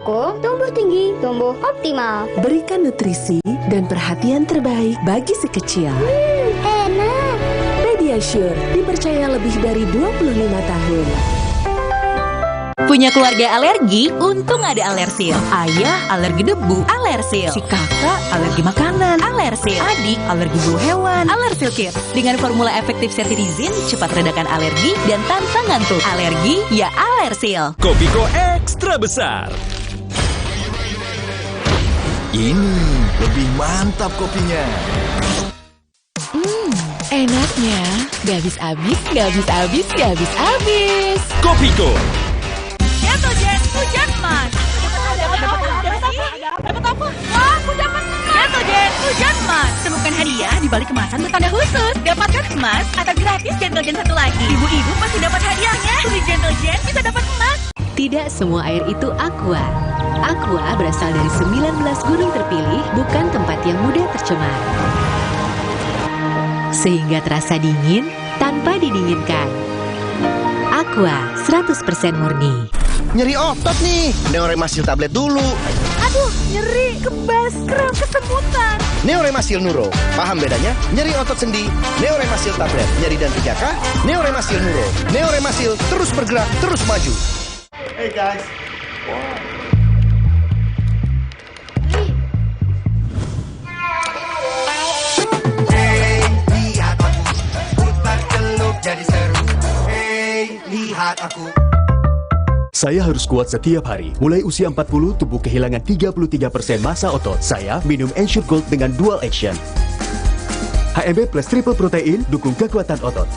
Tumbuh tinggi, tumbuh optimal. Berikan nutrisi dan perhatian terbaik bagi si kecil. Enak. Pediasure dipercaya lebih dari 25 tahun. Punya keluarga alergi? Untung ada Alersil. Ayah alergi debu, Alersil. Si kakak alergi makanan, Alersil. Adik alergi bulu hewan, Alersil Kids. Dengan formula efektif cetirizin, cepat redakan alergi dan tanpa ngantuk. Alergi ya Alersil. Kopiko ekstra besar. Ini lebih mantap kopinya. Enaknya, gak habis-habis, gak habis-habis, gak habis-habis. Kopiko. Ya tuh Jen, hujan mas. Dapat apa? Wah, aku dapat emas. Ya tuh Jen, hujan mas. Temukan hadiah di balik kemasan bertanda khusus. Dapatkan emas atau gratis Gentle Gen satu lagi. Ibu-ibu pasti dapat hadiahnya. Beli Gentle Gen bisa dapat emas. Tidak semua air itu aqua. Aqua berasal dari 19 gunung terpilih, bukan tempat yang mudah tercemar. Sehingga terasa dingin tanpa didinginkan. Aqua 100% murni. Nyeri otot nih, Neoremasil tablet dulu. Aduh, nyeri, kebas, kram, kesemutan. Neoremasil Nuro, paham bedanya? Nyeri otot sendi, Neoremasil tablet. Nyeri dan 3K, Neoremasil Nuro. Neoremasil terus bergerak, terus maju. Hey guys. Hey, lihat aku, putar celup jadi seru. Hey, lihat aku. Saya harus kuat setiap hari. Mulai usia 40, tubuh kehilangan 33% massa otot. Saya minum Ensure Gold dengan dual action. HMB plus triple protein dukung kekuatan otot.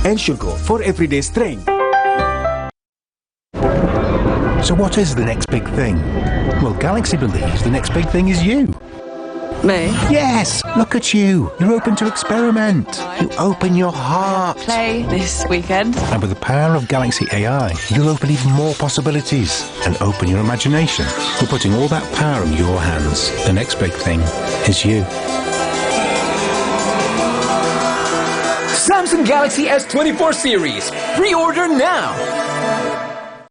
Ensure Gold for everyday strength. So what is the next big thing? Well, Galaxy believes the next big thing is you. Me? Yes! Look at you! You're open to experiment. You open your heart. Play this weekend. And with the power of Galaxy AI, you'll open even more possibilities and open your imagination. We're putting all that power in your hands. The next big thing is you. Samsung Galaxy S24 series. Pre-order now.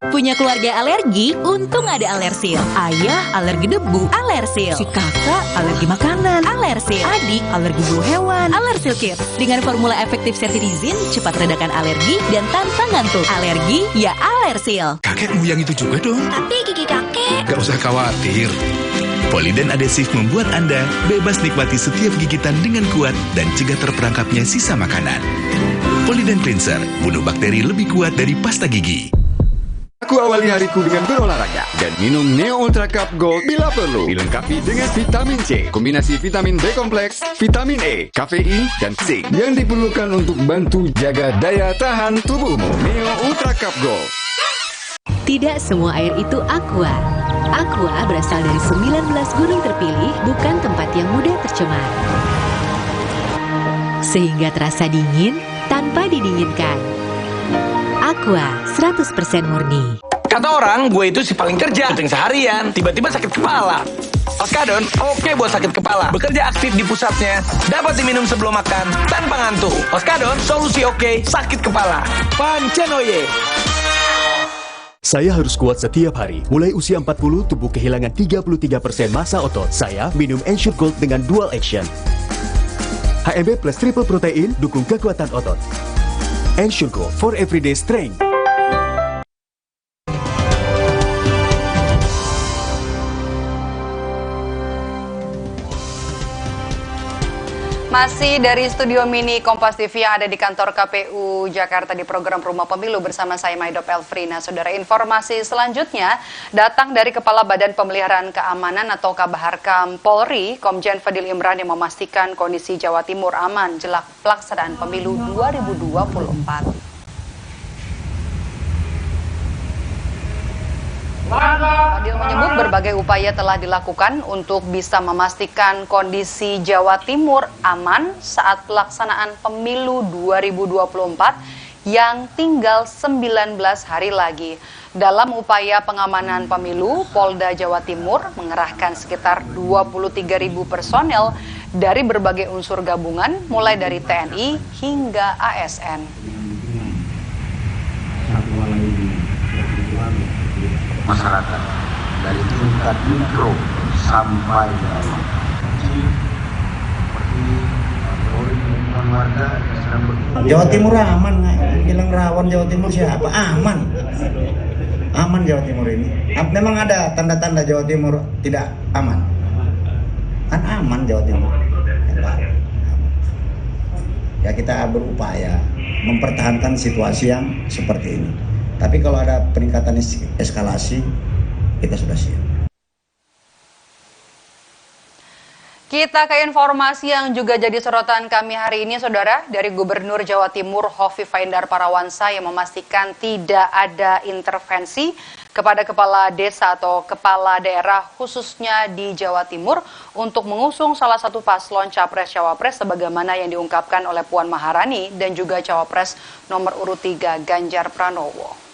Punya keluarga alergi? Untung ada Alersil. Ayah alergi debu, Alersil. Si kakak alergi makanan, Alersil. Adik alergi bulu hewan, Alersil Kids. Dengan formula efektif cetirizin, cepat redakan alergi dan tanpa ngantuk. Alergi ya Alersil. Kakekmu yang itu juga dong. Tapi gigi kakek. Gak usah khawatir. Poliden adhesif membuat Anda bebas nikmati setiap gigitan dengan kuat dan cegah terperangkapnya sisa makanan. Poliden Cleanser, bunuh bakteri lebih kuat dari pasta gigi. Aku awali hariku dengan berolahraga dan minum Neo Ultra Cup Gold bila perlu. Dilengkapi dengan vitamin C, kombinasi vitamin B kompleks, vitamin E, kafein, dan zinc yang diperlukan untuk bantu jaga daya tahan tubuhmu. Neo Ultra Cup Gold. Tidak semua air itu aqua. Aqua berasal dari 19 gunung terpilih, bukan tempat yang mudah tercemar. Sehingga terasa dingin tanpa didinginkan. Aqua 100% murni. Kata orang, gue itu si paling kerja. Penting seharian, tiba-tiba sakit kepala. Oskadon, oke buat sakit kepala. Bekerja aktif di pusatnya. Dapat diminum sebelum makan, tanpa ngantuk. Oskadon, solusi oke, sakit kepala. Pancenoye. Saya harus kuat setiap hari. Mulai usia 40, tubuh kehilangan 33% massa otot. Saya minum Ensure Gold dengan dual action. HMB plus triple protein dukung kekuatan otot. Ensure Gold for everyday strength. Masih dari studio mini Kompas TV yang ada di kantor KPU Jakarta di program Rumah Pemilu bersama saya Maidop Elfrina. Saudara, informasi selanjutnya datang dari Kepala Badan Pemeliharaan Keamanan atau Kabaharkam Polri, Komjen Fadil Imran, yang memastikan kondisi Jawa Timur aman jelang pelaksanaan pemilu 2024. Fadil menyebut berbagai upaya telah dilakukan untuk bisa memastikan kondisi Jawa Timur aman saat pelaksanaan pemilu 2024 yang tinggal 19 hari lagi. Dalam upaya pengamanan pemilu, Polda Jawa Timur mengerahkan sekitar 23.000 personel dari berbagai unsur gabungan, mulai dari TNI hingga ASN. Masyarakat dari tingkat mikro sampai dalam. Jawa Timur aman nggak? Bilang rawan Jawa Timur siapa? Aman. Aman Jawa Timur ini. Memang ada tanda-tanda Jawa Timur tidak aman. Kan aman Jawa Timur. Ya kita berupaya mempertahankan situasi yang seperti ini. Tapi kalau ada peningkatan eskalasi, kita sudah siap. Kita ke informasi yang juga jadi sorotan kami hari ini, Saudara, dari Gubernur Jawa Timur Hovifah Indar Parawansa yang memastikan tidak ada intervensi kepada kepala desa atau kepala daerah khususnya di Jawa Timur untuk mengusung salah satu paslon Capres-Cawapres sebagaimana yang diungkapkan oleh Puan Maharani dan juga Cawapres nomor urut 3 Ganjar Pranowo.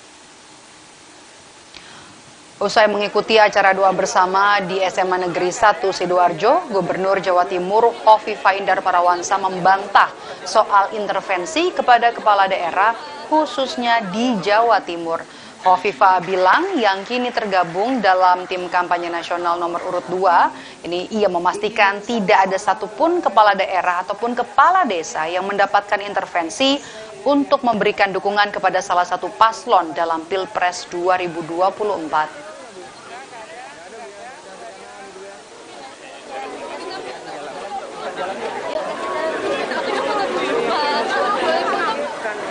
Usai mengikuti acara doa bersama di SMA Negeri 1 Sidoarjo, Gubernur Jawa Timur Hovifah Indar Parawansa membantah soal intervensi kepada kepala daerah khususnya di Jawa Timur. Hovifah bilang yang kini tergabung dalam tim kampanye nasional nomor urut 2, ini ia memastikan tidak ada satupun kepala daerah ataupun kepala desa yang mendapatkan intervensi untuk memberikan dukungan kepada salah satu paslon dalam Pilpres 2024.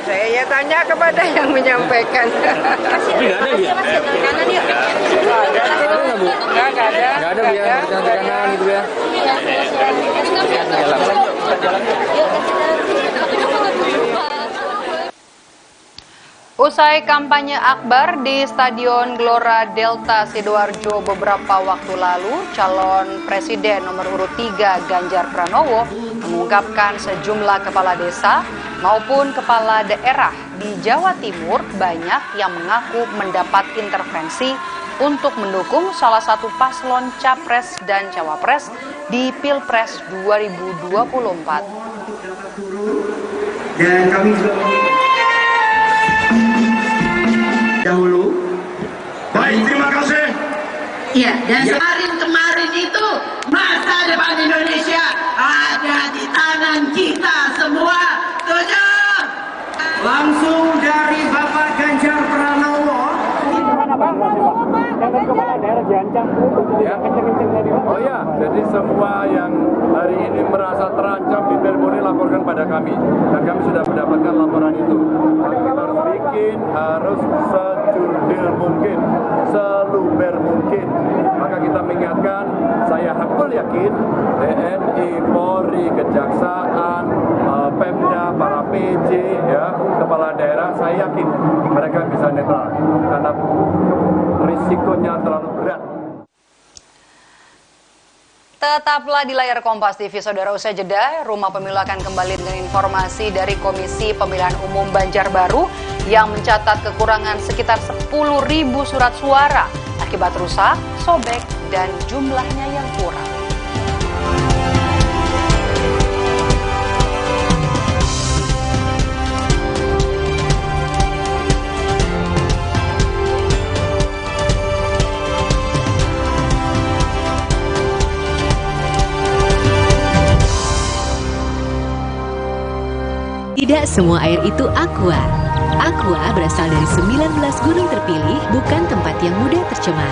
Saya tanya kepada yang menyampaikan. Tapi nggak ada dia? Kanan yuk. Nggak ada Bu? Nggak ada. Nggak ada Bu ya? Kanan gitu ya? Jalan yuk. Usai kampanye akbar di Stadion Gelora Delta Sidoarjo beberapa waktu lalu, calon presiden nomor urut 3 Ganjar Pranowo mengungkapkan sejumlah kepala desa maupun kepala daerah di Jawa Timur banyak yang mengaku mendapat intervensi untuk mendukung salah satu paslon Capres dan Cawapres di Pilpres 2024. Dan kami juga dahulu. Baik, terima kasih. Iya, dan kemarin itu masa depan Indonesia ada di tangan kita semua. Setuju? Langsung dari Bapak Ganjar Pranowo. Oh ya, jadi semua yang hari ini merasa terancam di Teleponi laporkan pada kami, dan kami sudah mendapatkan laporan itu. Kita harus bikin, harus sejurdil mungkin, seluber mungkin. Maka kita mengingatkan, saya hakul yakin TNI, Polri, Kejaksaan, Pemda, para PJ, ya, kepala daerah, saya yakin mereka bisa netral karena risikonya terlalu berat. Tetaplah di layar Kompas TV, Saudara. Usai jeda, Rumah Pemilu akan kembali dengan informasi dari Komisi Pemilihan Umum Banjarbaru yang mencatat kekurangan sekitar 10.000 surat suara akibat rusak, sobek, dan jumlahnya yang kurang. Tidak semua air itu aqua. Aqua berasal dari 19 gunung terpilih, bukan tempat yang mudah tercemar.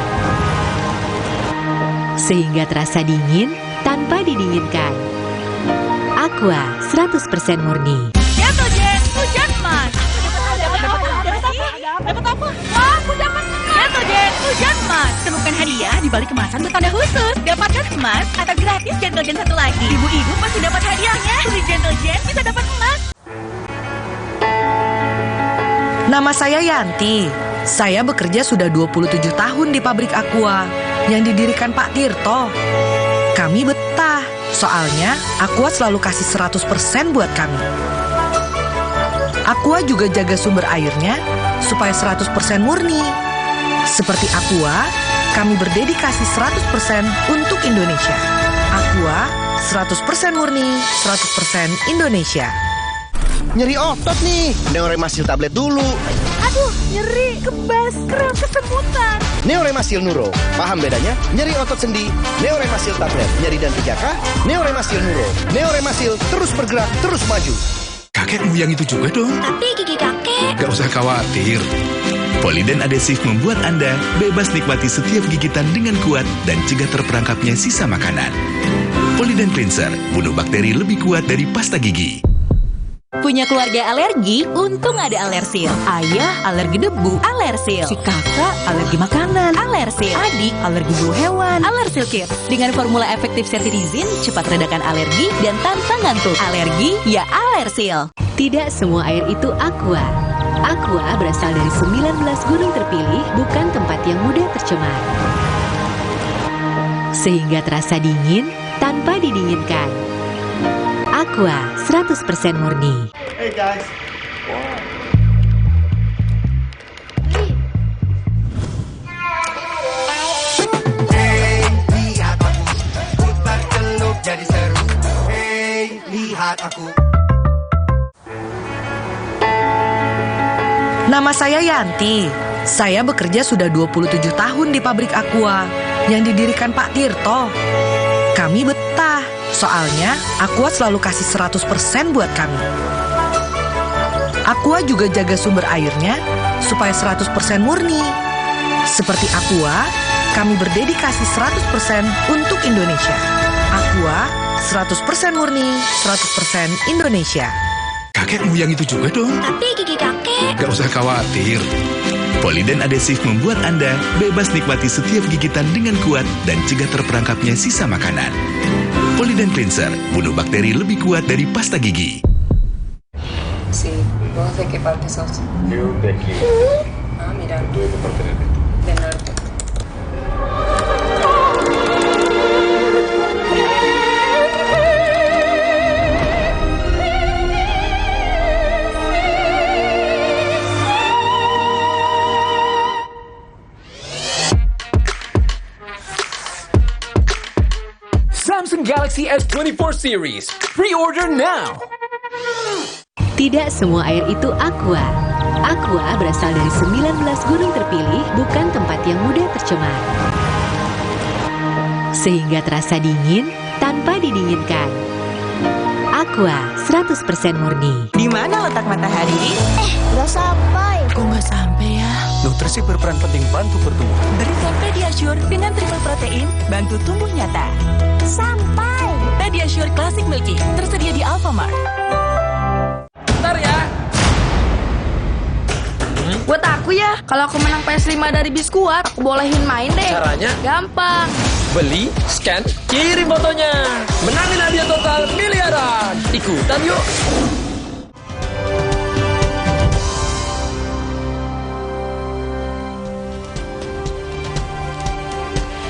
Sehingga terasa dingin tanpa didinginkan. Aqua 100% murni. Ya tuh Jen, hujan mas. Dapat apa? Wah, aku dapat emas. Ya tuh Jen, hujan mas. Temukan hadiah di balik kemasan bertanda khusus. Dapatkan emas atau gratis Gentle Gen satu lagi. Ibu-ibu pasti dapat hadiahnya. Beli Gentle Gen bisa dapat emas. Nama saya Yanti. Saya bekerja sudah 27 tahun di pabrik Aqua yang didirikan Pak Tirto. Kami betah, soalnya Aqua selalu kasih 100% buat kami. Aqua juga jaga sumber airnya supaya 100% murni. Seperti Aqua, kami berdedikasi 100% untuk Indonesia. Aqua 100% murni, 100% Indonesia. Nyeri otot nih. Neoremasil tablet dulu. Aduh, nyeri, kebas, kram, kesemutan. Neoremasil Nuro. Paham bedanya? Nyeri otot sendi. Neoremasil tablet. Nyeri dan 3K. Neoremasil Nuro. Neoremasil terus bergerak, terus maju. Kakekmu yang itu juga dong. Tapi gigi kakek. Gak usah khawatir. Poliden adhesif membuat Anda bebas nikmati setiap gigitan dengan kuat dan cegah terperangkapnya sisa makanan. Poliden Cleanser, bunuh bakteri lebih kuat dari pasta gigi. Punya keluarga alergi? Untung ada Alersil. Ayah alergi debu, Alersil. Si kakak alergi makanan, Alersil. Adik alergi bulu hewan, Alersil Kids. Dengan formula efektif cetirizin, cepat redakan alergi dan tanpa ngantuk. Alergi ya Alersil. Tidak semua air itu aqua. Aqua berasal dari 19 gunung terpilih, bukan tempat yang mudah tercemar. Sehingga terasa dingin tanpa didinginkan. Aqua 100% murni. Hey guys. Hey, lihat aku putar celup jadi seru. Hey, lihat aku. Nama saya Yanti. Saya bekerja sudah 27 tahun di pabrik Aqua yang didirikan Pak Tirto. Kami betah, soalnya Aqua selalu kasih 100% buat kami. Aqua juga jaga sumber airnya supaya 100% murni. Seperti Aqua, kami berdedikasi 100% untuk Indonesia. Aqua 100% murni, 100% Indonesia. Kakekmu yang itu juga dong. Tapi gigi kakek. Gak usah khawatir. Poliden adhesif membuat Anda bebas nikmati setiap gigitan dengan kuat dan cegah terperangkapnya sisa makanan. Poliden Cleanser, bunuh bakteri lebih kuat dari pasta gigi. Sí, ¿vos de qué parte sos? Yo de aquí. Ah, mira. Yo de parte del norte. Samsung Galaxy S24 series. Pre-order now. Tidak semua air itu aqua. Aqua berasal dari 19 gunung terpilih, bukan tempat yang mudah tercemar. Sehingga terasa dingin tanpa didinginkan. Aqua 100% murni. Di mana letak matahari? Gak sampai. Kok nggak sampai ya? Nutrisi berperan penting bantu pertumbuhan. Berikan Pediasure dengan triple protein, bantu tumbuh nyata. Sampai. Pediasure Classic Milky, tersedia di Alfamart. Bentar ya. Buat aku ya, kalau aku menang PS5 dari Biskuat, aku bolehin main deh. Caranya? Gampang. Beli, scan, kirim fotonya. Menangin hadiah total miliaran. Ikutan yuk.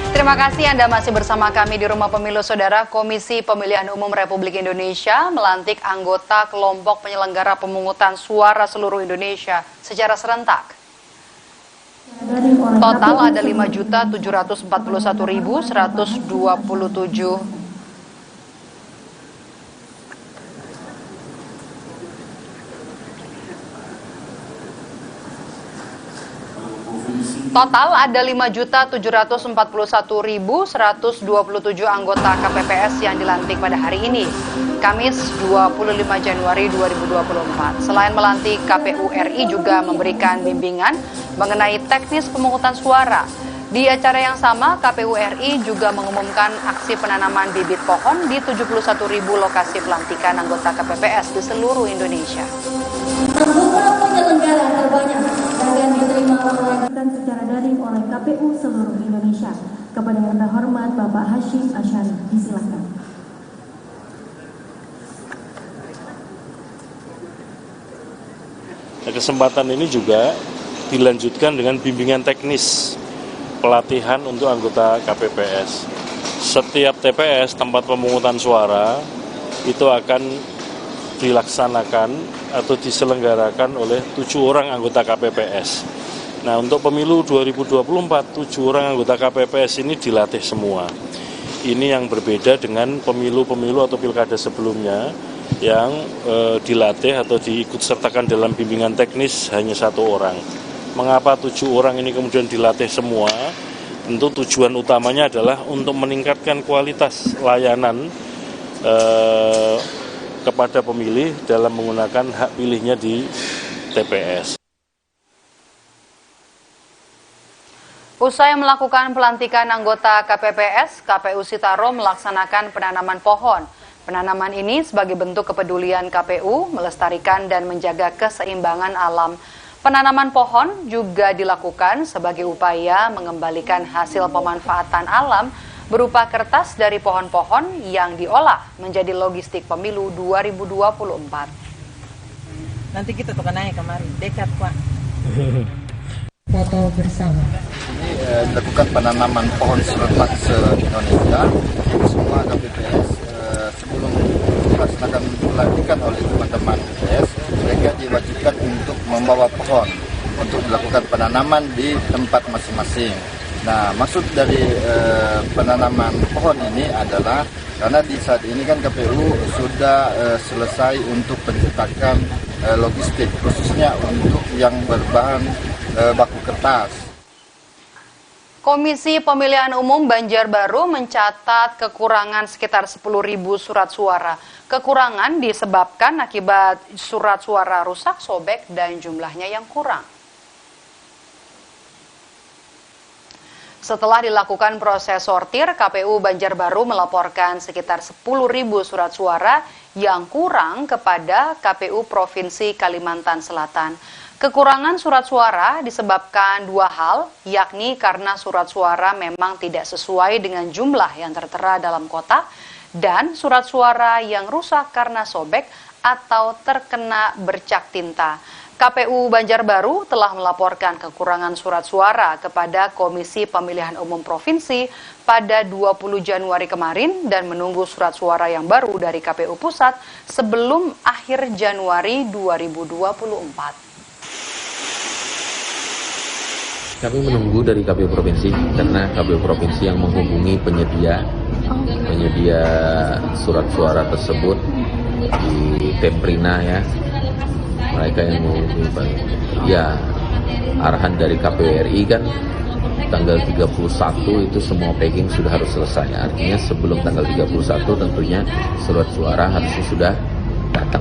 Terima kasih Anda masih bersama kami di Rumah Pemilu Saudara. Komisi Pemilihan Umum Republik Indonesia melantik anggota kelompok penyelenggara pemungutan suara seluruh Indonesia secara serentak. Total ada 5.741.127 Total ada 5.741.127 anggota KPPS yang dilantik pada hari ini, Kamis 25 Januari 2024. Selain melantik, KPU RI juga memberikan bimbingan mengenai teknis pemungutan suara. Di acara yang sama, KPU RI juga mengumumkan aksi penanaman bibit pohon di 71.000 lokasi pelantikan anggota KPPS di seluruh Indonesia. Anggota penyelenggara terbanyak akan diterima pelantikan secara daring oleh KPU seluruh Indonesia. Kepada yang terhormat Bapak Hashim Asyari, disilakan. Nah, kesempatan ini juga dilanjutkan dengan bimbingan teknis pelatihan untuk anggota KPPS. Setiap TPS, tempat pemungutan suara, itu akan dilaksanakan atau diselenggarakan oleh 7 orang anggota KPPS. Nah, untuk pemilu 2024, 7 orang anggota KPPS ini dilatih semua. Ini yang berbeda dengan pemilu-pemilu atau pilkada sebelumnya, yang dilatih atau diikut sertakan dalam bimbingan teknis hanya 1 orang. Mengapa 7 orang ini kemudian dilatih semua? Tentu tujuan utamanya adalah untuk meningkatkan kualitas layanan kepada pemilih dalam menggunakan hak pilihnya di TPS. Usai melakukan pelantikan anggota KPPS, KPU Sitaro melaksanakan penanaman pohon. Penanaman ini sebagai bentuk kepedulian KPU melestarikan dan menjaga keseimbangan alam. Penanaman pohon juga dilakukan sebagai upaya mengembalikan hasil pemanfaatan alam berupa kertas dari pohon-pohon yang diolah menjadi logistik pemilu 2024. Nanti kita tuh naik kemari, dekat Pak. Foto bersama. Ini dilakukan penanaman pohon serentak se-Indonesia. Semua KPPS sebelum dilaksanakan pelantikan oleh teman-teman KPPS, mereka diwajibkan untuk membawa pohon untuk dilakukan penanaman di tempat masing-masing. Nah, maksud dari penanaman pohon ini adalah karena di saat ini kan KPU sudah selesai untuk pencetakan logistik, khususnya untuk yang berbahan baku kertas. Komisi Pemilihan Umum Banjarbaru mencatat kekurangan sekitar 10.000 surat suara. Kekurangan disebabkan akibat surat suara rusak, sobek, dan jumlahnya yang kurang. Setelah dilakukan proses sortir, KPU Banjarbaru melaporkan sekitar 10.000 surat suara yang kurang kepada KPU Provinsi Kalimantan Selatan. Kekurangan surat suara disebabkan 2 hal, yakni karena surat suara memang tidak sesuai dengan jumlah yang tertera dalam kotak, dan surat suara yang rusak karena sobek atau terkena bercak tinta. KPU Banjarbaru telah melaporkan kekurangan surat suara kepada Komisi Pemilihan Umum Provinsi pada 20 Januari kemarin dan menunggu surat suara yang baru dari KPU Pusat sebelum akhir Januari 2024. Kami menunggu dari KPU Provinsi karena KPU Provinsi yang menghubungi penyedia surat suara tersebut di Temprina ya. Mereka yang menghubungi ya arahan dari KPU RI kan tanggal 31 itu semua packing sudah harus selesai. Artinya sebelum tanggal 31 tentunya surat suara harusnya sudah datang.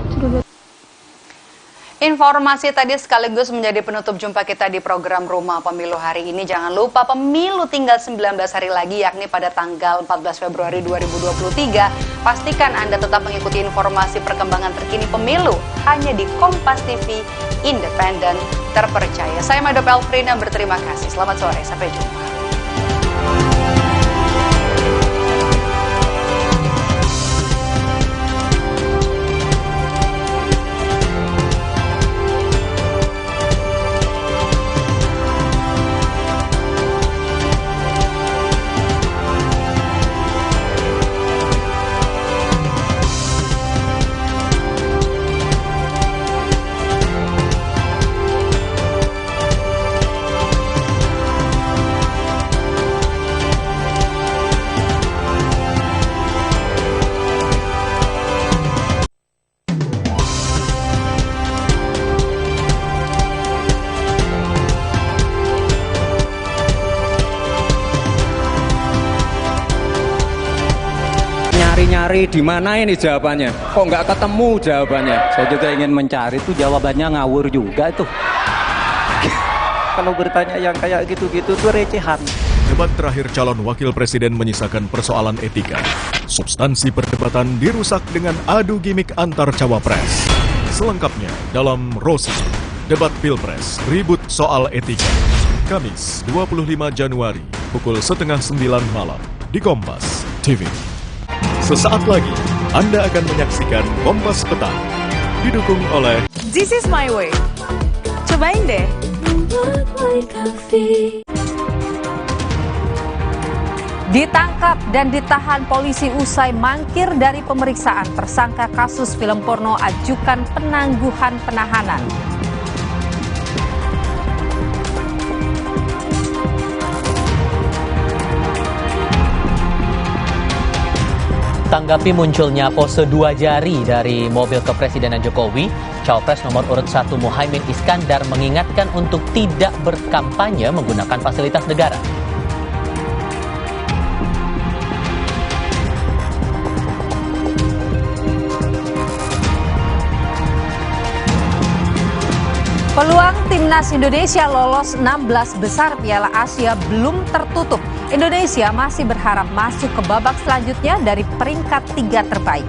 Informasi tadi sekaligus menjadi penutup jumpa kita di program Rumah Pemilu hari ini. Jangan lupa pemilu tinggal 19 hari lagi, yakni pada tanggal 14 Februari 2023. Pastikan Anda tetap mengikuti informasi perkembangan terkini pemilu hanya di Kompas TV, independen, terpercaya. Saya Mado Pelfrina berterima kasih. Selamat sore, sampai jumpa. Nyari di mana ini jawabannya? Kok nggak ketemu jawabannya? Saya juga ingin mencari tuh jawabannya ngawur juga tuh. Kalau bertanya yang kayak gitu-gitu tuh recehan. Debat terakhir calon wakil presiden menyisakan persoalan etika. Substansi perdebatan dirusak dengan adu gimik antar cawapres. Selengkapnya dalam Rosi, debat Pilpres, ribut soal etika. Kamis 25 Januari, pukul 8:30 malam di Kompas TV. Sesaat lagi, Anda akan menyaksikan Kompas Petang, didukung oleh This is my way. Cobain deh. Ditangkap dan ditahan polisi usai mangkir dari pemeriksaan tersangka kasus film porno ajukan penangguhan penahanan. Tanggapi munculnya pose 2 jari dari mobil kepresidenan Jokowi, Cawapres nomor urut 1 Muhaimin Iskandar mengingatkan untuk tidak berkampanye menggunakan fasilitas negara. Peluang timnas Indonesia lolos 16 besar Piala Asia belum tertutup. Indonesia masih berharap masuk ke babak selanjutnya dari peringkat 3 terbaik.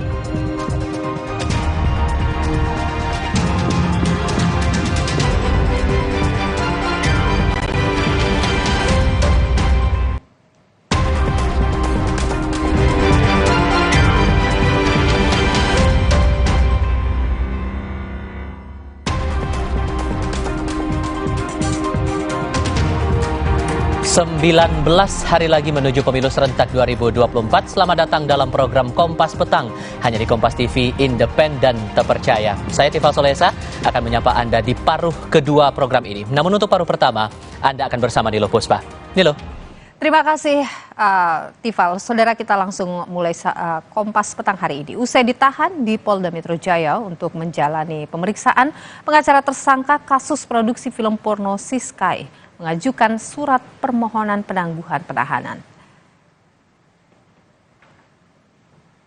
Sembilan 19 hari lagi menuju pemilu serentak 2024. Selamat datang dalam program Kompas Petang, hanya di Kompas TV, independen, terpercaya. Saya Tifal Solesa akan menyapa Anda di paruh kedua program ini. Namun untuk paruh pertama, Anda akan bersama Nilo Puspa. Nilo. Terima kasih Tifal. Saudara, kita langsung mulai Kompas Petang hari ini. Usai ditahan di Polda Metro Jaya untuk menjalani pemeriksaan, pengacara tersangka kasus produksi film porno Siskai mengajukan surat permohonan penangguhan penahanan.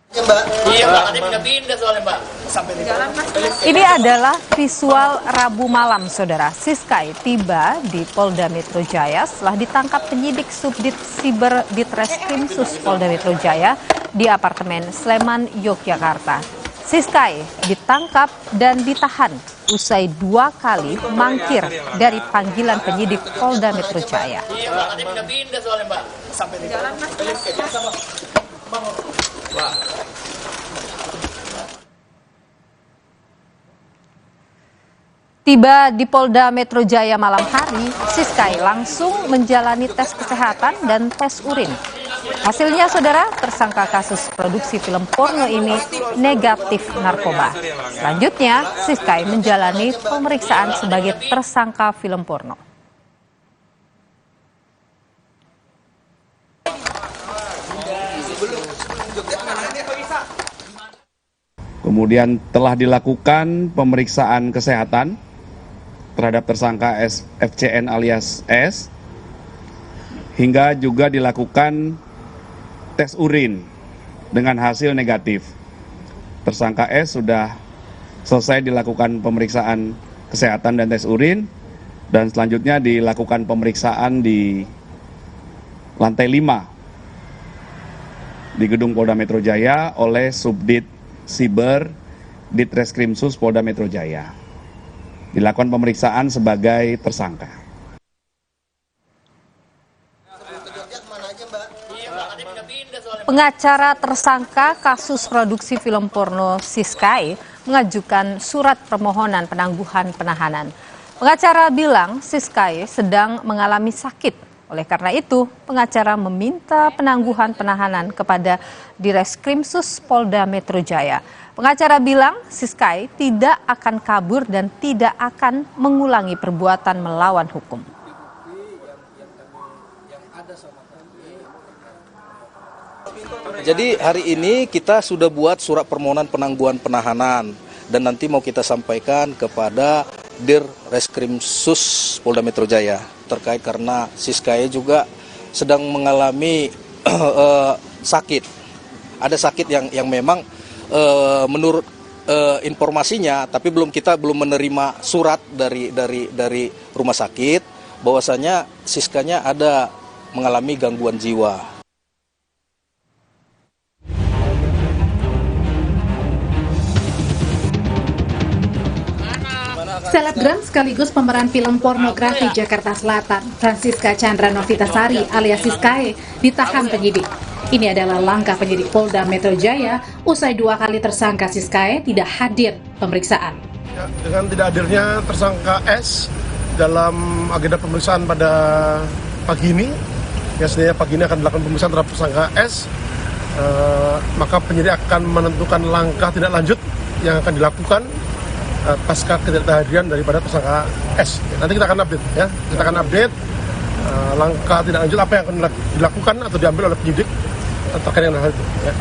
Iya Mbak, ada pindah-pindah soalnya Mbak. Sampai di jalan Mas. Ini adalah visual Rabu malam, Saudara. Siskai tiba di Polda Metro Jaya setelah ditangkap penyidik Subdit Siber Ditreskrim Sus Polda Metro Jaya di apartemen Sleman, Yogyakarta. Siskai ditangkap dan ditahan usai 2 kali mangkir dari panggilan penyidik Polda Metro Jaya. Iya Mbak, ada pindah-pindah soalnya Mbak. Sampai di jalan Mas. Tiba di Polda Metro Jaya malam hari, Siskai langsung menjalani tes kesehatan dan tes urin. Hasilnya, Saudara, tersangka kasus produksi film porno ini negatif narkoba. Selanjutnya, Siskai menjalani pemeriksaan sebagai tersangka film porno. Kemudian telah dilakukan pemeriksaan kesehatan terhadap tersangka FCN alias S, hingga juga dilakukan tes urin dengan hasil negatif. Tersangka S sudah selesai dilakukan pemeriksaan kesehatan dan tes urin, dan selanjutnya dilakukan pemeriksaan di lantai 5 di gedung Polda Metro Jaya oleh Subdit Siber Ditreskrim Sus Polda Metro Jaya. Dilakukan pemeriksaan sebagai tersangka. Pengacara tersangka kasus produksi film porno Siskai mengajukan surat permohonan penangguhan penahanan. Pengacara bilang Siskai sedang mengalami sakit. Oleh karena itu, pengacara meminta penangguhan penahanan kepada Direskrimsus Polda Metro Jaya. Pengacara bilang Siskai tidak akan kabur dan tidak akan mengulangi perbuatan melawan hukum. Jadi hari ini kita sudah buat surat permohonan penangguhan penahanan dan nanti mau kita sampaikan kepada Direskrimsus Polda Metro Jaya terkait karena Siskai juga sedang mengalami sakit. Ada sakit yang memang menurut informasinya, tapi kita belum menerima surat dari rumah sakit bahwasanya Siskanya ada mengalami gangguan jiwa. Selebgram sekaligus pemeran film pornografi Jakarta Selatan, Francisca Chandra Novitasari alias Siskai, ditahan penyidik. Ini adalah langkah penyidik Polda Metro Jaya usai 2 kali tersangka Siskai tidak hadir pemeriksaan. Ya, dengan tidak hadirnya tersangka S dalam agenda pemeriksaan pada pagi ini, biasanya pagi ini akan dilakukan pemeriksaan terhadap tersangka S, maka penyidik akan menentukan langkah tindak lanjut yang akan dilakukan pasca ketidakhadiran daripada tersangka S. Nanti kita akan update ya. Kita akan update langkah tindak lanjut apa yang akan dilakukan atau diambil oleh penyidik terkait dengan hal itu. Ya.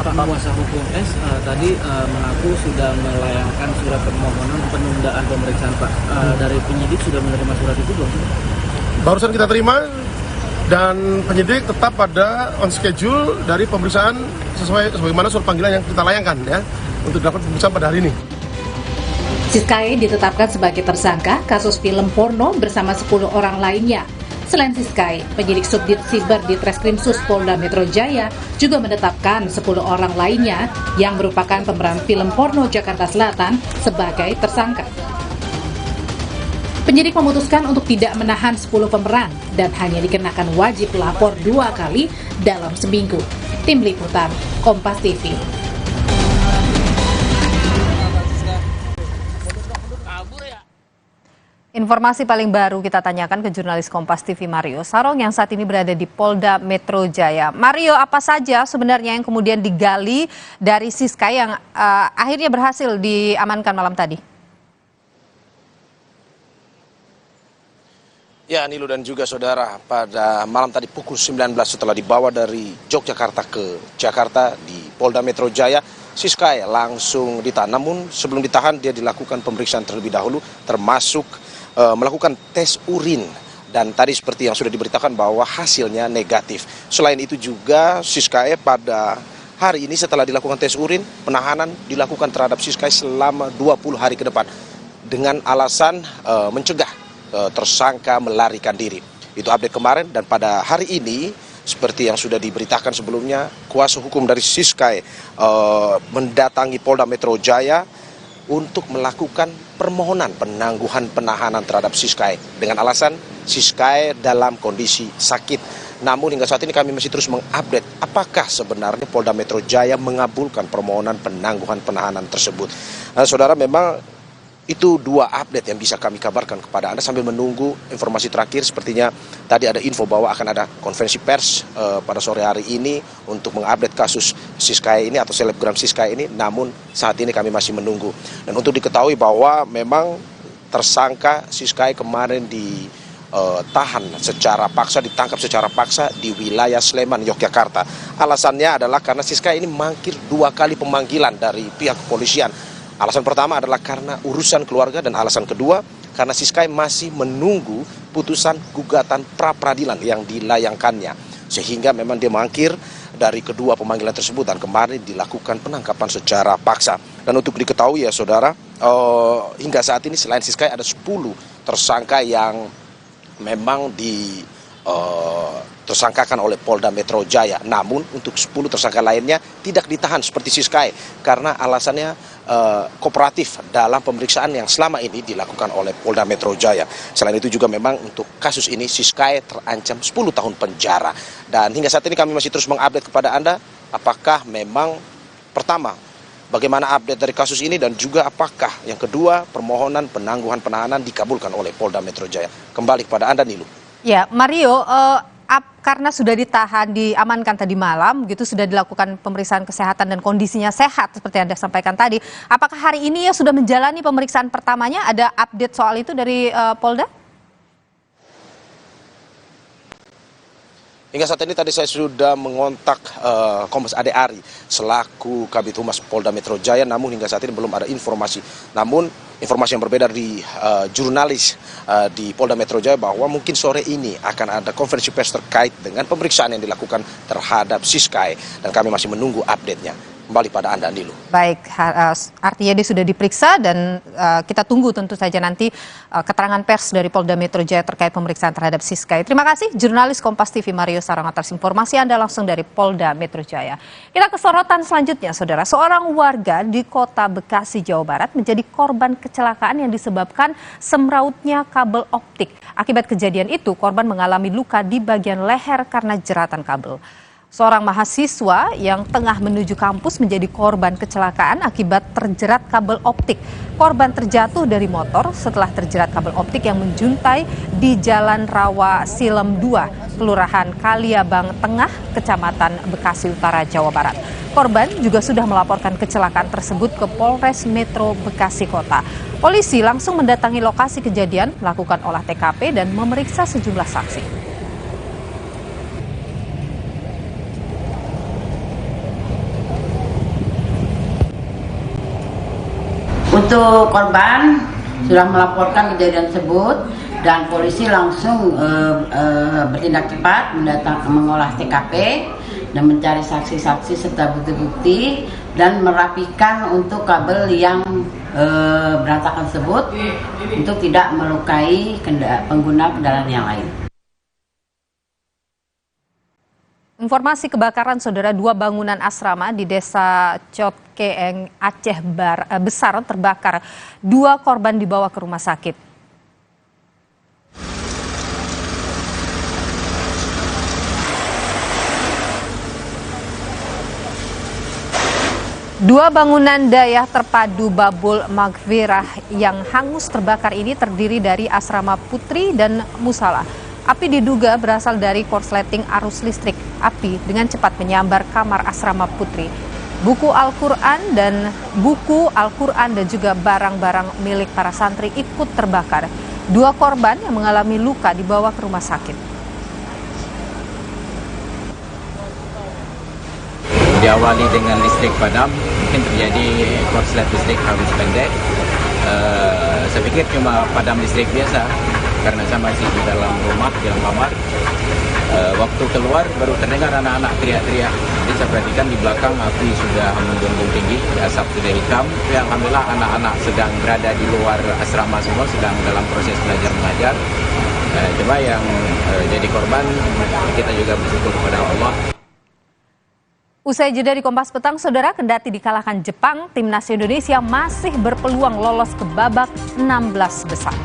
Pak kuasa hukum S tadi mengaku sudah melayangkan surat permohonan penundaan pemeriksaan Pak. Dari penyidik sudah menerima surat itu belum? Barusan kita terima dan penyidik tetap pada on schedule dari pemeriksaan sebagaimana surat panggilan yang kita layangkan ya untuk dapat pemeriksaan pada hari ini. Siskae ditetapkan sebagai tersangka kasus film porno bersama 10 orang lainnya. Selain Siskae, penyidik Subdit Siber di Treskrimsus Polda Metro Jaya juga menetapkan 10 orang lainnya yang merupakan pemeran film porno Jakarta Selatan sebagai tersangka. Penyidik memutuskan untuk tidak menahan 10 pemeran dan hanya dikenakan wajib lapor 2 kali dalam seminggu. Tim Liputan, Kompas TV. Informasi paling baru kita tanyakan ke jurnalis Kompas TV Mario Sarong yang saat ini berada di Polda Metro Jaya. Mario, apa saja sebenarnya yang kemudian digali dari Siskae yang akhirnya berhasil diamankan malam tadi? Ya, Nilu dan juga saudara, pada malam tadi pukul 19 setelah dibawa dari Yogyakarta ke Jakarta di Polda Metro Jaya, Siskae langsung ditahan. Namun sebelum ditahan dia dilakukan pemeriksaan terlebih dahulu termasuk melakukan tes urin dan tadi seperti yang sudah diberitakan bahwa hasilnya negatif. Selain itu juga Siskae pada hari ini setelah dilakukan tes urin, penahanan dilakukan terhadap Siskae selama 20 hari ke depan dengan alasan mencegah tersangka melarikan diri. Itu update kemarin dan pada hari ini seperti yang sudah diberitakan sebelumnya, kuasa hukum dari Siskae mendatangi Polda Metro Jaya untuk melakukan permohonan penangguhan penahanan terhadap Siskae dengan alasan Siskae dalam kondisi sakit. Namun hingga saat ini kami masih terus mengupdate apakah sebenarnya Polda Metro Jaya mengabulkan permohonan penangguhan penahanan tersebut. Nah, saudara, memang itu 2 update yang bisa kami kabarkan kepada Anda sambil menunggu informasi terakhir. Sepertinya tadi ada info bahwa akan ada konferensi pers pada sore hari ini untuk mengupdate kasus Siskae ini atau selebgram Siskae ini. Namun saat ini kami masih menunggu. Dan untuk diketahui bahwa memang tersangka Siskae kemarin ditahan secara paksa, ditangkap secara paksa di wilayah Sleman, Yogyakarta. Alasannya adalah karena Siskae ini mangkir 2 kali pemanggilan dari pihak kepolisian. Alasan pertama adalah karena urusan keluarga dan alasan kedua karena Siskae masih menunggu putusan gugatan pra-peradilan yang dilayangkannya. Sehingga memang dia mangkir dari kedua pemanggilan tersebut dan kemarin dilakukan penangkapan secara paksa. Dan untuk diketahui ya saudara, hingga saat ini selain Siskae ada 10 tersangka yang memang tersangkakan oleh Polda Metro Jaya. Namun untuk 10 tersangka lainnya tidak ditahan seperti Siskae karena alasannya kooperatif dalam pemeriksaan yang selama ini dilakukan oleh Polda Metro Jaya. Selain itu juga memang untuk kasus ini Siskae terancam 10 tahun penjara. Dan hingga saat ini kami masih terus mengupdate kepada Anda apakah memang pertama bagaimana update dari kasus ini dan juga apakah yang kedua permohonan penangguhan penahanan dikabulkan oleh Polda Metro Jaya. Kembali kepada Anda Nilu. Ya, Mario, karena sudah ditahan, diamankan tadi malam, gitu sudah dilakukan pemeriksaan kesehatan dan kondisinya sehat seperti Anda sampaikan tadi. Apakah hari ini ya sudah menjalani pemeriksaan pertamanya? Ada update soal itu dari Polda? Hingga saat ini tadi saya sudah mengontak Kombes Ade Ari selaku Kabid Humas Polda Metro Jaya, namun hingga saat ini belum ada informasi. Namun informasi yang berbeda dari jurnalis di Polda Metro Jaya bahwa mungkin sore ini akan ada konferensi pers terkait dengan pemeriksaan yang dilakukan terhadap Siskae dan kami masih menunggu update-nya. Kembali pada Anda, Nilu. Baik, artinya dia sudah diperiksa dan kita tunggu tentu saja nanti keterangan pers dari Polda Metro Jaya terkait pemeriksaan terhadap Siskae. Terima kasih jurnalis Kompas TV Mario Sarong atas informasi Anda langsung dari Polda Metro Jaya. Kita ke sorotan selanjutnya, saudara. Seorang warga di Kota Bekasi, Jawa Barat menjadi korban kecelakaan yang disebabkan semrautnya kabel optik. Akibat kejadian itu, korban mengalami luka di bagian leher karena jeratan kabel. Seorang mahasiswa yang tengah menuju kampus menjadi korban kecelakaan akibat terjerat kabel optik. Korban terjatuh dari motor setelah terjerat kabel optik yang menjuntai di Jalan Rawa Silem 2, Kelurahan Kaliabang Tengah, Kecamatan Bekasi Utara, Jawa Barat. Korban juga sudah melaporkan kecelakaan tersebut ke Polres Metro Bekasi Kota. Polisi langsung mendatangi lokasi kejadian, melakukan olah TKP dan memeriksa sejumlah saksi. Untuk korban sudah melaporkan kejadian tersebut dan polisi langsung bertindak cepat mengolah TKP dan mencari saksi-saksi serta bukti-bukti dan merapikan untuk kabel yang berantakan tersebut untuk tidak melukai pengguna kendaraan yang lain. Informasi kebakaran, saudara, 2 bangunan asrama di desa Cotkeeng, Aceh Besar terbakar. 2 korban dibawa ke rumah sakit. Dua bangunan daya terpadu Babul Maghfirah yang hangus terbakar ini terdiri dari asrama putri dan musala. Api diduga berasal dari korsleting arus listrik. Api dengan cepat menyambar kamar asrama putri. Buku Al-Quran dan juga barang-barang milik para santri ikut terbakar. 2 korban yang mengalami luka dibawa ke rumah sakit. Diawali dengan listrik padam, mungkin terjadi korslet listrik arus pendek. Saya pikir cuma padam listrik biasa, karena saya masih di dalam rumah, di dalam kamar. Waktu keluar baru terdengar anak-anak teriak-teriak. Jadi saya perhatikan di belakang api sudah menggonggong tinggi, asap sudah hitam. Ya, alhamdulillah anak-anak sedang berada di luar asrama semua, sedang dalam proses belajar mengajar. Coba yang jadi korban, kita juga bersyukur kepada Allah. Usai jeda di Kompas Petang, saudara, kendati dikalahkan Jepang, timnas Indonesia masih berpeluang lolos ke babak 16 besar.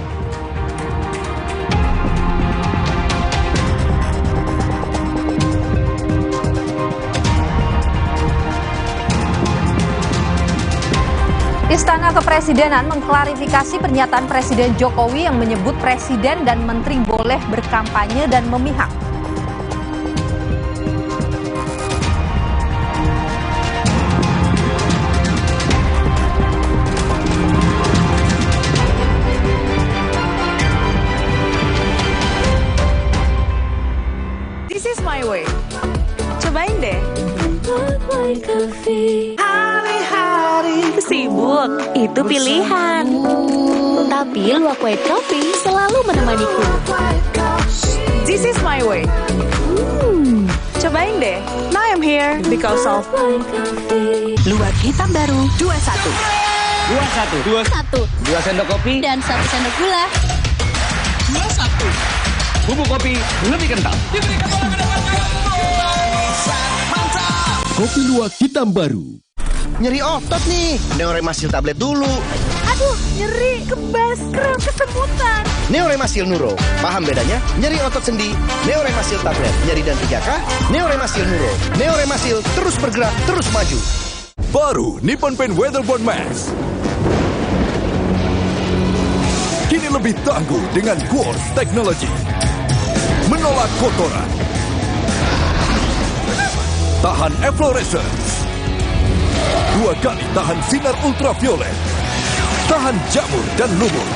Istana Kepresidenan mengklarifikasi pernyataan Presiden Jokowi yang menyebut presiden dan menteri boleh berkampanye dan memihak. This is my way. Cobain deh. Hari-hari sibuk, itu pilihan. Tapi Luwak White Coffee selalu menemaniku. This is my way. Cobain deh. Now I'm here because of Luwak hitam baru 21. 2 sendok kopi Dan 1 sendok gula. 21. Bubuk kopi lebih kental. Kopi Luwak hitam baru. Nyeri otot nih, Neoremasil tablet dulu. Aduh, nyeri, kebas, kram, kesemutan. Neoremasil Nuro, paham bedanya? Nyeri otot sendi, Neoremasil tablet. Nyeri dan 3K, Neoremasil Nuro. Neoremasil terus bergerak, terus maju. Baru Nippon Paint Weatherboard Max. Kini lebih tangguh dengan Quartz Technology. Menolak kotoran. Tahan efflorescence. 2 kali tahan sinar ultraviolet. Tahan jamur dan lumut.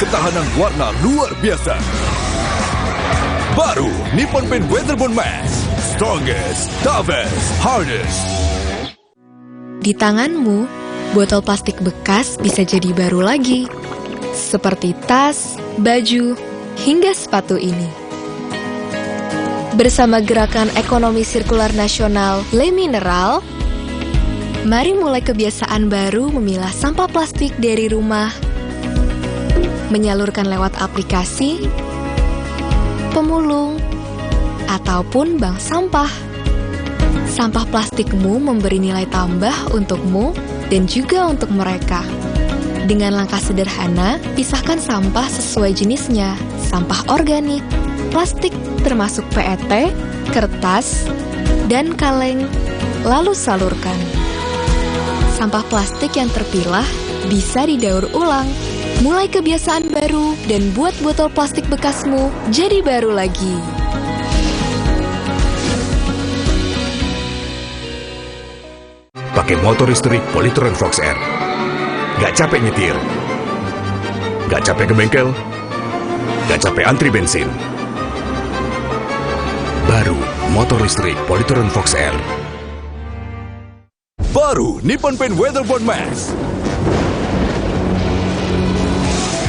Ketahanan warna luar biasa. Baru Nippon Paint Weatherboard Max. Strongest, toughest, hardest. Di tanganmu, botol plastik bekas bisa jadi baru lagi. Seperti tas, baju, hingga sepatu ini. Bersama Gerakan Ekonomi Sirkular Nasional Le Mineral, mari mulai kebiasaan baru memilah sampah plastik dari rumah, menyalurkan lewat aplikasi, pemulung, ataupun bank sampah. Sampah plastikmu memberi nilai tambah untukmu dan juga untuk mereka. Dengan langkah sederhana, pisahkan sampah sesuai jenisnya, sampah organik, plastik termasuk PET, kertas, dan kaleng, lalu salurkan. Sampah plastik yang terpilah bisa didaur ulang. Mulai kebiasaan baru dan buat botol plastik bekasmu jadi baru lagi. Pakai motor listrik Polytron Fox R. Gak capek nyetir. Gak capek ke bengkel. Gak capek antri bensin. Baru motor listrik Polytron Fox R. Baru Nippon Paint Weatherboard Max.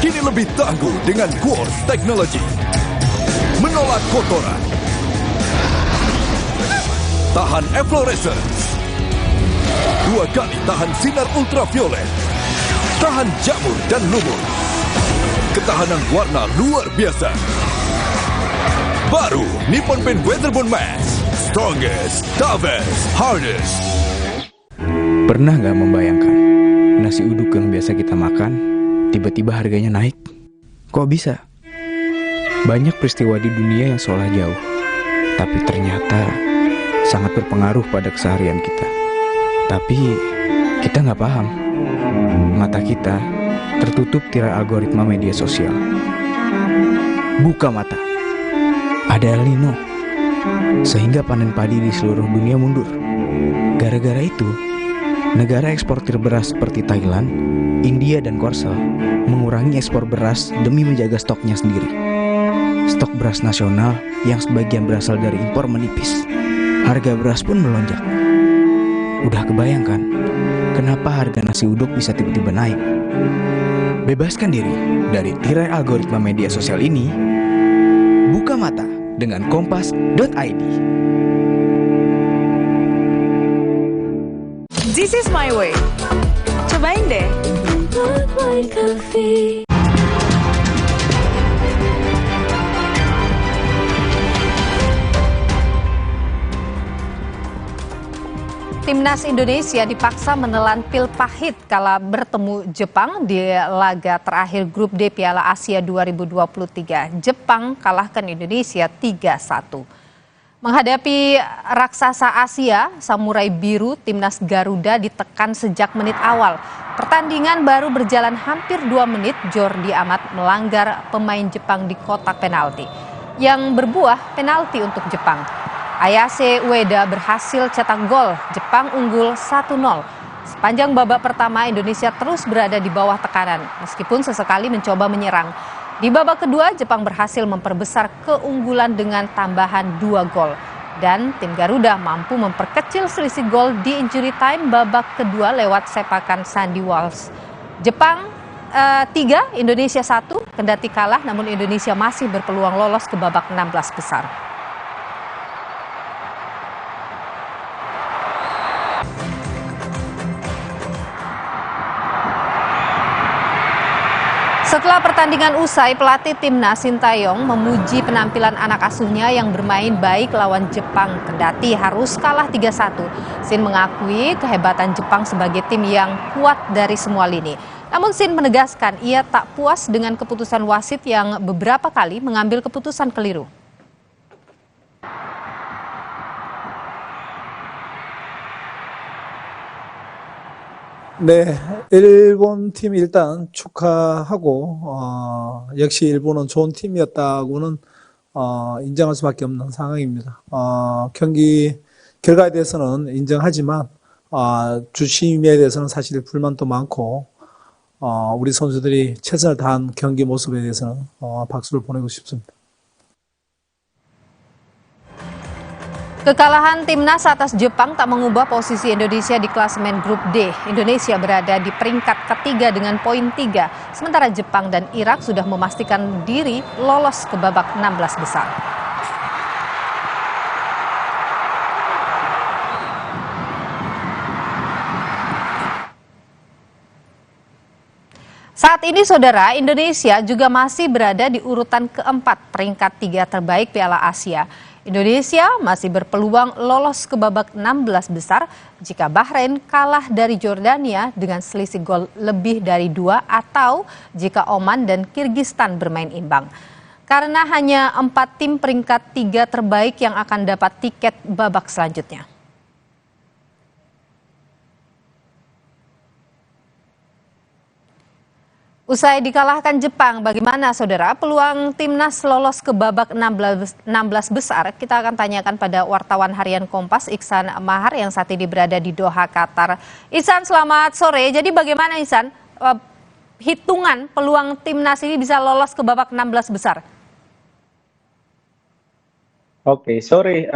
kini lebih tangguh dengan Quartz Technology. Menolak kotoran, tahan efflorescence, 2 kali tahan sinar ultraviolet, tahan jamur dan lumut, ketahanan warna luar biasa. Baru Nippon Paint Weatherbond Max, strongest, toughest, hardest. Pernah nggak membayangkan nasi uduk yang biasa kita makan tiba-tiba harganya naik? Kok bisa? Banyak peristiwa di dunia yang seolah jauh, tapi ternyata sangat berpengaruh pada keseharian kita. Tapi kita nggak paham. Mata kita tertutup tirai algoritma media sosial. Buka mata. Ada El Nino. Sehingga panen padi di seluruh dunia mundur. Gara-gara itu, negara eksportir beras seperti Thailand, India, dan Korsel mengurangi ekspor beras demi menjaga stoknya sendiri. Stok beras nasional yang sebagian berasal dari impor menipis. Harga beras pun melonjak. Udah kebayangkan kenapa harga nasi uduk bisa tiba-tiba naik? Bebaskan diri dari tirai algoritma media sosial ini. Buka mata dengan kompas.id. This is my way. Cobain deh. Timnas Indonesia dipaksa menelan pil pahit kala bertemu Jepang di laga terakhir Grup D Piala Asia 2023. Jepang kalahkan Indonesia 3-1. Menghadapi raksasa Asia, Samurai Biru, Timnas Garuda ditekan sejak menit awal. Pertandingan baru berjalan hampir 2 menit, Jordi Amat melanggar pemain Jepang di kotak penalti, yang berbuah penalti untuk Jepang. Ayase Ueda berhasil cetak gol, Jepang unggul 1-0. Sepanjang babak pertama, Indonesia terus berada di bawah tekanan, meskipun sesekali mencoba menyerang. Di babak kedua, Jepang berhasil memperbesar keunggulan dengan tambahan 2 gol. Dan tim Garuda mampu memperkecil selisih gol di injury time babak kedua lewat sepakan Sandy Walsh. Jepang 3, Indonesia 1, kendati kalah namun Indonesia masih berpeluang lolos ke babak 16 besar. Setelah pertandingan usai, pelatih Timnas Sintayong memuji penampilan anak asuhnya yang bermain baik lawan Jepang, kendati harus kalah 3-1. Sin mengakui kehebatan Jepang sebagai tim yang kuat dari semua lini. Namun Sin menegaskan ia tak puas dengan keputusan wasit yang beberapa kali mengambil keputusan keliru. 네, 일본 팀 일단 축하하고 역시 일본은 좋은 팀이었다고는 인정할 수밖에 없는 상황입니다. 경기 결과에 대해서는 인정하지만 주심에 대해서는 사실 불만도 많고 우리 선수들이 최선을 다한 경기 모습에 대해서는 박수를 보내고 싶습니다. Kekalahan Timnas atas Jepang tak mengubah posisi Indonesia di klasemen Grup D. Indonesia berada di peringkat ketiga dengan poin 3, sementara Jepang dan Irak sudah memastikan diri lolos ke babak 16 besar. Saat ini saudara, Indonesia juga masih berada di urutan keempat peringkat 3 terbaik Piala Asia. Indonesia masih berpeluang lolos ke babak 16 besar jika Bahrain kalah dari Jordania dengan selisih gol lebih dari 2 atau jika Oman dan Kirgistan bermain imbang. Karena hanya 4 tim peringkat 3 terbaik yang akan dapat tiket babak selanjutnya. Usai dikalahkan Jepang, bagaimana saudara peluang Timnas lolos ke babak 16 besar? Kita akan tanyakan pada wartawan harian Kompas, Iksan Mahar yang saat ini berada di Doha, Qatar. Iksan, selamat sore. Jadi bagaimana Iksan, hitungan peluang Timnas ini bisa lolos ke babak 16 besar? Oke, sore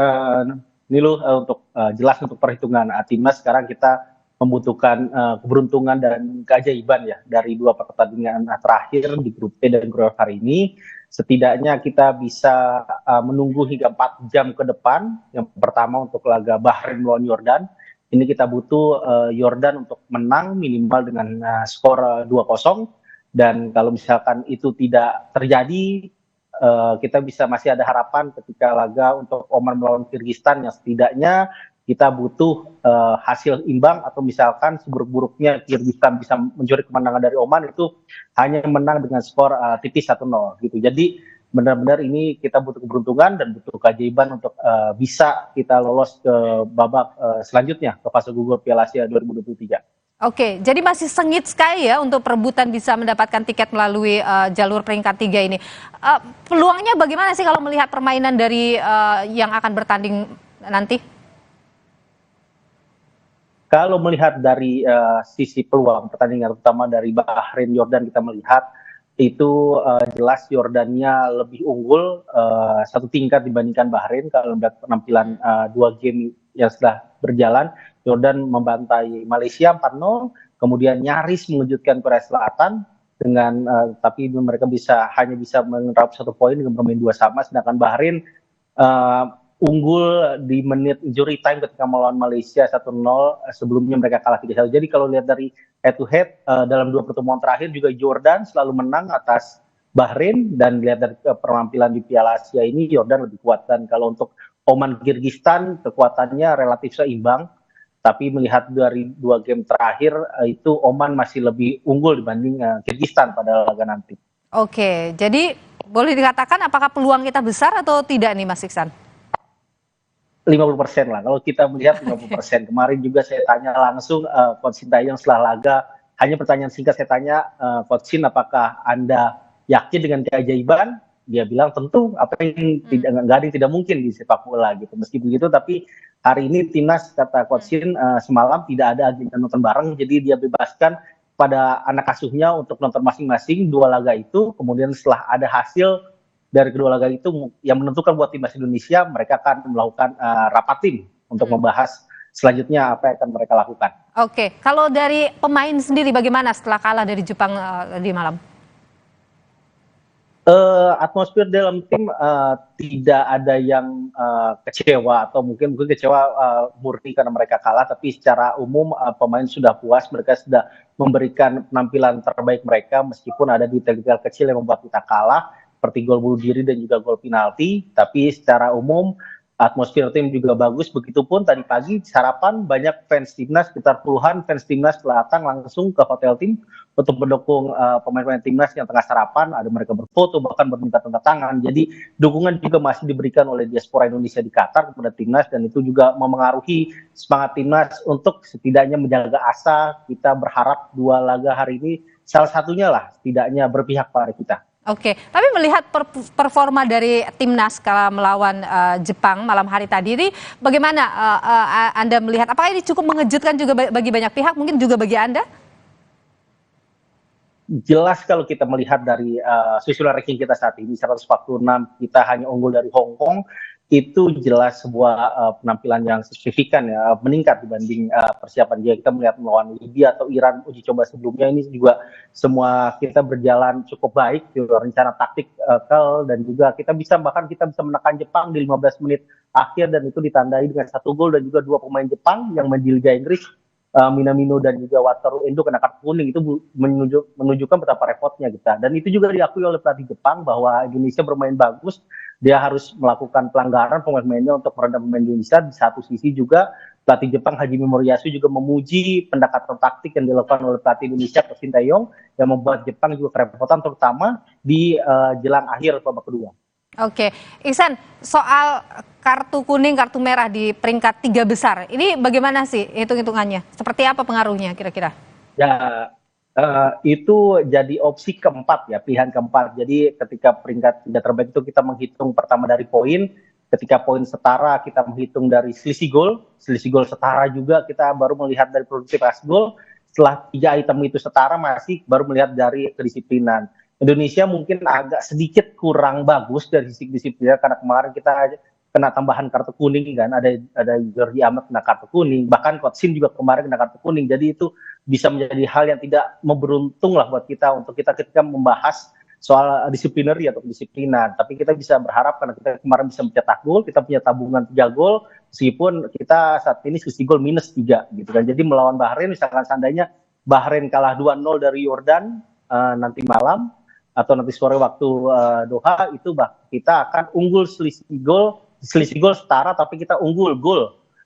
Nilu, untuk jelas untuk perhitungan Timnas sekarang kita membutuhkan keberuntungan dan keajaiban ya dari dua pertandingan terakhir di grup E dan grup F hari ini. Setidaknya kita bisa menunggu hingga 4 jam ke depan. Yang pertama untuk laga Bahrain melawan Yordan. Ini kita butuh Yordan untuk menang minimal dengan skor 2-0. Dan kalau misalkan itu tidak terjadi, kita masih ada harapan ketika laga untuk Oman melawan Kyrgyzstan yang setidaknya kita butuh hasil imbang atau misalkan seburuk-buruknya Kyrgyzstan bisa mencuri kemenangan dari Oman itu hanya menang dengan skor tipis 1-0 gitu. Jadi benar-benar ini kita butuh keberuntungan dan butuh keajaiban untuk bisa kita lolos ke babak selanjutnya ke fase gugur Piala Asia 2023. Oke, jadi masih sengit sekali ya untuk perebutan bisa mendapatkan tiket melalui jalur peringkat 3 ini. Peluangnya bagaimana sih kalau melihat permainan dari yang akan bertanding nanti? Kalau melihat dari sisi peluang pertandingan, terutama dari Bahrain Yordan, kita melihat itu jelas Yordania lebih unggul 1 tingkat dibandingkan Bahrain. Kalau melihat penampilan 2 game yang sudah berjalan, Yordan membantai Malaysia 4-0, kemudian nyaris mengejutkan Korea Selatan dengan tapi mereka hanya bisa meraup 1 poin dengan bermain 2 sama, sedangkan Bahrain unggul di menit injury time ketika melawan Malaysia 1-0, sebelumnya mereka kalah 3-1. Jadi kalau lihat dari head to head dalam 2 pertemuan terakhir juga Jordan selalu menang atas Bahrain, dan lihat dari penampilan di Piala Asia ini Jordan lebih kuat. Dan kalau untuk Oman Kyrgyzstan kekuatannya relatif seimbang, tapi melihat dari 2 game terakhir itu Oman masih lebih unggul dibanding Kyrgyzstan pada laga nanti. Oke, jadi boleh dikatakan apakah peluang kita besar atau tidak nih Mas Iksan? 50% lah, kalau kita melihat 50%. Kemarin juga saya tanya langsung Coach Sintayong setelah laga, hanya pertanyaan singkat saya tanya, Coach Sin, apakah Anda yakin dengan keajaiban? Dia bilang tentu, apa yang nggak ada yang tidak mungkin di sepak bola gitu. Meski begitu, tapi hari ini timnas, kata Coach Sin, semalam tidak ada agenda nonton bareng, jadi dia bebaskan pada anak asuhnya untuk nonton masing-masing 2 laga itu. Kemudian setelah ada hasil dari kedua laga itu yang menentukan buat timnas Indonesia, mereka akan melakukan rapat tim untuk membahas selanjutnya apa yang akan mereka lakukan. Oke, kalau dari pemain sendiri bagaimana setelah kalah dari Jepang di malam? Atmosfer dalam tim tidak ada yang kecewa atau mungkin kecewa murni karena mereka kalah, tapi secara umum pemain sudah puas, mereka sudah memberikan penampilan terbaik mereka meskipun ada detail-detail kecil yang membuat kita kalah, seperti gol bunuh diri dan juga gol penalti. Tapi secara umum atmosfer tim juga bagus. Begitupun tadi pagi sarapan banyak fans timnas, sekitar puluhan fans timnas datang langsung ke hotel tim untuk mendukung pemain-pemain timnas yang tengah sarapan. Ada mereka berfoto, bahkan berminta tanda tangan. Jadi dukungan juga masih diberikan oleh diaspora Indonesia di Qatar kepada timnas, dan itu juga memengaruhi semangat timnas untuk setidaknya menjaga asa. Kita berharap 2 laga hari ini salah satunya lah setidaknya berpihak pada kita. Oke, tapi melihat performa dari timnas kala melawan Jepang malam hari tadi ini, bagaimana Anda melihat? Apakah ini cukup mengejutkan juga bagi banyak pihak, mungkin juga bagi Anda? Jelas kalau kita melihat dari susunan ranking kita saat ini 146, kita hanya unggul dari Hong Kong. Itu jelas sebuah penampilan yang signifikan ya, meningkat dibanding persiapan dia. Kita melihat melawan Libya atau Iran uji coba sebelumnya, ini juga semua kita berjalan cukup baik, rencana taktik dan juga kita bisa menekan Jepang di 15 menit akhir, dan itu ditandai dengan 1 gol dan juga 2 pemain Jepang yang main di Liga Inggris, Minamino dan juga Wataru Endo kena kartu kuning. Itu menunjukkan betapa repotnya kita, dan itu juga diakui oleh pelatih Jepang bahwa Indonesia bermain bagus. Dia harus melakukan pelanggaran pemain-pemainnya untuk meredam pemain Indonesia. Di satu sisi juga pelatih Jepang Hajime Moriyasu juga memuji pendekatan taktik yang dilakukan oleh pelatih Indonesia Coach Sintayong yang membuat Jepang juga kerepotan, terutama di jelang akhir babak kedua. Oke, Iksan, soal kartu kuning, kartu merah di peringkat 3 besar, ini bagaimana sih hitung-hitungannya? Seperti apa pengaruhnya kira-kira? Ya, itu jadi opsi keempat ya, pilihan keempat. Jadi ketika peringkat 3 terbaik itu kita menghitung pertama dari poin, ketika poin setara kita menghitung dari selisih gol setara juga kita baru melihat dari produktivitas gol. Setelah 3 item itu setara masih baru melihat dari kedisiplinan. Indonesia mungkin agak sedikit kurang bagus dari sisi disiplin karena kemarin kita kena tambahan kartu kuning kan, ada Jordi Amat kena kartu kuning, bahkan Coach Shin juga kemarin kena kartu kuning. Jadi itu bisa menjadi hal yang tidak memberuntung lah buat kita untuk kita ketika membahas soal disiplinary atau kedisiplinan. Tapi kita bisa berharap karena kita kemarin bisa mencetak gol, kita punya tabungan 3 gol, meskipun kita saat ini selisih gol -3 gitu kan. Jadi melawan Bahrain, misalkan seandainya Bahrain kalah 2-0 dari Yordan nanti malam atau nanti sore waktu Doha, itu kita akan unggul selisih gol setara, tapi kita unggul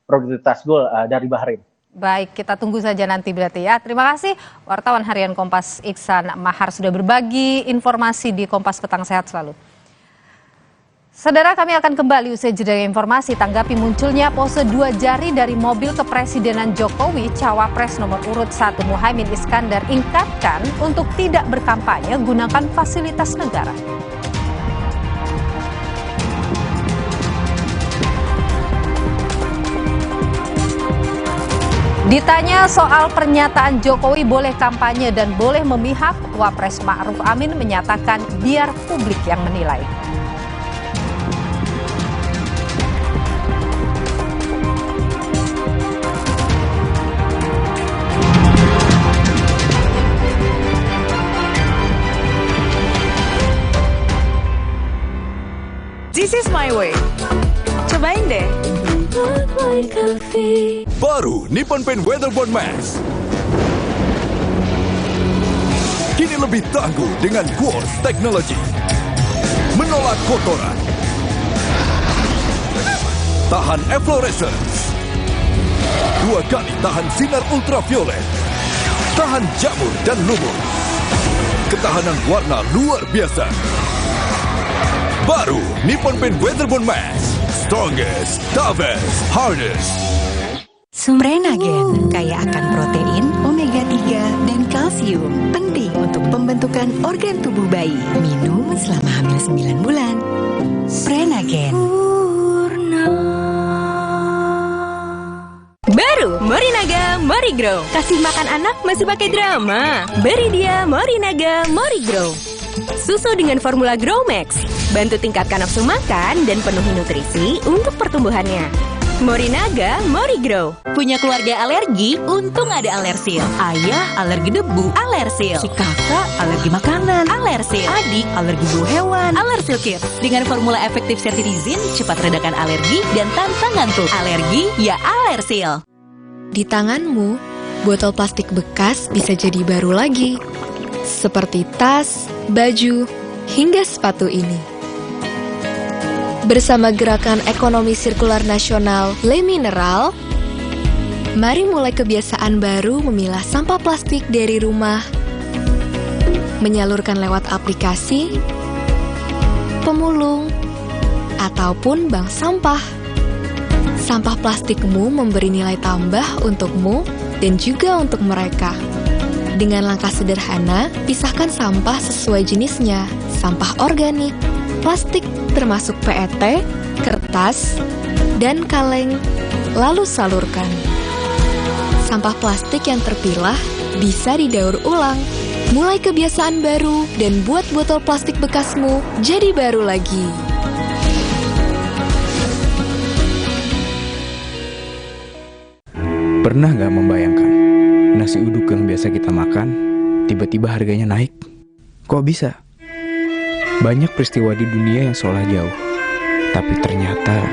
produktivitas gol dari Bahrain. Baik, kita tunggu saja nanti berarti ya. Terima kasih wartawan harian Kompas Iksan Mahar sudah berbagi informasi di Kompas Petang. Sehat selalu. Saudara, kami akan kembali usai jeda informasi. Tanggapi munculnya pose 2 jari dari mobil kepresidenan Jokowi, Cawapres nomor urut 1 Muhaimin Iskandar ingatkan untuk tidak berkampanye gunakan fasilitas negara. Ditanya soal pernyataan Jokowi boleh kampanye dan boleh memihak, Wapres Ma'ruf Amin menyatakan biar publik yang menilai. This is my way. Cobain deh. Baru Nippon Paint Weatherbond Max. Kini lebih tangguh dengan Quartz Technology. Menolak kotoran. Tahan efflorescence. 2 kali tahan sinar ultraviolet. Tahan jamur dan lumut. Ketahanan warna luar biasa. Baru Nippon Paint Weatherbond Max. Strongest, toughest, hardest. Sumrenagen kaya akan protein, omega 3, dan kalsium. Penting untuk pembentukan organ tubuh bayi. Minum selama hamil 9 bulan. Sumrenagen. Baru Morinaga Morigrow. Kasih makan anak masih pakai drama. Beri dia Morinaga Morigrow. Susu dengan formula Grow Max. Bantu tingkatkan nafsu makan dan penuhi nutrisi untuk pertumbuhannya. Morinaga Morigrow. Punya keluarga alergi? Untung ada Alersil. Ayah alergi debu, Alersil. Si kakak alergi makanan, Alersil. Adik alergi bulu hewan, Alersil Kids. Dengan formula efektif cetirizin, cepat redakan alergi dan tanpa ngantuk. Alergi ya Alersil. Di tanganmu, botol plastik bekas bisa jadi baru lagi. Seperti tas, baju, hingga sepatu ini. Bersama Gerakan Ekonomi Sirkular Nasional Le Mineral, mari mulai kebiasaan baru memilah sampah plastik dari rumah, menyalurkan lewat aplikasi, pemulung, ataupun bank sampah. Sampah plastikmu memberi nilai tambah untukmu dan juga untuk mereka. Dengan langkah sederhana, pisahkan sampah sesuai jenisnya, sampah organik, plastik termasuk PET, kertas, dan kaleng, lalu salurkan. Sampah plastik yang terpilah bisa didaur ulang. Mulai kebiasaan baru dan buat botol plastik bekasmu jadi baru lagi. Pernah nggak membayangkan nasi uduk yang biasa kita makan tiba-tiba harganya naik? Kok bisa? Banyak peristiwa di dunia yang seolah jauh, tapi ternyata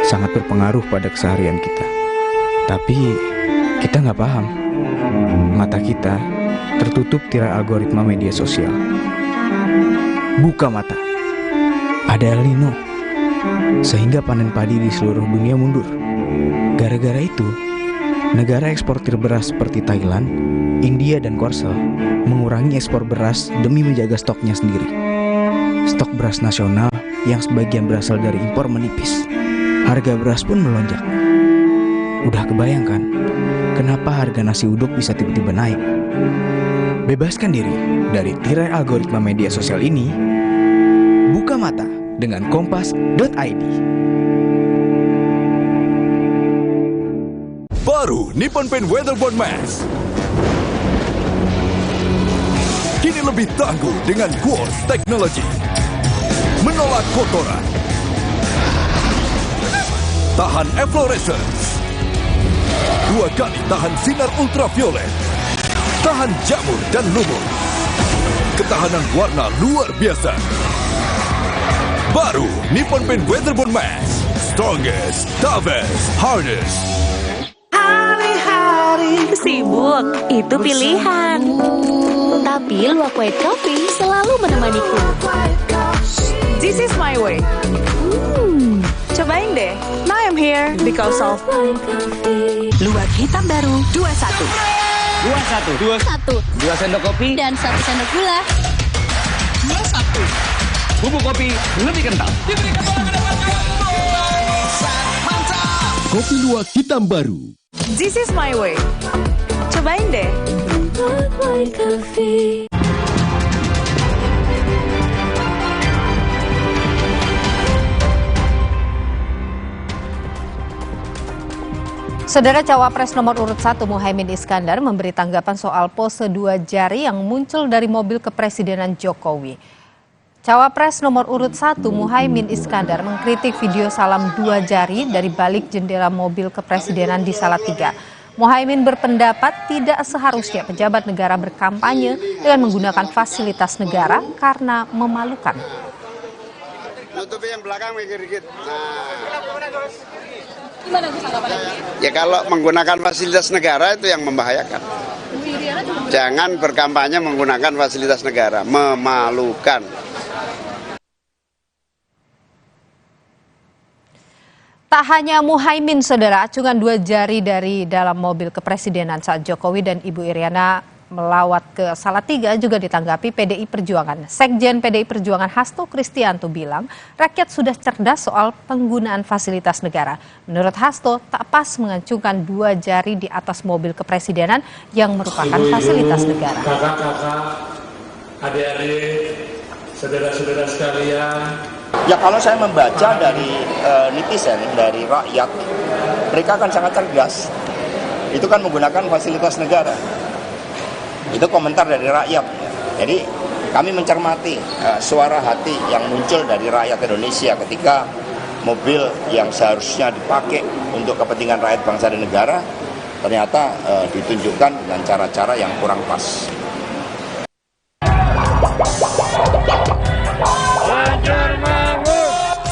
sangat berpengaruh pada keseharian kita. Tapi kita nggak paham. Mata kita tertutup tirai algoritma media sosial. Buka mata. Ada El Nino, sehingga panen padi di seluruh dunia mundur. Gara-gara itu, negara eksportir beras seperti Thailand, India, dan Korsel mengurangi ekspor beras demi menjaga stoknya sendiri. Stok beras nasional yang sebagian berasal dari impor menipis. Harga beras pun melonjak. Udah kebayangkan kenapa harga nasi uduk bisa tiba-tiba naik? Bebaskan diri dari tirai algoritma media sosial ini. Buka mata dengan kompas.id. Baru Nippon Paint Weatherbond Max. Kini lebih tangguh dengan Quartz Technology. Menolak kotoran. tahan efflorescence. 2 kali tahan sinar ultraviolet. Tahan jamur dan lumut. Ketahanan warna luar biasa. Baru Nippon Paint Weatherbond Mask. Strongest, toughest, hardest. Hari-hari sibuk, itu pilihan. Tapi Luwak White Coffee selalu menemaniku. This is my way. Cobain deh. Now I'm here because of Luwak hitam baru 21. 1 2 sendok kopi dan 1 sendok gula. 21. Bubuk kopi lebih kental. Kopi luwak hitam baru. This is my way. Cobain deh. Luwak White Coffee. Saudara Cawapres nomor urut 1 Muhaimin Iskandar memberi tanggapan soal pose 2 jari yang muncul dari mobil kepresidenan Jokowi. Cawapres nomor urut 1 Muhaimin Iskandar mengkritik video salam 2 jari dari balik jendela mobil kepresidenan di Salatiga. Muhaimin berpendapat tidak seharusnya pejabat negara berkampanye dengan menggunakan fasilitas negara karena memalukan. Nutupi yang belakang mikir dikit. Gimana Gus tanggapannya? Ya kalau menggunakan fasilitas negara itu yang membahayakan. Jangan berkampanye menggunakan fasilitas negara, memalukan. Tak hanya Muhaimin, saudara, acungan 2 jari dari dalam mobil kepresidenan saat Jokowi dan Ibu Iriana melawat ke Salatiga juga ditanggapi PDI Perjuangan. Sekjen PDI Perjuangan Hasto Kristianto bilang rakyat sudah cerdas soal penggunaan fasilitas negara. Menurut Hasto, tak pas mengacungkan 2 jari di atas mobil kepresidenan yang merupakan fasilitas negara. Kakak-kakak, adik-adik, saudara-saudara sekalian. Ya kalau saya membaca dari netizen, dari rakyat, mereka kan sangat cerdas. Itu kan menggunakan fasilitas negara. Itu komentar dari rakyat. Jadi kami mencermati suara hati yang muncul dari rakyat Indonesia ketika mobil yang seharusnya dipakai untuk kepentingan rakyat bangsa dan negara ternyata ditunjukkan dengan cara-cara yang kurang pas.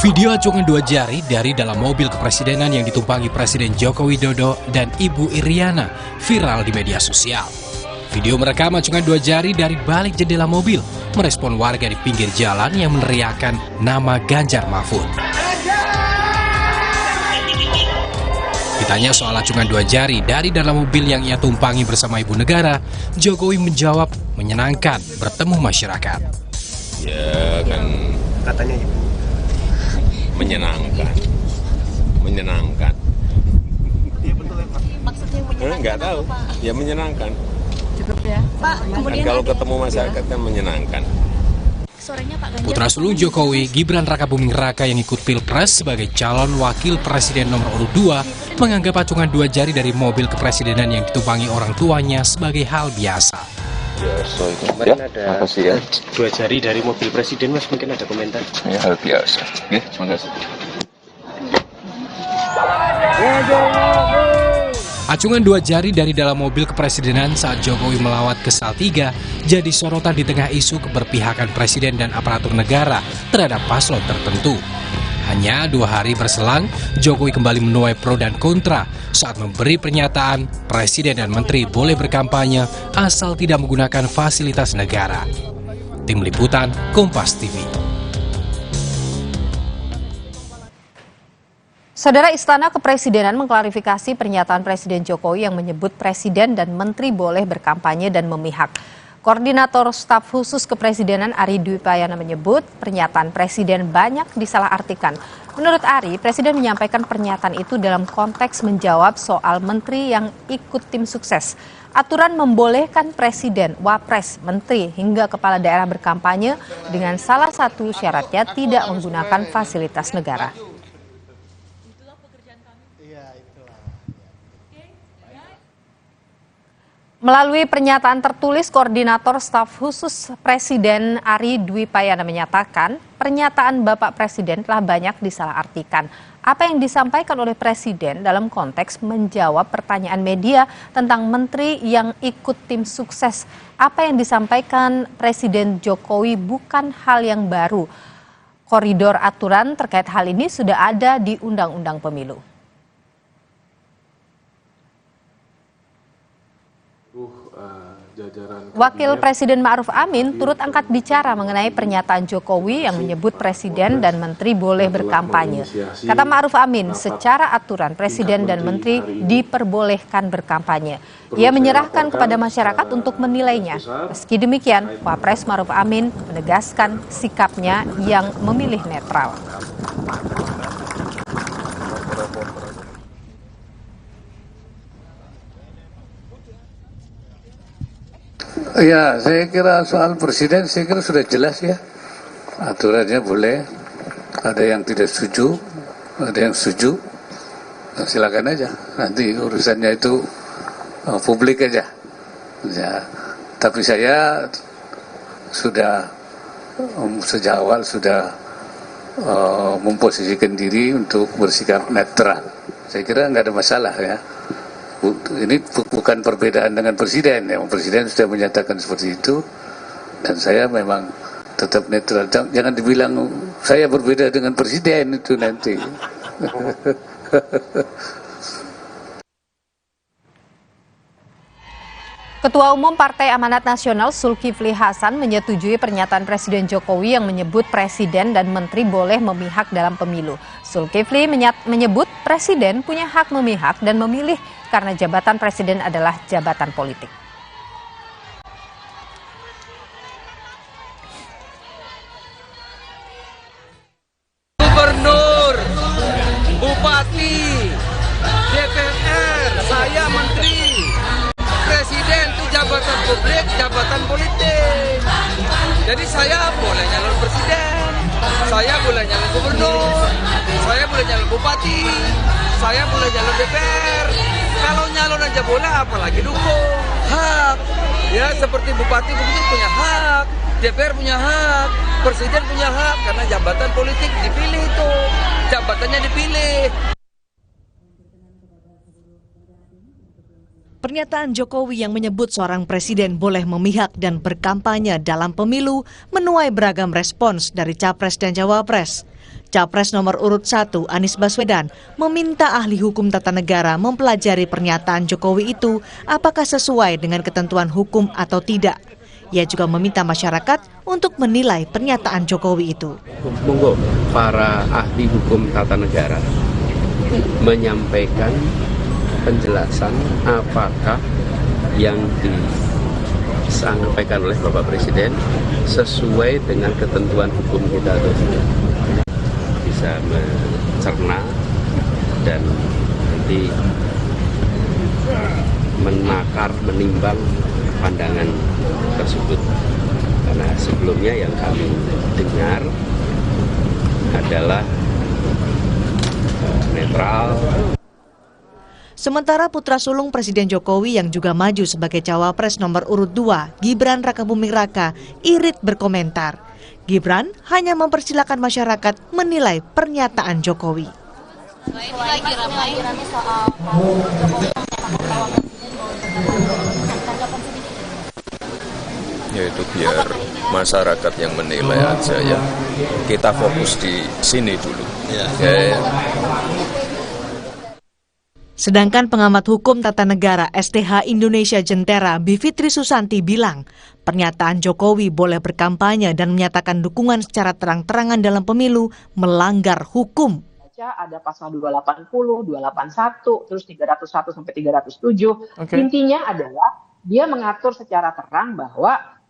Video acungan 2 jari dari dalam mobil kepresidenan yang ditumpangi Presiden Joko Widodo dan Ibu Iriana viral di media sosial. Video merekam acungan 2 jari dari balik jendela mobil, merespon warga di pinggir jalan yang meneriakkan nama Ganjar Mahfud. Ditanya soal acungan 2 jari dari dalam mobil yang ia tumpangi bersama Ibu Negara, Jokowi menjawab menyenangkan bertemu masyarakat. Ya kan katanya Ibu menyenangkan. Iya betul ya Pak. Maksudnya menyenangkan Nggak tahu. apa, Pak? Ya menyenangkan. Cukup ya. Pak, kemudian Kalau ada ketemu juga masyarakat kan menyenangkan. sorenya Pak Ganjar. Putra sulung Jokowi, Gibran Rakabuming Raka yang ikut Pilpres sebagai calon wakil presiden nomor urut 2, menganggap acungan 2 jari dari mobil kepresidenan yang ditumpangi orang tuanya sebagai hal biasa. Biasa itu. Kemarin ada makasih ya. 2 jari dari mobil presiden, Mas, mungkin ada komentar. Ya hal biasa. Oke, terima kasih. Acungan 2 jari dari dalam mobil kepresidenan saat Jokowi melawat ke Salatiga jadi sorotan di tengah isu keberpihakan presiden dan aparatur negara terhadap paslon tertentu. Hanya 2 hari berselang, Jokowi kembali menuai pro dan kontra saat memberi pernyataan presiden dan menteri boleh berkampanye asal tidak menggunakan fasilitas negara. Tim Liputan, Kompas TV. Saudara, Istana Kepresidenan mengklarifikasi pernyataan Presiden Jokowi yang menyebut presiden dan menteri boleh berkampanye dan memihak. Koordinator Staf Khusus Kepresidenan Ari Dwi Payana menyebut pernyataan presiden banyak disalahartikan. Menurut Ari, presiden menyampaikan pernyataan itu dalam konteks menjawab soal menteri yang ikut tim sukses. Aturan membolehkan presiden, wapres, menteri hingga kepala daerah berkampanye dengan salah satu syaratnya tidak menggunakan fasilitas negara. Melalui pernyataan tertulis, Koordinator Staf Khusus Presiden Ari Dwi Payana menyatakan pernyataan Bapak Presiden telah banyak disalahartikan. Apa yang disampaikan oleh Presiden dalam konteks menjawab pertanyaan media tentang menteri yang ikut tim sukses. Apa yang disampaikan Presiden Jokowi bukan hal yang baru. Koridor aturan terkait hal ini sudah ada di Undang-Undang Pemilu. Wakil Presiden Ma'ruf Amin turut angkat bicara mengenai pernyataan Jokowi yang menyebut Presiden dan Menteri boleh berkampanye. Kata Ma'ruf Amin, secara aturan Presiden dan Menteri diperbolehkan berkampanye. Ia menyerahkan kepada masyarakat untuk menilainya. Meski demikian, Wapres Ma'ruf Amin menegaskan sikapnya yang memilih netral. Ya, saya kira soal presiden, saya kira sudah jelas ya. Aturannya boleh, ada yang tidak setuju, ada yang setuju. Nah, silakan aja, nanti urusannya itu publik aja. Ya, tapi saya sudah sejak awal sudah memposisikan diri untuk bersikap netral. Saya kira nggak ada masalah ya. Ini bukan perbedaan dengan presiden ya. Presiden sudah menyatakan seperti itu dan saya memang tetap netral. Jangan dibilang saya berbeda dengan presiden itu nanti. Ketua Umum Partai Amanat Nasional Zulkifli Hasan menyetujui pernyataan Presiden Jokowi yang menyebut Presiden dan Menteri boleh memihak dalam pemilu. Zulkifli menyebut Presiden punya hak memihak dan memilih karena jabatan Presiden adalah jabatan politik. Gubernur, Bupati, DPR, saya Menteri. Presiden itu jabatan publik, jabatan politik. Jadi saya boleh nyalon presiden, saya boleh nyalon gubernur, saya boleh nyalon bupati, saya boleh nyalon DPR. Kalau nyalon aja boleh, apalagi dukung. Hak, ya seperti bupati begitu punya hak, DPR punya hak, presiden punya hak, karena jabatan politik dipilih itu, jabatannya dipilih. Pernyataan Jokowi yang menyebut seorang presiden boleh memihak dan berkampanye dalam pemilu menuai beragam respons dari Capres dan Cawapres. Capres nomor urut 1 Anies Baswedan meminta ahli hukum tata negara mempelajari pernyataan Jokowi itu apakah sesuai dengan ketentuan hukum atau tidak. Ia juga meminta masyarakat untuk menilai pernyataan Jokowi itu. Monggo para ahli hukum tata negara menyampaikan penjelasan apakah yang disampaikan oleh Bapak Presiden sesuai dengan ketentuan hukum kita atau tidak. Bisa mencerna dan nanti menakar, menimbang pandangan tersebut. Karena sebelumnya yang kami dengar adalah netral. Sementara putra sulung Presiden Jokowi yang juga maju sebagai cawapres nomor urut 2, Gibran Rakabuming Raka, irit berkomentar. Gibran hanya mempersilahkan masyarakat menilai pernyataan Jokowi. Ini lagi ramai soal ya itu biar masyarakat yang menilai aja ya. Kita fokus di sini dulu. Ya. Sedangkan pengamat hukum tata negara STH Indonesia Jentera Bivitri Susanti bilang, pernyataan Jokowi boleh berkampanye dan menyatakan dukungan secara terang-terangan dalam pemilu melanggar hukum. Ada pasal 280, 281, terus 301 sampai 307. Okay. Intinya adalah dia mengatur secara terang bahwa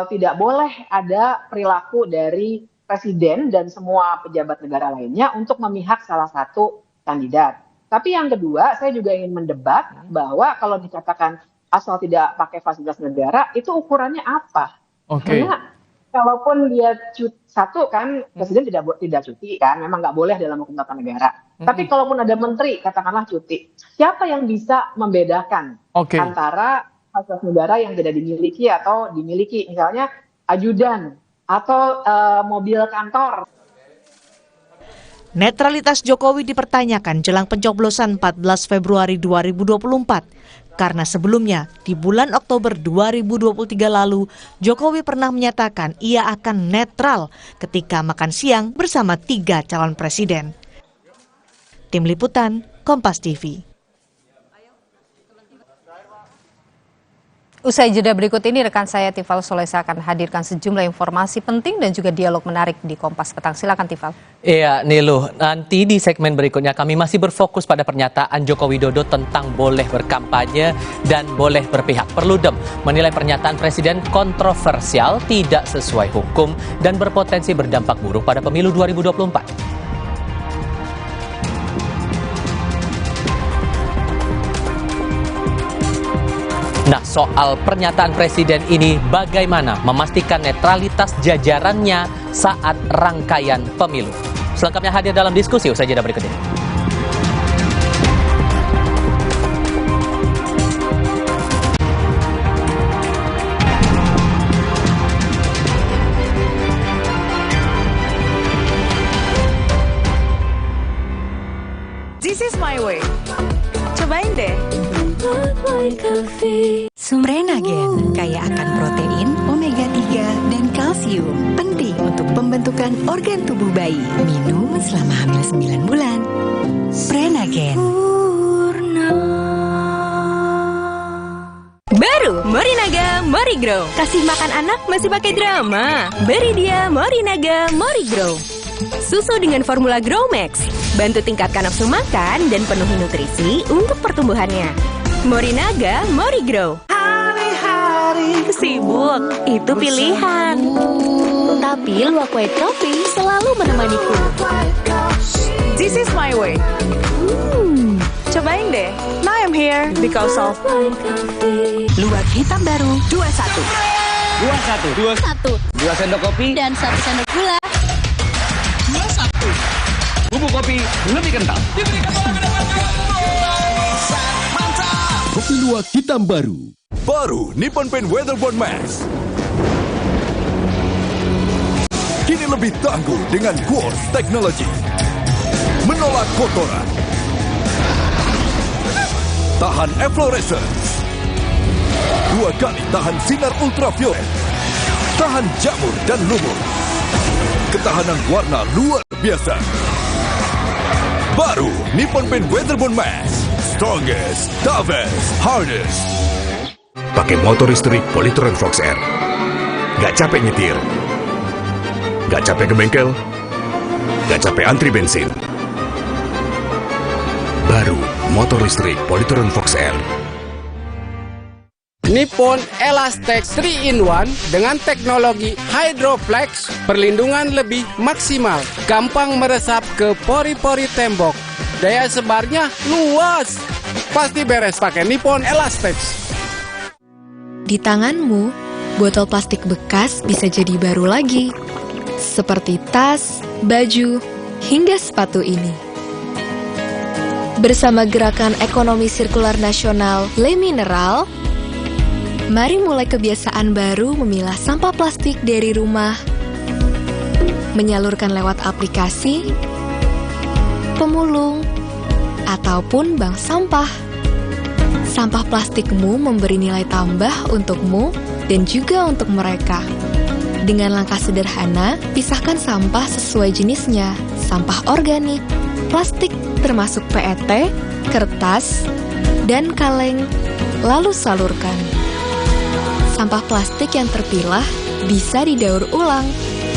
tidak boleh ada perilaku dari presiden dan semua pejabat negara lainnya untuk memihak salah satu kandidat. Tapi yang kedua, saya juga ingin mendebat bahwa kalau dikatakan asal tidak pakai fasilitas negara, itu ukurannya apa? Okay. Karena kalaupun dia satu kan, presiden tidak cuti kan, memang nggak boleh dalam hukum tata negara. Tapi kalaupun ada menteri, katakanlah cuti, siapa yang bisa membedakan antara fasilitas negara yang tidak dimiliki atau dimiliki, misalnya ajudan atau mobil kantor. Netralitas Jokowi dipertanyakan jelang pencoblosan 14 Februari 2024. Karena sebelumnya, di bulan Oktober 2023 lalu, Jokowi pernah menyatakan ia akan netral ketika makan siang bersama 3 calon presiden. Tim Liputan, Kompas TV. Usai jeda berikut ini, rekan saya Tifal Solesa akan hadirkan sejumlah informasi penting dan juga dialog menarik di Kompas Petang. Silakan Tifal. Iya, Niluh. Nanti di segmen berikutnya kami masih berfokus pada pernyataan Joko Widodo tentang boleh berkampanye dan boleh berpihak. Perludem menilai pernyataan Presiden kontroversial, tidak sesuai hukum, dan berpotensi berdampak buruk pada pemilu 2024. Nah, soal pernyataan Presiden ini bagaimana memastikan netralitas jajarannya saat rangkaian pemilu? Selengkapnya hadir dalam diskusi usai jeda berikut ini. This is my way. Cobain deh. Sumrenagen kaya akan protein, omega 3, dan kalsium. Penting untuk pembentukan organ tubuh bayi. Minum selama hamil 9 bulan. Sumrenagen. Baru Morinaga Morigrow. Kasih makan anak masih pakai drama? Beri dia Morinaga Morigrow. Susu dengan formula Grow Max. Bantu tingkatkan nafsu makan dan penuhi nutrisi untuk pertumbuhannya. Morinaga Morigrow. Hari-hari sibuk, itu pilihan. Tapi Luwak White Coffee selalu menemaniku. This is my way. Cobain deh. Now I'm here because of Luwak hitam baru 21. 21. 2 sendok kopi dan 1 sendok gula. 21. Bubuk kopi lebih kental. Kopi Luwak hitam baru. Baru Nippon Paint Weatherboard Max. Kini lebih tangguh dengan Quartz Technology. Menolak kotoran. Tahan efflorescence. 2 kali tahan sinar ultraviolet. Tahan jamur dan lumut. Ketahanan warna luar biasa. Baru Nippon Paint Weatherboard Max. Strongest, toughest, hardest. Pakai motor listrik Polytron Fox R. Gak capek nyetir. Gak capek ke bengkel. Gak capek antri bensin. Baru motor listrik Polytron Fox R. Nippon Elastex 3-in-1 dengan teknologi Hydroflex, perlindungan lebih maksimal, gampang meresap ke pori-pori tembok, daya sebarnya luas, pasti beres pakai Nippon Elastex. Di tanganmu, botol plastik bekas bisa jadi baru lagi, seperti tas, baju, hingga sepatu ini. Bersama Gerakan Ekonomi Sirkular Nasional Le Mineral, mari mulai kebiasaan baru memilah sampah plastik dari rumah, menyalurkan lewat aplikasi, pemulung, ataupun bank sampah. Sampah plastikmu memberi nilai tambah untukmu dan juga untuk mereka. Dengan langkah sederhana, pisahkan sampah sesuai jenisnya, sampah organik, plastik termasuk PET, kertas, dan kaleng, lalu salurkan. Sampah plastik yang terpilah bisa didaur ulang.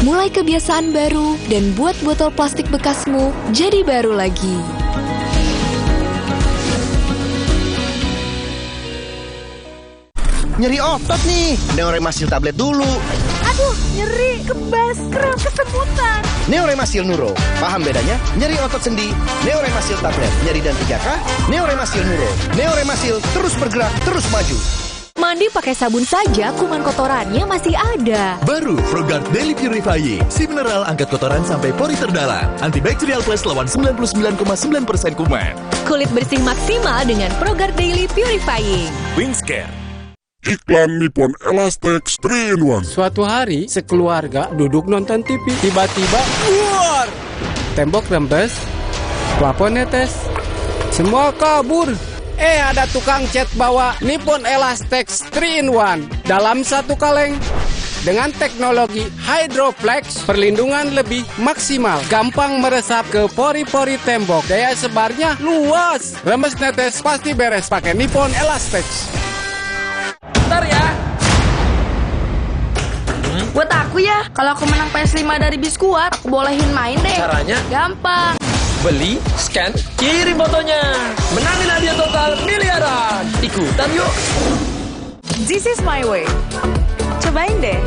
Mulai kebiasaan baru dan buat botol plastik bekasmu jadi baru lagi. Nyeri otot nih, Neoremasil tablet dulu. Aduh, nyeri, kebas, kram, kesemutan. Neoremasil Nuro, paham bedanya? Nyeri otot sendi, Neoremasil tablet. Nyeri dan 3K, Neoremasil Nuro. Neoremasil terus bergerak, terus maju. Mandi pakai sabun saja, kuman kotorannya masih ada. Baru Frogard Daily Purifying. Si mineral angkat kotoran sampai pori terdalam. Antibacterial Plus lawan 99,9% kuman. Kulit bersih maksimal dengan Frogard Daily Purifying. Wingscare. Iklan Nippon Elastex 3-in-1. Suatu hari, sekeluarga duduk nonton TV. Tiba-tiba, luar! Tembok rembes, plafon netes, semua kabur. Ada tukang cat bawa Nippon Elastex 3-in-1 dalam satu kaleng. Dengan teknologi Hydroflex, perlindungan lebih maksimal, gampang meresap ke pori-pori tembok, daya sebarnya luas. Rembes netes pasti beres pakai Nippon Elastex. Bentar ya. Buat aku ya, kalau aku menang PS5 dari Biskuat, aku bolehin main deh. Caranya? Gampang. Beli, scan, kirim fotonya. Menangin hadiah total miliaran. Ikutan yuk. This is my way. Cobain deh.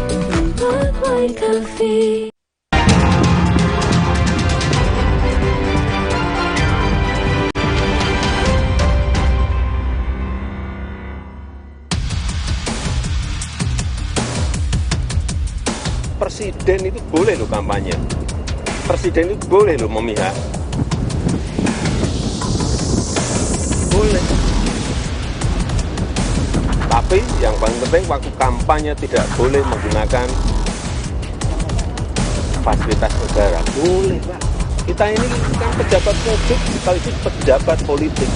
Presiden itu boleh loh kampanye. Presiden itu boleh loh memihak. Boleh. Tapi yang paling penting waktu kampanye tidak boleh menggunakan fasilitas negara. Boleh, Pak. Kita ini kan pejabat publik sekaligus pejabat politik.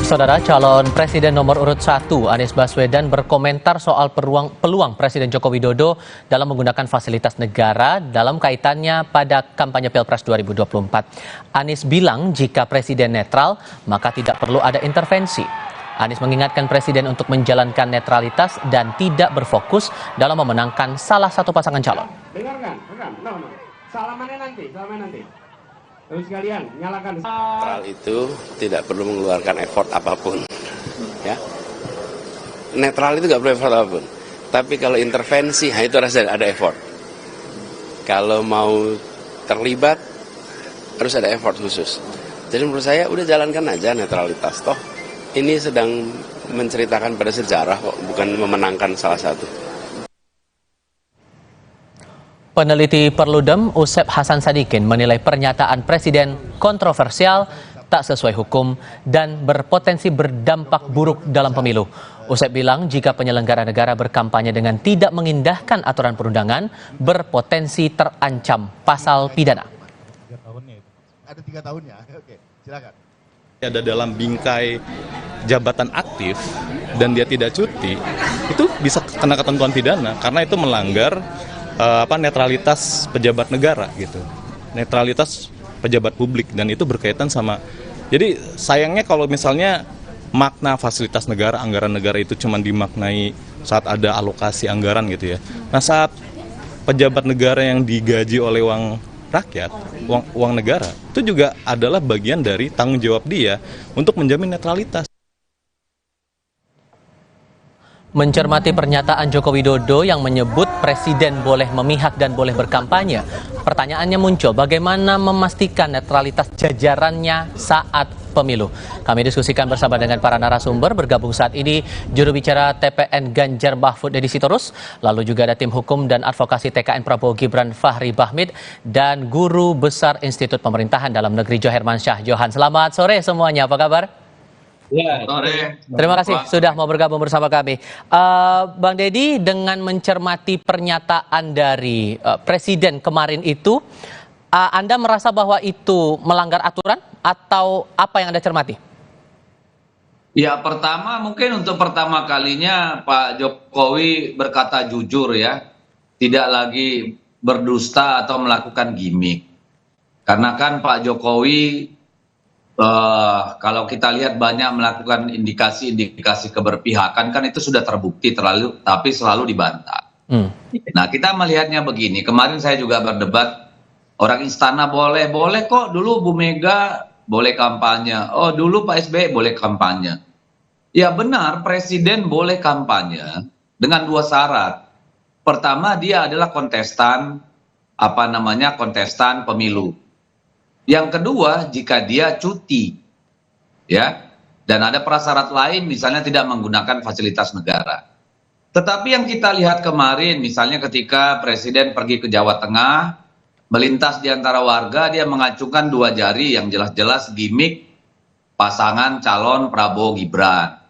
Saudara, calon Presiden nomor urut 1 Anies Baswedan berkomentar soal peluang Presiden Joko Widodo dalam menggunakan fasilitas negara dalam kaitannya pada kampanye Pilpres 2024. Anies bilang jika Presiden netral, maka tidak perlu ada intervensi. Anies mengingatkan Presiden untuk menjalankan netralitas dan tidak berfokus dalam memenangkan salah satu pasangan calon. Dengarkan, salamannya nanti. Terus kalian nyalakan. Netral itu tidak perlu mengeluarkan effort apapun, ya. Netral itu nggak perlu effort apapun. Tapi kalau intervensi, itu ada effort. Kalau mau terlibat, harus ada effort khusus. Jadi menurut saya udah jalankan aja netralitas. Toh ini sedang menceritakan pada sejarah kok, bukan memenangkan salah satu. Peneliti Perludem Usep Hasan Sadikin menilai pernyataan Presiden kontroversial, tak sesuai hukum, dan berpotensi berdampak buruk dalam pemilu. Usep bilang jika penyelenggara negara berkampanye dengan tidak mengindahkan aturan perundangan, berpotensi terancam pasal pidana. Ada 3 tahunnya, oke, silakan. Ada dalam bingkai jabatan aktif dan dia tidak cuti, itu bisa kena ketentuan pidana karena itu melanggar netralitas pejabat negara gitu, netralitas pejabat publik, dan itu berkaitan sama. Jadi sayangnya kalau misalnya makna fasilitas negara, anggaran negara itu cuma dimaknai saat ada alokasi anggaran gitu ya. Nah saat pejabat negara yang digaji oleh uang rakyat, uang negara, itu juga adalah bagian dari tanggung jawab dia untuk menjamin netralitas. Mencermati pernyataan Joko Widodo yang menyebut Presiden boleh memihak dan boleh berkampanye, pertanyaannya muncul, bagaimana memastikan netralitas jajarannya saat pemilu? Kami diskusikan bersama dengan para narasumber. Bergabung saat ini juru bicara TPN Ganjar Mahfud Edi Sitorus, lalu juga ada tim hukum dan advokasi TKN Prabowo Gibran Fahri Bahmid, dan Guru Besar Institut Pemerintahan Dalam Negeri Joherman Syah Johan. Selamat sore semuanya, apa kabar? Ya, terima kasih sudah mau bergabung bersama kami. Bang Deddy, dengan mencermati pernyataan dari Presiden kemarin itu, Anda merasa bahwa itu melanggar aturan atau apa yang Anda cermati? Ya, pertama mungkin untuk pertama kalinya Pak Jokowi berkata jujur ya, tidak lagi berdusta atau melakukan gimmick. Karena kan Pak Jokowi kalau kita lihat banyak melakukan indikasi-indikasi keberpihakan, kan itu sudah terbukti tapi selalu dibantah. Nah, kita melihatnya begini, kemarin saya juga berdebat, orang istana boleh kok, dulu Bu Mega boleh kampanye, oh dulu Pak SBY boleh kampanye. Ya benar, Presiden boleh kampanye dengan 2 syarat. Pertama, dia adalah kontestan pemilu. Yang kedua, jika dia cuti, ya. Dan ada prasyarat lain, misalnya tidak menggunakan fasilitas negara. Tetapi yang kita lihat kemarin, misalnya ketika Presiden pergi ke Jawa Tengah, melintas di antara warga, dia mengacungkan 2 jari yang jelas-jelas gimmick pasangan calon Prabowo Gibran.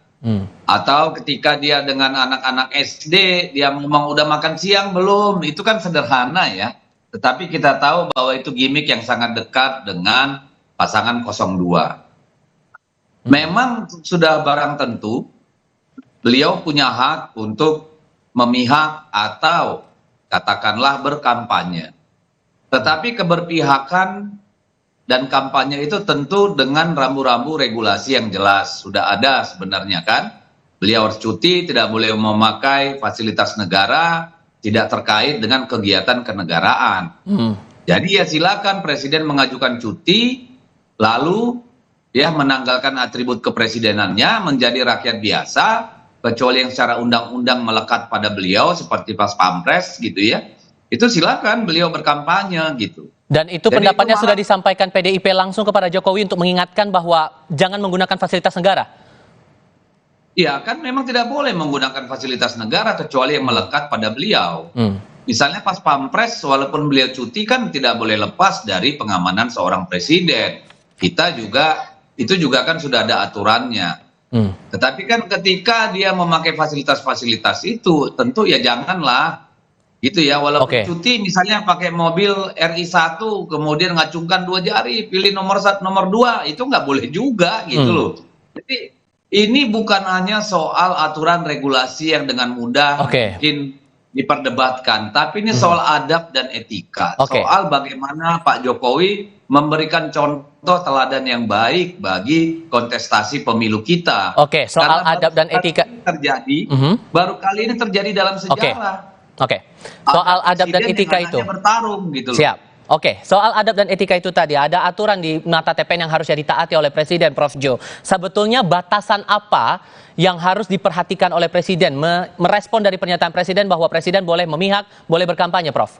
Atau ketika dia dengan anak-anak SD, dia ngomong udah makan siang belum, itu kan sederhana ya. Tetapi kita tahu bahwa itu gimmick yang sangat dekat dengan pasangan 02. Memang sudah barang tentu beliau punya hak untuk memihak atau katakanlah berkampanye. Tetapi keberpihakan dan kampanye itu tentu dengan rambu-rambu regulasi yang jelas. Sudah ada sebenarnya kan. Beliau harus cuti, tidak boleh memakai fasilitas negara, tidak terkait dengan kegiatan kenegaraan. Jadi ya silakan Presiden mengajukan cuti, lalu ya menanggalkan atribut kepresidenannya menjadi rakyat biasa, kecuali yang secara undang-undang melekat pada beliau seperti Pas Pampres gitu ya, itu silakan beliau berkampanye gitu. Dan itu Jadi pendapatnya itu sudah disampaikan PDIP langsung kepada Jokowi untuk mengingatkan bahwa jangan menggunakan fasilitas negara? Ya kan memang tidak boleh menggunakan fasilitas negara kecuali yang melekat pada beliau. Misalnya Pas Pampres walaupun beliau cuti kan tidak boleh lepas dari pengamanan seorang presiden. Kita juga itu juga kan sudah ada aturannya. Tetapi kan ketika dia memakai fasilitas-fasilitas itu, tentu ya janganlah gitu ya, walaupun cuti misalnya pakai mobil RI1 kemudian ngacungkan 2 jari, pilih nomor 1, nomor 2, itu nggak boleh juga gitu loh. Jadi ini bukan hanya soal aturan regulasi yang dengan mudah mungkin diperdebatkan, tapi ini soal adab dan etika, soal bagaimana Pak Jokowi memberikan contoh teladan yang baik bagi kontestasi pemilu kita. Soal adab dan etika terjadi, baru kali ini terjadi dalam sejarah. Soal adab dan etika itu bertarung gitu loh. Siap. Soal adab dan etika itu tadi ada aturan di Nata TPN yang harusnya ditaati oleh Presiden, Prof. Jo. Sebetulnya batasan apa yang harus diperhatikan oleh Presiden merespon dari pernyataan Presiden bahwa Presiden boleh memihak, boleh berkampanye, Prof?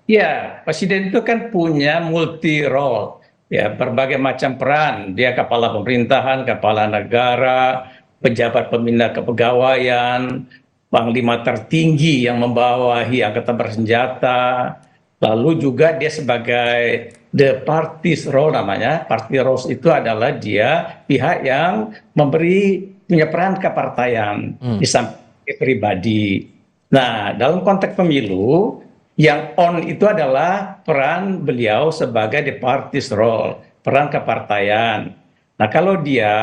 Ya, Presiden itu kan punya multi role, ya berbagai macam peran. Dia kepala pemerintahan, kepala negara, pejabat pembina kepegawaian, panglima tertinggi yang membawahi angkatan bersenjata. Lalu juga dia sebagai the party's role namanya. Party roles itu adalah dia pihak yang punya peran kepartaian di samping pribadi. Nah, dalam konteks pemilu, yang on itu adalah peran beliau sebagai the party's role, peran kepartaian. Nah, kalau dia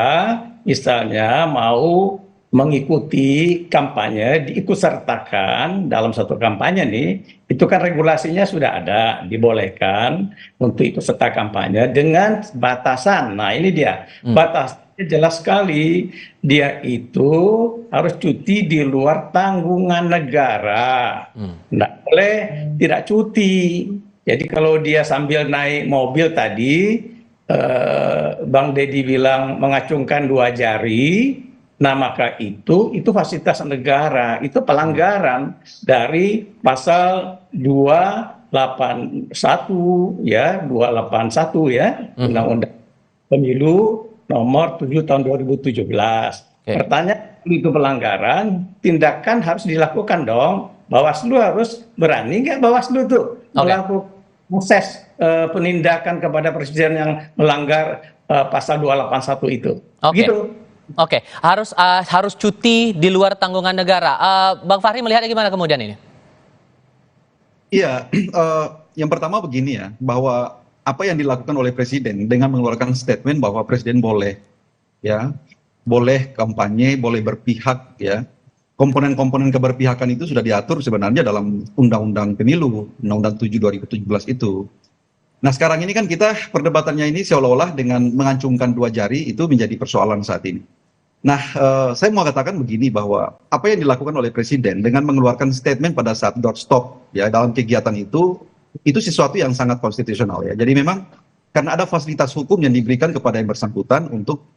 misalnya mau mengikuti kampanye, diikutsertakan dalam satu kampanye nih, itu kan regulasinya sudah ada, dibolehkan untuk ikut serta kampanye dengan batasan. Nah, ini dia, batasnya jelas sekali, dia itu harus cuti di luar tanggungan negara. Nggak boleh tidak cuti. Jadi kalau dia sambil naik mobil tadi, Bang Deddy bilang mengacungkan 2 jari, nah maka itu fasilitas negara, itu pelanggaran dari pasal 281 ya, 281 ya, Undang-Undang Pemilu nomor 7 tahun 2017. Pertanyaan, itu pelanggaran, tindakan harus dilakukan dong. Bawaslu harus berani nggak Bawaslu tuh melakukan proses penindakan kepada presiden yang melanggar pasal 281 itu. Gitu. Harus cuti di luar tanggungan negara. Bang Fahri melihatnya gimana kemudian ini? Iya, yang pertama begini ya, bahwa apa yang dilakukan oleh Presiden dengan mengeluarkan statement bahwa Presiden boleh, ya, boleh kampanye, boleh berpihak, ya. Komponen-komponen keberpihakan itu sudah diatur sebenarnya dalam Undang-Undang Pemilu, Undang-Undang 7 2017 itu. Nah sekarang ini kan kita perdebatannya ini seolah-olah dengan mengacungkan 2 jari itu menjadi persoalan saat ini. Nah, saya mau katakan begini bahwa apa yang dilakukan oleh Presiden dengan mengeluarkan statement pada saat doorstop ya dalam kegiatan itu sesuatu yang sangat konstitusional ya. Jadi memang karena ada fasilitas hukum yang diberikan kepada yang bersangkutan untuk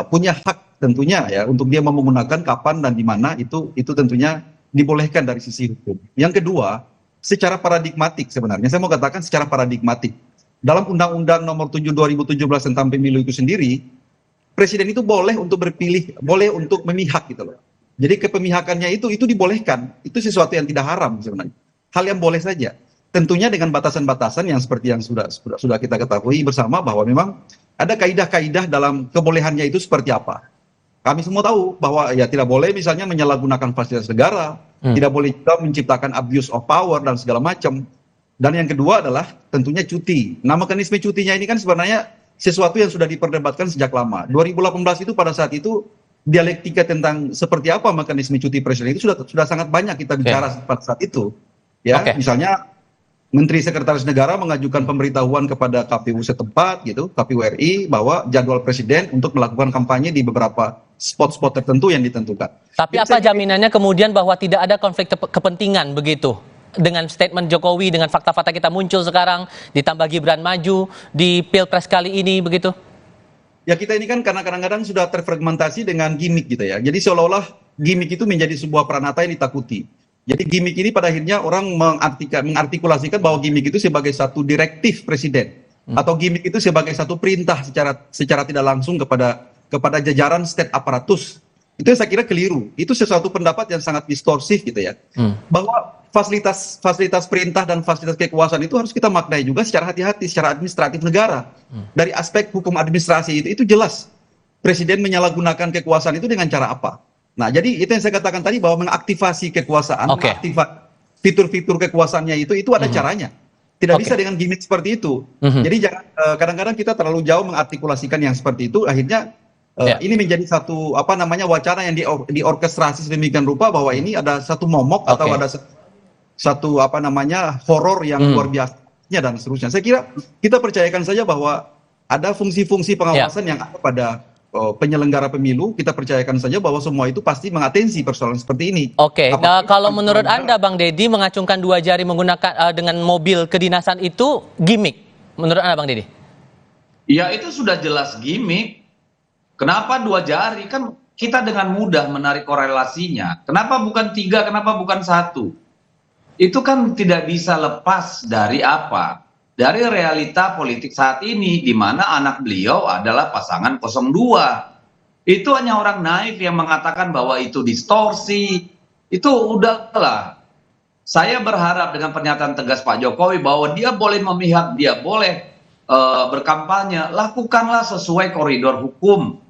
punya hak tentunya ya untuk dia mau menggunakan kapan dan di mana itu tentunya dibolehkan dari sisi hukum. Yang kedua, secara paradigmatik sebenarnya saya mau katakan secara paradigmatik dalam Undang-Undang Nomor 7 2017 tentang Pemilu itu sendiri, presiden itu boleh untuk berpilih, boleh untuk memihak gitu loh. Jadi kepemihakannya itu dibolehkan. Itu sesuatu yang tidak haram sebenarnya. Hal yang boleh saja. Tentunya dengan batasan-batasan yang seperti yang sudah kita ketahui bersama, bahwa memang ada kaidah-kaidah dalam kebolehannya itu seperti apa. Kami semua tahu bahwa ya tidak boleh misalnya menyalahgunakan fasilitas negara, tidak boleh juga menciptakan abuse of power dan segala macam. Dan yang kedua adalah tentunya cuti. Nah, mekanisme cutinya ini kan sebenarnya sesuatu yang sudah diperdebatkan sejak lama. 2018 itu pada saat itu dialektika tentang seperti apa mekanisme cuti presiden itu sudah sangat banyak kita bicara pada saat itu. Ya, misalnya Menteri Sekretaris Negara mengajukan pemberitahuan kepada KPU setempat gitu, KPU RI, bahwa jadwal presiden untuk melakukan kampanye di beberapa spot-spot tertentu yang ditentukan. Tapi apa jaminannya kemudian bahwa tidak ada konflik kepentingan begitu? Dengan statement Jokowi, dengan fakta-fakta kita muncul sekarang, ditambah Gibran maju di Pilpres kali ini begitu? Ya, kita ini kan karena kadang-kadang sudah terfragmentasi dengan gimmick gitu ya. Jadi seolah-olah gimmick itu menjadi sebuah peranata yang ditakuti. Jadi gimmick ini pada akhirnya orang mengartikulasikan bahwa gimmick itu sebagai satu direktif presiden, atau gimmick itu sebagai satu perintah secara tidak langsung kepada jajaran state aparatus. Itu yang saya kira keliru. Itu sesuatu pendapat yang sangat distorsif gitu ya. Bahwa fasilitas perintah dan fasilitas kekuasaan itu harus kita maknai juga secara hati-hati, secara administratif negara. Dari aspek hukum administrasi itu jelas presiden menyalahgunakan kekuasaan itu dengan cara apa. Nah, jadi itu yang saya katakan tadi, bahwa mengaktifasi kekuasaan, mengaktifasi fitur-fitur kekuasaannya itu ada caranya. Tidak bisa dengan gimmick seperti itu. Jadi jangan kadang-kadang kita terlalu jauh mengartikulasikan yang seperti itu, akhirnya ini menjadi satu wacana yang diorkestrasi sedemikian rupa bahwa ini ada satu momok atau ada satu horor yang luar biasanya dan seterusnya. Saya kira kita percayakan saja bahwa ada fungsi-fungsi pengawasan yang ada pada penyelenggara pemilu. Kita percayakan saja bahwa semua itu pasti mengatensi persoalan seperti ini. Nah, kalau menurut Anda, Bang Deddy, mengacungkan 2 jari menggunakan dengan mobil kedinasan itu gimmick? Menurut Anda, Bang Deddy? Ya, itu sudah jelas gimmick. Kenapa 2 jari? Kan kita dengan mudah menarik korelasinya. Kenapa bukan 3, kenapa bukan 1? Itu kan tidak bisa lepas dari apa? Dari realita politik saat ini, di mana anak beliau adalah pasangan 02. Itu hanya orang naif yang mengatakan bahwa itu distorsi. Itu udahlah. Saya berharap dengan pernyataan tegas Pak Jokowi bahwa dia boleh memihak, dia boleh berkampanye, lakukanlah sesuai koridor hukum.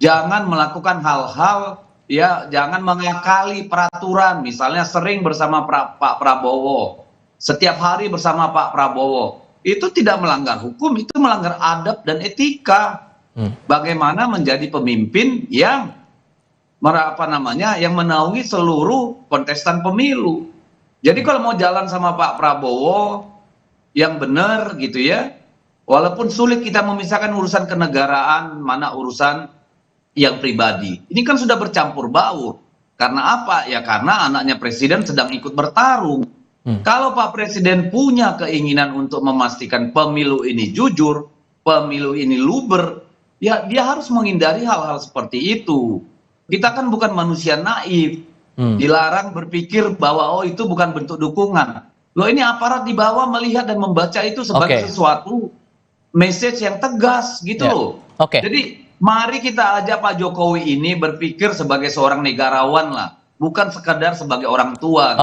Jangan melakukan hal-hal, ya, jangan mengakali peraturan, misalnya sering bersama Pak Prabowo, setiap hari bersama Pak Prabowo. Itu tidak melanggar hukum, itu melanggar adab dan etika. Bagaimana menjadi pemimpin yang yang menaungi seluruh kontestan pemilu. Jadi kalau mau jalan sama Pak Prabowo yang benar gitu ya, walaupun sulit kita memisahkan urusan kenegaraan mana urusan yang pribadi. Ini kan sudah bercampur baur. Karena apa? Ya karena anaknya presiden sedang ikut bertarung. Kalau Pak Presiden punya keinginan untuk memastikan pemilu ini jujur, pemilu ini luber, ya dia harus menghindari hal-hal seperti itu. Kita kan bukan manusia naif. Dilarang berpikir bahwa itu bukan bentuk dukungan. Loh, ini aparat di bawah melihat dan membaca itu sebagai sesuatu message yang tegas gitu loh. Jadi mari kita ajak Pak Jokowi ini berpikir sebagai seorang negarawan lah, bukan sekadar sebagai orang tua.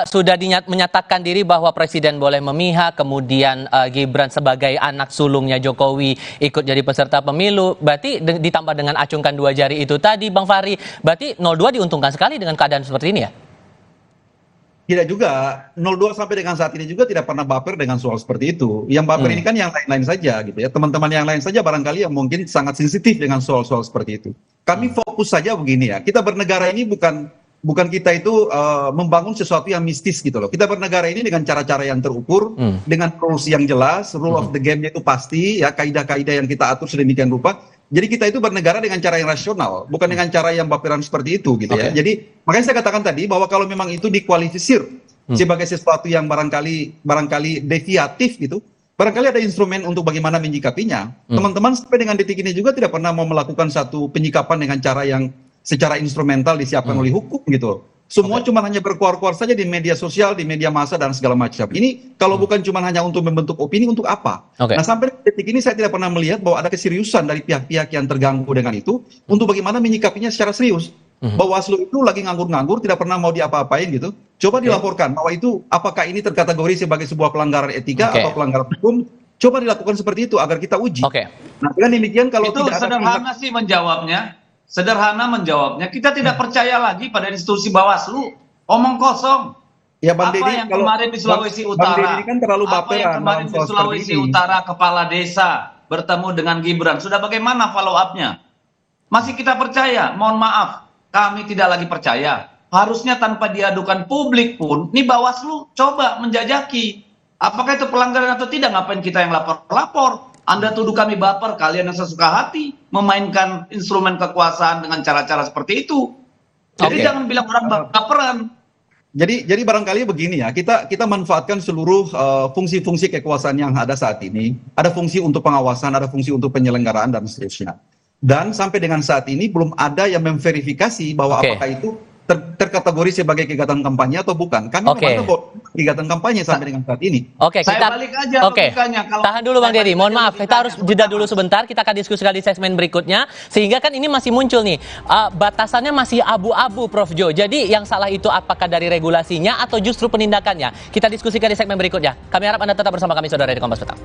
Sudah menyatakan diri bahwa presiden boleh memihak, kemudian Gibran sebagai anak sulungnya Jokowi ikut jadi peserta pemilu. Berarti ditambah dengan acungkan 2 jari itu tadi, Bang Fahri, berarti 02 diuntungkan sekali dengan keadaan seperti ini ya? Tidak juga, 02 sampai dengan saat ini juga tidak pernah baper dengan soal seperti itu. Yang baper ini kan yang lain-lain saja gitu ya. Teman-teman yang lain saja barangkali yang mungkin sangat sensitif dengan soal-soal seperti itu. Kami fokus saja begini ya. Kita bernegara ini bukan kita itu membangun sesuatu yang mistis gitu loh. Kita bernegara ini dengan cara-cara yang terukur, dengan rules yang jelas, rule of the game-nya itu pasti ya, kaidah-kaidah yang kita atur sedemikian rupa. Jadi kita itu bernegara dengan cara yang rasional, bukan dengan cara yang baperan seperti itu gitu ya. Jadi makanya saya katakan tadi bahwa kalau memang itu dikualifikasir sebagai sesuatu yang barangkali deviatif gitu, barangkali ada instrumen untuk bagaimana menyikapinya. Teman-teman sampai dengan detik ini juga tidak pernah mau melakukan satu penyikapan dengan cara yang secara instrumental disiapkan oleh hukum gitu. Semua cuma hanya berkuar-kuar saja di media sosial, di media massa dan segala macam. Ini kalau bukan cuma hanya untuk membentuk opini, untuk apa? Nah, sampai detik ini saya tidak pernah melihat bahwa ada keseriusan dari pihak-pihak yang terganggu dengan itu untuk bagaimana menyikapinya secara serius. Bawaslu itu lagi nganggur-nganggur, tidak pernah mau diapa-apain gitu. Coba dilaporkan bahwa itu apakah ini terkategori sebagai sebuah pelanggaran etika atau pelanggaran hukum. Coba dilakukan seperti itu agar kita uji. Nah, dengan demikian kalau itu tidak sederhana sih menjawabnya. Sederhana menjawabnya, kita tidak percaya lagi pada institusi Bawaslu. Omong kosong. Ya, Bang apa Deddy, yang kalau kemarin di Sulawesi Bang Utara? Deddy kan terlalu Apa baperan yang kemarin dalam di soal Sulawesi seperti ini. Utara kepala desa bertemu dengan Gibran? Sudah bagaimana follow up-nya? Masih kita percaya? Mohon maaf, kami tidak lagi percaya. Harusnya tanpa diadukan publik pun, nih Bawaslu coba menjajaki. Apakah itu pelanggaran atau tidak? Ngapain kita yang lapor-lapor? Anda tuduh kami baper, kalian yang sesuka hati memainkan instrumen kekuasaan dengan cara-cara seperti itu. Jadi jangan bilang orang baperan. Jadi barangkali begini ya, kita manfaatkan seluruh fungsi-fungsi kekuasaan yang ada saat ini. Ada fungsi untuk pengawasan, ada fungsi untuk penyelenggaraan dan seterusnya. Dan sampai dengan saat ini belum ada yang memverifikasi bahwa apakah itu terkategori sebagai kegiatan kampanye atau bukan. Kami memantau kegiatan kampanye sampai dengan saat ini. Saya balik aja logikanya. Tahan dulu Bang Deddy, mohon maaf, kita harus jeda dulu sebentar, kita akan diskusikan di segmen berikutnya, sehingga kan ini masih muncul nih, batasannya masih abu-abu Prof Jo, jadi yang salah itu apakah dari regulasinya atau justru penindakannya? Kita diskusikan di segmen berikutnya. Kami harap Anda tetap bersama kami, saudara di Kompas Petang.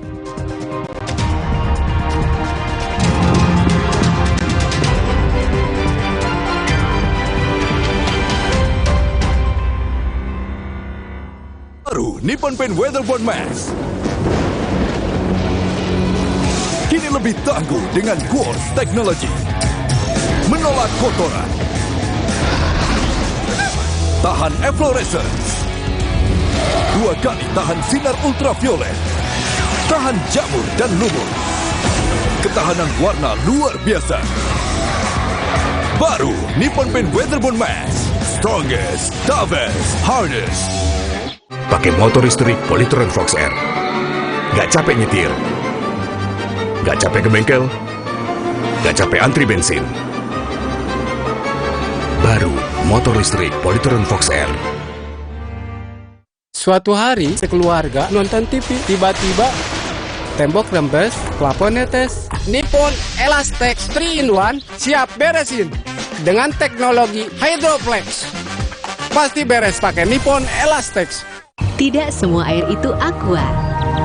Baru Nippon Paint Weatherboard Max. Kini lebih tangguh dengan Quartz Technology. Menolak kotoran. Tahan efflorescence. 2 kali tahan sinar ultraviolet. Tahan jamur dan lumut. Ketahanan warna luar biasa. Baru Nippon Paint Weatherboard Max. Strongest, toughest, hardest. Pakai motor listrik Polytron Fox R. Gak capek nyetir. Gak capek ke bengkel. Gak capek antri bensin. Baru motor listrik Polytron Fox R. Suatu hari, sekeluarga nonton TV. Tiba-tiba, tembok rembes, plafon netes. Nippon Elastex 3-in-1 siap beresin. Dengan teknologi Hydroplex. Pasti beres pakai Nippon Elastex. Tidak semua air itu aqua.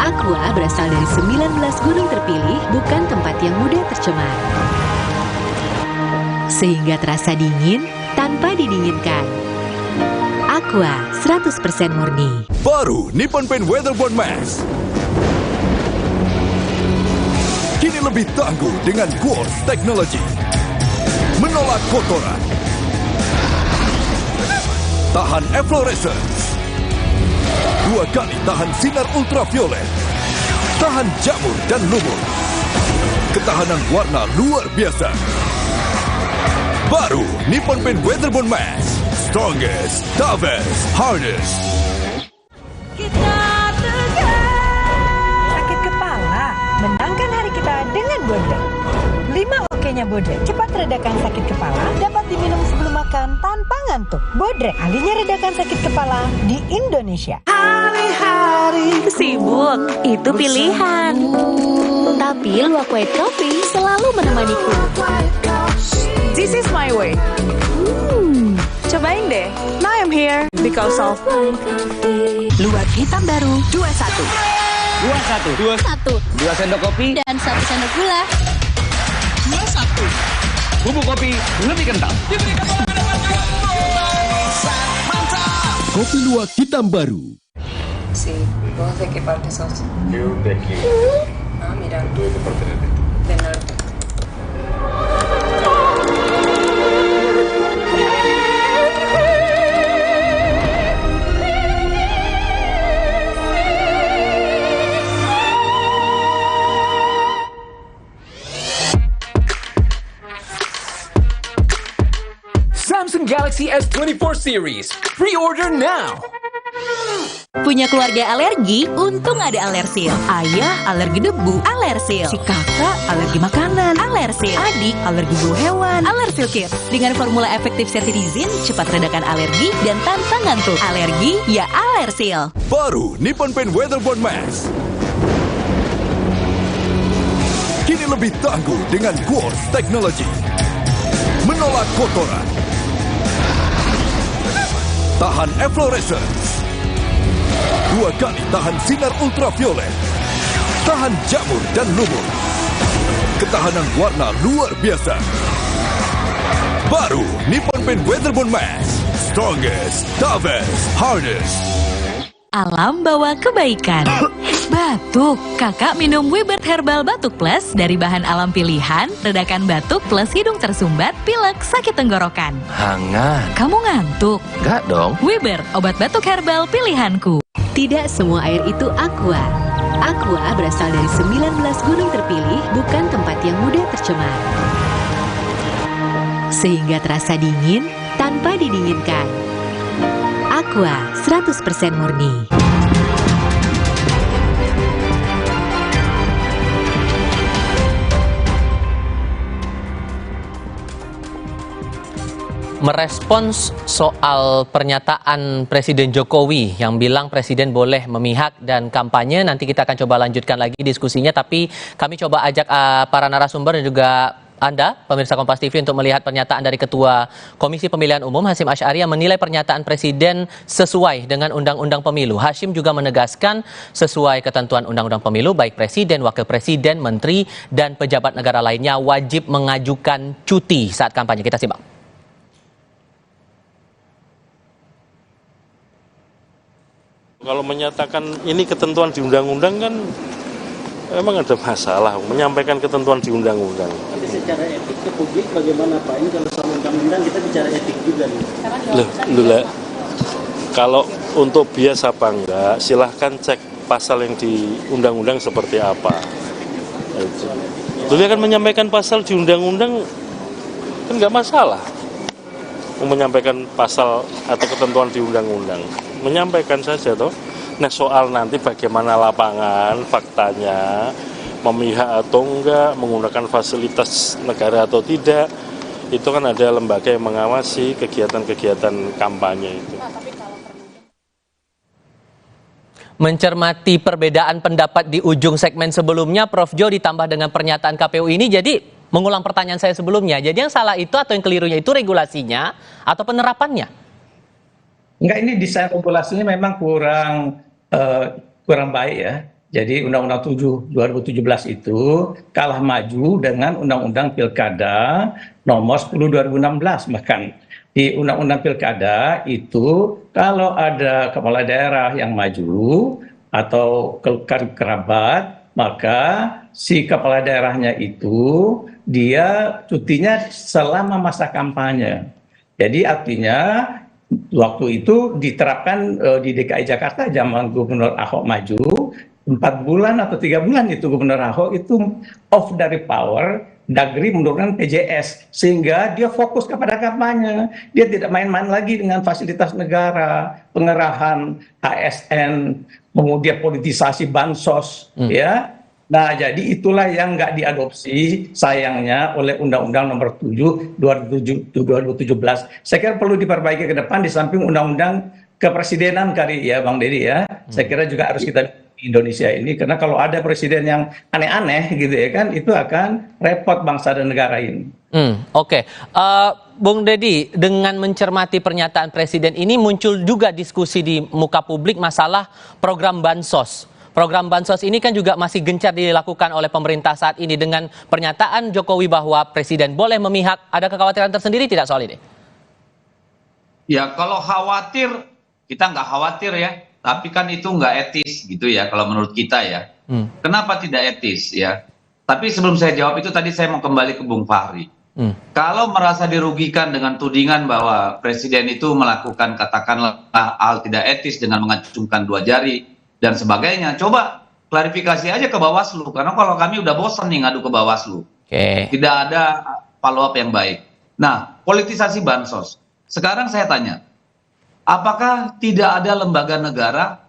Aqua berasal dari 19 gunung terpilih, bukan tempat yang mudah tercemar. Sehingga terasa dingin tanpa didinginkan. Aqua 100% murni. Baru Nippon Paint Weatherboard Max. Kini lebih tangguh dengan Quartz Technology. Menolak kotoran. Tahan efflorescence. 2 kali tahan sinar ultraviolet. Tahan jamur dan lumut. Ketahanan warna luar biasa. Baru Nippon Paint Weatherboard Max. Strongest, toughest, hardest. Sakit kepala, menangkan hari kita dengan Bodrek. 5 oke-nya Bodrek cepat redakan sakit kepala, dapat diminum sebelum makan tanpa ngantuk. Bodrek, ahlinya redakan sakit kepala di Indonesia. Hari-hari sibuk, itu pilihan. Tapi luwak white coffee selalu menemaniku. This is my way. Cobain deh. Now I'm here because of Luwak hitam baru 21. 21. 2 sendok kopi Dan 1 sendok gula. 21. Bubuk kopi lebih kental. Kopi luwak hitam baru. Sí, ¿vos de qué parte sos? Yo de aquí. Ah, mira. Tú de qué parte de aquí? Del norte. Samsung Galaxy S24 series. Pre-order now! Punya keluarga alergi? Untung ada Alersil. Ayah alergi debu, Alersil. Si kakak alergi makanan, Alersil. Adik alergi bulu hewan, Alersil Kids. Dengan formula efektif cetirizin, cepat redakan alergi dan tanpa ngantuk. Alergi ya Alersil. Baru Nippon Paint Weatherboard Max. Kini lebih tangguh dengan Quartz Technology. Menolak kotoran. Tahan efflorescence. 2 kali tahan sinar ultraviolet. Tahan jamur dan lumut. Ketahanan warna luar biasa. Baru Nippon Paint Weatherboard Max. Strongest, toughest, hardest. Alam bawa kebaikan. Batuk, kakak minum Wibert Herbal Batuk Plus dari bahan alam pilihan, redakan batuk plus hidung tersumbat, pilek, sakit tenggorokan. Hangat. Kamu ngantuk? Enggak dong. Wibert, obat batuk herbal pilihanku. Tidak semua air itu aqua. Aqua berasal dari 19 gunung terpilih, bukan tempat yang mudah tercemar. Sehingga terasa dingin tanpa didinginkan. Aqua 100% murni. Merespons soal pernyataan Presiden Jokowi yang bilang Presiden boleh memihak dan kampanye, nanti kita akan coba lanjutkan lagi diskusinya, tapi kami coba ajak para narasumber dan juga Anda, pemirsa Kompas TV, untuk melihat pernyataan dari Ketua Komisi Pemilihan Umum Hasyim Asy'ari yang menilai pernyataan Presiden sesuai dengan Undang-Undang Pemilu. Hasyim juga menegaskan sesuai ketentuan Undang-Undang Pemilu, baik Presiden, Wakil Presiden, Menteri, dan pejabat negara lainnya wajib mengajukan cuti saat kampanye. Kita simak. Kalau menyatakan ini ketentuan di undang-undang kan emang ada masalah menyampaikan ketentuan di undang-undang. Tapi secara etik ke publik bagaimana Pak? Ini kalau sama undang-undang kita bicara etik juga nih. Loh, kalau untuk bias apa enggak, silahkan cek pasal yang di undang-undang seperti apa. Beliau akan menyampaikan pasal di undang-undang kan nggak masalah. Menyampaikan pasal atau ketentuan di undang-undang, menyampaikan saja toh. Nah, soal nanti bagaimana lapangan faktanya, memihak atau enggak, menggunakan fasilitas negara atau tidak, itu kan ada lembaga yang mengawasi kegiatan-kegiatan kampanye itu. Mencermati perbedaan pendapat di ujung segmen sebelumnya, Prof. Jo, ditambah dengan pernyataan KPU ini, jadi mengulang pertanyaan saya sebelumnya. Jadi yang salah itu atau yang kelirunya itu regulasinya atau penerapannya? Enggak, ini desain regulasinya memang kurang baik ya. Jadi Undang-Undang 7 2017 itu kalah maju dengan Undang-Undang Pilkada nomor 10 2016. Bahkan di Undang-Undang Pilkada itu kalau ada kepala daerah yang maju atau kerabat, maka si kepala daerahnya itu dia cutinya selama masa kampanye. Jadi artinya waktu itu diterapkan di DKI Jakarta zaman Gubernur Ahok maju, 4 bulan atau 3 bulan itu Gubernur Ahok itu off dari power, Dagri menurunkan PJS sehingga dia fokus kepada kampanye. Dia tidak main-main lagi dengan fasilitas negara, pengerahan ASN, kemudian politisasi bansos, ya. Nah, jadi itulah yang nggak diadopsi sayangnya oleh Undang-Undang Nomor 7 2017. Saya kira perlu diperbaiki ke depan di samping Undang-Undang Kepresidenan kali ya, Bang Dedi ya. Saya kira juga harus kita di Indonesia ini, karena kalau ada presiden yang aneh-aneh gitu ya kan, itu akan repot bangsa dan negara ini. Oke. Bung Dedi, dengan mencermati pernyataan Presiden ini muncul juga diskusi di muka publik masalah program Bansos. Program Bansos ini kan juga masih gencar dilakukan oleh pemerintah saat ini. Dengan pernyataan Jokowi bahwa Presiden boleh memihak, ada kekhawatiran tersendiri tidak soal ini? Ya, kalau khawatir, kita nggak khawatir ya. Tapi kan itu nggak etis gitu ya kalau menurut kita ya. Kenapa tidak etis ya? Tapi sebelum saya jawab itu tadi saya mau kembali ke Bung Fahri. Kalau merasa dirugikan dengan tudingan bahwa Presiden itu melakukan katakanlah hal tidak etis dengan mengacungkan 2 jari dan sebagainya, coba klarifikasi aja ke Bawaslu, karena kalau kami udah bosan nih ngadu ke Bawaslu. Tidak ada follow up yang baik. Nah, politisasi bansos. Sekarang saya tanya, apakah tidak ada lembaga negara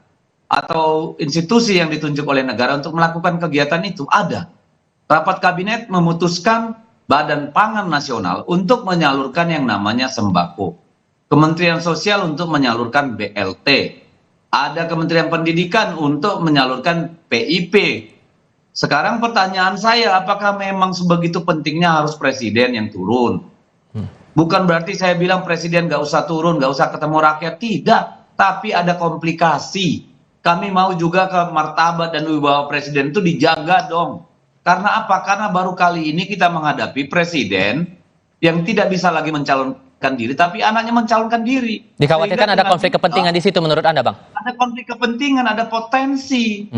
atau institusi yang ditunjuk oleh negara untuk melakukan kegiatan itu? Ada. Rapat kabinet memutuskan Badan Pangan Nasional untuk menyalurkan yang namanya sembako. Kementerian Sosial untuk menyalurkan BLT. Ada Kementerian Pendidikan untuk menyalurkan PIP. Sekarang pertanyaan saya, apakah memang sebegitu pentingnya harus presiden yang turun? Bukan berarti saya bilang presiden nggak usah turun, nggak usah ketemu rakyat. Tidak, tapi ada komplikasi. Kami mau juga ke martabat dan wibawa presiden itu dijaga dong. Karena apa? Karena baru kali ini kita menghadapi presiden yang tidak bisa lagi mencalonkan diri, tapi anaknya mencalonkan diri. Dikhawatirkan ada konflik kepentingan di situ menurut Anda, Bang? Ada konflik kepentingan, ada potensi.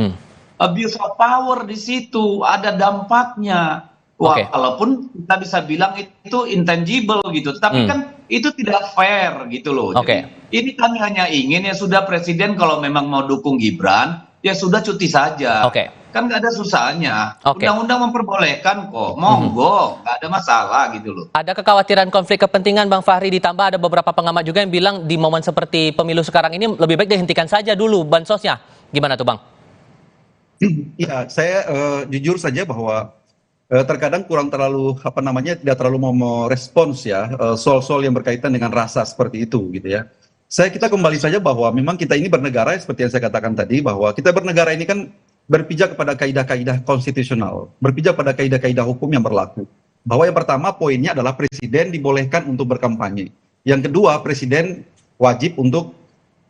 Abuse of power di situ, ada dampaknya. Walaupun kita bisa bilang itu intangible gitu, tapi kan itu tidak fair gitu loh. Jadi, ini kami hanya ingin ya sudah presiden kalau memang mau dukung Gibran, ya sudah cuti saja. Kan nggak ada susahnya. Undang-undang memperbolehkan kok, monggo, nggak ada masalah gitu loh. Ada kekhawatiran konflik kepentingan, Bang Fahri, ditambah ada beberapa pengamat juga yang bilang di momen seperti pemilu sekarang ini lebih baik dihentikan saja dulu bansosnya. Gimana tuh, Bang? Ya, saya jujur saja bahwa terkadang kurang terlalu tidak terlalu mau merespons ya soal-soal yang berkaitan dengan rasa seperti itu gitu ya. Kita kembali saja bahwa memang kita ini bernegara seperti yang saya katakan tadi, bahwa kita bernegara ini kan berpijak kepada kaidah-kaidah konstitusional, berpijak pada kaidah-kaidah hukum yang berlaku. Bahwa yang pertama poinnya adalah presiden dibolehkan untuk berkampanye. Yang kedua, presiden wajib untuk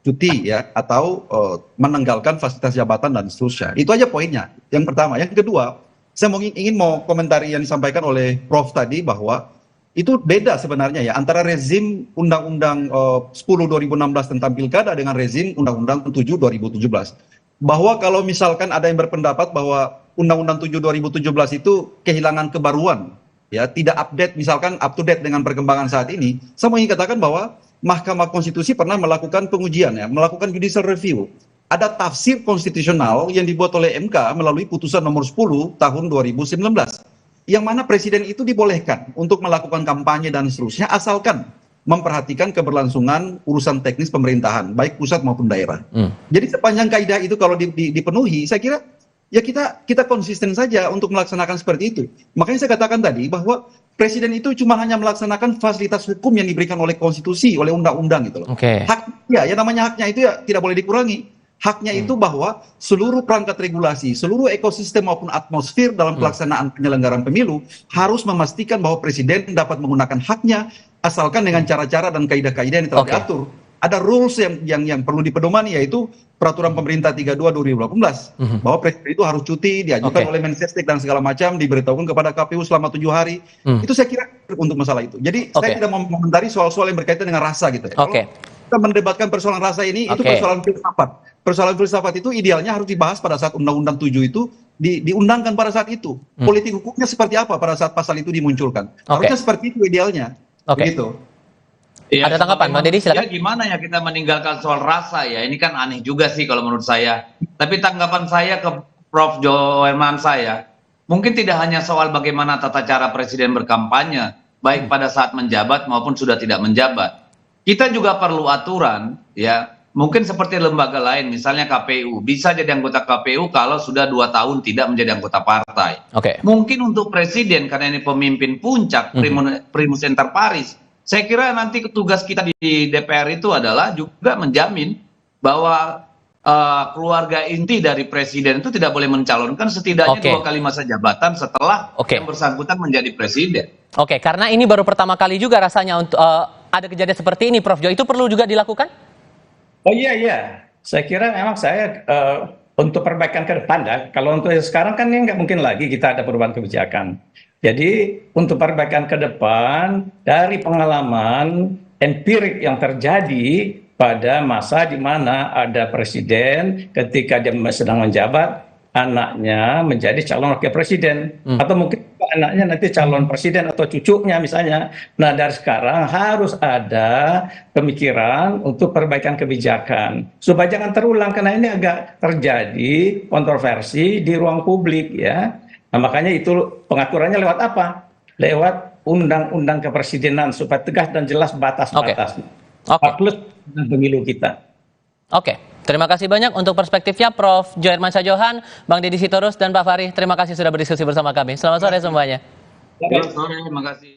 cuti ya atau menanggalkan fasilitas jabatan dan seterusnya. Itu aja poinnya. Yang pertama. Yang kedua, saya ingin komentari yang disampaikan oleh Prof tadi bahwa itu beda sebenarnya ya antara rezim Undang-Undang 10/2016 tentang pilkada dengan rezim Undang-Undang 7/2017. Bahwa kalau misalkan ada yang berpendapat bahwa Undang-Undang 7/2017 itu kehilangan kebaruan, ya tidak update, misalkan up to date dengan perkembangan saat ini, saya ingin katakan bahwa Mahkamah Konstitusi pernah melakukan pengujian ya, melakukan judicial review. Ada tafsir konstitusional yang dibuat oleh MK melalui putusan nomor 10 tahun 2019. Yang mana presiden itu dibolehkan untuk melakukan kampanye dan seterusnya asalkan memperhatikan keberlangsungan urusan teknis pemerintahan, baik pusat maupun daerah. Jadi sepanjang kaidah itu kalau dipenuhi, saya kira ya kita konsisten saja untuk melaksanakan seperti itu. Makanya saya katakan tadi bahwa presiden itu cuma hanya melaksanakan fasilitas hukum yang diberikan oleh konstitusi, oleh undang-undang gitu loh. Haknya, ya namanya haknya itu ya tidak boleh dikurangi. Haknya itu bahwa seluruh perangkat regulasi, seluruh ekosistem maupun atmosfer dalam pelaksanaan penyelenggaraan pemilu harus memastikan bahwa presiden dapat menggunakan haknya asalkan dengan cara-cara dan kaidah-kaidah yang telah diatur. Ada rules yang perlu dipedomani, yaitu peraturan pemerintah 32/2018 bahwa presiden itu harus cuti, diajukan oleh Mensesnek dan segala macam, diberitahukan kepada KPU selama 7 hari. Itu saya kira untuk masalah itu. Jadi saya tidak mau mengomentari soal-soal yang berkaitan dengan rasa gitu ya. Kalau kita mendebatkan persoalan rasa ini, itu persoalan filsafat. Persoalan filsafat itu idealnya harus dibahas pada saat Undang-Undang 7 itu diundangkan pada saat itu. Politik hukumnya seperti apa pada saat pasal itu dimunculkan. Harusnya seperti itu idealnya. Begitu. Ya, ada tanggapan, Bang Deddy, silakan. Ya, gimana ya kita meninggalkan soal rasa ya? Ini kan aneh juga sih kalau menurut saya. Tapi tanggapan saya ke Prof. Joherman saya, mungkin tidak hanya soal bagaimana tata cara presiden berkampanye, baik pada saat menjabat maupun sudah tidak menjabat. Kita juga perlu aturan, ya. Mungkin seperti lembaga lain, misalnya KPU, bisa jadi anggota KPU kalau sudah 2 tahun tidak menjadi anggota partai. Mungkin untuk presiden, karena ini pemimpin puncak, primus inter pares, saya kira nanti tugas kita di DPR itu adalah juga menjamin bahwa keluarga inti dari presiden itu tidak boleh mencalonkan setidaknya 2 kali masa jabatan setelah yang bersangkutan menjadi presiden. Karena ini baru pertama kali juga rasanya untuk ada kejadian seperti ini, Prof. Jo, itu perlu juga dilakukan? Oh iya, saya kira memang saya untuk perbaikan ke depan ya. Kalau untuk sekarang kan ini nggak mungkin lagi kita ada perubahan kebijakan. Jadi untuk perbaikan ke depan dari pengalaman empirik yang terjadi pada masa di mana ada presiden ketika dia sedang menjabat, anaknya menjadi calon wakil presiden, atau mungkin anaknya nanti calon presiden atau cucunya misalnya. Nah dari sekarang harus ada pemikiran untuk perbaikan kebijakan supaya jangan terulang, karena ini agak terjadi kontroversi di ruang publik ya. Nah makanya itu pengaturannya lewat apa? Lewat undang-undang kepresidenan supaya tegas dan jelas batas-batasnya. Plus pemilu kita. Terima kasih banyak untuk perspektifnya Prof. Johermansyah Johan, Bang Deddy Sitorus, dan Pak Fahri. Terima kasih sudah berdiskusi bersama kami. Selamat sore semuanya. Selamat sore, terima kasih.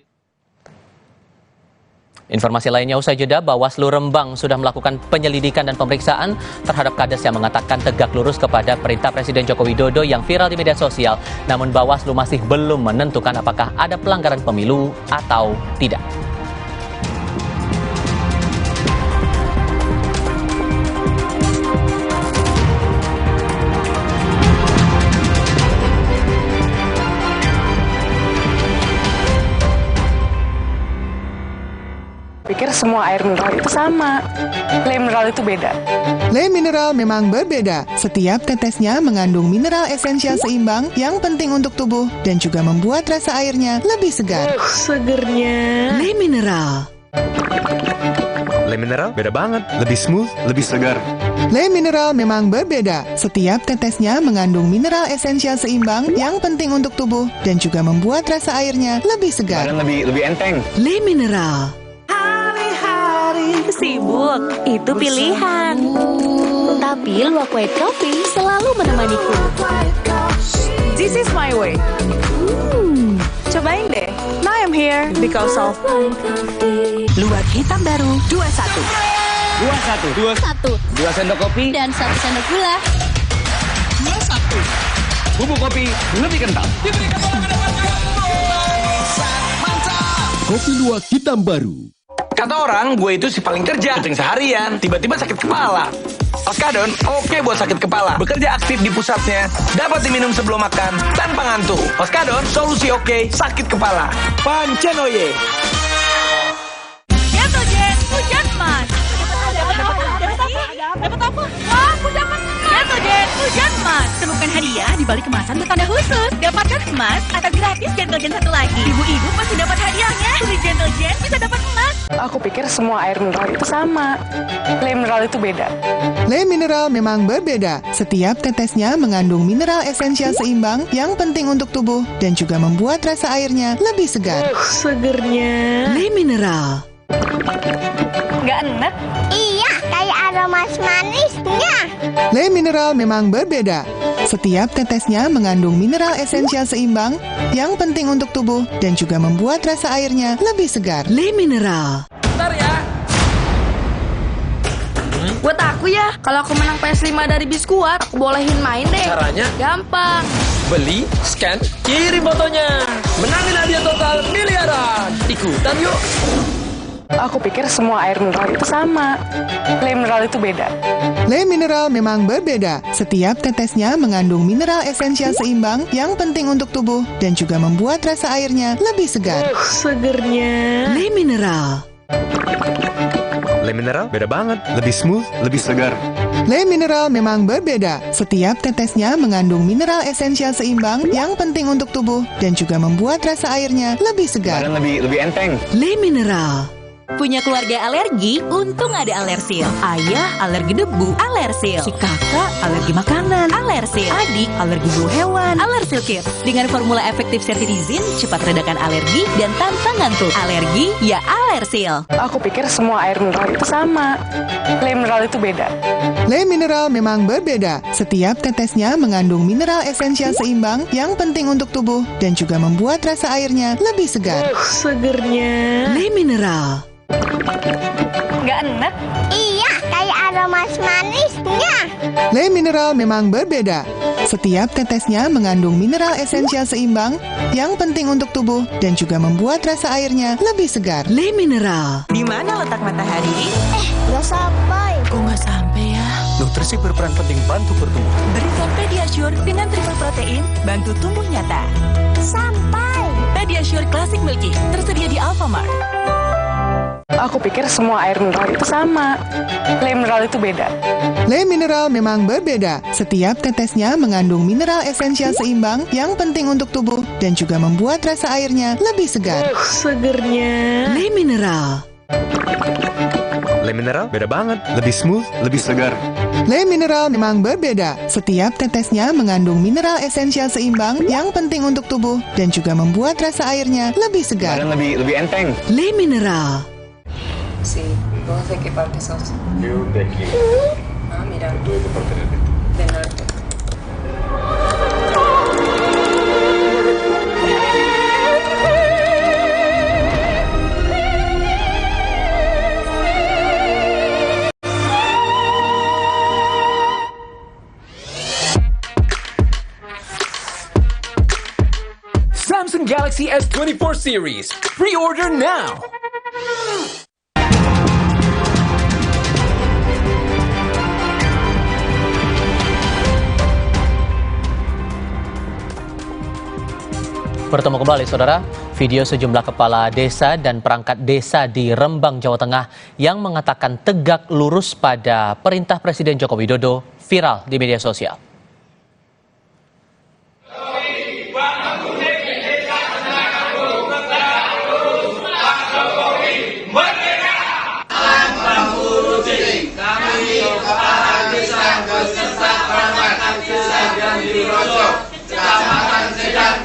Informasi lainnya usai jeda, Bawaslu Rembang sudah melakukan penyelidikan dan pemeriksaan terhadap kades yang mengatakan tegak lurus kepada perintah Presiden Joko Widodo yang viral di media sosial. Namun Bawaslu masih belum menentukan apakah ada pelanggaran pemilu atau tidak. Pikir semua air mineral itu sama. Le mineral itu beda. Le mineral memang berbeda. Setiap tetesnya mengandung mineral esensial seimbang yang penting untuk tubuh dan juga membuat rasa airnya lebih segar. Segernya. Le mineral. Le mineral beda banget, lebih smooth, lebih segar. Le mineral memang berbeda. Setiap tetesnya mengandung mineral esensial seimbang yang penting untuk tubuh dan juga membuat rasa airnya lebih segar. Dan lebih enteng. Le mineral. Sibuk, itu pilihan. Tapi luwak white coffee selalu menemaniku. This is my way. Cobain deh. Now I'm here because of Luwak hitam baru 21. 2 sendok kopi Dan 1 sendok gula. 21. Bubuk kopi lebih kental. Kopi luwak hitam baru. Kata orang, gue itu si paling kerja, kucing seharian, tiba-tiba sakit kepala. Oskadon, oke buat sakit kepala. Bekerja aktif di pusatnya, dapat diminum sebelum makan, tanpa ngantuk. Oskadon, solusi oke, sakit kepala. Pancen oye. Ya tuh Jen, hujan mas. Dapat apa? Wah, aku dapat emas. Ya tuh Jen, hujan mas. Temukan hadiah di balik kemasan bertanda khusus. Dapatkan emas atau gratis Gentle Gen 1 lagi. Ibu-ibu pasti dapat hadiahnya. Beli Gentle Gen bisa dapat emas. Aku pikir semua air mineral itu sama. Le mineral itu beda. Le mineral memang berbeda. Setiap tetesnya mengandung mineral esensial seimbang yang penting untuk tubuh dan juga membuat rasa airnya lebih segar. Segernya. Le mineral. Nggak enak? Iya, kayak aroma manisnya. Le mineral memang berbeda. Setiap tetesnya mengandung mineral esensial seimbang yang penting untuk tubuh dan juga membuat rasa airnya lebih segar. Le mineral. Bentar ya. Buat aku ya, kalau aku menang PS5 dari Biskuat, aku bolehin main deh. Caranya? Gampang. Beli, scan, kirim fotonya. Menangin hadiah total miliaran. Ikutan yuk. Aku pikir semua air mineral itu sama. Le mineral itu beda. Le mineral memang berbeda. Setiap tetesnya mengandung mineral esensial seimbang yang penting untuk tubuh dan juga membuat rasa airnya lebih segar. Segernya. Le mineral. Le mineral beda banget, lebih smooth, lebih segar. Le mineral memang berbeda. Setiap tetesnya mengandung mineral esensial seimbang yang penting untuk tubuh dan juga membuat rasa airnya lebih segar. Dan lebih enteng. Le mineral. Punya keluarga alergi? Untung ada Alersil. Ayah alergi debu, Alersil. Si kakak alergi makanan, Alersil. Adik alergi bulu hewan, Alersil Kids. Dengan formula efektif cetirizin, cepat redakan alergi dan tanpa ngantuk. Alergi ya Alersil. Aku pikir semua air mineral itu sama. Le mineral itu beda. Le mineral memang berbeda. Setiap tetesnya mengandung mineral esensial seimbang yang penting untuk tubuh dan juga membuat rasa airnya lebih segar. Segernya. Le mineral. Nggak enak? Iya, kayak aroma manisnya. Le mineral memang berbeda. Setiap tetesnya mengandung mineral esensial seimbang yang penting untuk tubuh dan juga membuat rasa airnya lebih segar. Le mineral. Di mana letak matahari? Nggak sampai. Kok nggak sampai ya? Nutrisi berperan penting bantu pertumbuhan. Berikan Pediasure dengan triple protein, bantu tumbuh nyata. Sampai. Pediasure Classic Milky, tersedia di Alfamart. Aku pikir semua air mineral itu sama. Le mineral itu beda. Le mineral memang berbeda. Setiap tetesnya mengandung mineral esensial seimbang yang penting untuk tubuh dan juga membuat rasa airnya lebih segar. Segernya. Le mineral. Le mineral beda banget, lebih smooth, lebih segar. Le mineral memang berbeda. Setiap tetesnya mengandung mineral esensial seimbang yang penting untuk tubuh dan juga membuat rasa airnya lebih segar. Dan lebih enteng. Le mineral. Sí, ¿vos de qué parte sos? Yo de aquí. Ah, mira. Due coperture. Samsung Galaxy S24 series. Pre-order now. Bertemu kembali, saudara. Video sejumlah kepala desa dan perangkat desa di Rembang, Jawa Tengah yang mengatakan tegak lurus pada perintah Presiden Joko Widodo viral di media sosial.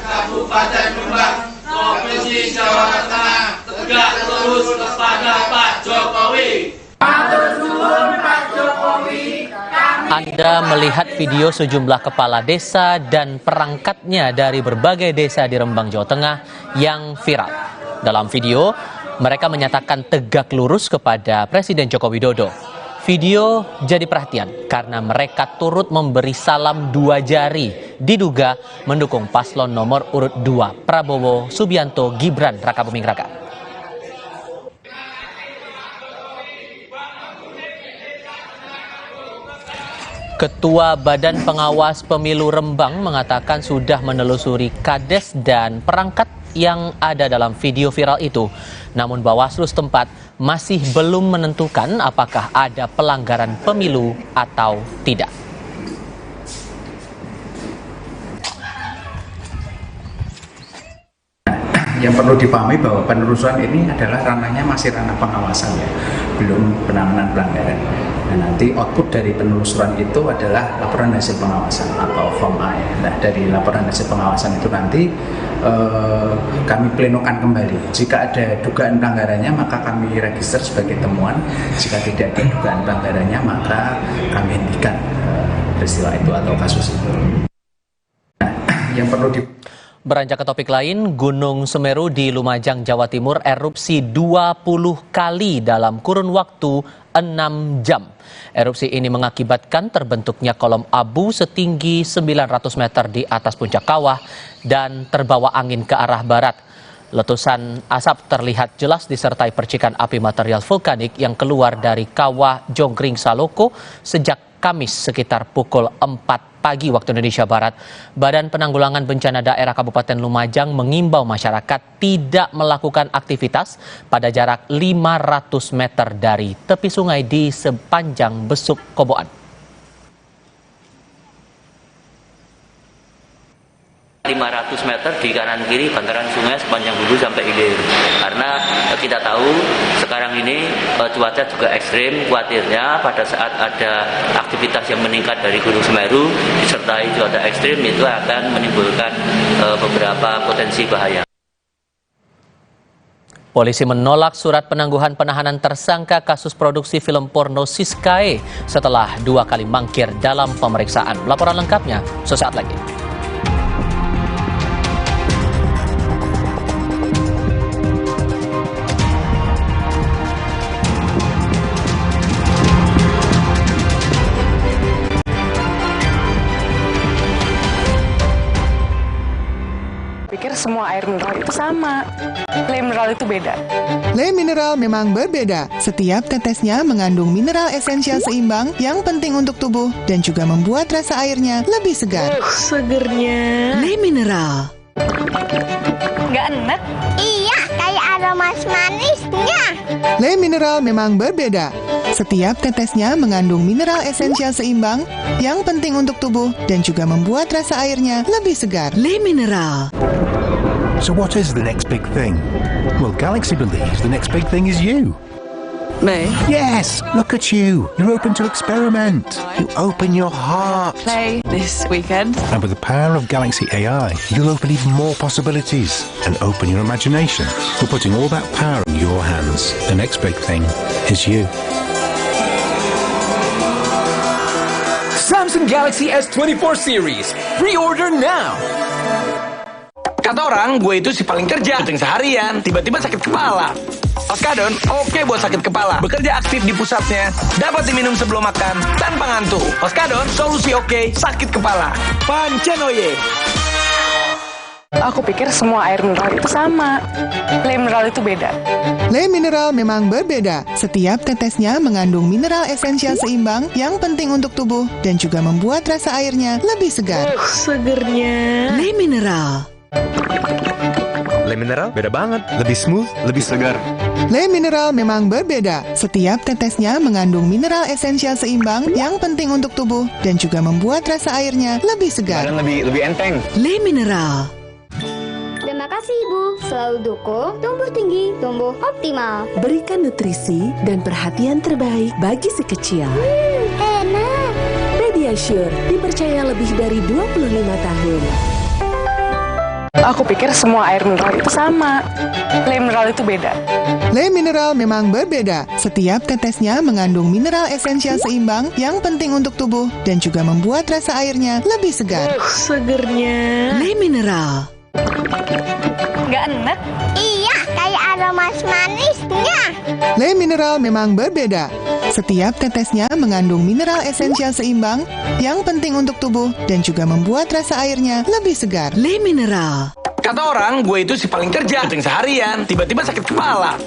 Kabupaten Rembang, Provinsi Jawa Tengah, tegak lurus kepada Pak Jokowi. Pak Jokowi. Anda melihat video sejumlah kepala desa dan perangkatnya dari berbagai desa di Rembang, Jawa Tengah yang viral. Dalam video, mereka menyatakan tegak lurus kepada Presiden Joko Widodo. Video jadi perhatian karena mereka turut memberi salam 2 jari, diduga mendukung paslon nomor urut 2 Prabowo Subianto Gibran Rakabuming Raka. Ketua Badan Pengawas Pemilu Rembang mengatakan sudah menelusuri kades dan perangkat yang ada dalam video viral itu. Namun Bawaslu setempat masih belum menentukan apakah ada pelanggaran pemilu atau tidak. Yang perlu dipahami bahwa penelusuran ini adalah ranahnya masih ranah pengawasan ya, belum penanganan pelanggaran. Nah, nanti output dari penelusuran itu adalah laporan hasil pengawasan atau form A. Nah, dari laporan hasil pengawasan itu nanti kami plenokan kembali. Jika ada dugaan pelanggarannya maka kami register sebagai temuan. Jika tidak ada dugaan pelanggarannya maka kami hentikan peristiwa itu atau kasus itu. Nah, yang perlu Beranjak ke topik lain, Gunung Semeru di Lumajang, Jawa Timur erupsi 20 kali dalam kurun waktu 6 jam. Erupsi ini mengakibatkan terbentuknya kolom abu setinggi 900 meter di atas puncak kawah dan terbawa angin ke arah barat. Letusan asap terlihat jelas disertai percikan api material vulkanik yang keluar dari kawah Jonggring Saloko sejak Kamis sekitar pukul 4 pagi waktu Indonesia Barat. Badan Penanggulangan Bencana Daerah Kabupaten Lumajang mengimbau masyarakat tidak melakukan aktivitas pada jarak 500 meter dari tepi sungai di sepanjang Besuk Koboan. 500 meter di kanan kiri bantaran sungai sepanjang hulu sampai hilir. Karena kita tahu sekarang ini cuaca juga ekstrim, khawatirnya pada saat ada aktivitas yang meningkat dari Gunung Semeru disertai cuaca ekstrim itu akan menimbulkan beberapa potensi bahaya. Polisi menolak surat penangguhan penahanan tersangka kasus produksi film porno Siskae setelah 2 kali mangkir dalam pemeriksaan. Laporan lengkapnya sesaat lagi. Pikir semua air mineral itu sama. Le mineral itu beda. Le mineral memang berbeda. Setiap tetesnya mengandung mineral esensial seimbang yang penting untuk tubuh dan juga membuat rasa airnya lebih segar. Segernya. Le mineral. Nggak enak? Iya, kayak aroma manisnya. Le mineral memang berbeda. Setiap tetesnya mengandung mineral esensial seimbang yang penting untuk tubuh dan juga membuat rasa airnya lebih segar. Le mineral. So what is the next big thing? Well, Galaxy believes the next big thing is you. Me? Yes, look at you. You're open to experiment. You open your heart. Play this weekend. And with the power of Galaxy AI, you'll open even more possibilities and open your imagination. We're putting all that power in your hands. The next big thing is you. Samsung Galaxy S24 series. Pre-order now. Kata orang, gue itu si paling kerja. Syuting seharian, tiba-tiba sakit kepala. Oskadon, oke buat sakit kepala. Bekerja aktif di pusatnya. Dapat diminum sebelum makan, tanpa ngantuk. Oskadon, solusi oke, sakit kepala. Pancenoye. Aku pikir semua air mineral itu sama. Le mineral itu beda. Le mineral memang berbeda. Setiap tetesnya mengandung mineral esensial seimbang yang penting untuk tubuh dan juga membuat rasa airnya lebih segar. Segernya. Le mineral. Le mineral beda banget, lebih smooth, lebih segar. Le mineral memang berbeda. Setiap tetesnya mengandung mineral esensial seimbang yang penting untuk tubuh dan juga membuat rasa airnya lebih segar. Dan lebih enteng. Le mineral. Terima kasih Ibu, selalu dukung tumbuh tinggi, tumbuh optimal. Berikan nutrisi dan perhatian terbaik bagi si kecil. Enak. Pediasure dipercaya lebih dari 25 tahun. Aku pikir semua air mineral itu sama. Le mineral itu beda. Le mineral memang berbeda. Setiap tetesnya mengandung mineral esensial seimbang yang penting untuk tubuh dan juga membuat rasa airnya lebih segar. Segernya. Le mineral. Nggak enak? Iya, kayak aroma manisnya. Le mineral memang berbeda. Setiap tetesnya mengandung mineral esensial seimbang yang penting untuk tubuh dan juga membuat rasa airnya lebih segar. Le mineral. Kata orang, gue itu si paling kerja. Syuting seharian, tiba-tiba sakit kepala.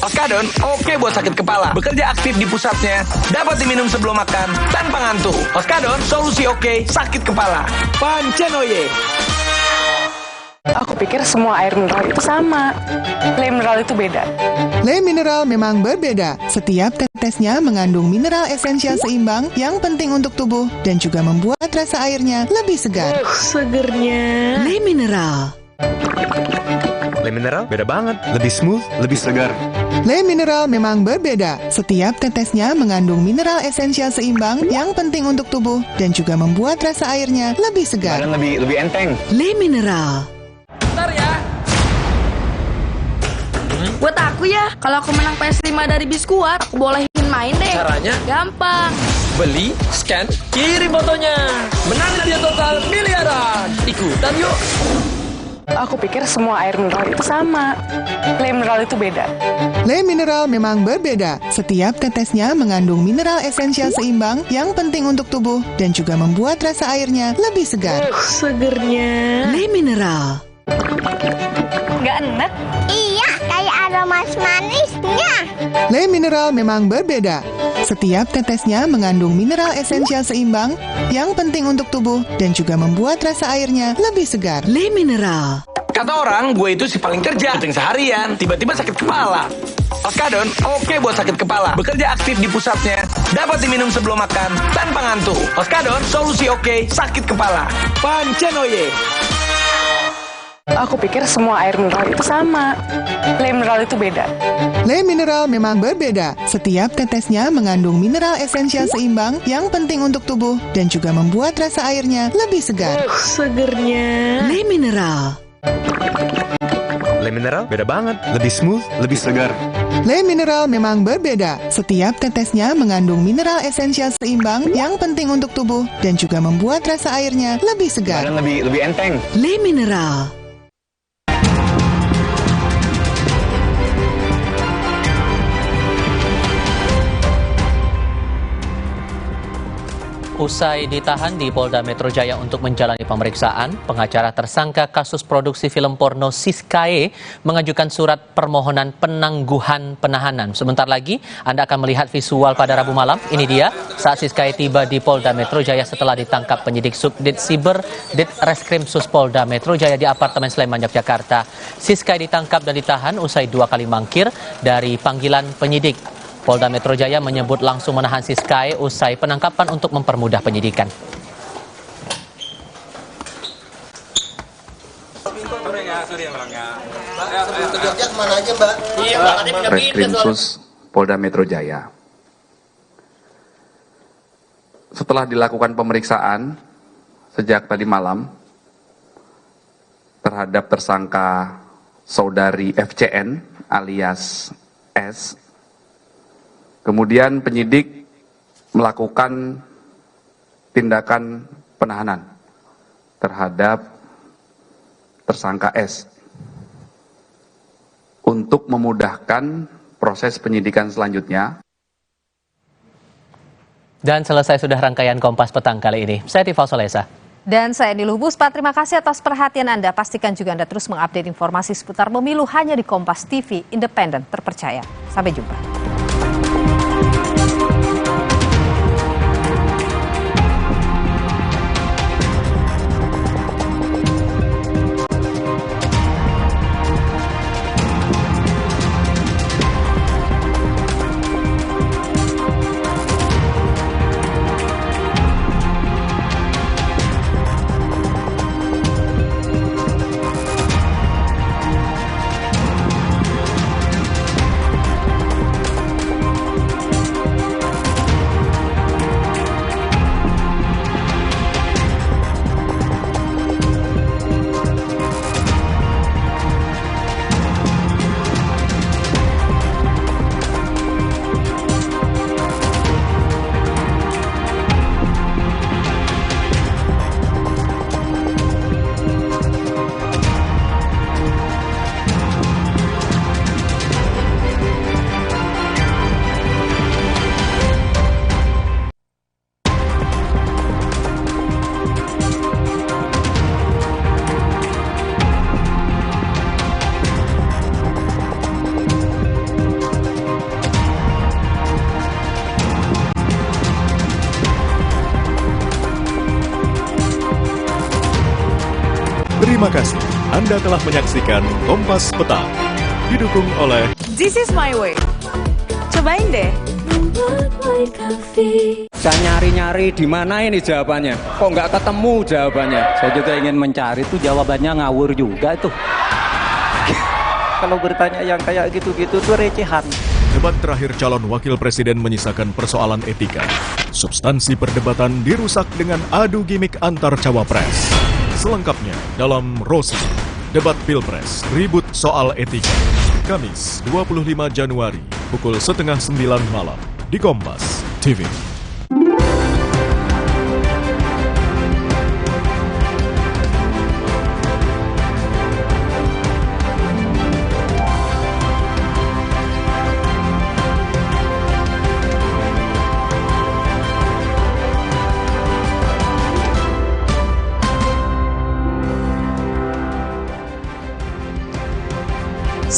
Oskadon, oke buat sakit kepala. Bekerja aktif di pusatnya. Dapat diminum sebelum makan, tanpa ngantuk. Oskadon, solusi oke, sakit kepala. Pancenoye. Aku pikir semua air mineral itu sama. Le mineral itu beda. Le mineral memang berbeda. Setiap tetesnya mengandung mineral esensial seimbang yang penting untuk tubuh dan juga membuat rasa airnya lebih segar. Segernya. Le mineral. Le mineral beda banget, lebih smooth, lebih segar. Le mineral memang berbeda. Setiap tetesnya mengandung mineral esensial seimbang yang penting untuk tubuh dan juga membuat rasa airnya lebih segar. Dan lebih enteng. Le mineral. Bentar ya. Buat aku ya, kalau aku menang PS5 dari Biskuat, aku bolehin main deh. Caranya? Gampang. Beli, scan, kirim fotonya. Menang hadiah total miliaran. Ikutan yuk. Aku pikir semua air mineral itu sama. Le mineral itu beda. Le mineral memang berbeda. Setiap tetesnya mengandung mineral esensial seimbang yang penting untuk tubuh dan juga membuat rasa airnya lebih segar. Segernya. Le mineral. Nggak enak? Iya, kayak aroma manisnya. Le mineral memang berbeda. Setiap tetesnya mengandung mineral esensial seimbang yang penting untuk tubuh dan juga membuat rasa airnya lebih segar. Le mineral. Kata orang, gue itu si paling kerja. Syuting seharian, tiba-tiba sakit kepala. Oskadon, oke buat sakit kepala. Bekerja aktif di pusatnya. Dapat diminum sebelum makan, tanpa ngantuk. Oskadon, solusi oke, sakit kepala. Pancenoye. Aku pikir semua air mineral itu sama. Le mineral itu beda. Le mineral memang berbeda. Setiap tetesnya mengandung mineral esensial seimbang yang penting untuk tubuh dan juga membuat rasa airnya lebih segar. Segernya. Le mineral. Le mineral beda banget, lebih smooth, lebih segar. Le mineral memang berbeda. Setiap tetesnya mengandung mineral esensial seimbang yang penting untuk tubuh dan juga membuat rasa airnya lebih segar. Dan lebih enteng. Le mineral. Usai ditahan di Polda Metro Jaya untuk menjalani pemeriksaan, pengacara tersangka kasus produksi film porno Siskae mengajukan surat permohonan penangguhan penahanan. Sebentar lagi Anda akan melihat visual pada Rabu malam. Ini dia saat Siskae tiba di Polda Metro Jaya setelah ditangkap penyidik Subdit Siber Ditreskrim Sus Polda Metro Jaya di apartemen Sleman, Yogyakarta. Siskae ditangkap dan ditahan usai 2 kali mangkir dari panggilan penyidik. Polda Metro Jaya menyebut langsung menahan Siskae usai penangkapan untuk mempermudah penyidikan. Reskrimsus Polda Metro Jaya. Setelah dilakukan pemeriksaan sejak tadi malam terhadap tersangka saudari FCN alias S, kemudian penyidik melakukan tindakan penahanan terhadap tersangka S untuk memudahkan proses penyidikan selanjutnya. Dan selesai sudah rangkaian Kompas Petang kali ini. Saya Tifal Solesa. Dan saya Niluh Buspa, terima kasih atas perhatian Anda. Pastikan juga Anda terus mengupdate informasi seputar pemilu hanya di Kompas TV, independen, terpercaya. Sampai jumpa. Terima kasih Anda telah menyaksikan Kompas Petang. Didukung oleh This is my way. Cobain deh. Saya nyari-nyari di mana ini jawabannya. Kok nggak ketemu jawabannya? Saya juga ingin mencari itu jawabannya ngawur juga itu. Kalau bertanya yang kayak gitu-gitu tuh recehan. Debat terakhir calon wakil presiden menyisakan persoalan etika. Substansi perdebatan dirusak dengan adu gimik antar cawapres. Selengkapnya dalam Rosi, debat Pilpres, ribut soal etika. Kamis 25 Januari, pukul 8:30 malam di Kompas TV.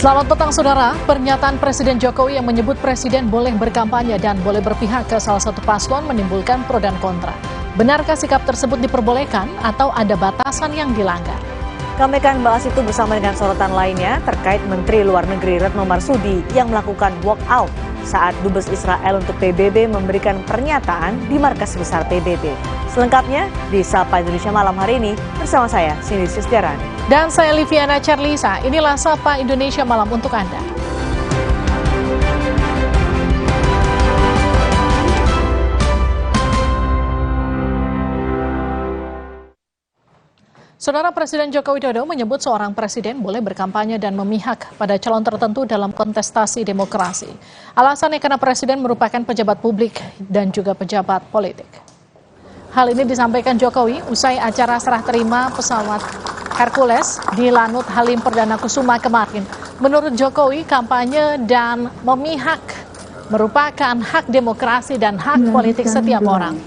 Selamat petang saudara, pernyataan Presiden Jokowi yang menyebut Presiden boleh berkampanye dan boleh berpihak ke salah satu paslon menimbulkan pro dan kontra. Benarkah sikap tersebut diperbolehkan atau ada batasan yang dilanggar? Kami akan bahas itu bersama dengan sorotan lainnya terkait Menteri Luar Negeri Retno Marsudi yang melakukan walkout saat Dubes Israel untuk PBB memberikan pernyataan di markas besar PBB. Selengkapnya di Sapa Indonesia Malam hari ini bersama saya, Cindy Sisdiarani. Dan saya Liviana Charlisa, inilah Sapa Indonesia Malam untuk Anda. Saudara, Presiden Joko Widodo menyebut seorang presiden boleh berkampanye dan memihak pada calon tertentu dalam kontestasi demokrasi. Alasannya karena presiden merupakan pejabat publik dan juga pejabat politik. Hal ini disampaikan Jokowi usai acara serah terima pesawat Hercules di Lanut Halim Perdana Kusuma kemarin. Menurut Jokowi, kampanye dan memihak merupakan hak demokrasi dan hak politik setiap orang.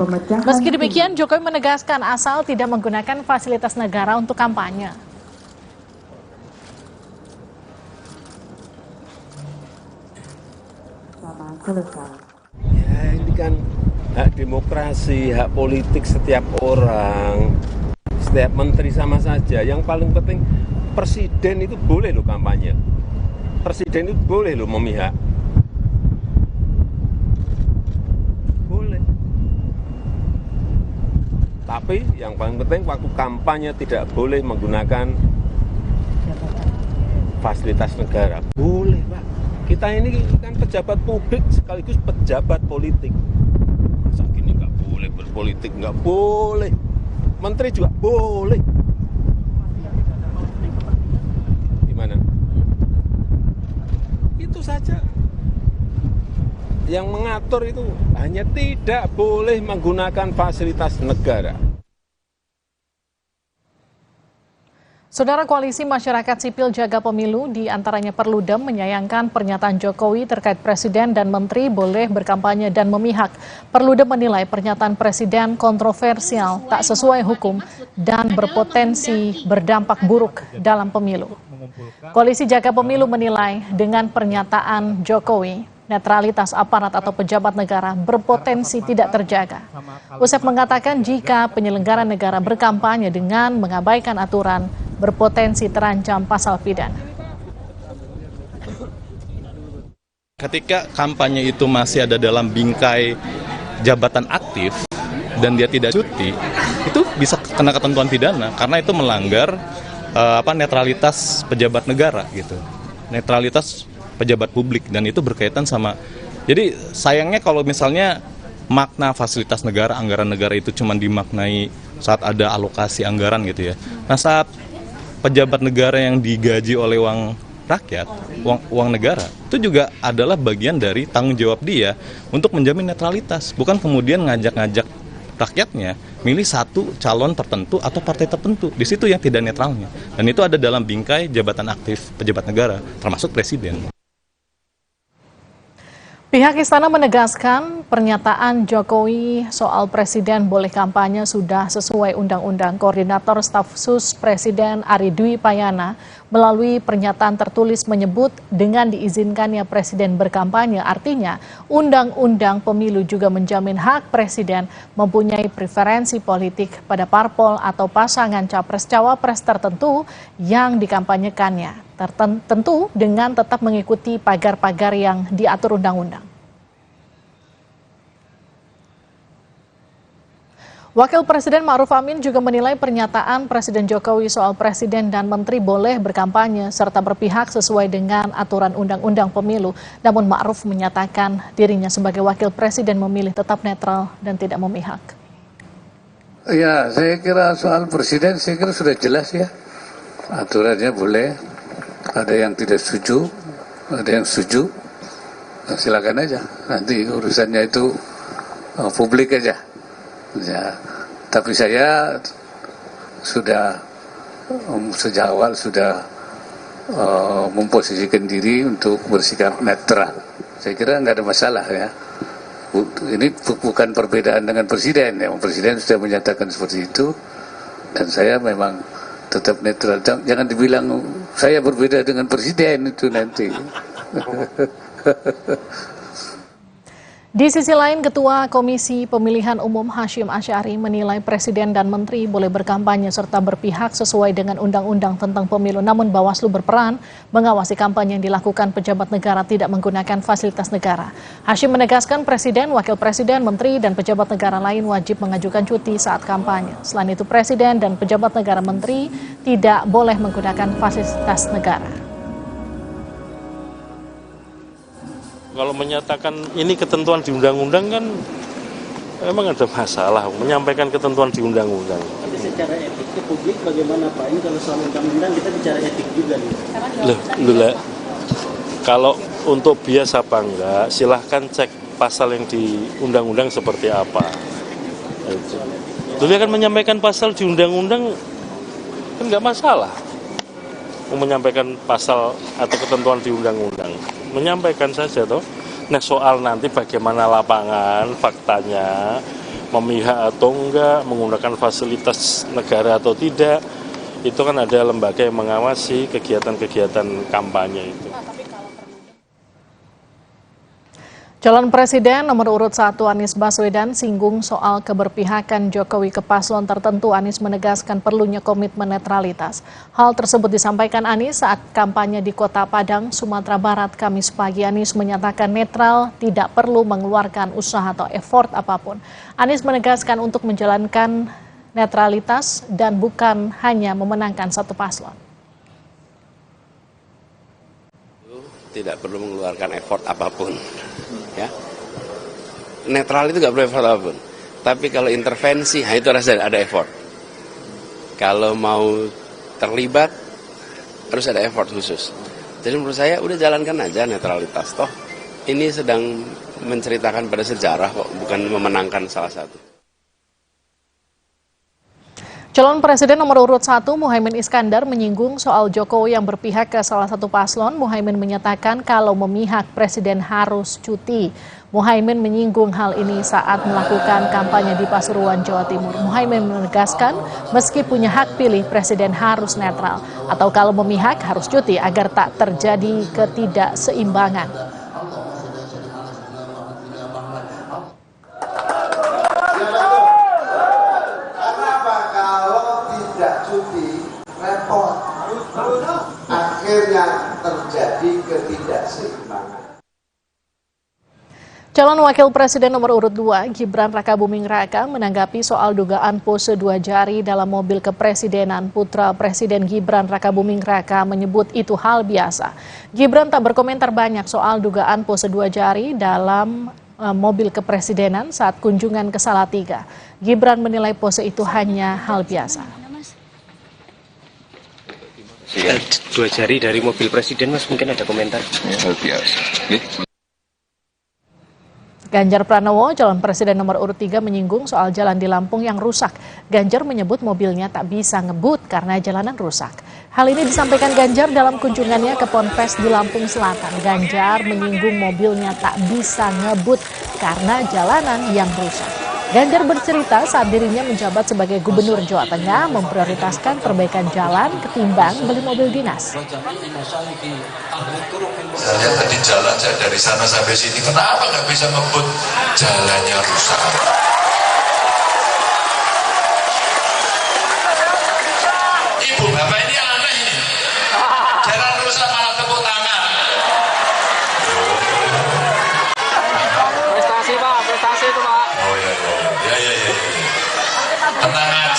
Meski demikian, Jokowi menegaskan asal tidak menggunakan fasilitas negara untuk kampanye. Ya, ini kan hak demokrasi, hak politik setiap orang, setiap menteri sama saja. Yang paling penting presiden itu boleh loh kampanye, presiden itu boleh loh memihak. Tapi yang paling penting waktu kampanye tidak boleh menggunakan fasilitas negara. Boleh, Pak. Kita ini kan pejabat publik sekaligus pejabat politik. Masa gini nggak boleh berpolitik, nggak boleh. Menteri juga boleh. Gimana? Itu saja. yang mengatur itu hanya tidak boleh menggunakan fasilitas negara. Saudara, Koalisi Masyarakat Sipil Jaga Pemilu di antaranya Perludem menyayangkan pernyataan Jokowi terkait Presiden dan Menteri boleh berkampanye dan memihak. Perludem menilai pernyataan Presiden kontroversial, tak sesuai hukum, dan berpotensi berdampak buruk dalam pemilu. Koalisi Jaga Pemilu menilai dengan pernyataan Jokowi, netralitas aparat atau pejabat negara berpotensi tidak terjaga. Usep mengatakan jika penyelenggara negara berkampanye dengan mengabaikan aturan, berpotensi terancam pasal pidana. Ketika kampanye itu masih ada dalam bingkai jabatan aktif dan dia tidak cuti, itu bisa kena ketentuan pidana karena itu melanggar netralitas pejabat negara gitu. Netralitas pejabat publik, dan itu berkaitan sama. Jadi sayangnya kalau misalnya makna fasilitas negara, anggaran negara itu cuma dimaknai saat ada alokasi anggaran gitu ya. Nah, saat pejabat negara yang digaji oleh uang rakyat, uang negara, itu juga adalah bagian dari tanggung jawab dia untuk menjamin netralitas, bukan kemudian ngajak-ngajak rakyatnya milih satu calon tertentu atau partai tertentu. Di situ yang tidak netralnya, dan itu ada dalam bingkai jabatan aktif pejabat negara, termasuk presiden. Pihak istana menegaskan pernyataan Jokowi soal Presiden boleh kampanye sudah sesuai undang-undang. Koordinator Staf Sus Presiden Ari Dwi Payana melalui pernyataan tertulis menyebut dengan diizinkannya Presiden berkampanye artinya undang-undang pemilu juga menjamin hak Presiden mempunyai preferensi politik pada parpol atau pasangan capres-cawapres tertentu yang dikampanyekannya. Tentu dengan tetap mengikuti pagar-pagar yang diatur undang-undang. Wakil Presiden Ma'ruf Amin juga menilai pernyataan Presiden Jokowi soal Presiden dan Menteri boleh berkampanye serta berpihak sesuai dengan aturan undang-undang pemilu. Namun Ma'ruf menyatakan dirinya sebagai Wakil Presiden memilih tetap netral dan tidak memihak. Ya, saya kira soal Presiden saya kira sudah jelas ya. Aturannya boleh, ada yang tidak setuju, ada yang setuju. Nah, silakan aja, nanti urusannya itu publik aja. Ya, tapi saya sudah sejak awal sudah memposisikan diri untuk bersikap netral. Saya kira nggak ada masalah ya. Ini bukan perbedaan dengan presiden ya. Presiden sudah menyatakan seperti itu, dan saya memang tetap netral. Jangan dibilang saya berbeda dengan presiden itu nanti. Di sisi lain, Ketua Komisi Pemilihan Umum Hashim Asy'ari menilai Presiden dan Menteri boleh berkampanye serta berpihak sesuai dengan undang-undang tentang pemilu. Namun Bawaslu berperan mengawasi kampanye yang dilakukan pejabat negara tidak menggunakan fasilitas negara. Hashim menegaskan Presiden, Wakil Presiden, Menteri, dan pejabat negara lain wajib mengajukan cuti saat kampanye. Selain itu, Presiden dan pejabat negara Menteri tidak boleh menggunakan fasilitas negara. Kalau menyatakan ini ketentuan di undang-undang kan memang ada masalah menyampaikan ketentuan di undang-undang. Tapi secara etik ke publik bagaimana Pak? Ini kalau soal undang-undang kita bicara etik juga nih. Loh, kalau untuk bias apa enggak, silahkan cek pasal yang di undang-undang seperti apa. Dia akan menyampaikan pasal di undang-undang kan nggak masalah. Menyampaikan pasal atau ketentuan di undang-undang, menyampaikan saja toh. Nah, soal nanti bagaimana lapangan faktanya, memihak atau enggak, menggunakan fasilitas negara atau tidak, itu kan ada lembaga yang mengawasi kegiatan-kegiatan kampanye itu. Calon Presiden nomor urut 1 Anies Baswedan singgung soal keberpihakan Jokowi ke paslon tertentu. Anies menegaskan perlunya komitmen netralitas. Hal tersebut disampaikan Anies saat kampanye di Kota Padang, Sumatera Barat, Kamis pagi. Anies menyatakan netral, tidak perlu mengeluarkan usaha atau effort apapun. Anies menegaskan untuk menjalankan netralitas dan bukan hanya memenangkan satu paslon. Tidak perlu mengeluarkan effort apapun. Ya, netral itu nggak perlu effort apapun. Tapi kalau intervensi, itu ada effort. Kalau mau terlibat, harus ada effort khusus. Jadi menurut saya udah jalankan aja netralitas toh. Ini sedang menceritakan pada sejarah kok, bukan memenangkan salah satu. Calon Presiden nomor urut 1 Muhaimin Iskandar menyinggung soal Jokowi yang berpihak ke salah satu paslon. Muhaimin menyatakan kalau memihak Presiden harus cuti. Muhaimin menyinggung hal ini saat melakukan kampanye di Pasuruan, Jawa Timur. Muhaimin menegaskan meski punya hak pilih, Presiden harus netral. Atau kalau memihak harus cuti agar tak terjadi ketidakseimbangan. Akhirnya terjadi ketidakseimbangan. Calon Wakil Presiden nomor urut 2, Gibran Rakabuming Raka menanggapi soal dugaan pose 2 jari dalam mobil kepresidenan. Putra Presiden Gibran Rakabuming Raka menyebut itu hal biasa. Gibran tak berkomentar banyak soal dugaan pose 2 jari dalam mobil kepresidenan saat kunjungan ke Salatiga. Gibran menilai pose itu hanya hal biasa. 2 jari dari mobil presiden, Mas, mungkin ada komentar? Hal biasa. Ganjar Pranowo, calon presiden nomor urut 3 menyinggung soal jalan di Lampung yang rusak. Ganjar menyebut mobilnya tak bisa ngebut karena jalanan rusak. Hal ini disampaikan Ganjar dalam kunjungannya ke Ponpes di Lampung Selatan. Ganjar menyinggung mobilnya tak bisa ngebut karena jalanan yang rusak. Ganjar bercerita saat dirinya menjabat sebagai Gubernur Jawa Tengah memprioritaskan perbaikan jalan ketimbang beli mobil dinas. Saya lihat tadi jalan saya dari sana sampai sini, kenapa nggak bisa ngebut? Jalannya rusak. Ibu bapak ini aneh ini. Jalan rusak malah tepuk tangan. Prestasi Pak, prestasi itu Pak. Oh iya.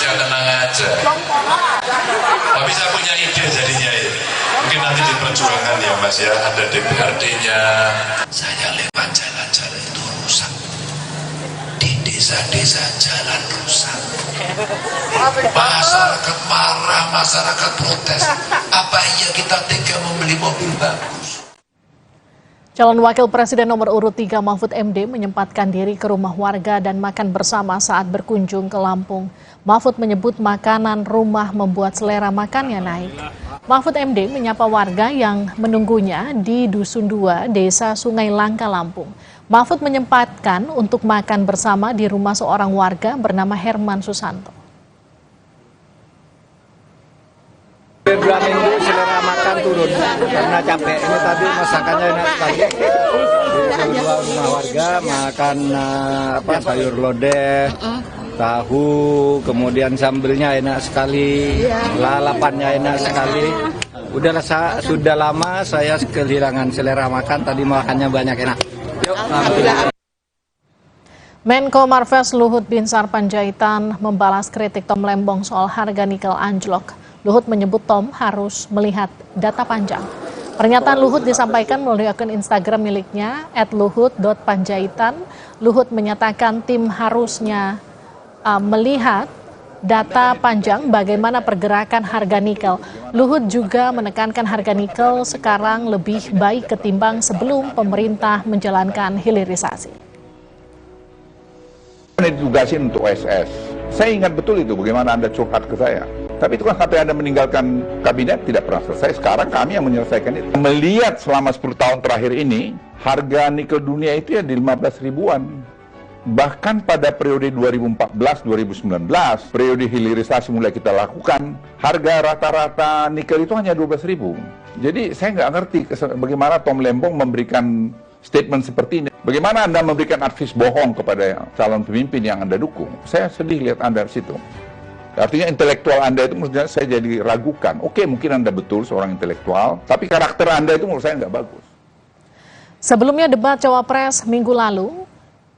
Tenang aja. Tapi saya punya ide jadinya ya. Mungkin nanti di perjuangan ya Mas ya, ada DPRD-nya. Saya lewat jalan-jalan itu rusak. Di desa-desa jalan rusak. Masyarakat marah, masyarakat protes. Apa iya kita tega membeli mobil bagus? Calon Wakil Presiden nomor urut 3 Mahfud MD menyempatkan diri ke rumah warga dan makan bersama saat berkunjung ke Lampung. Mahfud menyebut makanan rumah membuat selera makannya naik. Mahfud MD menyapa warga yang menunggunya di Dusun 2, Desa Sungai Langka, Lampung. Mahfud menyempatkan untuk makan bersama di rumah seorang warga bernama Herman Susanto. 2 minggu selera makan turun karena capek. Ini tadi masakannya enak sekali. Di rumah warga makan sayur lodeh, tahu, kemudian sambelnya enak sekali, lalapannya enak sekali. Sudah lama saya kehilangan selera makan, tadi makannya banyak enak. Yuk, Menko Marves Luhut Binsar Panjaitan membalas kritik Tom Lembong soal harga nikel anjlok. Luhut menyebut Tom harus melihat data panjang. Pernyataan Luhut disampaikan melalui akun Instagram miliknya @luhut.panjaitan. Luhut menyatakan tim harusnya melihat data panjang bagaimana pergerakan harga nikel. Luhut juga menekankan harga nikel sekarang lebih baik ketimbang sebelum pemerintah menjalankan hilirisasi. Ditugasin untuk OSS. Saya ingat betul itu bagaimana Anda curhat ke saya. Tapi itu kan sampai Anda meninggalkan kabinet tidak pernah selesai. Sekarang kami yang menyelesaikan itu. Melihat selama 10 tahun terakhir ini, harga nikel dunia itu ya di 15 ribuan. Bahkan pada periode 2014-2019, periode hilirisasi mulai kita lakukan, harga rata-rata nikel itu hanya 12 ribu. Jadi saya nggak ngerti bagaimana Tom Lembong memberikan statement seperti ini. Bagaimana Anda memberikan advies bohong kepada calon pemimpin yang Anda dukung? Saya sedih lihat Anda di situ. Artinya intelektual Anda itu menurut saya jadi ragukan. Oke, mungkin Anda betul seorang intelektual, tapi karakter Anda itu menurut saya nggak bagus. Sebelumnya debat Cawapres minggu lalu,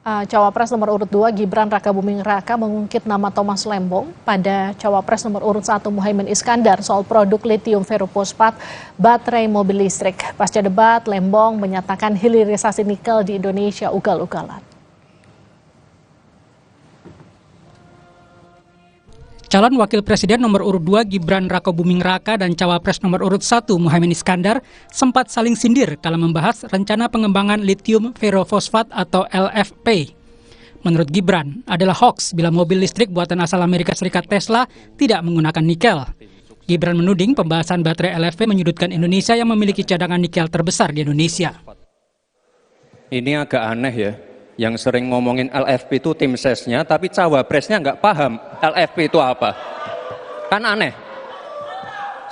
Cawapres nomor urut 2 Gibran Rakabuming Raka mengungkit nama Thomas Lembong pada Cawapres nomor urut 1 Muhaimin Iskandar soal produk litium ferrofosfat baterai mobil listrik. Pasca debat, Lembong menyatakan hilirisasi nikel di Indonesia ugal-ugalan. Calon Wakil Presiden nomor urut 2 Gibran Rakabuming Raka dan Cawapres nomor urut 1 Muhaimin Iskandar sempat saling sindir kala membahas rencana pengembangan lithium ferrofosfat atau LFP. Menurut Gibran, adalah hoax bila mobil listrik buatan asal Amerika Serikat Tesla tidak menggunakan nikel. Gibran menuding pembahasan baterai LFP menyudutkan Indonesia yang memiliki cadangan nikel terbesar di Indonesia. Ini agak aneh ya. Yang sering ngomongin LFP itu tim sesnya, tapi cawapresnya nggak paham LFP itu apa. Kan aneh.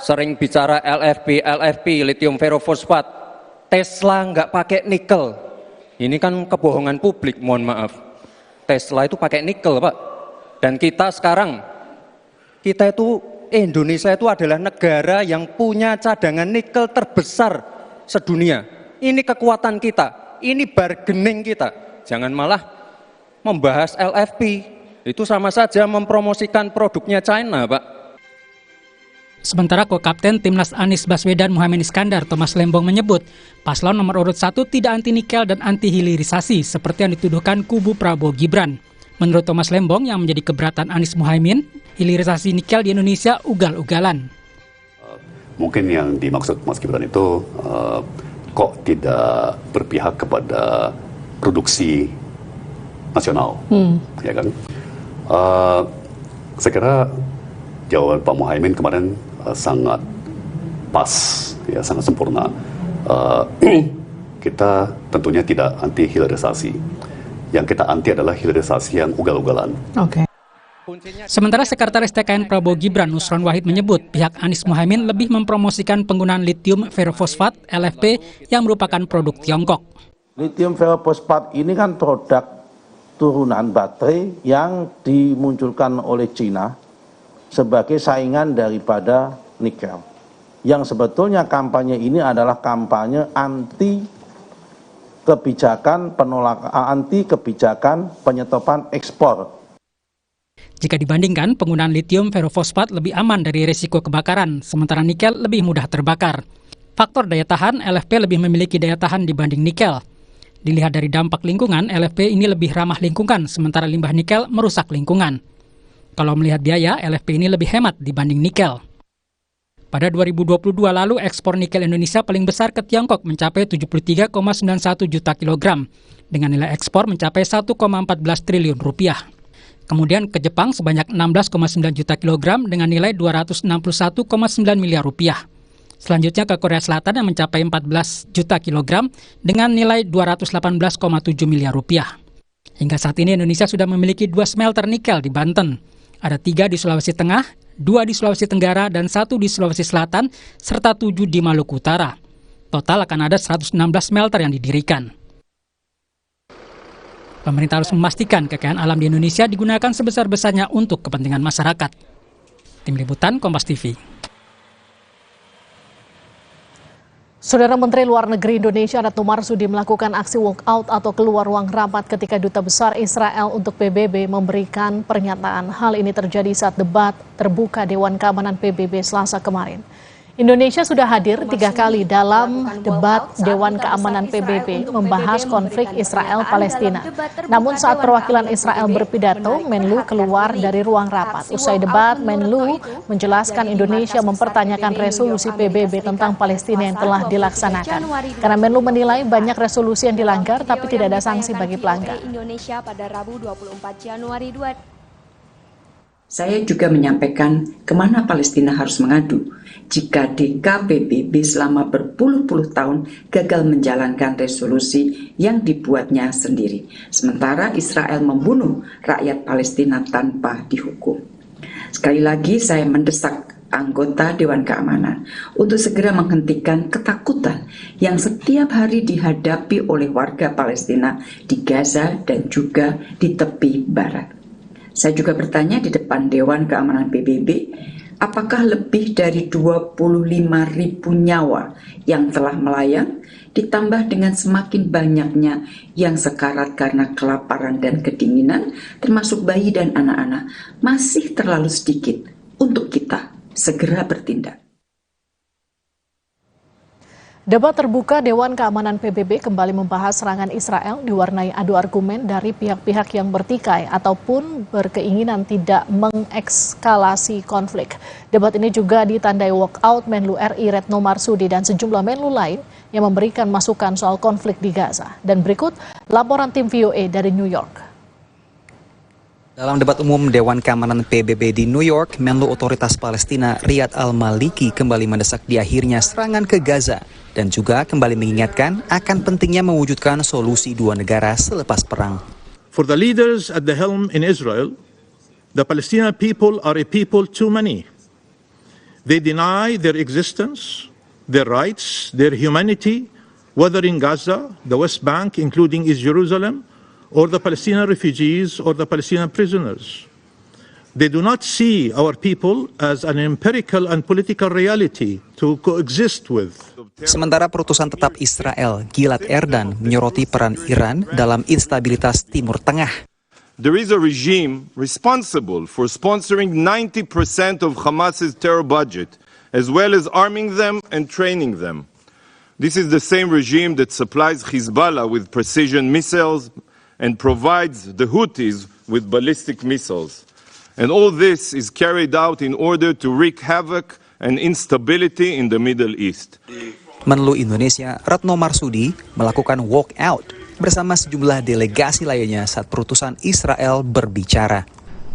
Sering bicara LFP, lithium ferrofosfat. Tesla nggak pakai nikel. Ini kan kebohongan publik, mohon maaf. Tesla itu pakai nikel, Pak. Dan kita sekarang, Indonesia itu adalah negara yang punya cadangan nikel terbesar sedunia. Ini kekuatan kita, ini bargaining kita. Jangan malah membahas LFP, itu sama saja mempromosikan produknya China, Pak. Sementara Ko-Kapten Timnas Anies Baswedan Muhaimin Iskandar Thomas Lembong menyebut, paslon nomor urut 1 tidak anti nikel dan anti hilirisasi seperti yang dituduhkan kubu Prabowo Gibran. Menurut Thomas Lembong yang menjadi keberatan Anies Muhaimin, hilirisasi nikel di Indonesia ugal-ugalan. Mungkin yang dimaksud Mas Gibran itu kok tidak berpihak kepada produksi nasional, ya kan? Saya kira jawaban Pak Muhaimin kemarin sangat pas, ya sangat sempurna. Kita tentunya tidak anti hilirisasi. Yang kita anti adalah hilirisasi yang ugal-ugalan. Sementara Sekretaris TKN Prabowo Gibran Nusron Wahid menyebut pihak Anies Muhaimin lebih mempromosikan penggunaan lithium ferrofosfat LFP yang merupakan produk Tiongkok. Lithium ferrofosfat ini kan produk turunan baterai yang dimunculkan oleh China sebagai saingan daripada nikel. Yang sebetulnya kampanye ini adalah kampanye anti kebijakan penyetopan ekspor. Jika dibandingkan, penggunaan lithium ferrofosfat lebih aman dari risiko kebakaran, sementara nikel lebih mudah terbakar. Faktor daya tahan, LFP lebih memiliki daya tahan dibanding nikel. Dilihat dari dampak lingkungan, LFP ini lebih ramah lingkungan, sementara limbah nikel merusak lingkungan. Kalau melihat biaya, LFP ini lebih hemat dibanding nikel. Pada 2022 lalu, ekspor nikel Indonesia paling besar ke Tiongkok mencapai 73,91 juta kilogram, dengan nilai ekspor mencapai 1,14 triliun rupiah. Kemudian ke Jepang sebanyak 16,9 juta kilogram dengan nilai 261,9 miliar rupiah. Selanjutnya ke Korea Selatan yang mencapai 14 juta kilogram dengan nilai 218,7 miliar rupiah. Hingga saat ini Indonesia sudah memiliki 2 smelter nikel di Banten. Ada 3 di Sulawesi Tengah, 2 di Sulawesi Tenggara, dan 1 di Sulawesi Selatan, serta 7 di Maluku Utara. Total akan ada 116 smelter yang didirikan. Pemerintah harus memastikan kekayaan alam di Indonesia digunakan sebesar-besarnya untuk kepentingan masyarakat. Tim Liputan Kompas TV. Saudara Menteri Luar Negeri Indonesia Retno Marsudi melakukan aksi walkout atau keluar ruang rapat ketika Duta Besar Israel untuk PBB memberikan pernyataan. Hal ini terjadi saat debat terbuka Dewan Keamanan PBB Selasa kemarin. Indonesia sudah hadir 3 kali dalam debat Dewan Keamanan PBB membahas konflik Israel-Palestina. Namun saat perwakilan Israel berpidato, Menlu keluar dari ruang rapat. Usai debat, Menlu menjelaskan Indonesia mempertanyakan resolusi PBB tentang Palestina yang telah dilaksanakan. Karena Menlu menilai banyak resolusi yang dilanggar tapi tidak ada sanksi bagi pelanggar. Indonesia pada Rabu 24 Januari 2022. Saya juga menyampaikan kemana Palestina harus mengadu jika DKPBB selama berpuluh-puluh tahun gagal menjalankan resolusi yang dibuatnya sendiri. Sementara Israel membunuh rakyat Palestina tanpa dihukum. Sekali lagi saya mendesak anggota Dewan Keamanan untuk segera menghentikan ketakutan yang setiap hari dihadapi oleh warga Palestina di Gaza dan juga di tepi barat. Saya juga bertanya di depan Dewan Keamanan PBB, apakah lebih dari 25.000 nyawa yang telah melayang, ditambah dengan semakin banyaknya yang sekarat karena kelaparan dan kedinginan, termasuk bayi dan anak-anak, masih terlalu sedikit untuk kita segera bertindak. Debat terbuka Dewan Keamanan PBB kembali membahas serangan Israel diwarnai adu argumen dari pihak-pihak yang bertikai ataupun berkeinginan tidak mengekskalasi konflik. Debat ini juga ditandai walkout Menlu RI Retno Marsudi dan sejumlah Menlu lain yang memberikan masukan soal konflik di Gaza. Dan berikut laporan tim VOA dari New York. Dalam debat umum Dewan Keamanan PBB di New York, Menlu Otoritas Palestina Riyad Al-Maliki kembali mendesak diakhirnya serangan ke Gaza dan juga kembali mengingatkan akan pentingnya mewujudkan solusi dua negara selepas perang. For the leaders at the helm in Israel, the Palestinian people are a people too many. They deny their existence, their rights, their humanity, whether in Gaza, the West Bank, including East Jerusalem, or the Palestinian refugees or the Palestinian prisoners. They do not see our people as an empirical and political reality to coexist with. Sementara perutusan tetap Israel, Gilad Erdan, menyoroti peran Iran dalam instabilitas Timur Tengah. There is a regime responsible for sponsoring 90% of Hamas's terror budget, as well as arming them and training them. This is the same regime that supplies Hezbollah with precision missiles and provides the Houthis with ballistic missiles. And all this is carried out in order to wreak havoc and instability in the Middle East. Menlu Indonesia Retno Marsudi melakukan walkout bersama sejumlah delegasi lainnya saat perutusan Israel berbicara.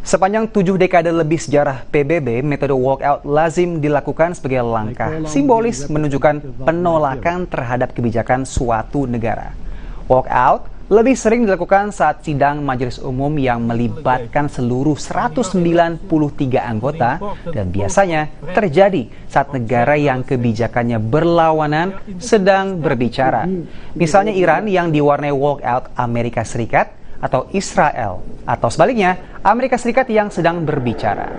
Sepanjang 7 dekade lebih sejarah PBB, metode walkout lazim dilakukan sebagai langkah simbolis menunjukkan penolakan terhadap kebijakan suatu negara. Walkout lebih sering dilakukan saat sidang majelis umum yang melibatkan seluruh 193 anggota dan biasanya terjadi saat negara yang kebijakannya berlawanan sedang berbicara. Misalnya Iran yang diwarnai walkout Amerika Serikat atau Israel, atau sebaliknya Amerika Serikat yang sedang berbicara.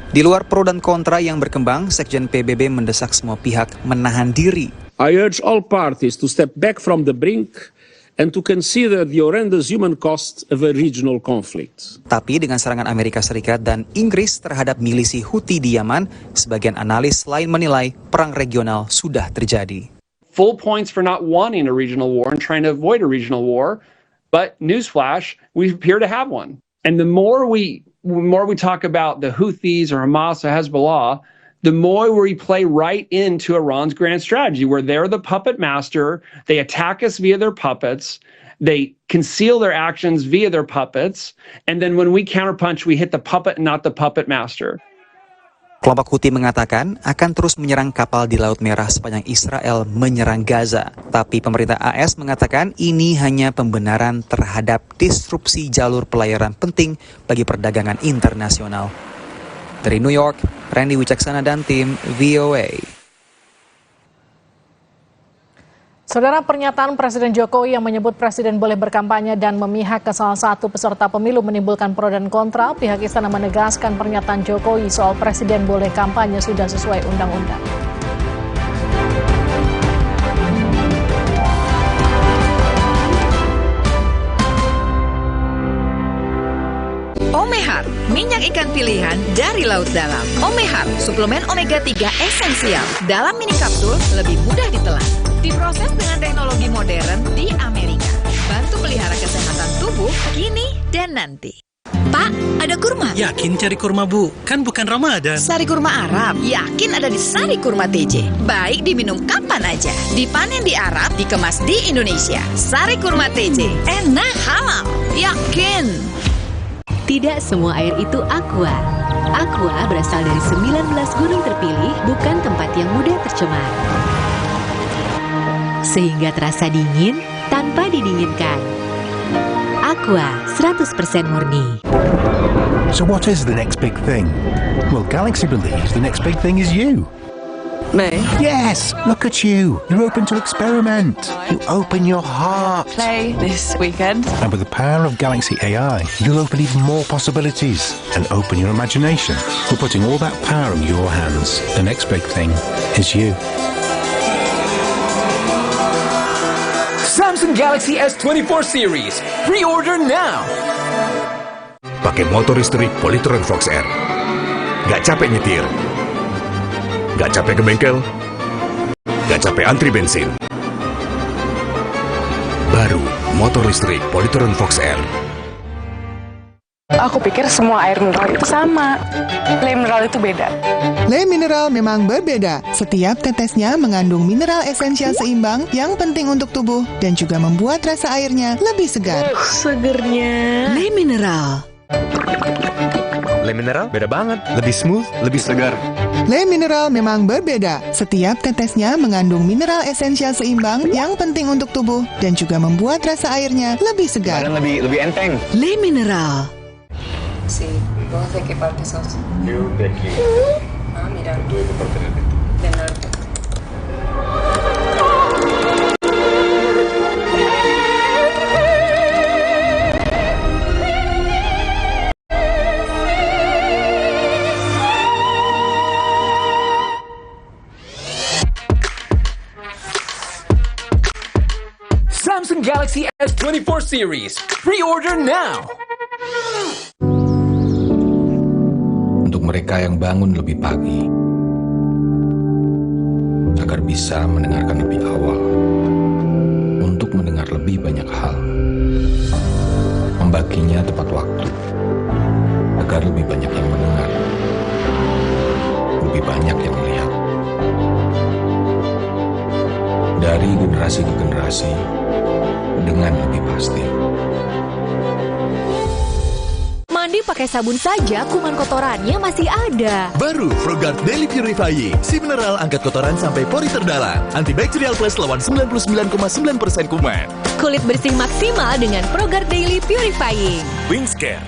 Di luar pro dan kontra yang berkembang, Sekjen PBB mendesak semua pihak menahan diri. I urge all parties to step back from the brink and to consider the horrendous human cost of a regional conflict. Tapi dengan serangan Amerika Serikat dan Inggris terhadap milisi Houthi di Yaman, sebagian analis lain menilai perang regional sudah terjadi. Full points for not wanting a regional war and trying to avoid a regional war, but newsflash, we appear to have one. And the more we talk about the Houthis or Hamas or Hezbollah, the more we play right into Iran's grand strategy, where they're the puppet master, they attack us via their puppets, they conceal their actions via their puppets, and then when we counterpunch, we hit the puppet and not the puppet master. Kelompok Houthi mengatakan akan terus menyerang kapal di Laut Merah sepanjang Israel menyerang Gaza. Tapi pemerintah AS mengatakan ini hanya pembenaran terhadap disrupsi jalur pelayaran penting bagi perdagangan internasional. Dari New York, Randy Wicaksana dan tim VOA. Saudara, pernyataan Presiden Jokowi yang menyebut Presiden boleh berkampanye dan memihak ke salah satu peserta pemilu menimbulkan pro dan kontra. Pihak istana menegaskan pernyataan Jokowi soal Presiden boleh kampanye sudah sesuai undang-undang. Omehar, minyak ikan pilihan dari laut dalam. Omehar, suplemen omega 3 esensial. Dalam mini kapsul, lebih mudah ditelan. Diproses dengan teknologi modern di Amerika. Bantu pelihara kesehatan tubuh kini dan nanti. Pak, ada kurma? Yakin cari kurma, Bu? Kan bukan Ramadan. Sari kurma Arab? Yakin ada di Sari Kurma TJ. Baik diminum kapan aja. Dipanen di Arab, dikemas di Indonesia. Sari Kurma TJ. Enak, halal. Yakin. Tidak semua air itu aqua. Aqua berasal dari 19 gunung terpilih, bukan tempat yang mudah tercemar. Sehingga terasa dingin tanpa didinginkan. Aqua 100% murni. So what is the next big thing? Well, Galaxy believes the next big thing is you. Me? Yes, look at you. You're open to experiment. You open your heart. Play this weekend. And with the power of Galaxy AI, you'll open even more possibilities and open your imagination. We're putting all that power in your hands. The next big thing is you. Samsung Galaxy S24 series. Pre-order now. Pakai motor listrik Polytron Fox R. Gak capek nyetir. Gak capek ke bengkel. Gak capek antri bensin. Baru motor listrik Polytron Fox R. Aku pikir semua air mineral itu sama. Le mineral itu beda. Le mineral memang berbeda. Setiap tetesnya mengandung mineral esensial seimbang yang penting untuk tubuh dan juga membuat rasa airnya lebih segar. Segernya. Le mineral. Le mineral beda banget. Lebih smooth, lebih segar. Le mineral memang berbeda. Setiap tetesnya mengandung mineral esensial seimbang yang penting untuk tubuh dan juga membuat rasa airnya lebih segar. Badan lebih enteng. Le mineral. Sí, vos de qué parte sos? Yo de aquí. Ah, mira. Yo de parte del norte. Del norte. Samsung Galaxy S24 series. Pre-order now. Untuk mereka yang bangun lebih pagi, agar bisa mendengarkan lebih awal, untuk mendengar lebih banyak hal, membaginya tepat waktu, agar lebih banyak yang mendengar, lebih banyak yang melihat. Dari generasi ke generasi, dengan lebih pasti. Mandi pakai sabun saja, kuman kotorannya masih ada. Baru ProGuard Daily Purifying. Si mineral angkat kotoran sampai pori terdalam. Antibacterial Plus lawan 99,9% kuman. Kulit bersih maksimal dengan ProGuard Daily Purifying. Wingscare.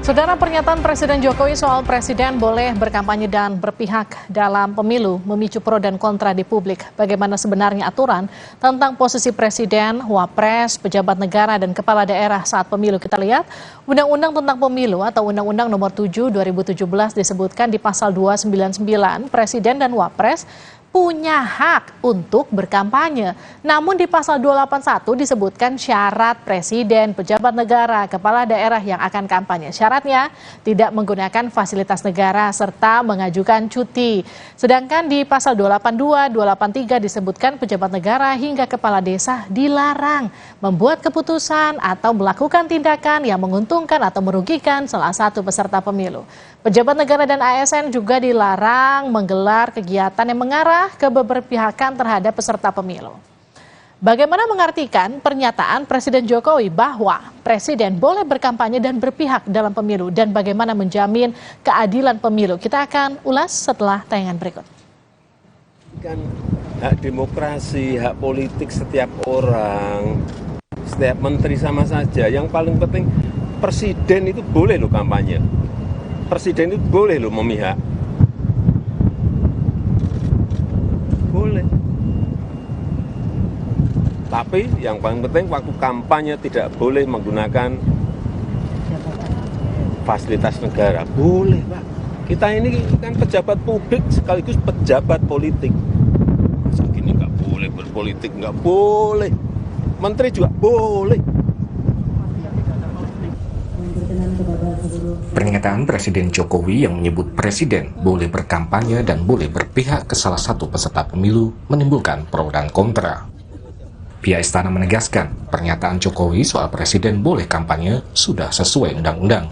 Saudara, pernyataan Presiden Jokowi soal presiden boleh berkampanye dan berpihak dalam pemilu memicu pro dan kontra di publik. Bagaimana sebenarnya aturan tentang posisi presiden, wapres, pejabat negara, dan kepala daerah saat pemilu? Kita lihat Undang-Undang tentang Pemilu atau Undang-Undang Nomor 7 2017 disebutkan di pasal 299 presiden dan wapres punya hak untuk berkampanye. Namun di pasal 281 disebutkan syarat presiden, pejabat negara, kepala daerah yang akan kampanye. Syaratnya tidak menggunakan fasilitas negara serta mengajukan cuti. Sedangkan di pasal 282, 283 disebutkan pejabat negara hingga kepala desa dilarang membuat keputusan atau melakukan tindakan yang menguntungkan atau merugikan salah satu peserta pemilu. Pejabat negara dan ASN juga dilarang menggelar kegiatan yang mengarah ke keberpihakan terhadap peserta pemilu. Bagaimana mengartikan pernyataan Presiden Jokowi bahwa presiden boleh berkampanye dan berpihak dalam pemilu dan bagaimana menjamin keadilan pemilu? Kita akan ulas setelah tayangan berikut. Kan hak demokrasi, hak politik setiap orang, setiap menteri sama saja. Yang paling penting presiden itu boleh loh kampanye. Presiden itu boleh loh memihak. Boleh. Tapi yang paling penting waktu kampanye tidak boleh menggunakan fasilitas negara. Boleh, Pak. Kita ini kan pejabat publik sekaligus pejabat politik. Masa gini nggak boleh berpolitik, nggak boleh. Menteri juga boleh. Pernyataan Presiden Jokowi yang menyebut presiden boleh berkampanye dan boleh berpihak ke salah satu peserta pemilu menimbulkan pro dan kontra. Pihak istana menegaskan pernyataan Jokowi soal presiden boleh kampanye sudah sesuai undang-undang.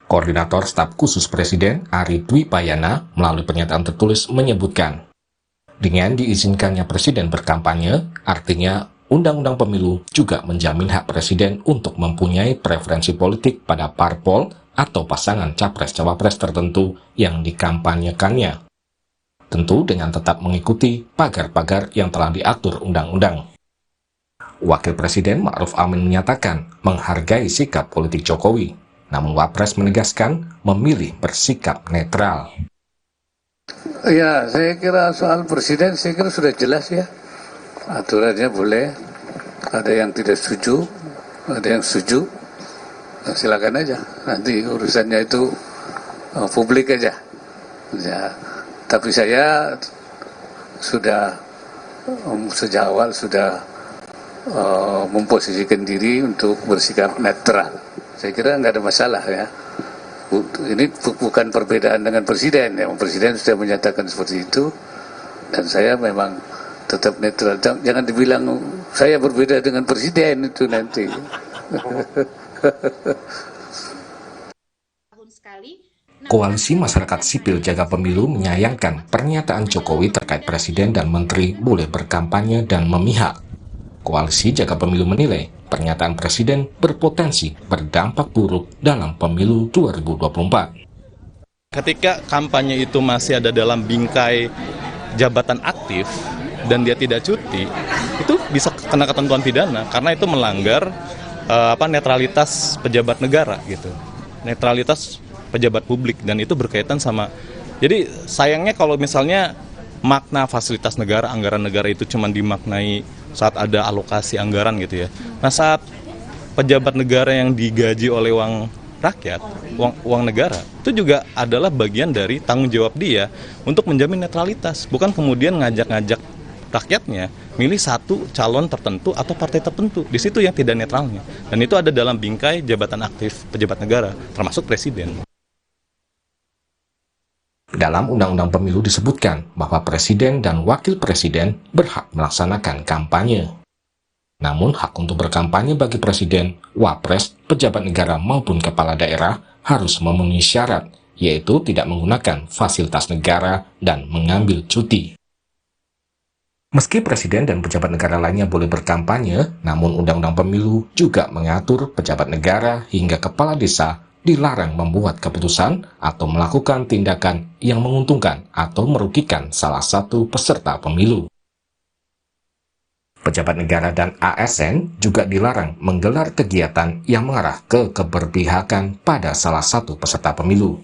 Koordinator Staf Khusus Presiden Ari Dwi Payana melalui pernyataan tertulis menyebutkan, dengan diizinkannya presiden berkampanye, artinya Undang-Undang Pemilu juga menjamin hak presiden untuk mempunyai preferensi politik pada parpol atau pasangan capres-cawapres tertentu yang dikampanyekannya. Tentu dengan tetap mengikuti pagar-pagar yang telah diatur undang-undang. Wakil Presiden Ma'ruf Amin menyatakan menghargai sikap politik Jokowi, namun Wapres menegaskan memilih bersikap netral. Ya, saya kira soal presiden saya kira sudah jelas ya. Aturannya boleh, ada yang tidak setuju, ada yang setuju, nah, silakan aja. Nanti urusannya itu publik aja. Ya, tapi saya sudah sejak awal sudah memposisikan diri untuk bersikap netral. Saya kira nggak ada masalah ya. Ini bukan perbedaan dengan presiden ya. Presiden sudah menyatakan seperti itu dan saya memang tetap netral. Jangan dibilang saya berbeda dengan presiden itu nanti. Koalisi Masyarakat Sipil Jaga Pemilu menyayangkan pernyataan Jokowi terkait presiden dan menteri boleh berkampanye dan memihak. Koalisi Jaga Pemilu menilai pernyataan presiden berpotensi berdampak buruk dalam pemilu 2024. Ketika kampanye itu masih ada dalam bingkai jabatan aktif dan dia tidak cuti, itu bisa kena ketentuan pidana karena itu melanggar netralitas pejabat negara gitu. Netralitas pejabat publik dan itu berkaitan sama. Jadi sayangnya kalau misalnya makna fasilitas negara, anggaran negara itu cuma dimaknai saat ada alokasi anggaran gitu ya. Nah, saat pejabat negara yang digaji oleh uang rakyat, uang negara, itu juga adalah bagian dari tanggung jawab dia untuk menjamin netralitas, bukan kemudian ngajak-ngajak rakyatnya milih satu calon tertentu atau partai tertentu. Di situ yang tidak netralnya. Dan itu ada dalam bingkai jabatan aktif pejabat negara, termasuk presiden. Dalam Undang-Undang Pemilu disebutkan bahwa presiden dan wakil presiden berhak melaksanakan kampanye. Namun hak untuk berkampanye bagi presiden, wapres, pejabat negara maupun kepala daerah harus memenuhi syarat, yaitu tidak menggunakan fasilitas negara dan mengambil cuti. Meski presiden dan pejabat negara lainnya boleh berkampanye, namun Undang-Undang Pemilu juga mengatur pejabat negara hingga kepala desa dilarang membuat keputusan atau melakukan tindakan yang menguntungkan atau merugikan salah satu peserta pemilu. Pejabat negara dan ASN juga dilarang menggelar kegiatan yang mengarah ke keberpihakan pada salah satu peserta pemilu.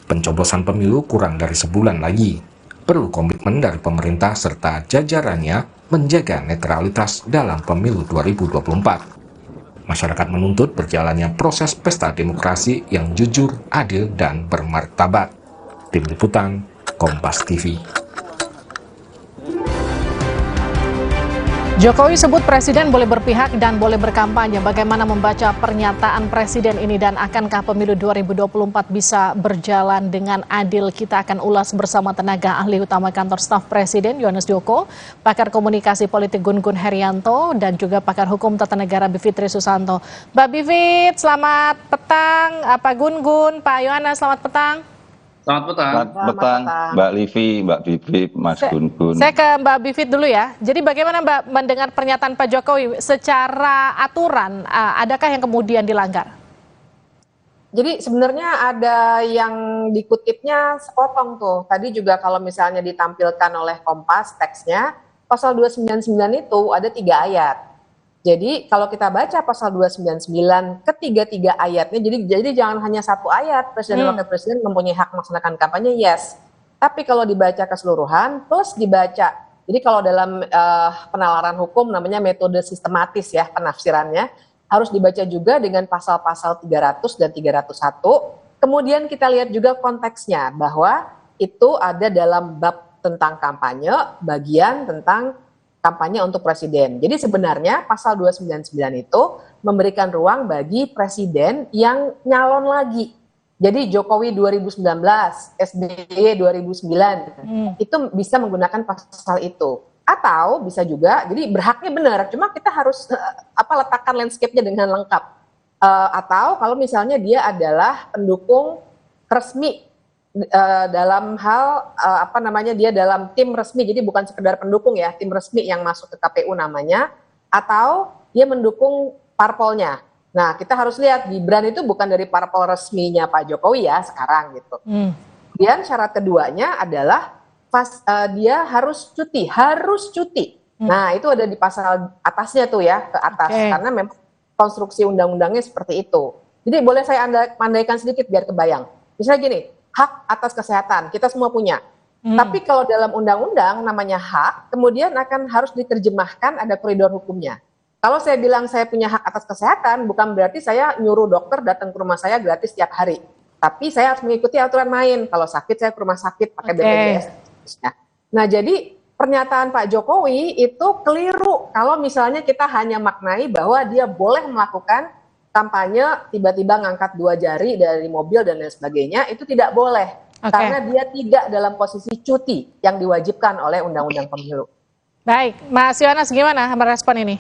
Pencoblosan pemilu kurang dari sebulan lagi. Perlu komitmen dari pemerintah serta jajarannya menjaga netralitas dalam pemilu 2024. Masyarakat menuntut berjalannya proses pesta demokrasi yang jujur, adil, dan bermartabat. Tim Liputan, Kompas TV. Jokowi sebut presiden boleh berpihak dan boleh berkampanye. Bagaimana membaca pernyataan presiden ini dan akankah pemilu 2024 bisa berjalan dengan adil? Kita akan ulas bersama tenaga ahli utama kantor staf presiden Yohanes Joko, pakar komunikasi politik Gun Gun Herianto, dan juga pakar hukum tata negara Bivitri Susanto. Mbak Bivit, selamat petang. Pak Gun Gun, Pak Yohanes, selamat petang. Selamat petang, Mbak Livi, Mbak Bivit, Mas Gun Gun. Saya ke Mbak Bivit dulu ya. Jadi bagaimana Mbak mendengar pernyataan Pak Jokowi secara aturan, adakah yang kemudian dilanggar? Jadi sebenarnya ada yang dikutipnya sepotong tuh. Tadi juga kalau misalnya ditampilkan oleh Kompas teksnya, pasal 299 itu ada 3 ayat. Jadi kalau kita baca pasal 299 ketiga-tiga ayatnya, jadi jangan hanya satu ayat, presiden dan wakil presiden mempunyai hak melaksanakan kampanye, yes. Tapi kalau dibaca keseluruhan, plus dibaca, jadi kalau dalam penalaran hukum namanya metode sistematis ya penafsirannya, harus dibaca juga dengan pasal-pasal 300 dan 301. Kemudian kita lihat juga konteksnya, bahwa itu ada dalam bab tentang kampanye, bagian tentang kampanye untuk presiden. Jadi sebenarnya pasal 299 itu memberikan ruang bagi presiden yang nyalon lagi. Jadi Jokowi 2019, SBY 2009, itu bisa menggunakan pasal itu. Atau bisa juga, jadi berhaknya benar, cuma kita harus letakkan landscape-nya dengan lengkap. Atau kalau misalnya dia adalah pendukung resmi dalam hal dia dalam tim resmi, jadi bukan sekedar pendukung ya, tim resmi yang masuk ke KPU namanya, atau dia mendukung parpolnya. Nah, kita harus lihat Gibran itu bukan dari parpol resminya Pak Jokowi ya sekarang gitu. Kemudian syarat keduanya adalah dia harus cuti. Nah, itu ada di pasal atasnya tuh ya, ke atas, karena memang konstruksi undang-undangnya seperti itu. Jadi boleh saya andaikan sedikit biar kebayang. Misalnya gini, hak atas kesehatan, kita semua punya. Tapi kalau dalam undang-undang namanya hak, kemudian harus diterjemahkan ada koridor hukumnya. Kalau saya bilang saya punya hak atas kesehatan, bukan berarti saya nyuruh dokter datang ke rumah saya gratis setiap hari. Tapi saya harus mengikuti aturan main. Kalau sakit, saya ke rumah sakit pakai BPJS. Nah, jadi pernyataan Pak Jokowi itu keliru kalau misalnya kita hanya maknai bahwa dia boleh melakukan kampanye tiba-tiba ngangkat 2 jari dari mobil dan lain sebagainya, itu tidak boleh. Karena dia tidak dalam posisi cuti yang diwajibkan oleh Undang-Undang Pemilu. Baik, Mas Yohanes gimana merespon ini?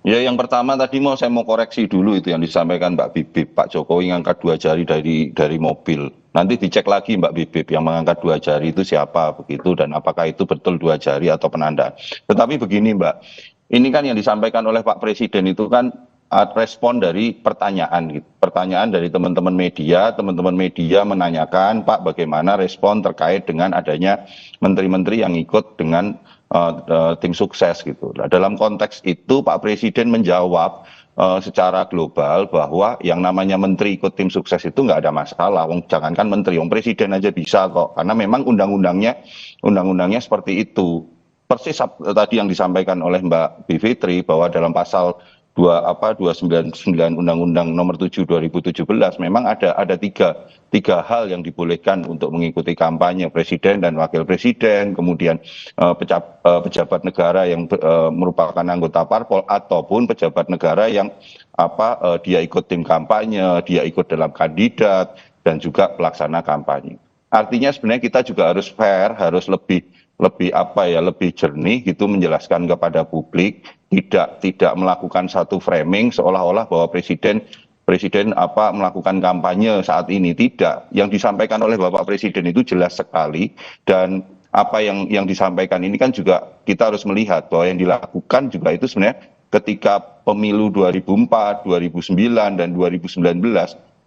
Ya, yang pertama tadi saya mau koreksi dulu itu yang disampaikan Mbak Bibip, Pak Jokowi ngangkat 2 jari dari mobil. Nanti dicek lagi Mbak Bibip, yang mengangkat 2 jari itu siapa begitu, dan apakah itu betul 2 jari atau penanda. Tetapi begini Mbak, ini kan yang disampaikan oleh Pak Presiden itu kan respon dari pertanyaan gitu. Pertanyaan dari teman-teman media menanyakan, Pak bagaimana respon terkait dengan adanya menteri-menteri yang ikut dengan tim sukses gitu. Nah, dalam konteks itu Pak Presiden menjawab secara global bahwa yang namanya menteri ikut tim sukses itu nggak ada masalah. Jangankan menteri, Presiden aja bisa kok. Karena memang undang-undangnya seperti itu. Persis tadi yang disampaikan oleh Mbak Bivitri bahwa dalam pasal 299 Undang-Undang Nomor 7 2017 memang ada tiga hal yang dibolehkan untuk mengikuti kampanye, presiden dan wakil presiden, kemudian pejabat negara yang merupakan anggota parpol ataupun pejabat negara yang dia ikut tim kampanye, dia ikut dalam kandidat dan juga pelaksana kampanye. Artinya sebenarnya kita juga harus fair, harus lebih jernih gitu menjelaskan kepada publik, tidak melakukan satu framing seolah-olah bahwa presiden melakukan kampanye saat ini. Tidak, yang disampaikan oleh Bapak Presiden itu jelas sekali, dan apa yang disampaikan ini kan juga kita harus melihat bahwa yang dilakukan juga itu sebenarnya ketika pemilu 2004, 2009 dan 2019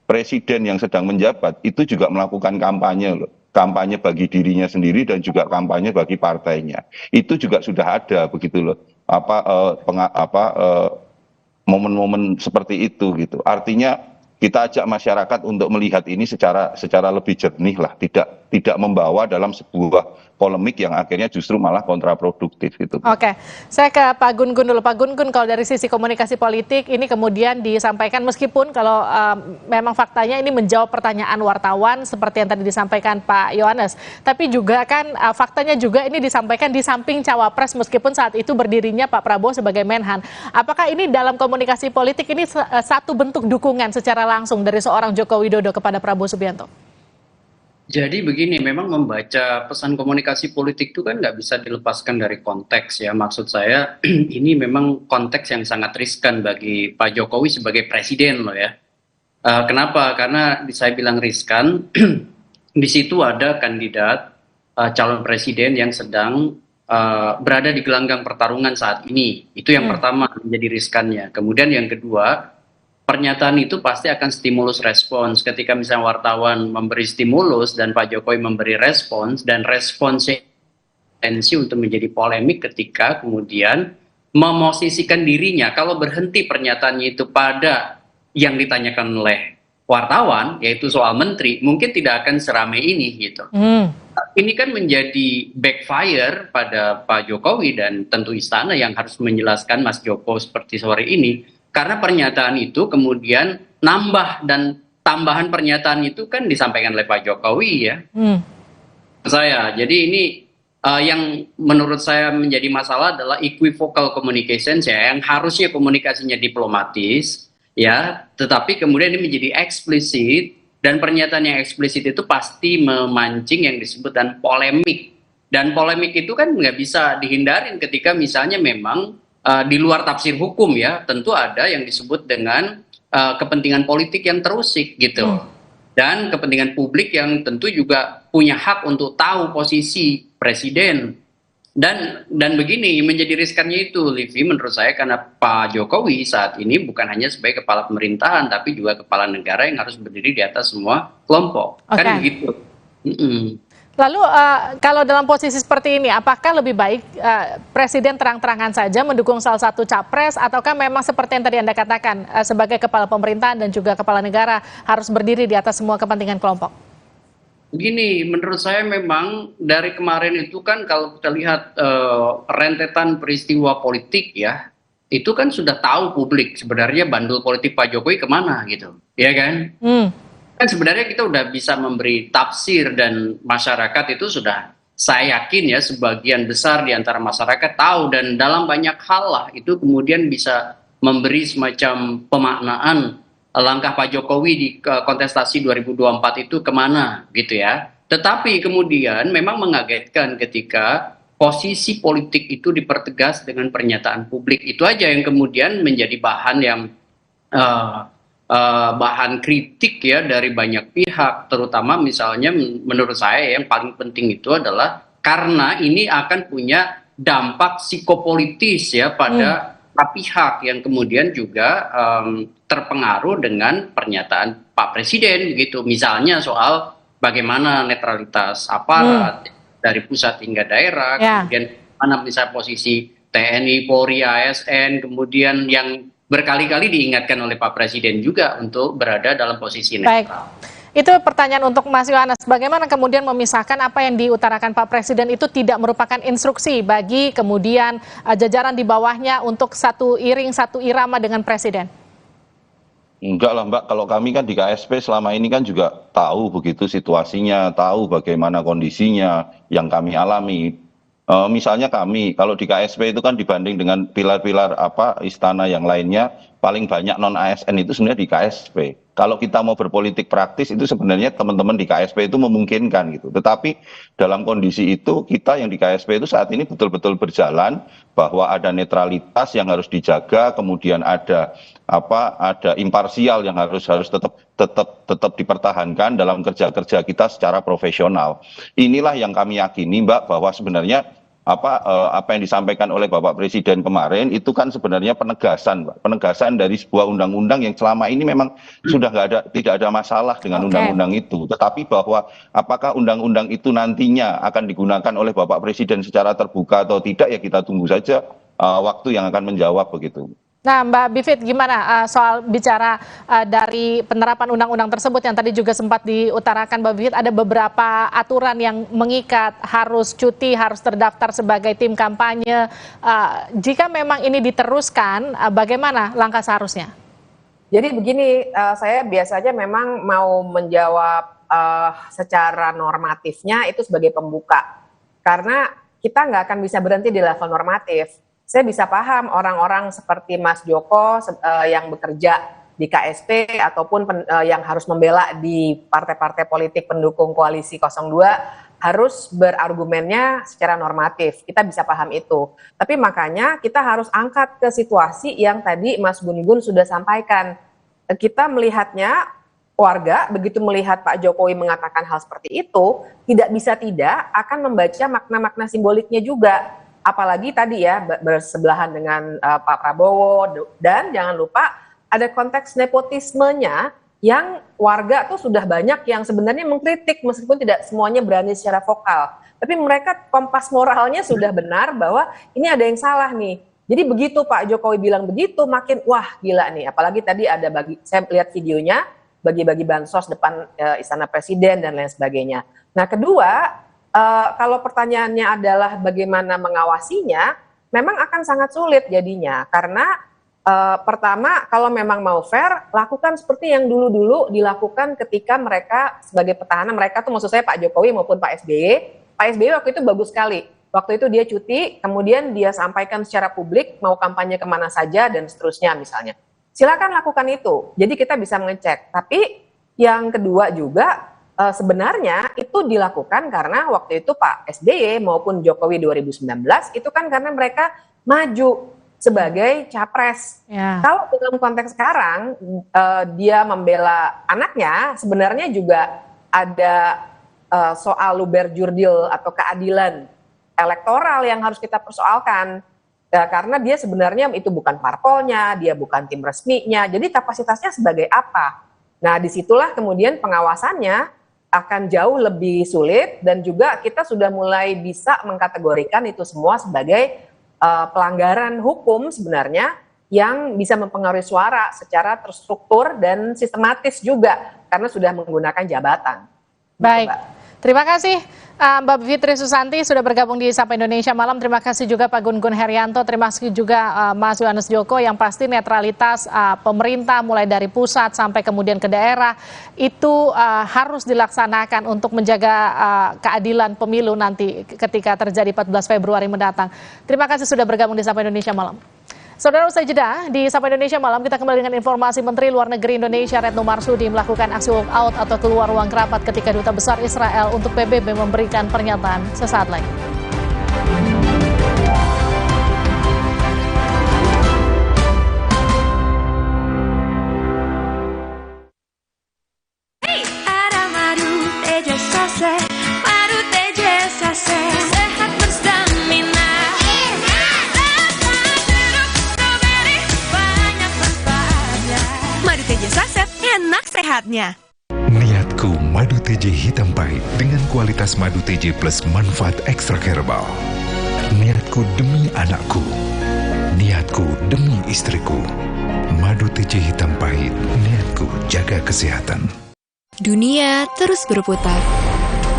presiden yang sedang menjabat itu juga melakukan kampanye loh. Kampanye bagi dirinya sendiri dan juga kampanye bagi partainya. Itu juga sudah ada begitu loh. Momen-momen seperti itu gitu. Artinya kita ajak masyarakat untuk melihat ini secara lebih jernih lah, tidak membawa dalam sebuah polemik yang akhirnya justru malah kontraproduktif gitu. Oke, saya ke Pak Gun-Gun dulu. Pak Gun-Gun, kalau dari sisi komunikasi politik ini kemudian disampaikan meskipun kalau memang faktanya ini menjawab pertanyaan wartawan seperti yang tadi disampaikan Pak Yohanes, tapi juga kan faktanya juga ini disampaikan di samping cawapres meskipun saat itu berdirinya Pak Prabowo sebagai Menhan. Apakah ini dalam komunikasi politik ini satu bentuk dukungan secara langsung dari seorang Joko Widodo kepada Prabowo Subianto? Jadi begini, memang membaca pesan komunikasi politik itu kan nggak bisa dilepaskan dari konteks ya. Maksud saya ini memang konteks yang sangat riskan bagi Pak Jokowi sebagai presiden loh ya. Kenapa? Karena saya bilang riskan, di situ ada kandidat calon presiden yang sedang berada di gelanggang pertarungan saat ini. Itu yang pertama menjadi riskannya. Kemudian yang kedua, pernyataan itu pasti akan stimulus respons. Ketika misalnya wartawan memberi stimulus dan Pak Jokowi memberi respons, dan responsnya tensi untuk menjadi polemik ketika kemudian memosisikan dirinya. Kalau berhenti pernyataannya itu pada yang ditanyakan oleh wartawan, yaitu soal menteri, mungkin tidak akan seramai ini gitu. Ini kan menjadi backfire pada Pak Jokowi dan tentu istana yang harus menjelaskan Mas Joko seperti sore ini. Karena pernyataan itu kemudian nambah, dan tambahan pernyataan itu kan disampaikan oleh Pak Jokowi ya. Jadi ini yang menurut saya menjadi masalah adalah equivocal communication ya, yang harusnya komunikasinya diplomatis ya, tetapi kemudian ini menjadi eksplisit, dan pernyataan yang eksplisit itu pasti memancing yang disebut dan polemik. Dan polemik itu kan nggak bisa dihindarin ketika misalnya memang di luar tafsir hukum ya, tentu ada yang disebut dengan kepentingan politik yang terusik gitu, dan kepentingan publik yang tentu juga punya hak untuk tahu posisi presiden, dan begini menjadi riskannya itu, Livi, menurut saya karena Pak Jokowi saat ini bukan hanya sebagai kepala pemerintahan tapi juga kepala negara yang harus berdiri di atas semua kelompok, kan begitu. Lalu kalau dalam posisi seperti ini, apakah lebih baik Presiden terang-terangan saja mendukung salah satu capres, ataukah memang seperti yang tadi Anda katakan, sebagai kepala pemerintahan dan juga kepala negara harus berdiri di atas semua kepentingan kelompok? Begini, menurut saya memang dari kemarin itu kan kalau kita lihat rentetan peristiwa politik ya, itu kan sudah tahu publik sebenarnya bandul politik Pak Jokowi kemana gitu, ya kan? Kan sebenarnya kita udah bisa memberi tafsir dan masyarakat itu sudah saya yakin ya sebagian besar di antara masyarakat tahu, dan dalam banyak hal lah itu kemudian bisa memberi semacam pemaknaan langkah Pak Jokowi di kontestasi 2024 itu kemana gitu ya. Tetapi kemudian memang mengagetkan ketika posisi politik itu dipertegas dengan pernyataan publik. Itu aja yang kemudian menjadi bahan yang bahan kritik ya dari banyak pihak, terutama misalnya menurut saya yang paling penting itu adalah karena ini akan punya dampak psikopolitis ya pada pihak yang kemudian juga terpengaruh dengan pernyataan Pak Presiden begitu. Misalnya soal bagaimana netralitas aparat dari pusat hingga daerah, kemudian mana misalnya posisi TNI, Polri, ASN, kemudian yang berkali-kali diingatkan oleh Pak Presiden juga untuk berada dalam posisi netral. Baik, itu pertanyaan untuk Mas Yohanes. Bagaimana kemudian memisahkan apa yang diutarakan Pak Presiden itu tidak merupakan instruksi bagi kemudian jajaran di bawahnya untuk satu iring, satu irama dengan Presiden? Enggak lah Mbak, kalau kami kan di KSP selama ini kan juga tahu begitu situasinya, tahu bagaimana kondisinya yang kami alami. Misalnya kami, kalau di KSP itu kan dibanding dengan pilar-pilar istana yang lainnya, paling banyak non-ASN itu sebenarnya di KSP. Kalau kita mau berpolitik praktis itu sebenarnya teman-teman di KSP itu memungkinkan gitu. Tetapi dalam kondisi itu kita yang di KSP itu saat ini betul-betul berjalan bahwa ada netralitas yang harus dijaga, kemudian ada imparsial yang harus tetap dipertahankan dalam kerja-kerja kita secara profesional. Inilah yang kami yakini Mbak, bahwa sebenarnya apa yang disampaikan oleh Bapak Presiden kemarin itu kan sebenarnya penegasan, Mbak. Penegasan dari sebuah undang-undang yang selama ini memang sudah tidak ada masalah dengan undang-undang itu. Tetapi bahwa apakah undang-undang itu nantinya akan digunakan oleh Bapak Presiden secara terbuka atau tidak, ya kita tunggu saja waktu yang akan menjawab begitu. Nah, Mbak Bivit, gimana soal bicara dari penerapan undang-undang tersebut yang tadi juga sempat diutarakan Mbak Bivit, ada beberapa aturan yang mengikat, harus cuti, harus terdaftar sebagai tim kampanye. Jika memang ini diteruskan, bagaimana langkah seharusnya? Jadi begini, saya biasanya memang mau menjawab secara normatifnya itu sebagai pembuka. Karena kita nggak akan bisa berhenti di level normatif. Saya bisa paham orang-orang seperti Mas Joko yang bekerja di KSP ataupun yang harus membela di partai-partai politik pendukung koalisi 02 harus berargumennya secara normatif. Kita bisa paham itu. Tapi makanya kita harus angkat ke situasi yang tadi Mas Gun-Gun sudah sampaikan. Kita melihatnya, warga begitu melihat Pak Jokowi mengatakan hal seperti itu, tidak bisa tidak akan membaca makna-makna simboliknya juga. Apalagi tadi ya bersebelahan dengan Pak Prabowo, dan jangan lupa ada konteks nepotismenya yang warga tuh sudah banyak yang sebenarnya mengkritik meskipun tidak semuanya berani secara vokal. Tapi mereka kompas moralnya sudah benar bahwa ini ada yang salah nih. Jadi begitu Pak Jokowi bilang begitu, makin wah gila nih. Apalagi tadi ada saya lihat videonya bagi-bagi bansos depan Istana Presiden dan lain sebagainya. Nah kedua, kalau pertanyaannya adalah bagaimana mengawasinya, memang akan sangat sulit jadinya. Karena pertama, kalau memang mau fair, lakukan seperti yang dulu-dulu dilakukan ketika mereka sebagai petahana, mereka tuh maksud saya Pak Jokowi maupun Pak SBY. Pak SBY waktu itu bagus sekali. Waktu itu dia cuti, kemudian dia sampaikan secara publik mau kampanye kemana saja dan seterusnya misalnya. Silakan lakukan itu, jadi kita bisa mengecek. Tapi yang kedua juga, sebenarnya itu dilakukan karena waktu itu Pak SBY maupun Jokowi 2019 itu kan karena mereka maju sebagai capres. Kalau dalam konteks sekarang dia membela anaknya, sebenarnya juga ada soal luber jurdil atau keadilan elektoral yang harus kita persoalkan. Karena dia sebenarnya itu bukan parpolnya, dia bukan tim resminya, jadi kapasitasnya sebagai apa? Nah disitulah kemudian pengawasannya akan jauh lebih sulit, dan juga kita sudah mulai bisa mengkategorikan itu semua sebagai pelanggaran hukum sebenarnya yang bisa mempengaruhi suara secara terstruktur dan sistematis juga karena sudah menggunakan jabatan. Baik. Terima kasih Mbak Fitri Susanti sudah bergabung di Sapa Indonesia Malam. Terima kasih juga Pak Gun-Gun Herianto. Terima kasih juga Mas Yohanes Joko. Yang pasti netralitas pemerintah mulai dari pusat sampai kemudian ke daerah itu harus dilaksanakan untuk menjaga keadilan pemilu nanti ketika terjadi 14 Februari mendatang. Terima kasih sudah bergabung di Sapa Indonesia Malam. Saudara, usai jeda di Sapa Indonesia Malam kita kembali dengan informasi Menteri Luar Negeri Indonesia Retno Marsudi melakukan aksi walk out atau keluar ruang rapat ketika Duta Besar Israel untuk PBB memberikan pernyataan sesaat lagi. Sehatnya. Niatku madu TJ hitam pahit dengan kualitas madu TJ plus manfaat ekstra herbal. Niatku demi anakku. Niatku demi istriku. Madu TJ hitam pahit. Niatku jaga kesehatan. Dunia terus berputar.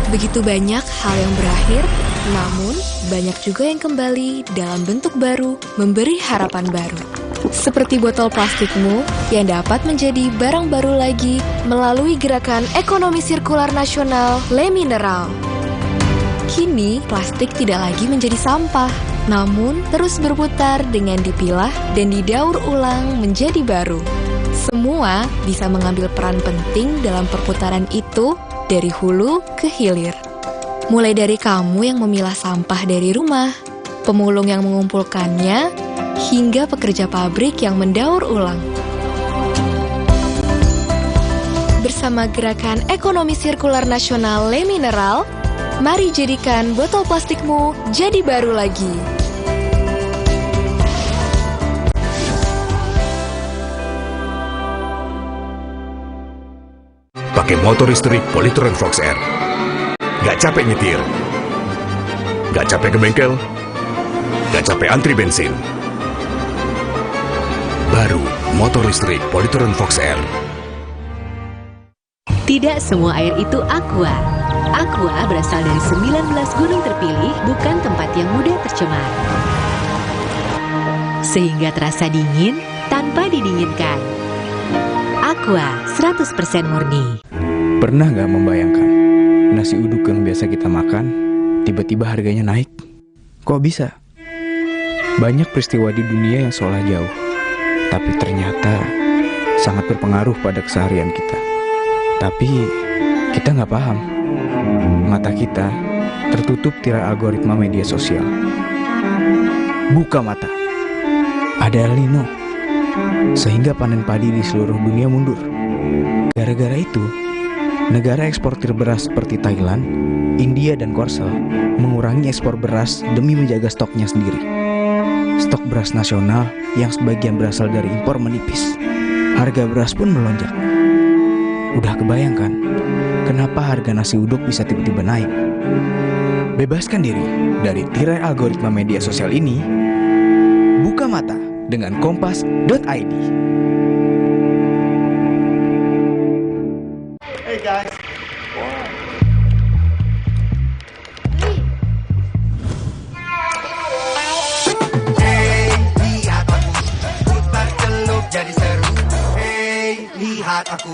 Begitu banyak hal yang berakhir, namun banyak juga yang kembali dalam bentuk baru, memberi harapan baru. Seperti botol plastikmu yang dapat menjadi barang baru lagi melalui gerakan ekonomi sirkular nasional Le Mineral. Kini, plastik tidak lagi menjadi sampah, namun terus berputar dengan dipilah dan didaur ulang menjadi baru. Semua bisa mengambil peran penting dalam perputaran itu dari hulu ke hilir. Mulai dari kamu yang memilah sampah dari rumah, pemulung yang mengumpulkannya, hingga pekerja pabrik yang mendaur ulang. Bersama gerakan ekonomi sirkular nasional Le Mineral, mari jadikan botol plastikmu jadi baru lagi. Pakai motor listrik Polytron Fox R. Gak capek nyetir. Gak capek ke bengkel. Gak capek antri bensin. Baru motor listrik Polytron Fox R. Tidak semua air itu aqua. Aqua berasal dari 19 gunung terpilih, bukan tempat yang mudah tercemar. Sehingga terasa dingin tanpa didinginkan. Aqua 100% murni. Pernah nggak membayangkan nasi uduk yang biasa kita makan tiba-tiba harganya naik? Kok bisa? Banyak peristiwa di dunia yang seolah jauh, tapi ternyata sangat berpengaruh pada keseharian kita. Tapi kita nggak paham. Mata kita tertutup tirai algoritma media sosial. Buka mata. Ada El Nino. Sehingga panen padi di seluruh dunia mundur. Gara-gara itu, negara eksportir beras seperti Thailand, India, dan Korsel mengurangi ekspor beras demi menjaga stoknya sendiri. Stok beras nasional yang sebagian berasal dari impor menipis. Harga beras pun melonjak. Udah kebayangkan kenapa harga nasi uduk bisa tiba-tiba naik? Bebaskan diri dari tirai algoritma media sosial ini. Buka mata dengan kompas.id. Hey guys. Lihat aku.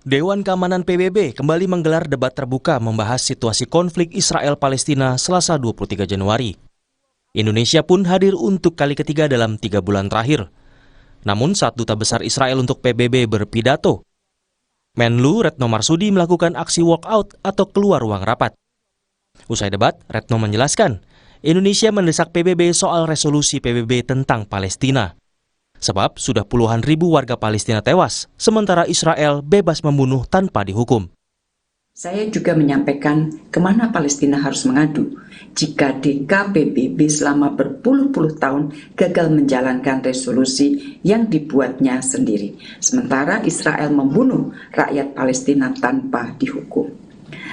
Dewan Keamanan PBB kembali menggelar debat terbuka membahas situasi konflik Israel-Palestina Selasa 23 Januari. Indonesia pun hadir untuk kali ketiga dalam 3 bulan terakhir. Namun saat Duta Besar Israel untuk PBB berpidato, Menlu Retno Marsudi melakukan aksi walkout atau keluar ruang rapat. Usai debat, Retno menjelaskan, Indonesia mendesak PBB soal resolusi PBB tentang Palestina. Sebab sudah puluhan ribu warga Palestina tewas, sementara Israel bebas membunuh tanpa dihukum. Saya juga menyampaikan kemana Palestina harus mengadu jika DKPBB selama berpuluh-puluh tahun gagal menjalankan resolusi yang dibuatnya sendiri. Sementara Israel membunuh rakyat Palestina tanpa dihukum.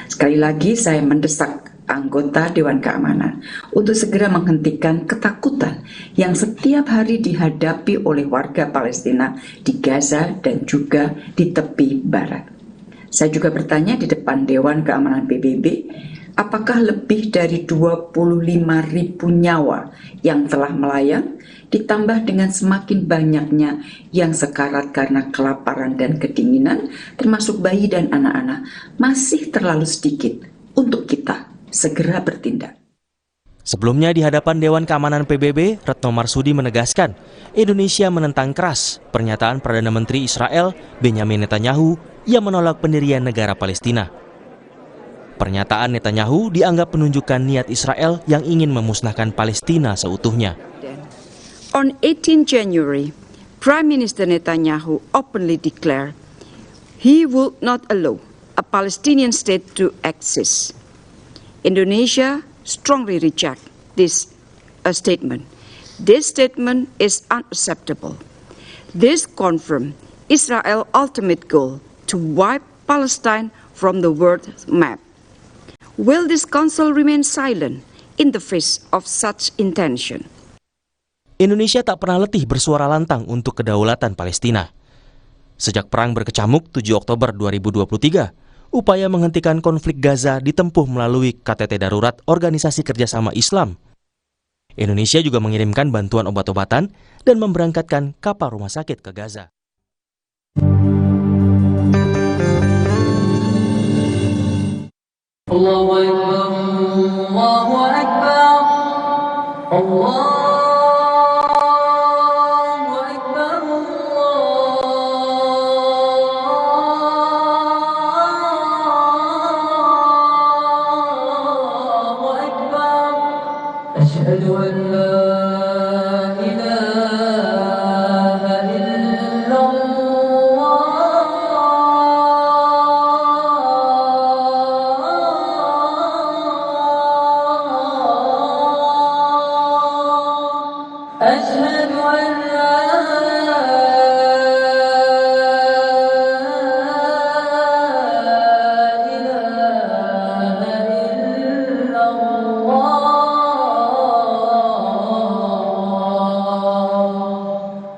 Sekali lagi saya mendesak anggota Dewan Keamanan untuk segera menghentikan ketakutan yang setiap hari dihadapi oleh warga Palestina di Gaza dan juga di tepi barat. Saya juga bertanya di depan Dewan Keamanan PBB, apakah lebih dari 25.000 nyawa yang telah melayang, ditambah dengan semakin banyaknya yang sekarat karena kelaparan dan kedinginan, termasuk bayi dan anak-anak, masih terlalu sedikit untuk kita segera bertindak. Sebelumnya di hadapan Dewan Keamanan PBB, Retno Marsudi menegaskan Indonesia menentang keras pernyataan Perdana Menteri Israel Benyamin Netanyahu yang menolak pendirian negara Palestina. Pernyataan Netanyahu dianggap menunjukkan niat Israel yang ingin memusnahkan Palestina seutuhnya. On 18 January, Prime Minister Netanyahu openly declared he would not allow a Palestinian state to exist. Indonesia strongly reject this statement. This statement is unacceptable. This confirms Israel's ultimate goal to wipe Palestine from the world map. Will this council remain silent in the face of such intention? Indonesia tak pernah letih bersuara lantang untuk kedaulatan Palestina. Sejak perang berkecamuk 7 Oktober 2023, upaya menghentikan konflik Gaza ditempuh melalui KTT Darurat Organisasi Kerjasama Islam. Indonesia juga mengirimkan bantuan obat-obatan dan memberangkatkan kapal rumah sakit ke Gaza. Allahu Akbar, Allahu Akbar, Allah. أشهد أن لا إله إلا الله أشهد أن لا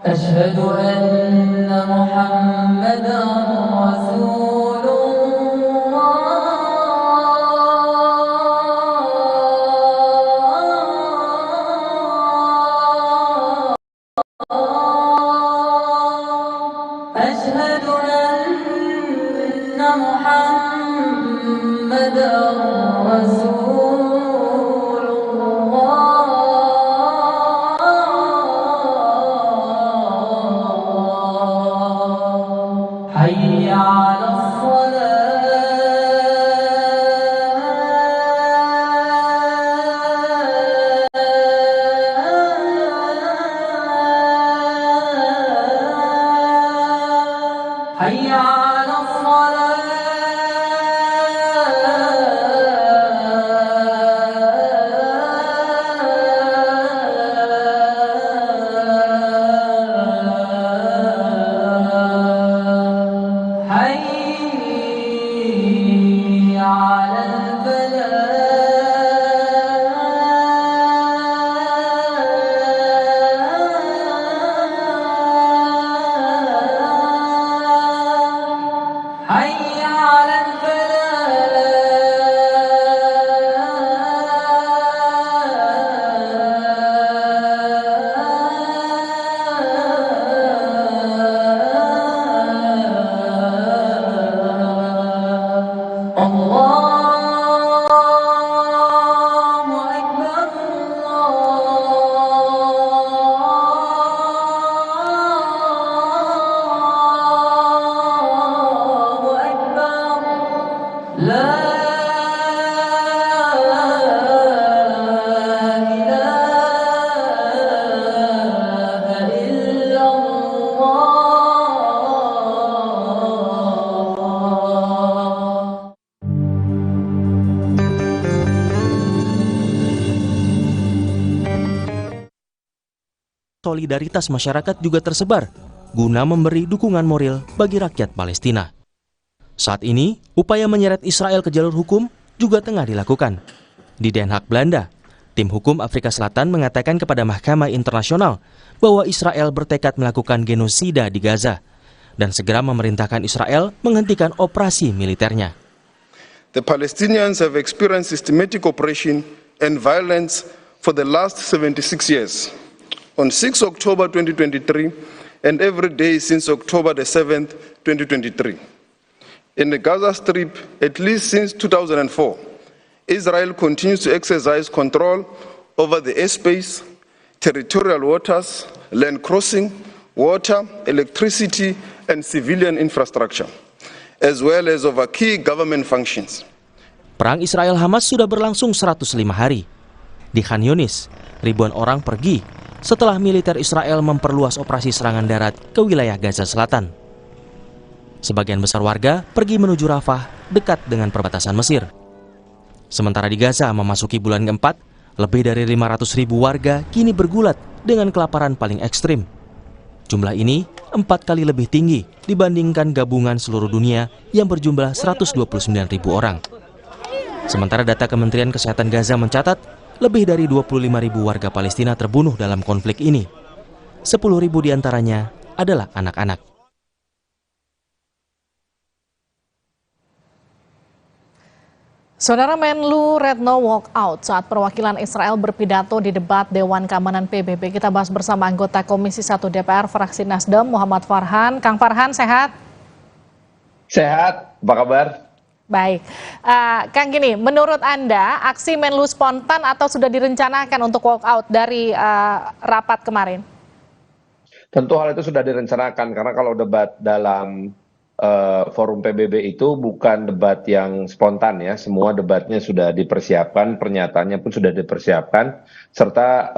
أشهد أن محمدا رسول الله أشهد أن محمدا رسول الله حي على الصلاة حي على الصلاة حي على الفلاح حي على الفلاح الله أكبر الله أكبر لا إله إلا الله Solidaritas masyarakat juga tersebar guna memberi dukungan moral bagi rakyat Palestina. Saat ini, upaya menyeret Israel ke jalur hukum juga tengah dilakukan. Di Den Haag, Belanda, tim hukum Afrika Selatan mengatakan kepada Mahkamah Internasional bahwa Israel bertekad melakukan genosida di Gaza dan segera memerintahkan Israel menghentikan operasi militernya. The Palestinians have experienced systematic oppression and violence for the last 76 years. On 6 October 2023 and every day since October the 7th, 2023. In the Gaza Strip, at least since 2004, Israel continues to exercise control over the airspace, territorial waters, land crossing, water, electricity, and civilian infrastructure, as well as over key government functions. Perang Israel-Hamas sudah berlangsung 105 hari. Di Khan Yunis, ribuan orang pergi setelah militer Israel memperluas operasi serangan darat ke wilayah Gaza Selatan. Sebagian besar warga pergi menuju Rafah dekat dengan perbatasan Mesir. Sementara di Gaza memasuki bulan keempat, lebih dari 500.000 warga kini bergulat dengan kelaparan paling ekstrim. Jumlah ini 4 kali lebih tinggi dibandingkan gabungan seluruh dunia yang berjumlah 129.000 orang. Sementara data Kementerian Kesehatan Gaza mencatat lebih dari 25.000 warga Palestina terbunuh dalam konflik ini. 10.000 diantaranya adalah anak-anak. Saudara Menlu Retno walk out saat perwakilan Israel berpidato di debat Dewan Keamanan PBB. Kita bahas bersama anggota Komisi 1 DPR fraksi Nasdem Muhammad Farhan. Kang Farhan, sehat? Sehat, apa kabar? Baik. Kang, gini, menurut Anda aksi Menlu spontan atau sudah direncanakan untuk walk out dari rapat kemarin? Tentu hal itu sudah direncanakan karena kalau debat dalam forum PBB itu bukan debat yang spontan ya, semua debatnya sudah dipersiapkan, pernyataannya pun sudah dipersiapkan, serta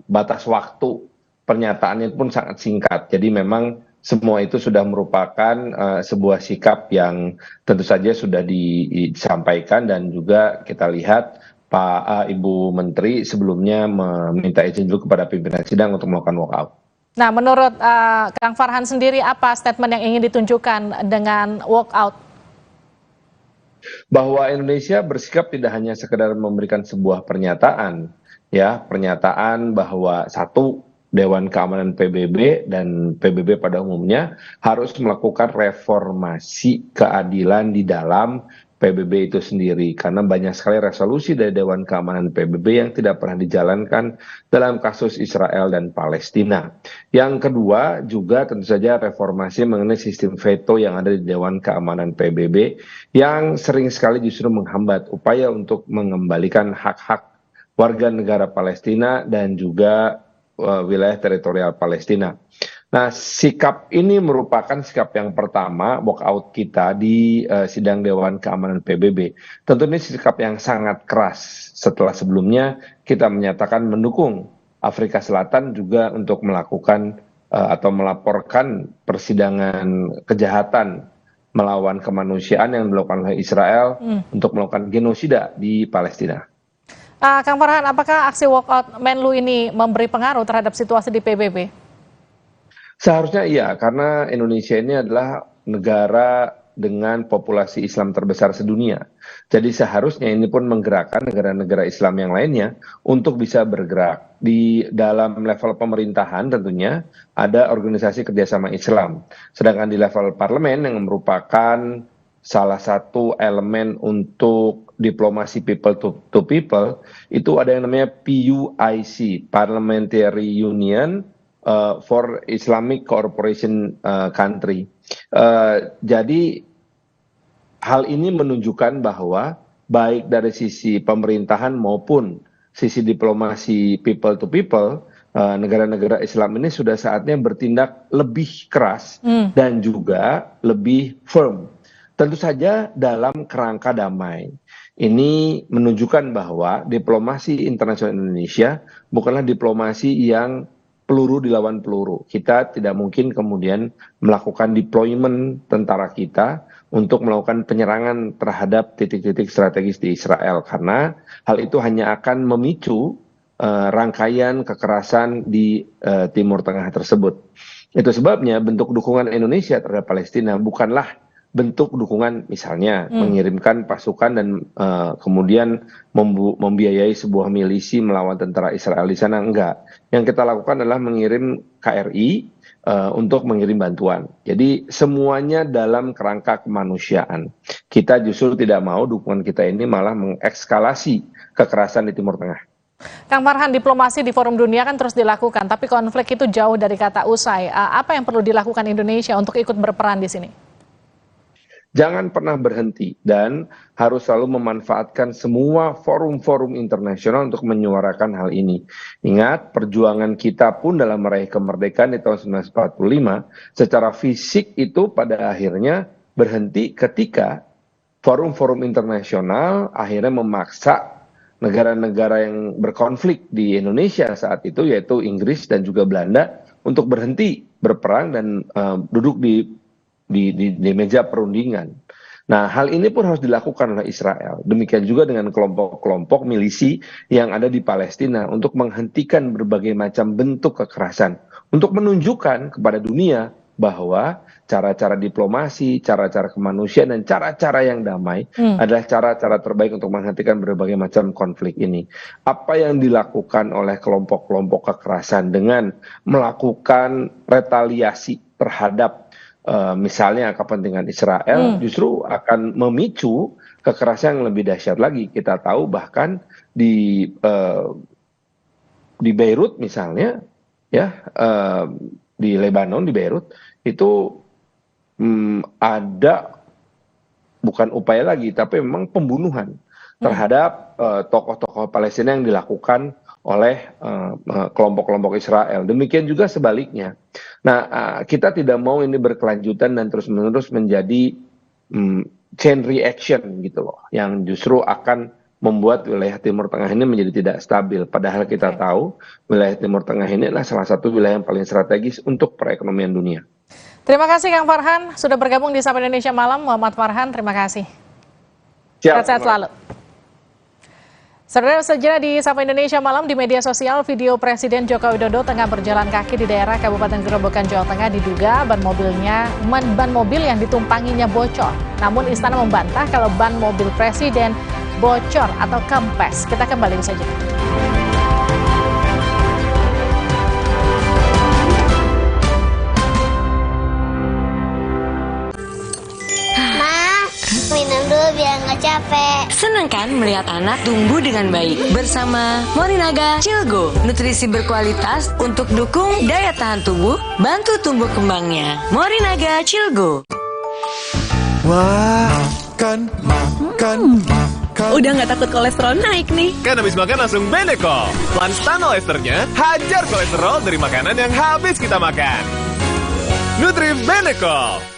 batas waktu pernyataannya pun sangat singkat. Jadi memang semua itu sudah merupakan sebuah sikap yang tentu saja sudah disampaikan dan juga kita lihat Ibu Menteri sebelumnya meminta izin dulu kepada pimpinan sidang untuk melakukan walkout. Nah, menurut Kang Farhan sendiri apa statement yang ingin ditunjukkan dengan walkout? Bahwa Indonesia bersikap tidak hanya sekedar memberikan sebuah pernyataan, ya, pernyataan bahwa satu, Dewan Keamanan PBB dan PBB pada umumnya harus melakukan reformasi keadilan di dalam PBB itu sendiri, karena banyak sekali resolusi dari Dewan Keamanan PBB yang tidak pernah dijalankan dalam kasus Israel dan Palestina. Yang kedua juga tentu saja reformasi mengenai sistem veto yang ada di Dewan Keamanan PBB yang sering sekali justru menghambat upaya untuk mengembalikan hak-hak warga negara Palestina dan juga wilayah teritorial Palestina. Nah, sikap ini merupakan sikap yang pertama walkout kita di sidang Dewan Keamanan PBB. Tentu ini sikap yang sangat keras setelah sebelumnya kita menyatakan mendukung Afrika Selatan juga untuk melakukan atau melaporkan persidangan kejahatan melawan kemanusiaan yang dilakukan oleh Israel untuk melakukan genosida di Palestina. Kang Farhan, apakah aksi walkout Menlu ini memberi pengaruh terhadap situasi di PBB? Seharusnya iya, karena Indonesia ini adalah negara dengan populasi Islam terbesar sedunia. Jadi seharusnya ini pun menggerakkan negara-negara Islam yang lainnya untuk bisa bergerak. Di dalam level pemerintahan tentunya ada organisasi kerjasama Islam. Sedangkan di level parlemen yang merupakan salah satu elemen untuk diplomasi people to people, itu ada yang namanya PUIC, Parliamentary Union for Islamic Cooperation Country. Jadi hal ini menunjukkan bahwa baik dari sisi pemerintahan maupun sisi diplomasi people to people, negara-negara Islam ini sudah saatnya bertindak lebih keras dan juga lebih firm. Tentu saja dalam kerangka damai. Ini menunjukkan bahwa diplomasi internasional Indonesia bukanlah diplomasi yang peluru dilawan peluru. Kita tidak mungkin kemudian melakukan deployment tentara kita untuk melakukan penyerangan terhadap titik-titik strategis di Israel, karena hal itu hanya akan memicu rangkaian kekerasan di Timur Tengah tersebut. Itu sebabnya bentuk dukungan Indonesia terhadap Palestina bukanlah bentuk dukungan, misalnya mengirimkan pasukan dan kemudian membiayai sebuah milisi melawan tentara Israel di sana, enggak. Yang kita lakukan adalah mengirim KRI untuk mengirim bantuan. Jadi semuanya dalam kerangka kemanusiaan. Kita justru tidak mau dukungan kita ini malah mengekskalasi kekerasan di Timur Tengah. Kang Farhan, diplomasi di forum dunia kan terus dilakukan, tapi konflik itu jauh dari kata usai. Apa yang perlu dilakukan Indonesia untuk ikut berperan di sini? Jangan pernah berhenti dan harus selalu memanfaatkan semua forum-forum internasional untuk menyuarakan hal ini. Ingat, perjuangan kita pun dalam meraih kemerdekaan di tahun 1945 secara fisik itu pada akhirnya berhenti ketika forum-forum internasional akhirnya memaksa negara-negara yang berkonflik di Indonesia saat itu, yaitu Inggris dan juga Belanda, untuk berhenti berperang dan duduk di meja perundingan. Nah, hal ini pun harus dilakukan oleh Israel. Demikian juga dengan kelompok-kelompok milisi yang ada di Palestina untuk menghentikan berbagai macam bentuk kekerasan, untuk menunjukkan kepada dunia bahwa cara-cara diplomasi, cara-cara kemanusiaan, dan cara-cara yang damai adalah cara-cara terbaik untuk menghentikan berbagai macam konflik ini. Apa yang dilakukan oleh kelompok-kelompok kekerasan dengan melakukan retaliasi terhadap misalnya kepentingan Israel justru akan memicu kekerasan yang lebih dahsyat lagi. Kita tahu bahkan di Beirut misalnya, ya di Lebanon, di Beirut itu ada bukan upaya lagi, tapi memang pembunuhan terhadap tokoh-tokoh Palestina yang dilakukan oleh kelompok-kelompok Israel. Demikian juga sebaliknya. Nah, kita tidak mau ini berkelanjutan dan terus-menerus menjadi chain reaction gitu loh, yang justru akan membuat wilayah Timur Tengah ini menjadi tidak stabil. Padahal kita tahu wilayah Timur Tengah ini adalah salah satu wilayah yang paling strategis untuk perekonomian dunia. Terima kasih Kang Farhan sudah bergabung di Sapa Indonesia Malam. Muhammad Farhan, terima kasih. Sehat-sehat selalu. Saudara, sejenak di Sapa Indonesia Malam, di media sosial video Presiden Joko Widodo tengah berjalan kaki di daerah Kabupaten Gerobokan, Jawa Tengah diduga ban mobil yang ditumpanginya bocor. Namun istana membantah kalau ban mobil Presiden bocor atau kempes. Kita kembali saja. Minum dulu biar nggak capek. Senang kan melihat anak tumbuh dengan baik bersama Morinaga Cilgo, nutrisi berkualitas untuk dukung daya tahan tubuh, bantu tumbuh kembangnya. Morinaga Cilgo. Wah, makan. Udah nggak takut kolesterol naik nih. Kan habis makan langsung Benecol. Lanstan esternya hajar kolesterol dari makanan yang habis kita makan. Nutrif Benecol.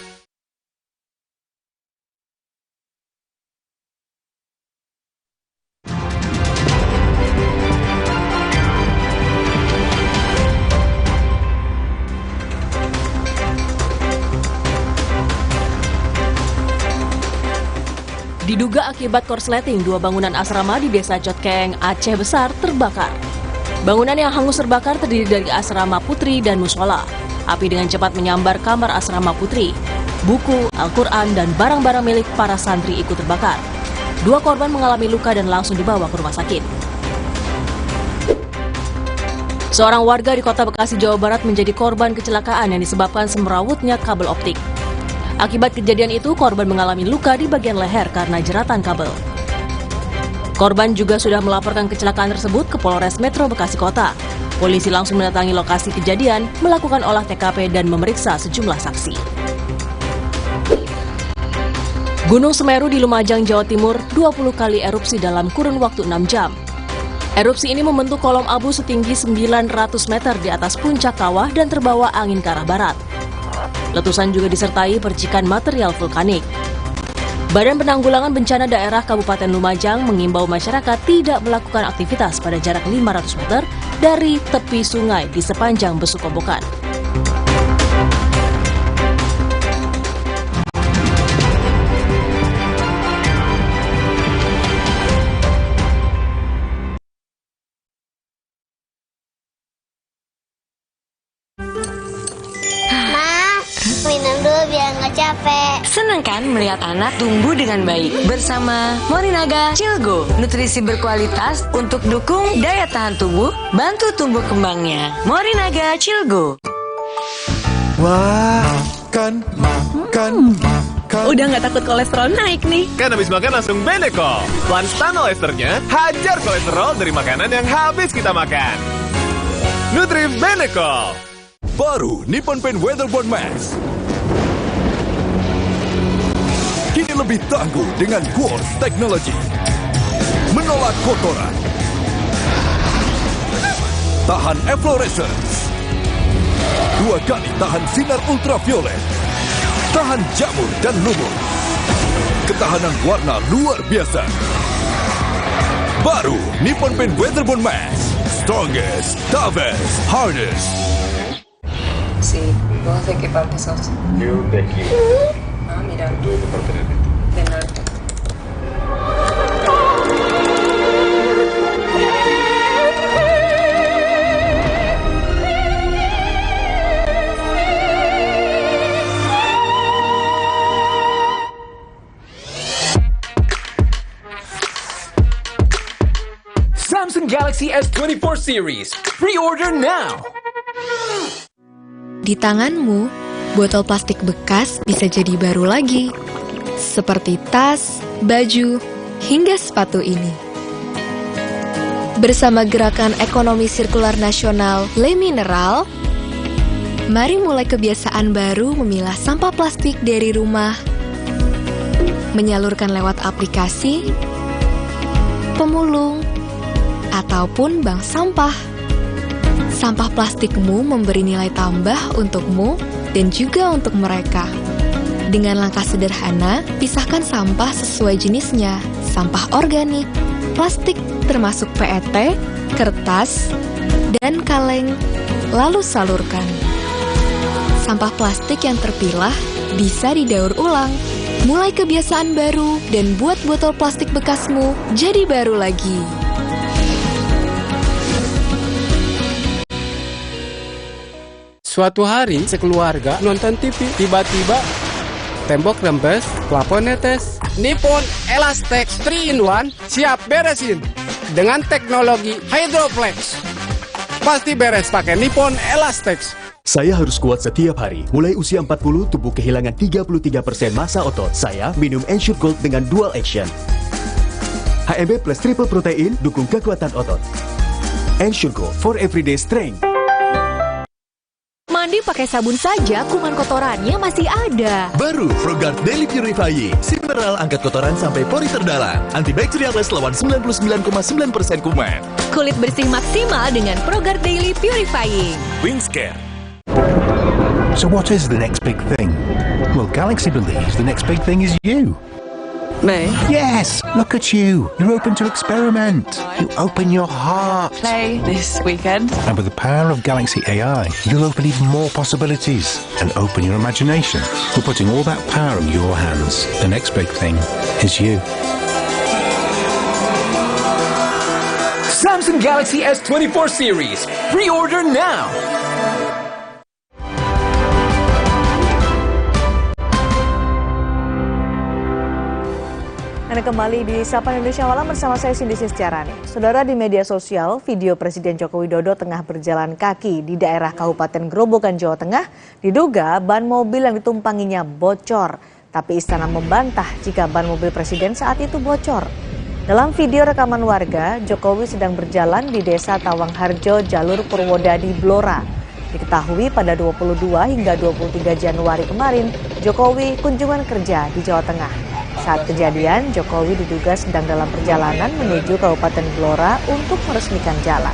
Diduga akibat korsleting, 2 bangunan asrama di Desa Cotkeng, Aceh Besar terbakar. Bangunan yang hangus terbakar terdiri dari asrama putri dan musola. Api dengan cepat menyambar kamar asrama putri. Buku, Al-Quran, dan barang-barang milik para santri ikut terbakar. 2 korban mengalami luka dan langsung dibawa ke rumah sakit. Seorang warga di Kota Bekasi, Jawa Barat menjadi korban kecelakaan yang disebabkan semrawutnya kabel optik. Akibat kejadian itu, korban mengalami luka di bagian leher karena jeratan kabel. Korban juga sudah melaporkan kecelakaan tersebut ke Polres Metro Bekasi Kota. Polisi langsung mendatangi lokasi kejadian, melakukan olah TKP dan memeriksa sejumlah saksi. Gunung Semeru di Lumajang, Jawa Timur, 20 kali erupsi dalam kurun waktu 6 jam. Erupsi ini membentuk kolom abu setinggi 900 meter di atas puncak kawah dan terbawa angin ke arah barat. Letusan juga disertai percikan material vulkanik. Badan Penanggulangan Bencana Daerah Kabupaten Lumajang mengimbau masyarakat tidak melakukan aktivitas pada jarak 500 meter dari tepi sungai di sepanjang Besuk Kobokan. Minum dulu biar nggak capek. Senang kan melihat anak tumbuh dengan baik bersama Morinaga Cilgo, nutrisi berkualitas untuk dukung daya tahan tubuh, bantu tumbuh kembangnya. Morinaga Cilgo. Wah, makan. Udah nggak takut kolesterol naik nih. Kan habis makan langsung Beneko. Lanstanol esternya hajar kolesterol dari makanan yang habis kita makan. Nutrif Beneko. Baru Nippon Paint Weatherboard Max. Kini lebih tangguh dengan Quartz Technology. Menolak kotoran. Tahan efflorescence. 2 kali tahan sinar ultraviolet. Tahan jamur dan lumut. Ketahanan warna luar biasa. Baru Nippon Paint Weatherboard Max. Strongest, toughest, hardest. Sí, puedo hacer que parte sos. Yo de aquí. Ah, mira. Tú de parte de aquí. De norte. Samsung Galaxy S24 series. Pre-order now. Di tanganmu, botol plastik bekas bisa jadi baru lagi. Seperti tas, baju, hingga sepatu ini. Bersama Gerakan Ekonomi Sirkular Nasional Le Mineral, mari mulai kebiasaan baru memilah sampah plastik dari rumah, menyalurkan lewat aplikasi, pemulung, ataupun bank sampah. Sampah plastikmu memberi nilai tambah untukmu dan juga untuk mereka. Dengan langkah sederhana, pisahkan sampah sesuai jenisnya, sampah organik, plastik termasuk PET, kertas, dan kaleng, lalu salurkan. Sampah plastik yang terpilah bisa didaur ulang. Mulai kebiasaan baru dan buat botol plastik bekasmu jadi baru lagi. Suatu hari, sekeluarga nonton TV. Tiba-tiba, tembok rembes, plafon netes. Nippon Elastex 3-in-1 siap beresin. Dengan teknologi Hydroflex. Pasti beres pakai Nippon Elastex. Saya harus kuat setiap hari. Mulai usia 40, tubuh kehilangan 33% massa otot. Saya minum Ensure Gold dengan dual action. HMB plus triple protein, dukung kekuatan otot. Ensure Gold for everyday strength. Mandi pakai sabun saja, kuman kotorannya masih ada. Baru Frogard Daily Purifying. Si mineral angkat kotoran sampai pori terdalam. Antibacterial lawan 99,9% kuman. Kulit bersih maksimal dengan Frogard Daily Purifying. Wings Care. So what is the next big thing? Well, Galaxy believes the next big thing is you. Me? Yes, look at you. You're open to experiment. You open your heart. Play this weekend. And with the power of Galaxy AI, you'll open even more possibilities and open your imagination. We're putting all that power in your hands. The next big thing is you. Samsung Galaxy S24 series. Pre-order now. Anda kembali di Sapa Indonesia Malam bersama saya Cindy Sisjarani. Saudara, di media sosial, video Presiden Joko Widodo tengah berjalan kaki di daerah Kabupaten Grobogan, Jawa Tengah, diduga ban mobil yang ditumpanginya bocor. Tapi istana membantah jika ban mobil Presiden saat itu bocor. Dalam video rekaman warga, Jokowi sedang berjalan di Desa Tawangharjo, Jalur Purwodadi, Blora. Diketahui pada 22 hingga 23 Januari kemarin, Jokowi kunjungan kerja di Jawa Tengah. Saat kejadian, Jokowi diduga sedang dalam perjalanan menuju Kabupaten Blora untuk meresmikan jalan.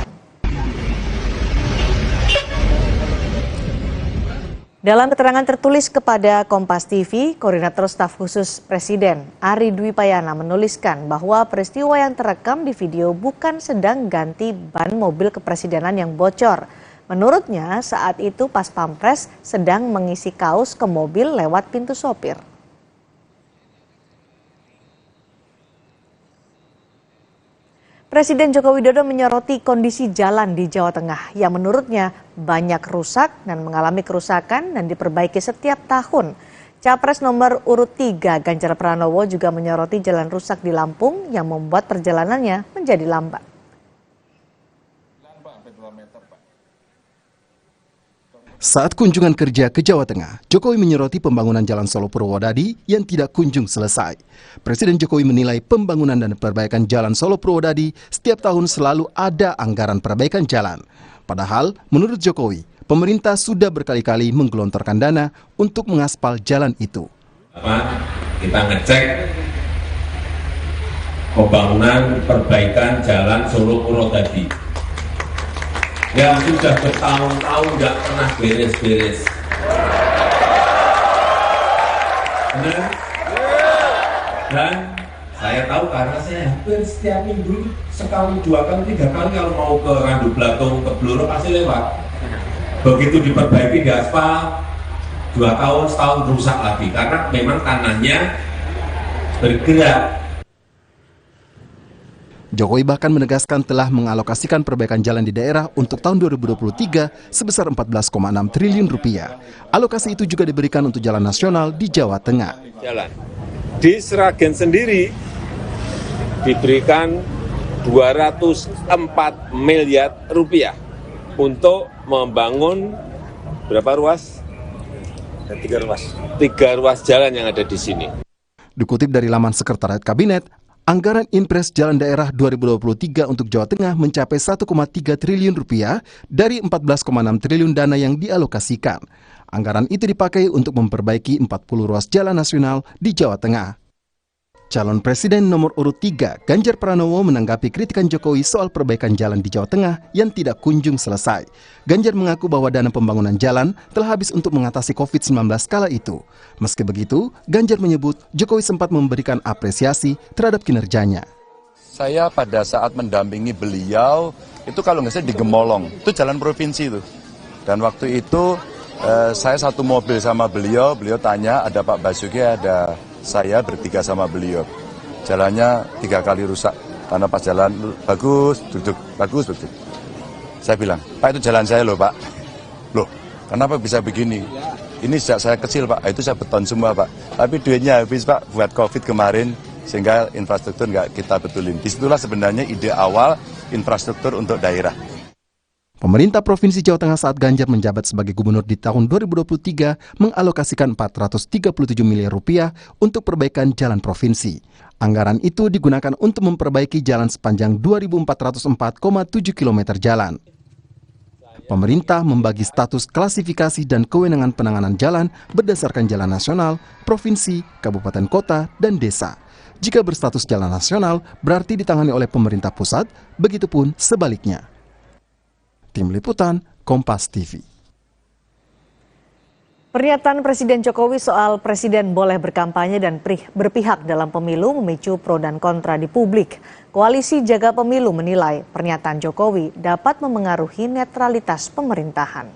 Dalam keterangan tertulis kepada Kompas TV, Koordinator Staf Khusus Presiden Ari Dwi Payana menuliskan bahwa peristiwa yang terekam di video bukan sedang ganti ban mobil kepresidenan yang bocor. Menurutnya, saat itu Pas Pampres sedang mengisi kaos ke mobil lewat pintu sopir. Presiden Joko Widodo menyoroti kondisi jalan di Jawa Tengah yang menurutnya banyak rusak dan mengalami kerusakan dan diperbaiki setiap tahun. Capres nomor urut 3 Ganjar Pranowo juga menyoroti jalan rusak di Lampung yang membuat perjalanannya menjadi lambat. Saat kunjungan kerja ke Jawa Tengah, Jokowi menyoroti pembangunan Jalan Solo Purwodadi yang tidak kunjung selesai. Presiden Jokowi menilai pembangunan dan perbaikan Jalan Solo Purwodadi setiap tahun selalu ada anggaran perbaikan jalan. Padahal, menurut Jokowi, pemerintah sudah berkali-kali menggelontorkan dana untuk mengaspal jalan itu. Kita ngecek pembangunan perbaikan Jalan Solo Purwodadi yang sudah bertahun-tahun nggak pernah beres-beres. Dan saya tahu karena saya hampir setiap minggu sekali, 2 kali, 3 kali kalau mau ke Randu Blatung, ke Bluro pasti lewat. Begitu diperbaiki di aspal, 2 tahun, setahun rusak lagi karena memang tanahnya bergerak. Jokowi bahkan menegaskan telah mengalokasikan perbaikan jalan di daerah untuk tahun 2023 sebesar 14,6 triliun rupiah. Alokasi itu juga diberikan untuk jalan nasional di Jawa Tengah. Jalan di Sragen sendiri diberikan 204 miliar rupiah untuk membangun berapa ruas? 3 ruas. 3 ruas jalan yang ada di sini. Dikutip dari laman Sekretariat Kabinet, anggaran Impres Jalan Daerah 2023 untuk Jawa Tengah mencapai 1,3 triliun rupiah dari 14,6 triliun dana yang dialokasikan. Anggaran itu dipakai untuk memperbaiki 40 ruas jalan nasional di Jawa Tengah. Calon Presiden nomor urut 3, Ganjar Pranowo menanggapi kritikan Jokowi soal perbaikan jalan di Jawa Tengah yang tidak kunjung selesai. Ganjar mengaku bahwa dana pembangunan jalan telah habis untuk mengatasi COVID-19 kala itu. Meski begitu, Ganjar menyebut Jokowi sempat memberikan apresiasi terhadap kinerjanya. Saya pada saat mendampingi beliau, itu kalau nggak salah di Gemolong, itu jalan provinsi itu. Dan waktu itu saya satu mobil sama beliau tanya ada Pak Basuki, ada saya bertiga sama beliau. Jalannya 3 kali rusak, karena pas jalan bagus, duduk. Saya bilang, Pak itu jalan saya loh Pak. Loh, kenapa bisa begini? Ini sejak saya kecil Pak, itu saya beton semua Pak. Tapi duitnya habis Pak buat COVID kemarin, sehingga infrastruktur nggak kita betulin. Disitulah sebenarnya ide awal infrastruktur untuk daerah. Pemerintah Provinsi Jawa Tengah saat Ganjar menjabat sebagai gubernur di tahun 2023 mengalokasikan 437 miliar rupiah untuk perbaikan jalan provinsi. Anggaran itu digunakan untuk memperbaiki jalan sepanjang 2.404,7 km jalan. Pemerintah membagi status klasifikasi dan kewenangan penanganan jalan berdasarkan jalan nasional, provinsi, kabupaten kota, dan desa. Jika berstatus jalan nasional, berarti ditangani oleh pemerintah pusat, begitupun sebaliknya. Tim Liputan, Kompas TV. Pernyataan Presiden Jokowi soal presiden boleh berkampanye dan berpihak dalam pemilu memicu pro dan kontra di publik. Koalisi Jaga Pemilu menilai pernyataan Jokowi dapat memengaruhi netralitas pemerintahan.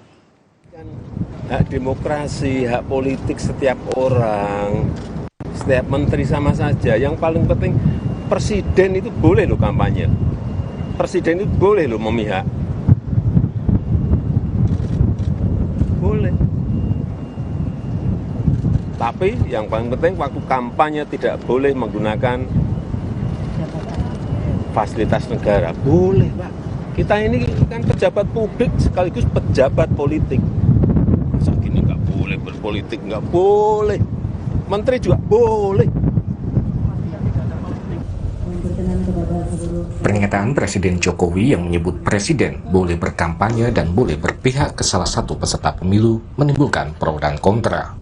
Hak demokrasi, hak politik setiap orang, setiap menteri sama saja. Yang paling penting presiden itu boleh loh kampanye. Presiden itu boleh loh memihak. Boleh. Tapi yang paling penting waktu kampanye tidak boleh menggunakan fasilitas negara. Boleh Pak. Kita ini kan pejabat publik sekaligus pejabat politik. Masa gini nggak boleh berpolitik, nggak boleh. Menteri juga boleh. Pernyataan Presiden Jokowi yang menyebut presiden boleh berkampanye dan boleh berpihak ke salah satu peserta pemilu menimbulkan pro dan kontra.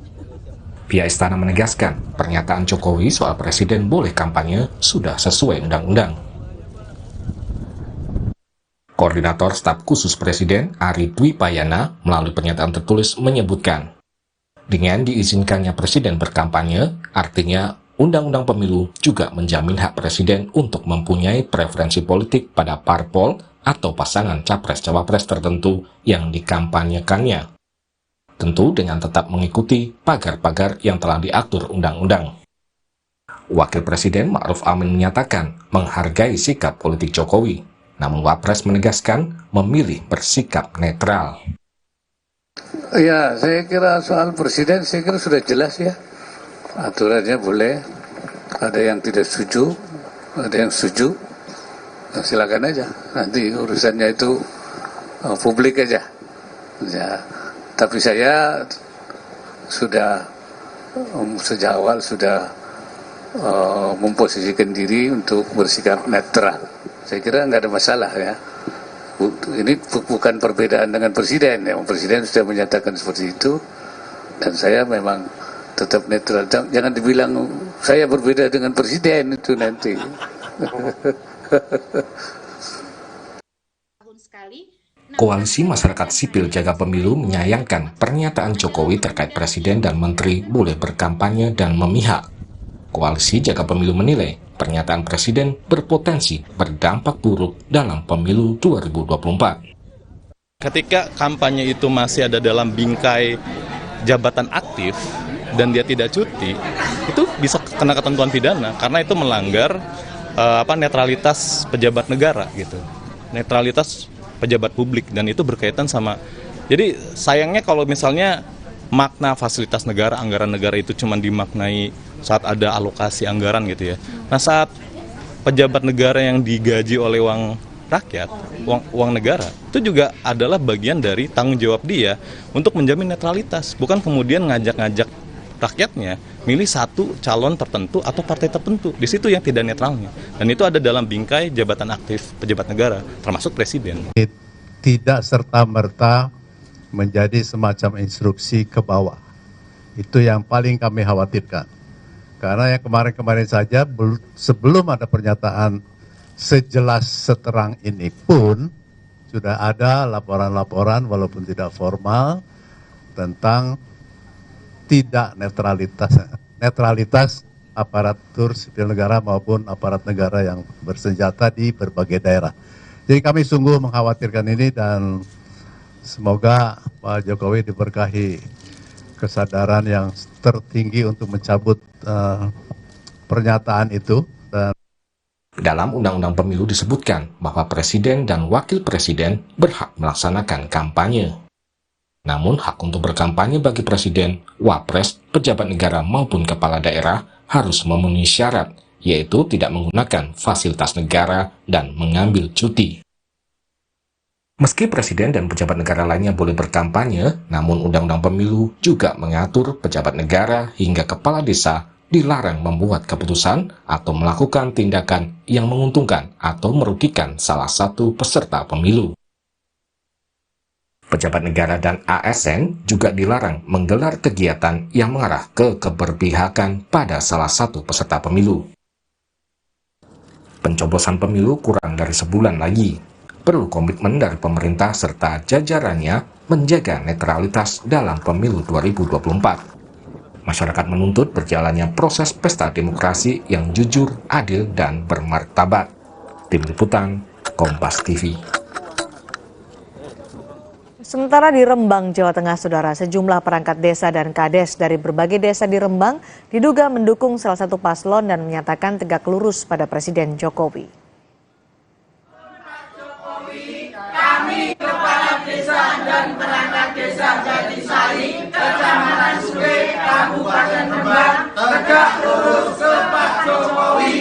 Pihak istana menegaskan pernyataan Jokowi soal presiden boleh kampanye sudah sesuai undang-undang. Koordinator Staf Khusus Presiden Ari Dwi Payana melalui pernyataan tertulis menyebutkan, dengan diizinkannya presiden berkampanye, artinya Undang-Undang Pemilu juga menjamin hak presiden untuk mempunyai preferensi politik pada parpol atau pasangan capres-cawapres tertentu yang dikampanyekannya. Tentu dengan tetap mengikuti pagar-pagar yang telah diatur undang-undang. Wakil Presiden Ma'ruf Amin menyatakan menghargai sikap politik Jokowi, namun Wapres menegaskan memilih bersikap netral. Ya, saya kira soal presiden saya kira sudah jelas ya. aturannya boleh, ada yang tidak setuju, ada yang setuju, nah, silakan aja. Nanti urusannya itu publik aja. Ya, tapi saya sudah sejak awal sudah memposisikan diri untuk bersikap netral. Saya kira nggak ada masalah ya. Ini bukan perbedaan dengan presiden ya. Presiden sudah menyatakan seperti itu dan saya memang tetap netral. Jangan dibilang saya berbeda dengan presiden itu nanti. Koalisi Masyarakat Sipil Jaga Pemilu menyayangkan pernyataan Jokowi terkait presiden dan menteri boleh berkampanye dan memihak. Koalisi Jaga Pemilu menilai pernyataan presiden berpotensi berdampak buruk dalam pemilu 2024. Ketika kampanye itu masih ada dalam bingkai jabatan aktif dan dia tidak cuti, itu bisa kena ketentuan pidana karena itu melanggar netralitas pejabat negara gitu. Netralitas pejabat publik dan itu berkaitan sama. Jadi sayangnya kalau misalnya makna fasilitas negara, anggaran negara itu cuma dimaknai saat ada alokasi anggaran gitu ya. Nah, saat pejabat negara yang digaji oleh uang rakyat, uang negara, itu juga adalah bagian dari tanggung jawab dia untuk menjamin netralitas, bukan kemudian ngajak-ngajak rakyatnya milih satu calon tertentu atau partai tertentu. Di situ yang tidak netralnya. Dan itu ada dalam bingkai jabatan aktif pejabat negara, termasuk presiden. Tidak serta-merta menjadi semacam instruksi ke bawah. Itu yang paling kami khawatirkan. Karena yang kemarin-kemarin saja, sebelum ada pernyataan sejelas seterang ini pun, sudah ada laporan-laporan walaupun tidak formal tentang tidak netralitas aparatur sipil negara maupun aparat negara yang bersenjata di berbagai daerah. Jadi kami sungguh mengkhawatirkan ini dan semoga Pak Jokowi diberkahi kesadaran yang tertinggi untuk mencabut pernyataan itu. Dalam Undang-Undang Pemilu disebutkan bahwa presiden dan wakil presiden berhak melaksanakan kampanye. Namun, hak untuk berkampanye bagi presiden, wapres, pejabat negara maupun kepala daerah harus memenuhi syarat, yaitu tidak menggunakan fasilitas negara dan mengambil cuti. Meski presiden dan pejabat negara lainnya boleh berkampanye, namun Undang-Undang Pemilu juga mengatur pejabat negara hingga kepala desa dilarang membuat keputusan atau melakukan tindakan yang menguntungkan atau merugikan salah satu peserta pemilu. Pejabat negara dan ASN juga dilarang menggelar kegiatan yang mengarah ke keberpihakan pada salah satu peserta pemilu. Pencoblosan pemilu kurang dari sebulan lagi. Perlu komitmen dari pemerintah serta jajarannya menjaga netralitas dalam pemilu 2024. Masyarakat menuntut berjalannya proses pesta demokrasi yang jujur, adil, dan bermartabat. Tim Liputan, Kompas TV. Sementara di Rembang, Jawa Tengah, Saudara, sejumlah perangkat desa dan kades dari berbagai desa di Rembang diduga mendukung salah satu paslon dan menyatakan tegak lurus pada Presiden Jokowi. Kami kepala desa dan perangkat desa Jatisari, Kecamatan Sule, Kabupaten Rembang, tegak lurus ke Pak Jokowi.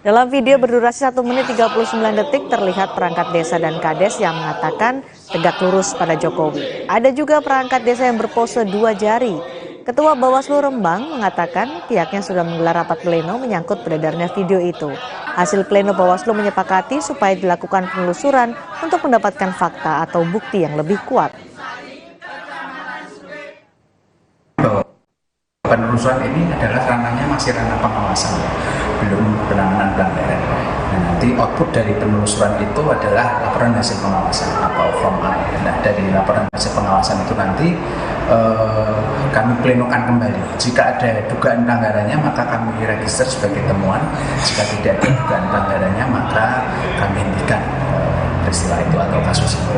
Dalam video berdurasi 1 menit 39 detik terlihat perangkat desa dan kades yang mengatakan tegak lurus pada Jokowi. Ada juga perangkat desa yang berpose 2 jari. Ketua Bawaslu Rembang mengatakan pihaknya sudah menggelar rapat pleno menyangkut beredarnya video itu. Hasil pleno Bawaslu menyepakati supaya dilakukan penelusuran untuk mendapatkan fakta atau bukti yang lebih kuat. Penelusuran ini adalah ranahnya masih ranah pengawasan, belum penanganan pelanggaran. Nah, nanti output dari penelusuran itu adalah laporan hasil pengawasan atau form A. Nah, dari laporan hasil pengawasan itu nanti kami plenokan kembali. Jika ada dugaan pelanggarannya, maka kami register sebagai temuan. Jika tidak ada dugaan pelanggarannya, maka kami hentikan peristiwa itu atau kasus itu.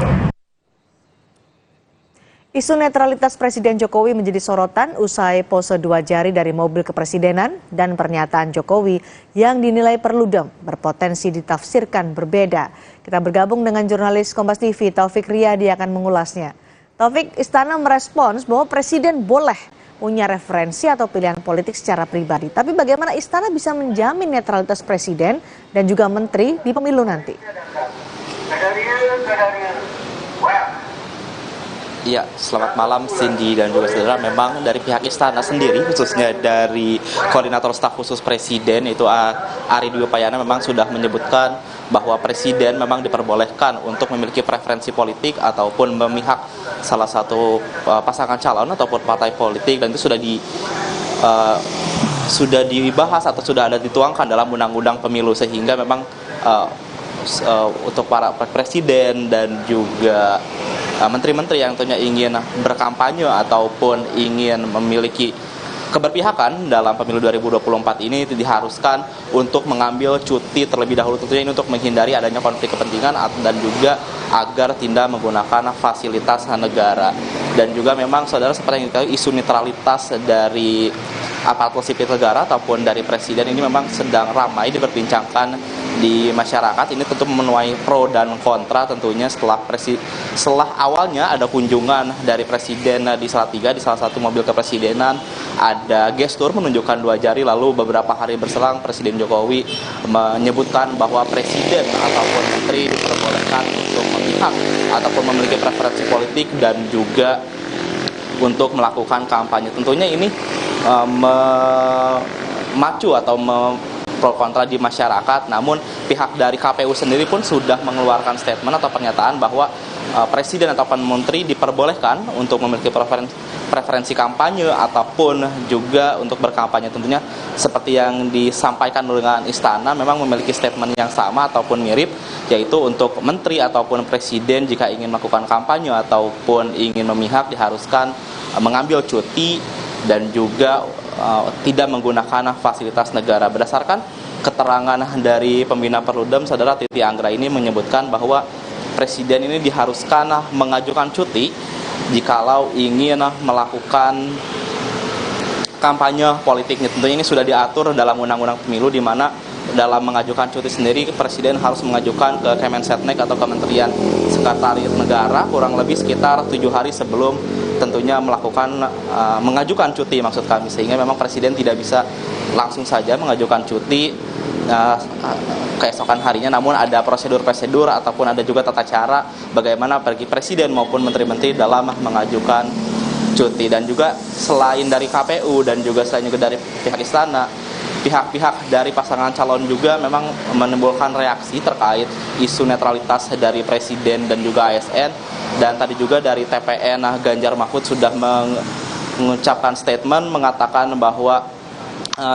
Isu netralitas Presiden Jokowi menjadi sorotan usai pose 2 jari dari mobil kepresidenan dan pernyataan Jokowi yang dinilai perludem berpotensi ditafsirkan berbeda. Kita bergabung dengan jurnalis Kompas TV Taufik Riyadi akan mengulasnya. Taufik, Istana merespons bahwa Presiden boleh punya referensi atau pilihan politik secara pribadi. Tapi bagaimana istana bisa menjamin netralitas presiden dan juga menteri di pemilu nanti? Iya, selamat malam Cindy dan juga saudara. Memang dari pihak istana sendiri, khususnya dari Koordinator Staf Khusus Presiden itu Ari Dwi Payana memang sudah menyebutkan bahwa presiden memang diperbolehkan untuk memiliki preferensi politik ataupun memihak salah satu pasangan calon ataupun partai politik, dan itu sudah dibahas atau sudah ada dituangkan dalam undang-undang pemilu, sehingga memang untuk para presiden dan juga menteri-menteri yang tentunya ingin berkampanye ataupun ingin memiliki keberpihakan dalam pemilu 2024 ini diharuskan untuk mengambil cuti terlebih dahulu, tentunya ini untuk menghindari adanya konflik kepentingan dan juga agar tidak menggunakan fasilitas negara. Dan juga memang saudara, seperti yang diketahui, isu netralitas dari aparatur sipil negara ataupun dari presiden ini memang sedang ramai diperbincangkan di masyarakat. Ini tentu menuai pro dan kontra tentunya setelah awalnya ada kunjungan dari presiden di Salatiga, di salah satu mobil kepresidenan ada gestur menunjukkan 2 jari, lalu beberapa hari berselang Presiden Jokowi menyebutkan bahwa presiden ataupun menteri diperbolehkan untuk memihak ataupun memiliki preferensi politik dan juga untuk melakukan kampanye. Tentunya ini memacu atau pro kontra di masyarakat. Namun pihak dari KPU sendiri pun sudah mengeluarkan statement atau pernyataan bahwa presiden ataupun menteri diperbolehkan untuk memiliki preferensi kampanye ataupun juga untuk berkampanye. Tentunya seperti yang disampaikan dengan istana memang memiliki statement yang sama ataupun mirip, yaitu untuk menteri ataupun presiden jika ingin melakukan kampanye ataupun ingin memihak diharuskan mengambil cuti dan juga tidak menggunakan fasilitas negara. Berdasarkan keterangan dari pembina Perludem, saudara, Titi Anggra ini menyebutkan bahwa presiden ini diharuskan mengajukan cuti jikalau ingin melakukan kampanye politiknya. Tentunya ini sudah diatur dalam Undang-Undang Pemilu, di mana dalam mengajukan cuti sendiri presiden harus mengajukan ke Kemensetnek atau Kementerian Sekretariat Negara kurang lebih sekitar 7 hari sebelum tentunya mengajukan cuti, maksud kami, sehingga memang presiden tidak bisa langsung saja mengajukan cuti keesokan harinya, namun ada prosedur-prosedur ataupun ada juga tata cara bagaimana bagi presiden maupun menteri-menteri dalam mengajukan cuti. Dan juga selain dari KPU dan juga selain juga dari pihak istana, pihak-pihak dari pasangan calon juga memang menimbulkan reaksi terkait isu netralitas dari presiden dan juga ASN. Dan tadi juga dari TPN Ganjar Mahfud sudah mengucapkan statement mengatakan bahwa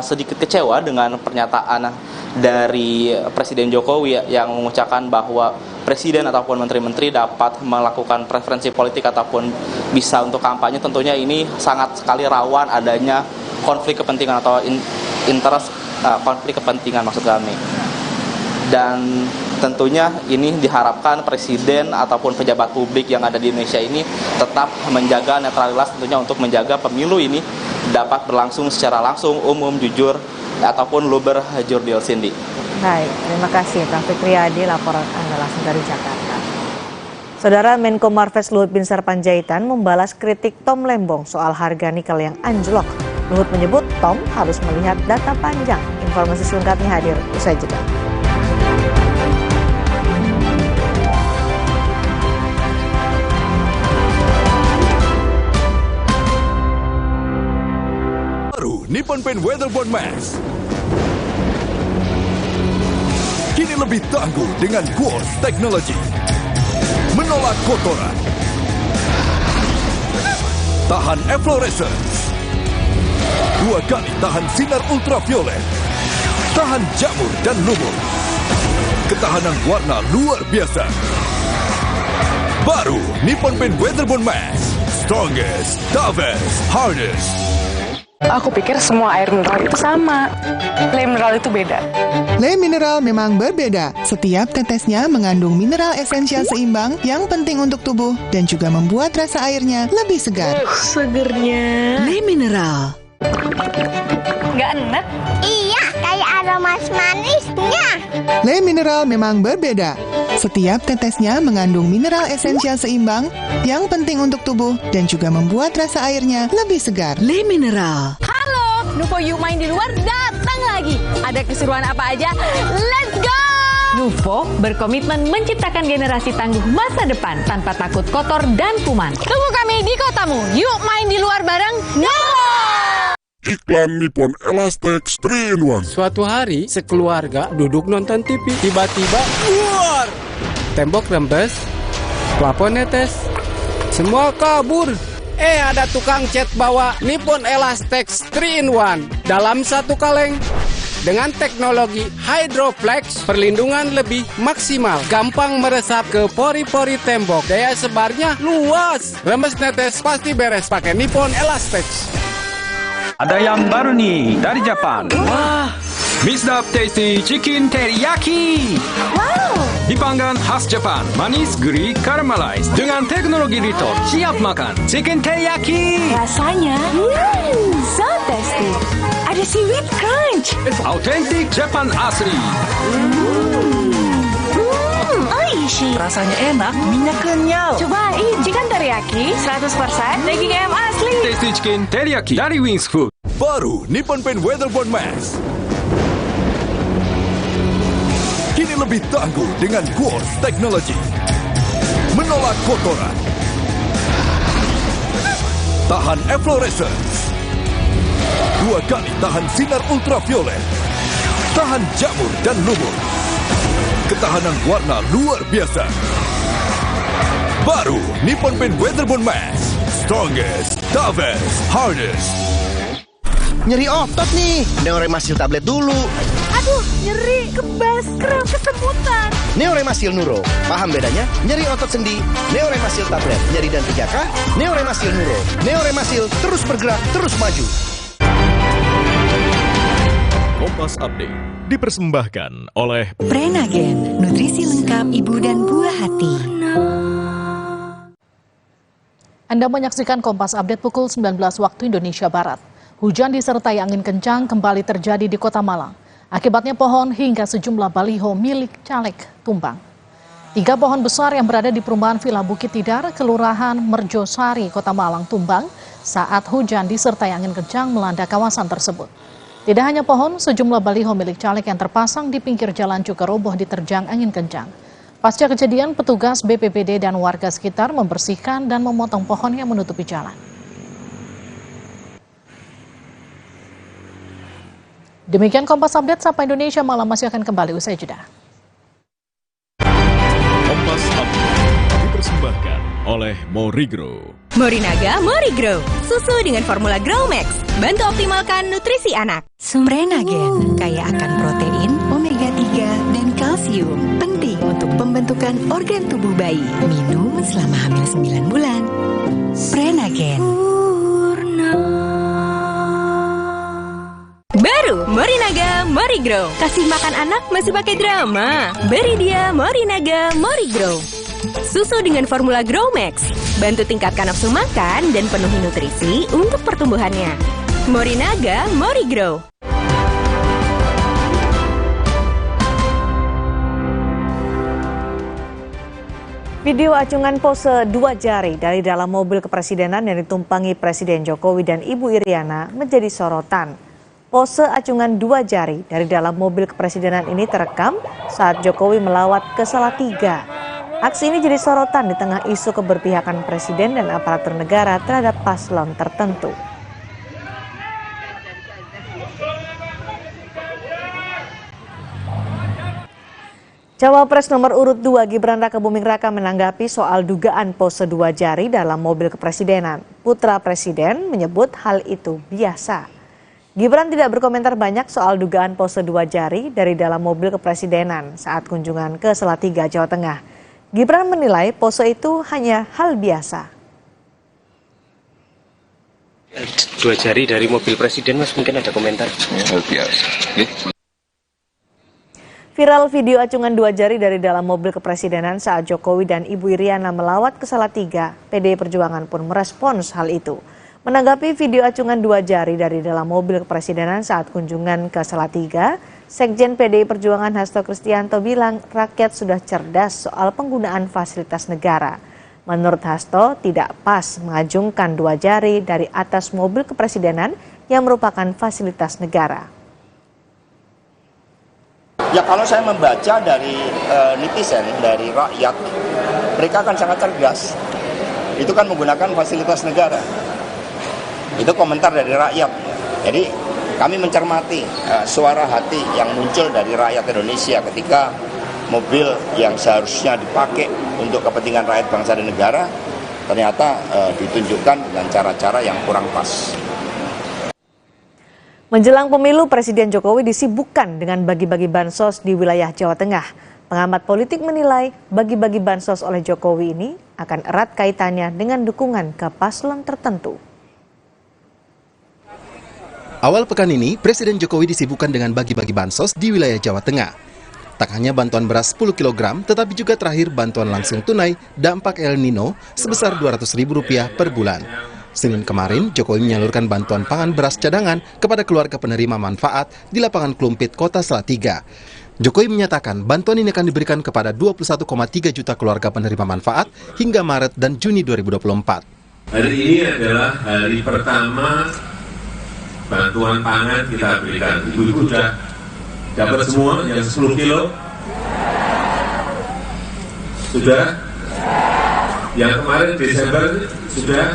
sedikit kecewa dengan pernyataan dari Presiden Jokowi yang mengucapkan bahwa presiden ataupun menteri-menteri dapat melakukan preferensi politik ataupun bisa untuk kampanye. Tentunya ini sangat sekali rawan adanya konflik kepentingan atau konflik kepentingan, maksud kami. Dan tentunya ini diharapkan presiden ataupun pejabat publik yang ada di Indonesia ini tetap menjaga netralitas, tentunya untuk menjaga pemilu ini dapat berlangsung secara langsung, umum, jujur, ataupun luber jurdil, Cindy. Baik, terima kasih Taufik Riyadi, laporan Anda langsung dari Jakarta. Saudara, Menko Marves Luhut Binsar Panjaitan membalas kritik Tom Lembong soal harga nikel yang anjlok. Luhut menyebut Tom harus melihat data panjang. Informasi selengkapnya hadir usai jeda. Nippon Paint Weatherboard Max kini lebih tangguh dengan Quartz Technology. Menolak kotoran, tahan efflorescence, 2 kali tahan sinar ultraviolet, tahan jamur dan lumut, ketahanan warna luar biasa. Baru Nippon Paint Weatherboard Max, strongest, toughest, hardest. Aku pikir semua air mineral itu sama. Le mineral itu beda. Le mineral memang berbeda. Setiap tetesnya mengandung mineral esensial seimbang yang penting untuk tubuh dan juga membuat rasa airnya lebih segar. Segernya. Le mineral. Nggak enak? Iya, kayak aroma manisnya. Le mineral memang berbeda. Setiap tetesnya mengandung mineral esensial seimbang yang penting untuk tubuh dan juga membuat rasa airnya lebih segar. Le Mineral. Halo, Nuvo Yuk Main di Luar datang lagi. Ada keseruan apa aja? Let's go! Nuvo berkomitmen menciptakan generasi tangguh masa depan tanpa takut kotor dan kuman. Tunggu kami di kotamu. Yuk main di luar bareng Nuvo! Iklan Nippon Elastex 3-in-1. Suatu hari, sekeluarga duduk nonton TV. Tiba-tiba, keluar! Tembok rembes, plafon netes, semua kabur. Ada tukang cat bawa Nippon Elastex 3-in-1 dalam satu kaleng. Dengan teknologi Hydroflex, perlindungan lebih maksimal, gampang meresap ke pori-pori tembok, daya sebarnya luas. Rembes netes pasti beres pakai Nippon Elastex. Ada yang baru nih dari Jepang. Wah, Mixed Up Tasty Chicken Teriyaki. Wow. Dipanggang khas Jepang, manis, gurih, caramelized dengan teknologi Rito. Siap makan Chicken Teriyaki. Rasanya, so tasty. Ada seaweed crunch. Autentik Jepang asli. Oishi. Rasanya enak, minyak kenyal. Cobain chicken teriyaki 100% daging ayam asli. Tasty Chicken Teriyaki dari Wings Food. Baru Nippon Paint Weatherboard Mask. Kini lebih tangguh dengan Quartz Technology. Menolak kotoran. Tahan efflorescence. 2 kali tahan sinar ultraviolet. Tahan jamur dan lumut. Ketahanan warna luar biasa. Baru Nippon Paint Weatherboard Mask. Strongest, toughest, hardest. Nyeri otot nih. Neoremasil tablet dulu. Aduh, nyeri, kebas, kram, kesemutan. Neoremasil Nuro. Paham bedanya? Nyeri otot sendi. Neoremasil tablet. Nyeri dan pijaka. Neoremasil Nuro. Neoremasil terus bergerak, terus maju. Kompas Update dipersembahkan oleh Prenagen, nutrisi lengkap ibu dan buah hati. Anda menyaksikan Kompas Update pukul 19 waktu Indonesia Barat. Hujan disertai angin kencang kembali terjadi di Kota Malang. Akibatnya pohon hingga sejumlah baliho milik caleg tumbang. 3 pohon besar yang berada di perumahan Villa Bukit Tidar, Kelurahan Merjosari, Kota Malang tumbang saat hujan disertai angin kencang melanda kawasan tersebut. Tidak hanya pohon, sejumlah baliho milik caleg yang terpasang di pinggir jalan juga roboh diterjang angin kencang. Pasca kejadian, petugas BPBD dan warga sekitar membersihkan dan memotong pohon yang menutupi jalan. Demikian Kompas Update, Sapa Indonesia Malam masih akan kembali usai jeda. Kompas Update dipersembahkan oleh Morigro. Morinaga Morigro, susu dengan formula Grow Max, bantu optimalkan nutrisi anak. Prenagen, kaya akan protein, omega 3, dan kalsium. Penting untuk pembentukan organ tubuh bayi. Minum selama hamil 9 bulan. Prenagen. Baru Morinaga Morigro. Kasih makan anak masih pakai drama. Beri dia Morinaga Morigro. Susu dengan formula Grow Max. Bantu tingkatkan nafsu makan dan penuhi nutrisi untuk pertumbuhannya. Morinaga Morigro. Video acungan pose 2 jari dari dalam mobil kepresidenan yang ditumpangi Presiden Jokowi dan Ibu Iriana menjadi sorotan. Pose acungan 2 jari dari dalam mobil kepresidenan ini terekam saat Jokowi melawat ke Salatiga. Aksi ini jadi sorotan di tengah isu keberpihakan Presiden dan aparatur negara terhadap paslon tertentu. Cawapres nomor urut 2 Gibran Rakabuming Raka menanggapi soal dugaan pose 2 jari dalam mobil kepresidenan. Putra Presiden menyebut hal itu biasa. Gibran tidak berkomentar banyak soal dugaan pose 2 jari dari dalam mobil kepresidenan saat kunjungan ke Salatiga, Jawa Tengah. Gibran menilai pose itu hanya hal biasa. 2 jari dari mobil presiden, Mas, mungkin ada komentar? Hal biasa. Viral video acungan 2 jari dari dalam mobil kepresidenan saat Jokowi dan Ibu Iriana melawat ke Salatiga. PDI Perjuangan pun merespons hal itu. Menanggapi video acungan 2 jari dari dalam mobil kepresidenan saat kunjungan ke Salatiga, Sekjen PDI Perjuangan Hasto Kristianto bilang rakyat sudah cerdas soal penggunaan fasilitas negara. Menurut Hasto, tidak pas mengajungkan 2 jari dari atas mobil kepresidenan yang merupakan fasilitas negara. Ya kalau saya membaca dari netizen, dari rakyat, mereka kan sangat cerdas. Itu kan menggunakan fasilitas negara. Itu komentar dari rakyat. Jadi kami mencermati suara hati yang muncul dari rakyat Indonesia ketika mobil yang seharusnya dipakai untuk kepentingan rakyat bangsa dan negara ternyata ditunjukkan dengan cara-cara yang kurang pas. Menjelang pemilu, Presiden Jokowi disibukkan dengan bagi-bagi bansos di wilayah Jawa Tengah. Pengamat politik menilai bagi-bagi bansos oleh Jokowi ini akan erat kaitannya dengan dukungan ke paslon tertentu. Awal pekan ini, Presiden Jokowi disibukkan dengan bagi-bagi bansos di wilayah Jawa Tengah. Tak hanya bantuan beras 10 kg, tetapi juga terakhir bantuan langsung tunai dampak El Nino sebesar Rp200.000 per bulan. Senin kemarin, Jokowi menyalurkan bantuan pangan beras cadangan kepada keluarga penerima manfaat di lapangan Klumpit, Kota Salatiga. Jokowi menyatakan bantuan ini akan diberikan kepada 21,3 juta keluarga penerima manfaat hingga Maret dan Juni 2024. Hari ini adalah hari pertama bantuan pangan kita berikan. Ibu-ibu sudah dapat semua yang 10 kilo? Sudah? Yang kemarin Desember sudah?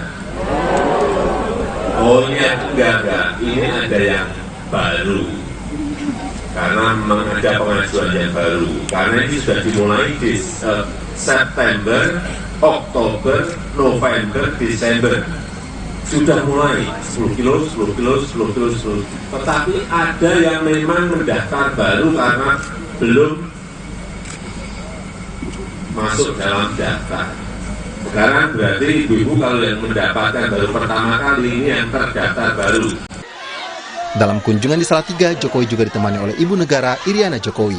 Oh ini enggak. Ini ada yang baru. Karena ada pengajuan yang baru. Karena ini sudah dimulai di September, Oktober, November, Desember. Sudah mulai 10 kilo. Tetapi ada yang memang mendaftar baru karena belum masuk dalam daftar. Sekarang berarti ibu-ibu kalau yang mendapatkan baru pertama kali ini yang terdaftar baru. Dalam kunjungan di Salatiga, Jokowi juga ditemani oleh Ibu Negara Iriana Jokowi.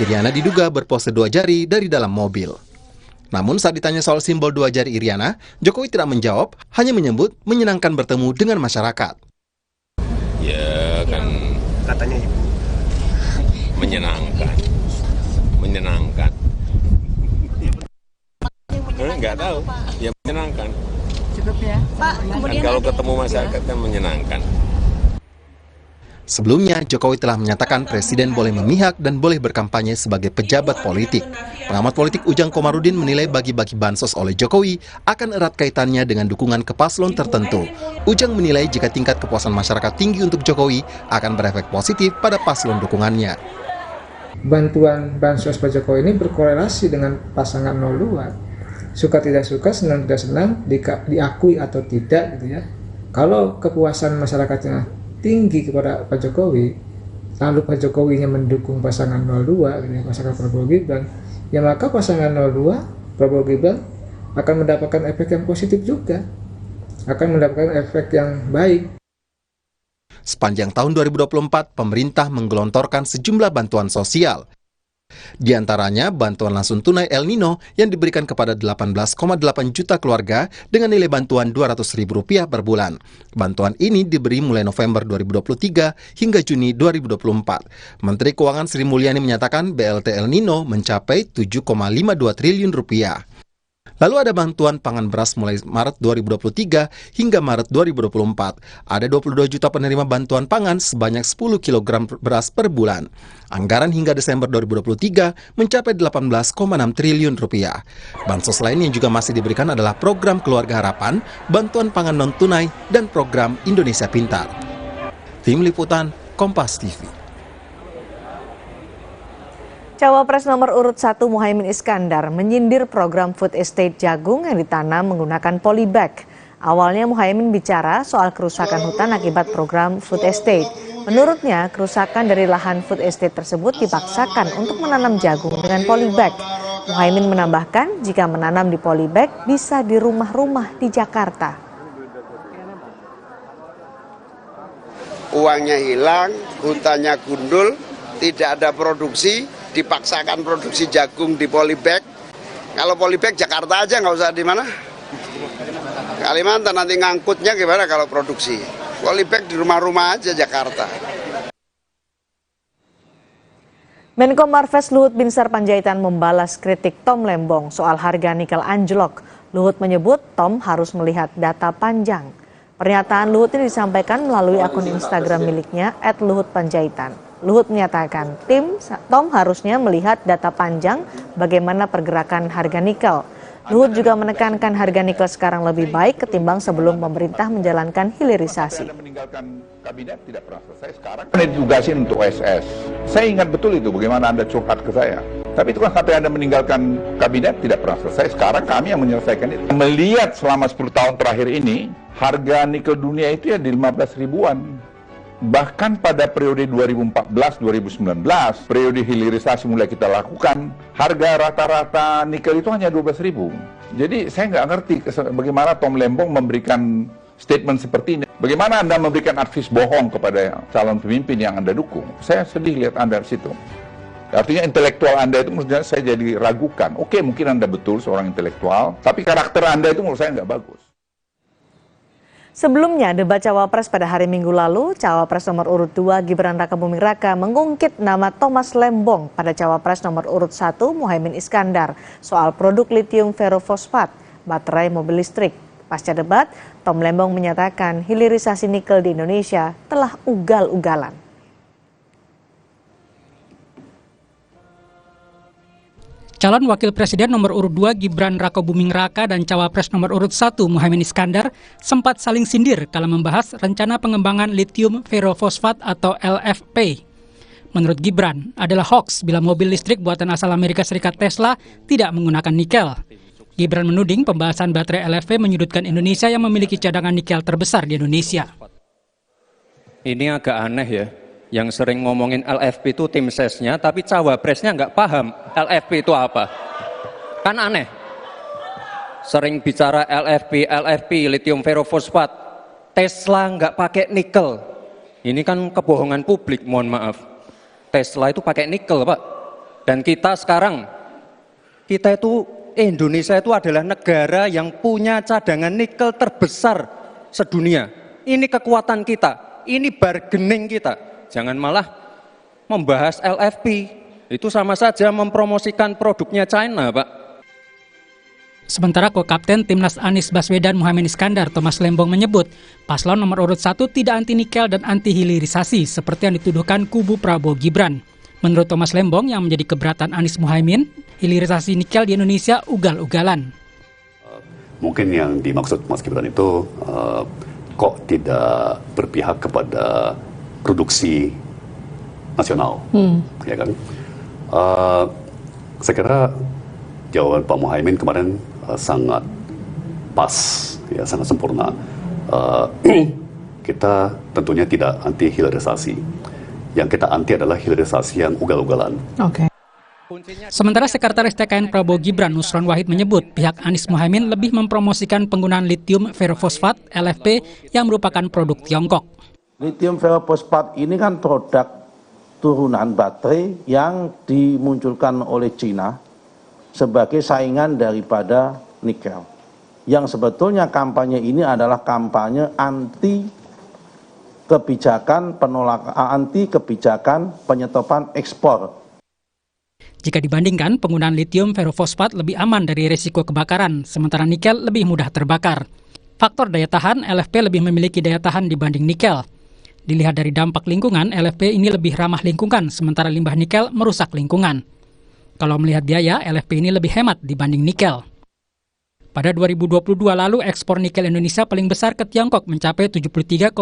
Iriana diduga berpose 2 jari dari dalam mobil. Namun saat ditanya soal simbol 2 jari Iriana, Jokowi tidak menjawab, hanya menyebut menyenangkan bertemu dengan masyarakat. Ya kan katanya Ibu menyenangkan. Nggak tahu, ya menyenangkan. Cukup ya, Pak. Kemudian kalau ketemu masyarakat kan menyenangkan. Sebelumnya, Jokowi telah menyatakan Presiden boleh memihak dan boleh berkampanye sebagai pejabat politik. Pengamat politik Ujang Komarudin menilai bagi-bagi bansos oleh Jokowi akan erat kaitannya dengan dukungan ke paslon tertentu. Ujang menilai jika tingkat kepuasan masyarakat tinggi untuk Jokowi akan berefek positif pada paslon dukungannya. Bantuan bansos Pak Jokowi ini berkorelasi dengan pasangan 02. Suka tidak suka, senang tidak senang, diakui atau tidak gitu ya. Kalau kepuasan masyarakatnya tinggi kepada Pak Jokowi, lalu Pak Jokowinya mendukung pasangan 02, gitu, pasangan Prabowo Gibran, ya maka pasangan 02, Prabowo Gibran akan mendapatkan efek yang positif juga, akan mendapatkan efek yang baik. Sepanjang tahun 2024, pemerintah menggelontorkan sejumlah bantuan sosial. Di antaranya bantuan langsung tunai El Nino yang diberikan kepada 18,8 juta keluarga dengan nilai bantuan Rp200.000 per bulan. Bantuan ini diberi mulai November 2023 hingga Juni 2024. Menteri Keuangan Sri Mulyani menyatakan BLT El Nino mencapai Rp7,52 triliun. Lalu ada bantuan pangan beras mulai Maret 2023 hingga Maret 2024. Ada 22 juta penerima bantuan pangan sebanyak 10 kg beras per bulan. Anggaran hingga Desember 2023 mencapai Rp18,6 triliun. Bansos lain yang juga masih diberikan adalah program Keluarga Harapan, bantuan pangan non-tunai, dan program Indonesia Pintar. Tim Liputan, Kompas TV. Cawapres nomor urut 1 Muhaimin Iskandar menyindir program food estate jagung yang ditanam menggunakan polybag. Awalnya Muhaimin bicara soal kerusakan hutan akibat program food estate. Menurutnya, kerusakan dari lahan food estate tersebut dipaksakan untuk menanam jagung dengan polybag. Muhaimin menambahkan jika menanam di polybag bisa di rumah-rumah di Jakarta. Uangnya hilang, hutannya gundul, tidak ada produksi, dipaksakan produksi jagung di polybag. Kalau polybag Jakarta aja, nggak usah di mana. Kalimantan nanti ngangkutnya gimana kalau produksi. Polybag di rumah-rumah aja Jakarta. Menko Marves Luhut Binsar Panjaitan membalas kritik Tom Lembong soal harga nikel anjlok. Luhut menyebut Tom harus melihat data panjang. Pernyataan Luhut ini disampaikan melalui akun Instagram miliknya @luhutpanjaitan. Luhut menyatakan Tom harusnya melihat data panjang bagaimana pergerakan harga nikel. Luhut juga menekankan harga nikel sekarang lebih baik ketimbang sebelum pemerintah menjalankan hilirisasi. Kabinet tidak pernah selesai sekarang. Anda ditugasin untuk OSS. Saya ingat betul itu bagaimana Anda curhat ke saya. Tapi itu kan sampai Anda meninggalkan kabinet tidak pernah selesai. Sekarang kami yang menyelesaikan itu. Melihat selama 10 tahun terakhir ini, harga nikel dunia itu ya di 15 ribuan. Bahkan pada periode 2014-2019, periode hilirisasi mulai kita lakukan, harga rata-rata nikel itu hanya 12 ribu. Jadi saya nggak ngerti bagaimana Tom Lembong memberikan statement seperti ini. Bagaimana Anda memberikan advice bohong kepada calon pemimpin yang Anda dukung? Saya sedih lihat Anda di situ. Artinya intelektual Anda itu menurut saya jadi ragukan. Oke, mungkin Anda betul seorang intelektual, tapi karakter Anda itu menurut saya nggak bagus. Sebelumnya, debat Cawapres pada hari Minggu lalu, Cawapres nomor urut 2 Gibran Rakabuming Raka mengungkit nama Thomas Lembong pada Cawapres nomor urut 1 Muhaimin Iskandar soal produk litium ferrofosfat, baterai mobil listrik. Pasca debat, Tom Lembong menyatakan hilirisasi nikel di Indonesia telah ugal-ugalan. Calon Wakil Presiden nomor urut 2 Gibran Rakabuming Raka dan Cawapres nomor urut 1 Muhaimin Iskandar sempat saling sindir kala membahas rencana pengembangan litium ferrofosfat atau LFP. Menurut Gibran, adalah hoax bila mobil listrik buatan asal Amerika Serikat Tesla tidak menggunakan nikel. Gibran menuding pembahasan baterai LFP menyudutkan Indonesia yang memiliki cadangan nikel terbesar di Indonesia. Ini agak aneh ya. Yang sering ngomongin LFP itu tim sesnya, tapi cawapresnya nggak paham LFP itu apa. Kan aneh. Sering bicara LFP, litium ferrofosfat. Tesla nggak pakai nikel. Ini kan kebohongan publik, mohon maaf. Tesla itu pakai nikel, Pak. Dan kita sekarang, Indonesia itu adalah negara yang punya cadangan nikel terbesar sedunia. Ini kekuatan kita, ini bargaining kita. Jangan malah membahas LFP, itu sama saja mempromosikan produknya China, Pak. Sementara Ko-Kapten Timnas Anies Baswedan Muhaimin Iskandar, Thomas Lembong menyebut, paslon nomor urut 1 tidak anti nikel dan anti hilirisasi seperti yang dituduhkan kubu Prabowo Gibran. Menurut Thomas Lembong yang menjadi keberatan Anies Muhaimin, hilirisasi nikel di Indonesia ugal-ugalan. Mungkin yang dimaksud Mas Gibran itu kok tidak berpihak kepada produksi nasional, ya kan? Saya kira jawaban Pak Muhaimin kemarin sangat pas, ya sangat sempurna. Kita tentunya tidak anti hilirisasi. Yang kita anti adalah hilirisasi yang ugal-ugalan. Oke. Sementara Sekretaris TKN Prabowo Gibran Nusron Wahid menyebut pihak Anies Muhaimin lebih mempromosikan penggunaan litium ferrofosfat LFP yang merupakan produk Tiongkok. Litium ferrofosfat ini kan produk turunan baterai yang dimunculkan oleh Cina sebagai saingan daripada nikel. Yang sebetulnya kampanye ini adalah kampanye anti kebijakan penyetopan ekspor. Jika dibandingkan, penggunaan litium ferrofosfat lebih aman dari risiko kebakaran, sementara nikel lebih mudah terbakar. Faktor daya tahan, LFP lebih memiliki daya tahan dibanding nikel. Dilihat dari dampak lingkungan, LFP ini lebih ramah lingkungan, sementara limbah nikel merusak lingkungan. Kalau melihat biaya, LFP ini lebih hemat dibanding nikel. Pada 2022 lalu, ekspor nikel Indonesia paling besar ke Tiongkok mencapai 73,91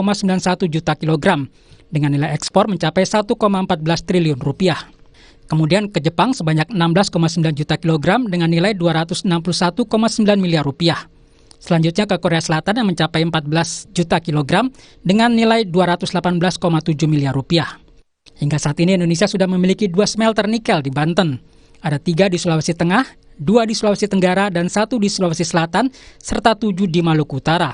juta kilogram, dengan nilai ekspor mencapai 1,14 triliun rupiah. Kemudian ke Jepang sebanyak 16,9 juta kilogram dengan nilai 261,9 miliar rupiah. Selanjutnya ke Korea Selatan yang mencapai 14 juta kilogram dengan nilai 218,7 miliar rupiah. Hingga saat ini Indonesia sudah memiliki 2 smelter nikel di Banten. Ada 3 di Sulawesi Tengah, 2 di Sulawesi Tenggara, dan 1 di Sulawesi Selatan, serta 7 di Maluku Utara.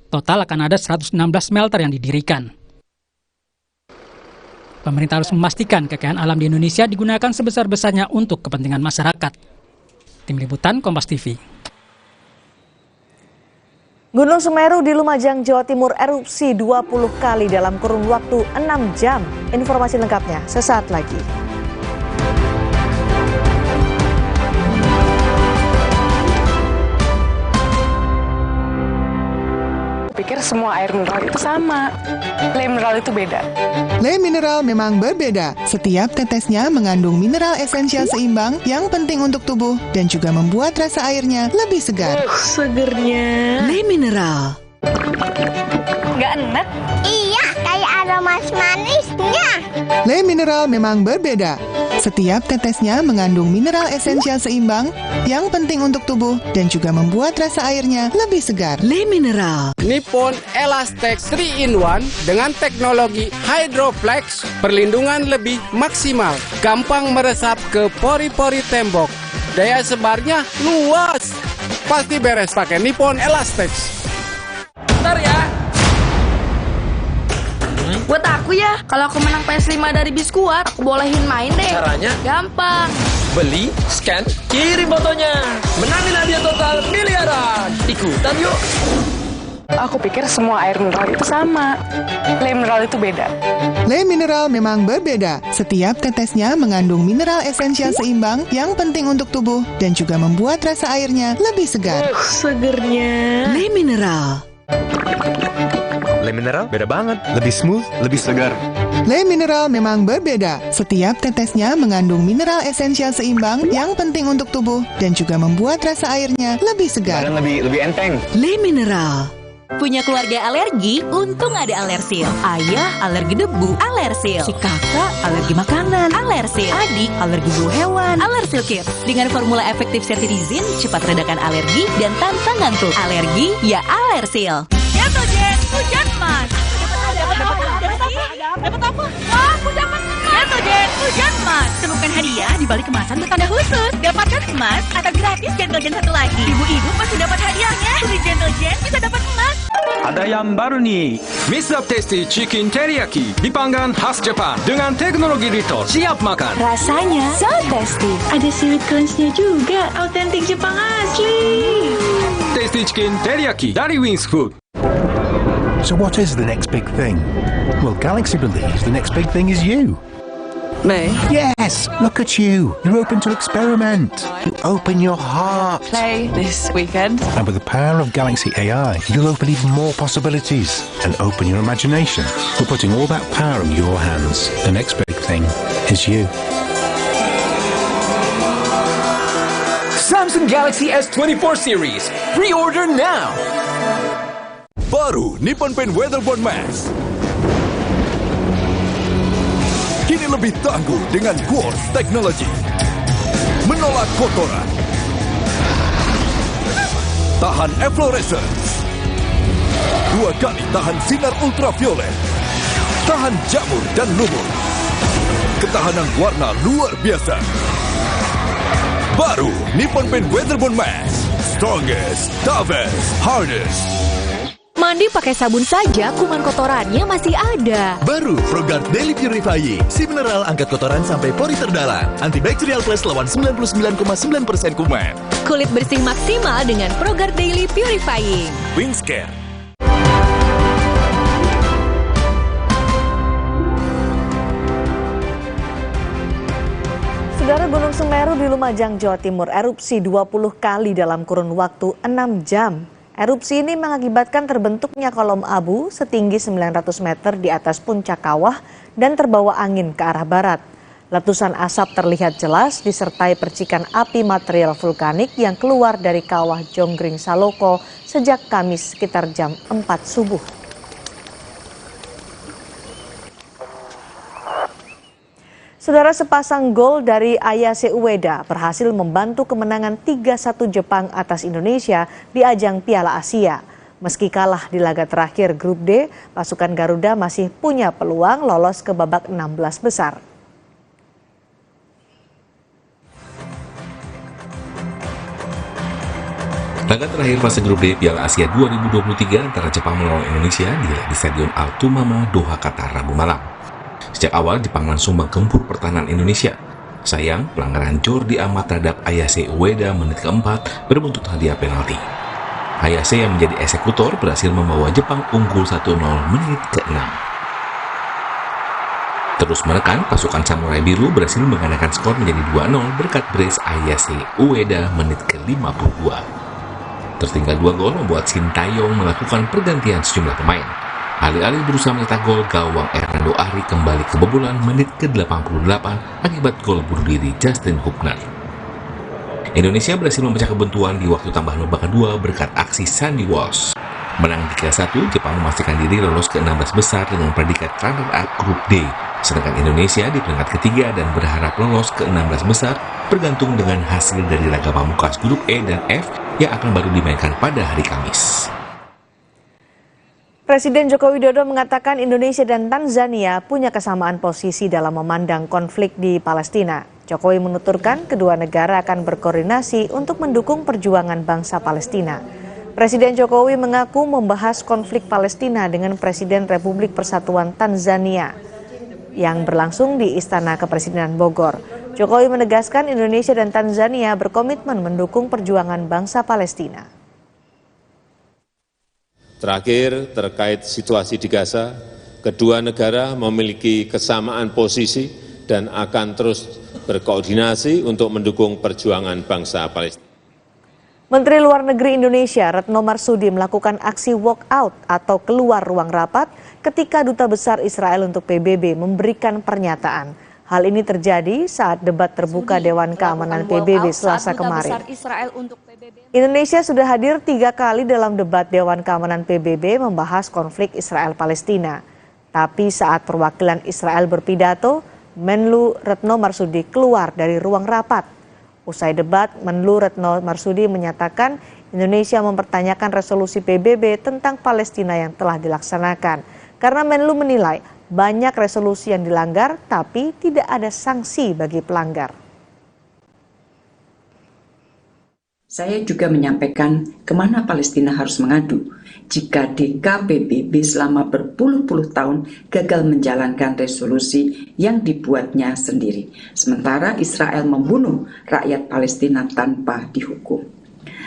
Total akan ada 116 smelter yang didirikan. Pemerintah harus memastikan kekayaan alam di Indonesia digunakan sebesar-besarnya untuk kepentingan masyarakat. Tim Liputan Kompas TV. Gunung Semeru di Lumajang, Jawa Timur erupsi 20 kali dalam kurun waktu 6 jam. Informasi lengkapnya sesaat lagi. pikir semua air mineral itu sama. Le mineral itu beda. Le mineral memang berbeda. Setiap tetesnya mengandung mineral esensial seimbang yang penting untuk tubuh dan juga membuat rasa airnya lebih segar. Segernya. Le mineral. Nggak enak? Iya, kayak aroma manisnya. Le mineral memang berbeda. Setiap tetesnya mengandung mineral esensial seimbang yang penting untuk tubuh dan juga membuat rasa airnya lebih segar. Le mineral. Nippon Elastex 3-in-1 dengan teknologi Hydroflex, perlindungan lebih maksimal, gampang meresap ke pori-pori tembok, daya sebarnya luas. Pasti beres pakai Nippon Elastex. Bentar ya. Buat aku ya, kalau aku menang PS5 dari Biskuat, aku bolehin main deh. Caranya? Gampang. Beli, scan, kirim fotonya. Menangin hadiah total miliaran. Ikutan yuk. Aku pikir semua air mineral itu sama. Le mineral itu beda. Le mineral memang berbeda. Setiap tetesnya mengandung mineral esensial seimbang yang penting untuk tubuh dan juga membuat rasa airnya lebih segar. Segernya. Le mineral. Le mineral beda banget, lebih smooth, lebih segar. Le mineral memang berbeda. Setiap tetesnya mengandung mineral esensial seimbang yang penting untuk tubuh dan juga membuat rasa airnya lebih segar. Dan lebih enteng. Le mineral. Punya keluarga alergi? Untung ada Alersil. Ayah alergi debu, Alersil. Si kakak alergi makanan, Alersil. Adik alergi bulu hewan, Alersil Kids. Dengan formula efektif cetirizin, cepat redakan alergi dan tanpa ngantuk. Alergi ya Alersil. Jatuh Jen, hujan mas. Dapat apa? Wah, aku dapat emas. Jatuh Jen, hujan mas. Temukan hadiah di balik kemasan bertanda khusus. Dapatkan emas atau gratis Gentle Gen satu lagi. Ibu-ibu pasti dapat hadiahnya. Beli Gentle Gen bisa dapat emas. Ada yang baru nih, Mixed Up Tasty Chicken Teriyaki dipanggang khas Jepang dengan teknologi Rito. Siap makan. Rasanya so tasty. Ada seaweed crunch-nya juga. Autentik Jepang asli. Tasty Chicken Teriyaki dari Wings Food. So what is the next big thing? Well, Galaxy believes the next big thing is you. Me? Yes, look at you. You're open to experiment. You open your heart. Play this weekend. And with the power of Galaxy AI, you'll open even more possibilities and open your imagination. We're putting all that power in your hands. The next big thing is you. Samsung Galaxy S24 series. Pre-order now. Baru Nippon Paint Weatherboard Max. Kini lebih tangguh dengan Quartz Technology. Menolak kotoran. Tahan efflorescence. 2 kali tahan sinar ultraviolet. Tahan jamur dan lumut. Ketahanan warna luar biasa. Baru Nippon Paint Weatherboard Max. Strongest, toughest, hardest. Mandi pakai sabun saja, kuman kotorannya masih ada. Baru ProGuard Daily Purifying, si mineral angkat kotoran sampai pori terdalam. Antibacterial Plus lawan 99,9% kuman. Kulit bersih maksimal dengan ProGuard Daily Purifying. Wings Care. Saudara, Gunung Semeru di Lumajang, Jawa Timur erupsi 20 kali dalam kurun waktu 6 jam. Erupsi ini mengakibatkan terbentuknya kolom abu setinggi 900 meter di atas puncak kawah dan terbawa angin ke arah barat. Letusan asap terlihat jelas disertai percikan api material vulkanik yang keluar dari kawah Jonggring Saloko sejak Kamis sekitar jam 4 subuh. Saudara, sepasang gol dari Ayase Ueda berhasil membantu kemenangan 3-1 Jepang atas Indonesia di ajang Piala Asia. Meski kalah di laga terakhir Grup D, pasukan Garuda masih punya peluang lolos ke babak 16 besar. Laga terakhir fase Grup D Piala Asia 2023 antara Jepang melawan Indonesia digelar di Stadion Al-Tumama, Doha, Qatar, Rabu malam. Sejak awal Jepang langsung menggempur pertahanan Indonesia. Sayang, pelanggaran Jordi Amat terhadap Ayase Ueda menit keempat berbuntut hadiah penalti. Ayase yang menjadi eksekutor berhasil membawa Jepang unggul 1-0 menit ke-6. Terus menekan, pasukan Samurai Biru berhasil menggandakan skor menjadi 2-0 berkat brace Ayase Ueda menit ke-52. Tertinggal 2 gol membuat Sintayong melakukan pergantian sejumlah pemain. Alih-alih berusaha mencetak gol, gawang Hernando Ari kembali kebobolan menit ke-88 akibat gol bunuh diri Justin Hubner. Indonesia berhasil memecah kebuntuan di waktu tambahan babak kedua berkat aksi Sandy Walsh. Menang 3-1, Jepang memastikan diri lolos ke 16 besar dengan predikat runner-up grup D. Sedangkan Indonesia di peringkat ketiga dan berharap lolos ke 16 besar bergantung dengan hasil dari laga pamungkas grup E dan F yang akan baru dimainkan pada hari Kamis. Presiden Joko Widodo mengatakan Indonesia dan Tanzania punya kesamaan posisi dalam memandang konflik di Palestina. Jokowi menuturkan kedua negara akan berkoordinasi untuk mendukung perjuangan bangsa Palestina. Presiden Jokowi mengaku membahas konflik Palestina dengan Presiden Republik Persatuan Tanzania yang berlangsung di Istana Kepresidenan Bogor. Jokowi menegaskan Indonesia dan Tanzania berkomitmen mendukung perjuangan bangsa Palestina. Terakhir, terkait situasi di Gaza, kedua negara memiliki kesamaan posisi dan akan terus berkoordinasi untuk mendukung perjuangan bangsa Palestina. Menteri Luar Negeri Indonesia Retno Marsudi melakukan aksi walkout atau keluar ruang rapat ketika Duta Besar Israel untuk PBB memberikan pernyataan. Hal ini terjadi saat debat terbuka Dewan Keamanan PBB Selasa kemarin. Indonesia sudah hadir 3 kali dalam debat Dewan Keamanan PBB membahas konflik Israel-Palestina. Tapi saat perwakilan Israel berpidato, Menlu Retno Marsudi keluar dari ruang rapat. Usai debat, Menlu Retno Marsudi menyatakan Indonesia mempertanyakan resolusi PBB tentang Palestina yang telah dilaksanakan. Karena Menlu menilai banyak resolusi yang dilanggar tapi tidak ada sanksi bagi pelanggar. Saya juga menyampaikan kemana Palestina harus mengadu jika DKPBB selama berpuluh-puluh tahun gagal menjalankan resolusi yang dibuatnya sendiri. Sementara Israel membunuh rakyat Palestina tanpa dihukum.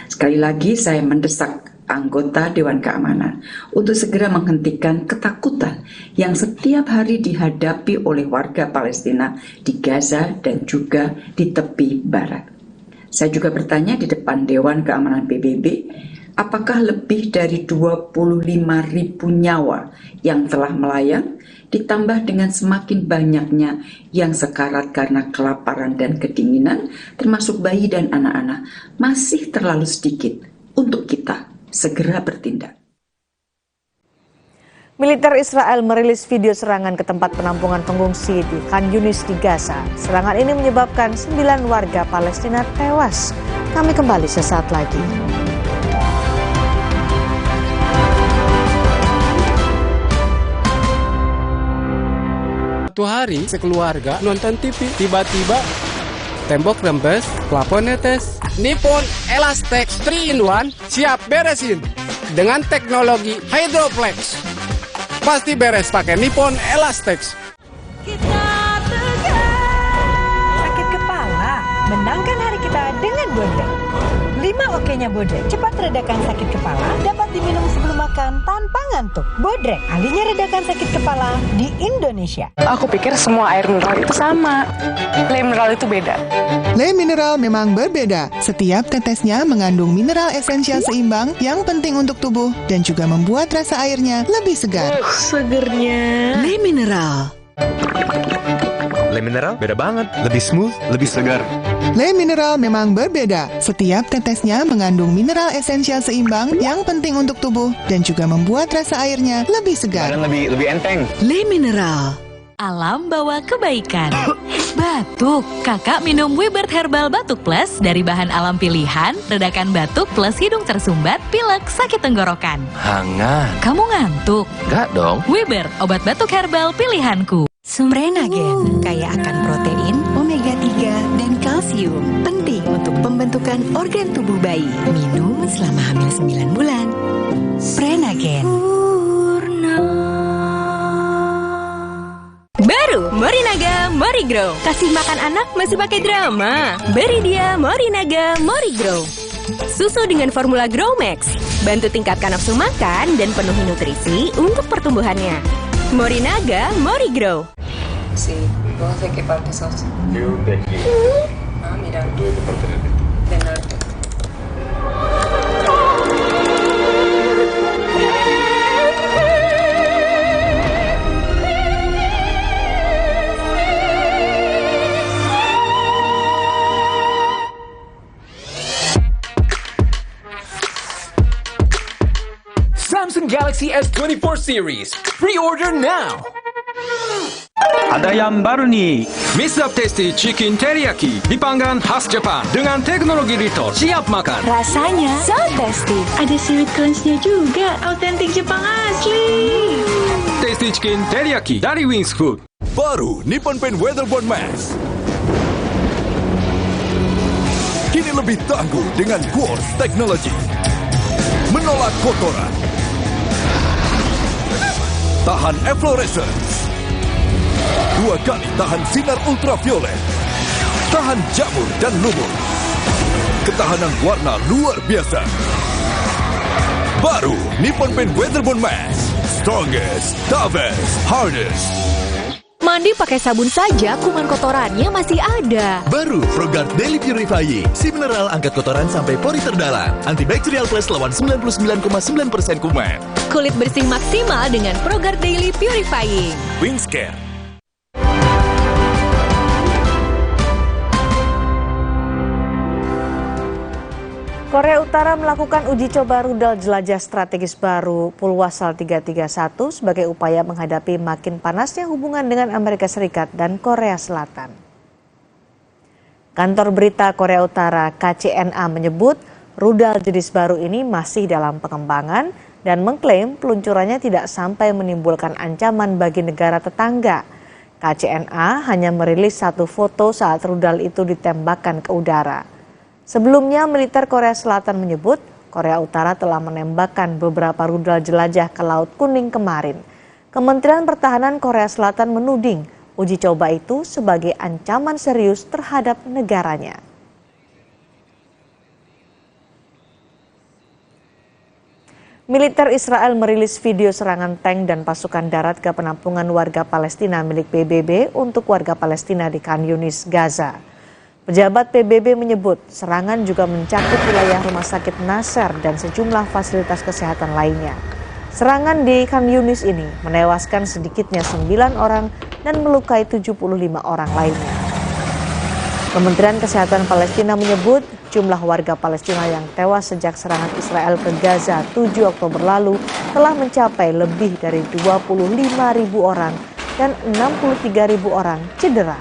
Sekali lagi saya mendesak anggota Dewan Keamanan untuk segera menghentikan ketakutan yang setiap hari dihadapi oleh warga Palestina di Gaza dan juga di tepi barat. Saya juga bertanya di depan Dewan Keamanan PBB, apakah lebih dari 25.000 nyawa yang telah melayang, ditambah dengan semakin banyaknya yang sekarat karena kelaparan dan kedinginan, termasuk bayi dan anak-anak, masih terlalu sedikit untuk kita segera bertindak. Militer Israel merilis video serangan ke tempat penampungan pengungsi di Khan Yunis di Gaza. Serangan ini menyebabkan 9 warga Palestina tewas. Kami kembali sesaat lagi. Suatu hari sekeluarga nonton TV, tiba-tiba tembok rembes, plafon netes. Nippon Elastex 3-in-1 siap beresin dengan teknologi Hydroplex. Pasti beres pakai Nippon Elastex. Sakit kepala, menangkan hari kita dengan Bodrek. 5 oke-nya Bodrek, cepat redakan sakit kepala, dapat diminum sebelum makan tanpa ngantuk. Bodrek, ahlinya redakan sakit kepala di Indonesia. Aku pikir semua air mineral itu sama. Le mineral itu beda. Le mineral memang berbeda. Setiap tetesnya mengandung mineral esensial seimbang yang penting untuk tubuh dan juga membuat rasa airnya lebih segar. Segernya. Le mineral. Le mineral beda banget, lebih smooth, lebih segar. Le mineral memang berbeda. Setiap tetesnya mengandung mineral esensial seimbang yang penting untuk tubuh dan juga membuat rasa airnya lebih segar. Dan lebih enteng. Le mineral. Alam bawa kebaikan. Batuk, kakak minum Wibert Herbal Batuk Plus dari bahan alam pilihan, redakan batuk plus hidung tersumbat, pilek, sakit tenggorokan. Hangat. Kamu ngantuk? Enggak dong. Wibert, obat batuk herbal pilihanku. Sumrenagen, kaya akan protein, omega 3, dan kalsium. Penting untuk pembentukan organ tubuh bayi. Minum selama hamil 9 bulan. Prenagen. Baru Morinaga Morigrow. Kasih makan anak masih pakai drama. Beri dia Morinaga Morigrow. Susu dengan formula Grow Max. Bantu tingkatkan nafsu makan dan penuhi nutrisi untuk pertumbuhannya. Morinaga Morigrow. Sí, ¿vos de qué parte sos? Yo de aquí. Ah, mira. Yo de parte de norte. Samsung Galaxy S24 series. Pre-order now. Ada yang baru nih, Mix Up Tasty Chicken Teriyaki dipanggang khas Jepang dengan teknologi Rito. Siap makan. Rasanya so tasty. Ada seaweed crunch-nya juga, autentik Jepang asli. Tasty Chicken Teriyaki dari Wings Food. Baru Nippon Paint Weatherboard Max. Kini lebih tangguh dengan Quartz Technology. Menolak kotoran. Tahan efflorescence. 2 kali tahan sinar ultraviolet. Tahan jamur dan lumut. Ketahanan warna luar biasa. Baru Nippon Paint Weatherboard Max. Strongest, toughest, hardest. Mandi pakai sabun saja, kuman kotorannya masih ada. Baru Frogard Daily Purifying. Si mineral angkat kotoran sampai pori terdalam. Antibacterial Plus lawan 99,9% kuman. Kulit bersih maksimal dengan Frogard Daily Purifying. Wings Care. Korea Utara melakukan uji coba rudal jelajah strategis baru Pulwasal 331 sebagai upaya menghadapi makin panasnya hubungan dengan Amerika Serikat dan Korea Selatan. Kantor berita Korea Utara KCNA menyebut rudal jenis baru ini masih dalam pengembangan dan mengklaim peluncurannya tidak sampai menimbulkan ancaman bagi negara tetangga. KCNA hanya merilis satu foto saat rudal itu ditembakkan ke udara. Sebelumnya, militer Korea Selatan menyebut Korea Utara telah menembakkan beberapa rudal jelajah ke Laut Kuning kemarin. Kementerian Pertahanan Korea Selatan menuding uji coba itu sebagai ancaman serius terhadap negaranya. Militer Israel merilis video serangan tank dan pasukan darat ke penampungan warga Palestina milik PBB untuk warga Palestina di Khan Yunis, Gaza. Pejabat PBB menyebut serangan juga mencakup wilayah Rumah Sakit Nasser dan sejumlah fasilitas kesehatan lainnya. Serangan di Khan Yunis ini menewaskan sedikitnya 9 orang dan melukai 75 orang lainnya. Kementerian Kesehatan Palestina menyebut jumlah warga Palestina yang tewas sejak serangan Israel ke Gaza 7 Oktober lalu telah mencapai lebih dari 25.000 orang dan 63.000 orang cedera.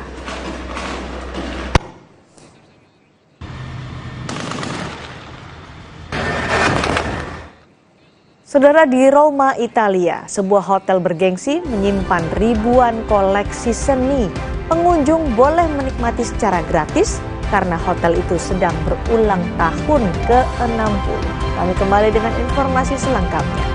Saudara, di Roma, Italia, sebuah hotel bergengsi menyimpan ribuan koleksi seni. Pengunjung boleh menikmati secara gratis karena hotel itu sedang berulang tahun ke-60. Kami kembali dengan informasi selengkapnya.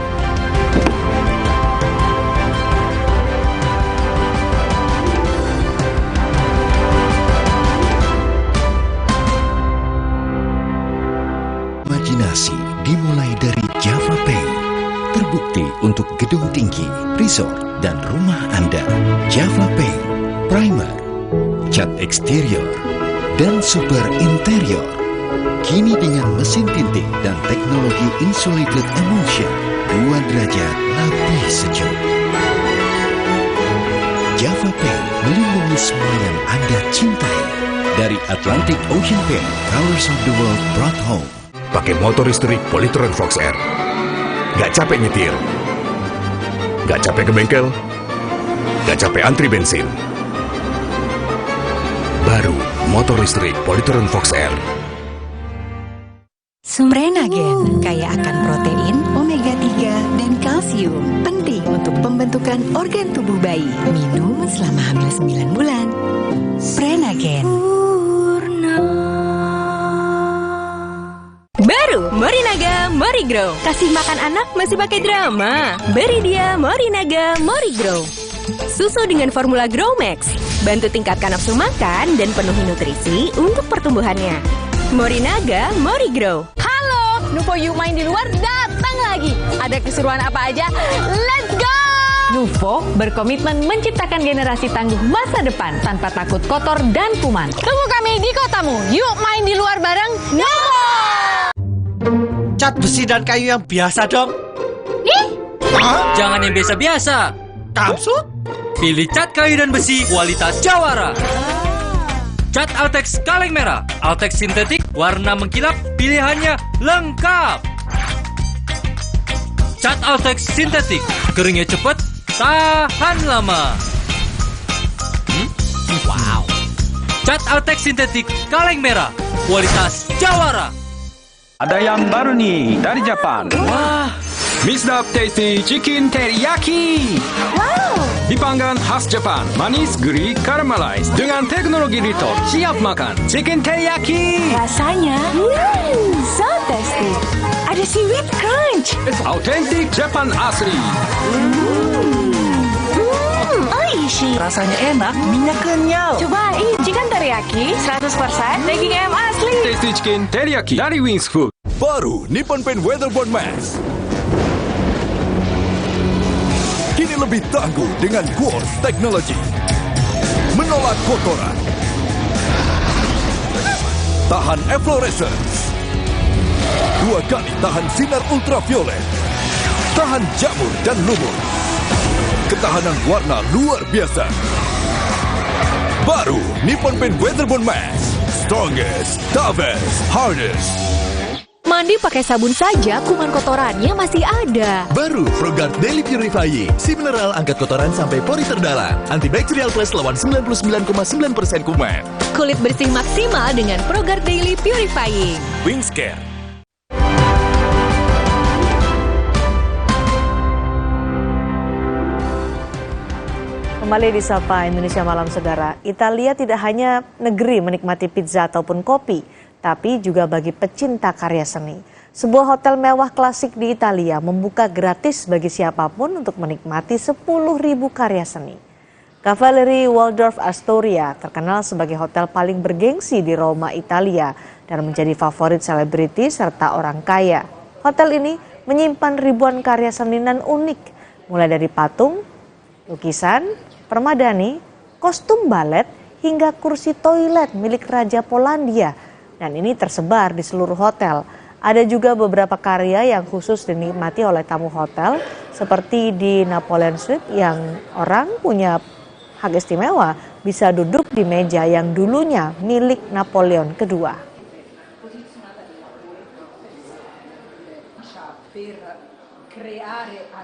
Imajinasi dimulai dari Java Pay. Terbukti untuk gedung tinggi, resort, dan rumah Anda. Java Paint, primer, cat eksterior, dan super interior. Kini dengan mesin tinting dan teknologi insulated emulsion, 2 derajat lebih sejuk. Java Paint melindungi semua yang Anda cintai. Dari Atlantic Ocean Paint, Colors of the World brought home. Pakai motor listrik Polytron Fox R. Gak capek nyetir, gak capek ke bengkel, gak capek antri bensin. Baru motor listrik Polytron Fox R. Sumrenagen, kaya akan protein, omega 3, dan kalsium. Penting untuk pembentukan organ tubuh bayi. Minum selama hamil 9 bulan. Sumrenagen. Baru Morinaga Morigrow. Kasih makan anak masih pakai drama? Beri dia Morinaga Morigrow. Susu dengan formula Grow Max. Bantu tingkatkan nafsu makan dan penuhi nutrisi untuk pertumbuhannya. Morinaga Morigrow. Halo, Nuvo You main di luar datang lagi. Ada keseruan apa aja? Let's go! Nuvo berkomitmen menciptakan generasi tangguh masa depan tanpa takut kotor dan kuman. Tunggu kami di kotamu. Yuk main di luar bareng Nuvo! Cat besi dan kayu yang biasa dong. Jangan yang biasa-biasa. Maksud? Pilih cat kayu dan besi kualitas Jawara. Cat Altex kaleng merah, Altex sintetik, warna mengkilap, pilihannya lengkap. Cat Altex sintetik, keringnya cepat, tahan lama. Wow. Cat Altex sintetik kaleng merah, kualitas Jawara. Ada yang baru nih dari Jepang. Wah, Mr. Tasty Chicken Teriyaki. Wow. Dipanggang khas Jepang, manis, gurih, caramelize dengan teknologi Rito. Siap makan Chicken Teriyaki. Rasanya, so tasty. Ada seaweed crunch. Autentik Jepang asli. Oishi. Rasanya enak, minyak kenyal. Cobain chicken teriyaki 100% daging ayam asli. Tasty Chicken Teriyaki dari Wings Food. Baru Nippon Paint Weatherboard Mask. Kini lebih tangguh dengan Quartz Technology. Menolak kotoran. Tahan efflorescence. 2 kali tahan sinar ultraviolet. Tahan jamur dan lumut. Ketahanan warna luar biasa. Baru Nippon Paint Weatherboard Mask. Strongest, toughest, hardest. Mandi pakai sabun saja, kuman kotorannya masih ada. Baru ProGuard Daily Purifying, si mineral angkat kotoran sampai pori terdalam. Antibacterial Plus lawan 99,9% kuman. Kulit bersih maksimal dengan ProGuard Daily Purifying. Wings Care. Kembali di Sapa Indonesia Malam, saudara. Italia tidak hanya negeri menikmati pizza ataupun kopi, tapi juga bagi pecinta karya seni. Sebuah hotel mewah klasik di Italia membuka gratis bagi siapapun untuk menikmati 10.000 karya seni. Cavallery Waldorf Astoria terkenal sebagai hotel paling bergengsi di Roma, Italia, dan menjadi favorit selebriti serta orang kaya. Hotel ini menyimpan ribuan karya seni nan unik, mulai dari patung, lukisan, permadani, kostum balet, hingga kursi toilet milik Raja Polandia. Dan ini tersebar di seluruh hotel. Ada juga beberapa karya yang khusus dinikmati oleh tamu hotel, seperti di Napoleon Suite yang orang punya hak istimewa bisa duduk di meja yang dulunya milik Napoleon II.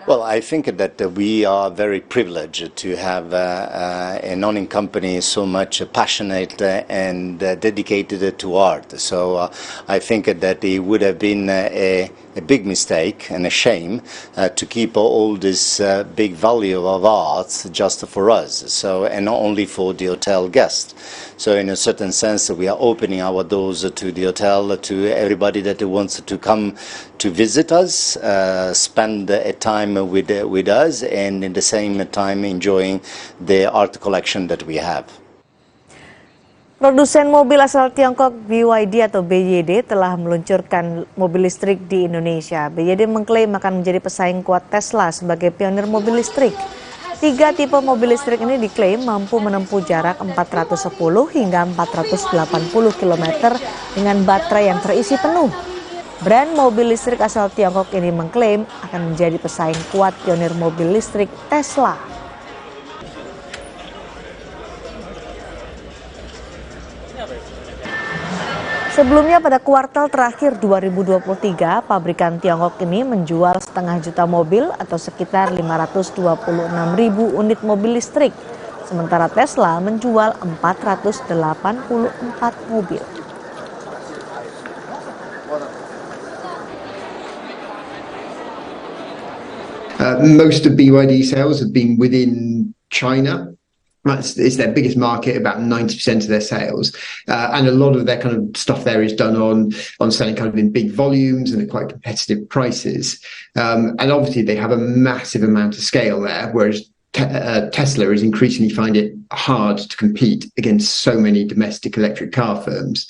Well, I think that we are very privileged to have an owning company so much passionate and dedicated to art. So I think that it would have been a big mistake and a shame to keep all this big value of art just for us, so, and not only for the hotel guests. So in a certain sense, we are opening our doors to the hotel, to everybody that wants to come to visit us, spend a time with us, and in the same time enjoying the art collection that we have. Produsen mobil asal Tiongkok BYD atau BYD telah meluncurkan mobil listrik di Indonesia. BYD mengklaim akan menjadi pesaing kuat Tesla sebagai pionir mobil listrik. 3 tipe mobil listrik ini diklaim mampu menempuh jarak 410 hingga 480 km dengan baterai yang terisi penuh. Brand mobil listrik asal Tiongkok ini mengklaim akan menjadi pesaing kuat pionir mobil listrik Tesla. Sebelumnya pada kuartal terakhir 2023, pabrikan Tiongkok ini menjual 500 juta mobil atau sekitar 526.000 unit mobil listrik. Sementara Tesla menjual 484 mobil. Most of BYD sales have been within China. It's their biggest market, about 90% of their sales. And a lot of their kind of stuff there is done on selling kind of in big volumes and at quite competitive prices. And obviously they have a massive amount of scale there, whereas Tesla is increasingly find it hard to compete against so many domestic electric car firms.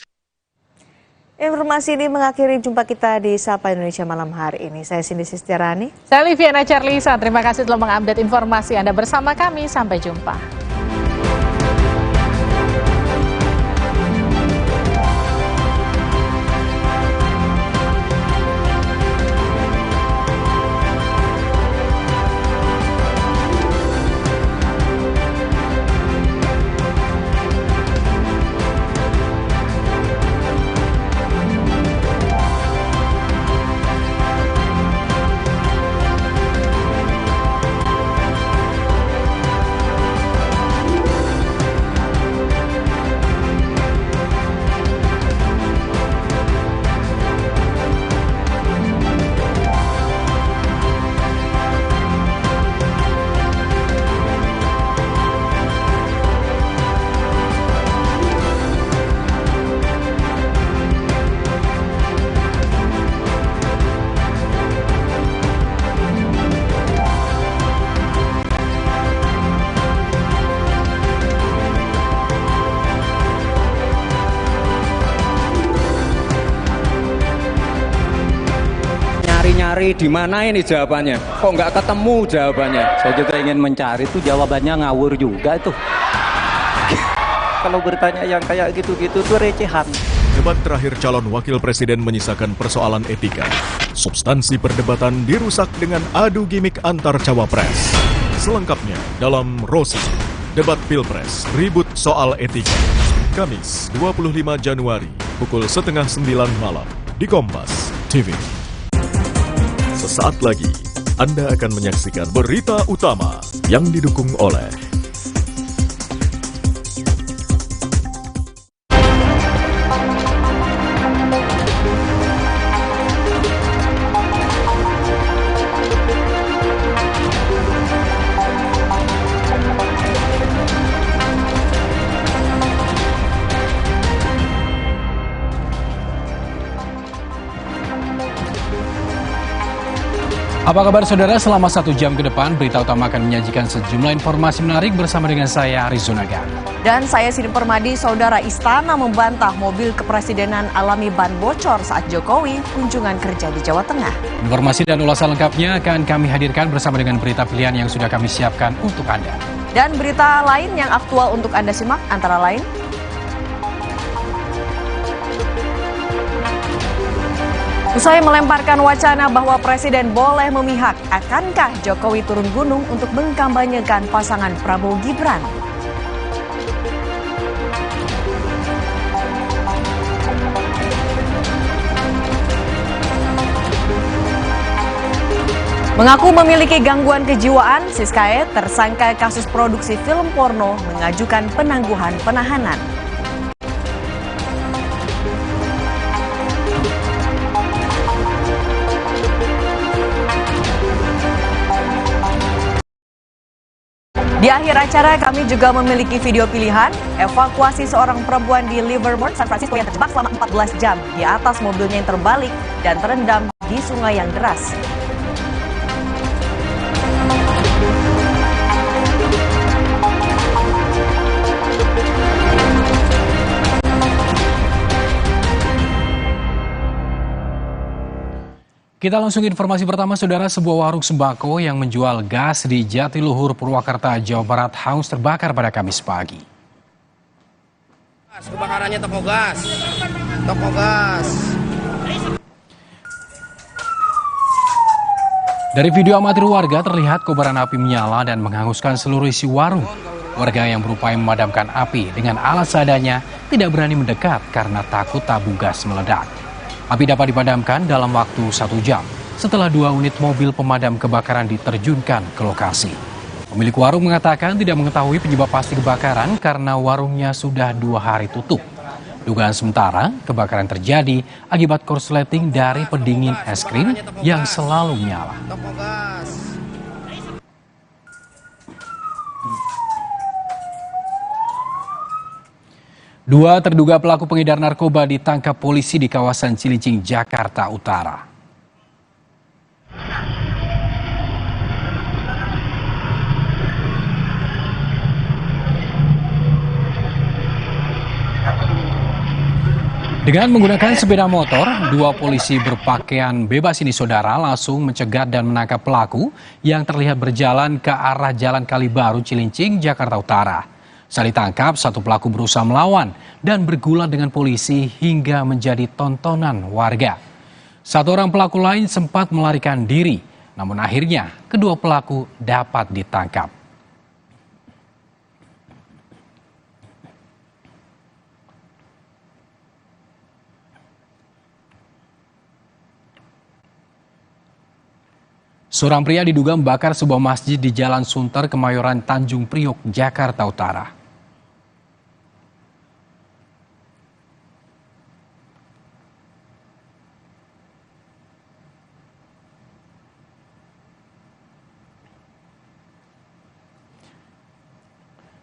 Informasi ini mengakhiri jumpa kita di Sapa Indonesia Malam hari ini. Saya Cindy Sistiarani. Saya Liviana Charlisa. Terima kasih telah mengupdate informasi Anda bersama kami. Sampai jumpa. nyari di mana ini jawabannya. Kok nggak ketemu jawabannya? Saya juga ingin mencari itu jawabannya ngawur juga itu. Kalau bertanya yang kayak gitu-gitu tuh recehan. Debat terakhir calon wakil presiden menyisakan persoalan etika. Substansi perdebatan dirusak dengan adu gimik antar cawapres. Selengkapnya dalam Rosi, debat Pilpres, ribut soal etika. Kamis, 25 Januari, pukul 8:30 malam, di Kompas TV. Sesaat lagi, Anda akan menyaksikan berita utama yang didukung oleh Apa kabar saudara? Selama 1 jam ke depan, berita utama akan menyajikan sejumlah informasi menarik bersama dengan saya, Rizunaga. Dan saya Siti Permadi. Saudara, Istana membantah mobil kepresidenan alami ban bocor saat Jokowi kunjungan kerja di Jawa Tengah. Informasi dan ulasan lengkapnya akan kami hadirkan bersama dengan berita pilihan yang sudah kami siapkan untuk Anda. Dan berita lain yang aktual untuk Anda simak antara lain, usai melemparkan wacana bahwa Presiden boleh memihak, akankah Jokowi turun gunung untuk mengkampanyekan pasangan Prabowo Gibran? Mengaku memiliki gangguan kejiwaan, Siskae, tersangka kasus produksi film porno, mengajukan penangguhan penahanan. Di akhir acara kami juga memiliki video pilihan evakuasi seorang perempuan di Livermore, San Francisco yang terjebak selama 14 jam di atas mobilnya yang terbalik dan terendam di sungai yang deras. Kita langsung informasi pertama, saudara. Sebuah warung sembako yang menjual gas di Jatiluhur, Purwakarta, Jawa Barat hangus terbakar pada Kamis pagi. Kebakarannya toko gas. Toko gas. Dari video amatir warga terlihat kobaran api menyala dan menghanguskan seluruh isi warung. Warga yang berupaya memadamkan api dengan alat seadanya tidak berani mendekat karena takut tabung gas meledak. Api dapat dipadamkan dalam waktu 1 jam setelah 2 unit mobil pemadam kebakaran diterjunkan ke lokasi. Pemilik warung mengatakan tidak mengetahui penyebab pasti kebakaran karena warungnya sudah 2 hari tutup. Dugaan sementara, kebakaran terjadi akibat korsleting dari pendingin es krim yang selalu menyala. 2 terduga pelaku pengedar narkoba ditangkap polisi di kawasan Cilincing, Jakarta Utara. Dengan menggunakan sepeda motor, 2 polisi berpakaian bebas ini saudara langsung mencegat dan menangkap pelaku yang terlihat berjalan ke arah Jalan Kalibaru, Cilincing, Jakarta Utara. Saat ditangkap, 1 pelaku berusaha melawan dan bergulat dengan polisi hingga menjadi tontonan warga. 1 orang pelaku lain sempat melarikan diri, namun akhirnya kedua pelaku dapat ditangkap. Seorang pria diduga membakar sebuah masjid di Jalan Sunter, Kemayoran, Tanjung Priok, Jakarta Utara.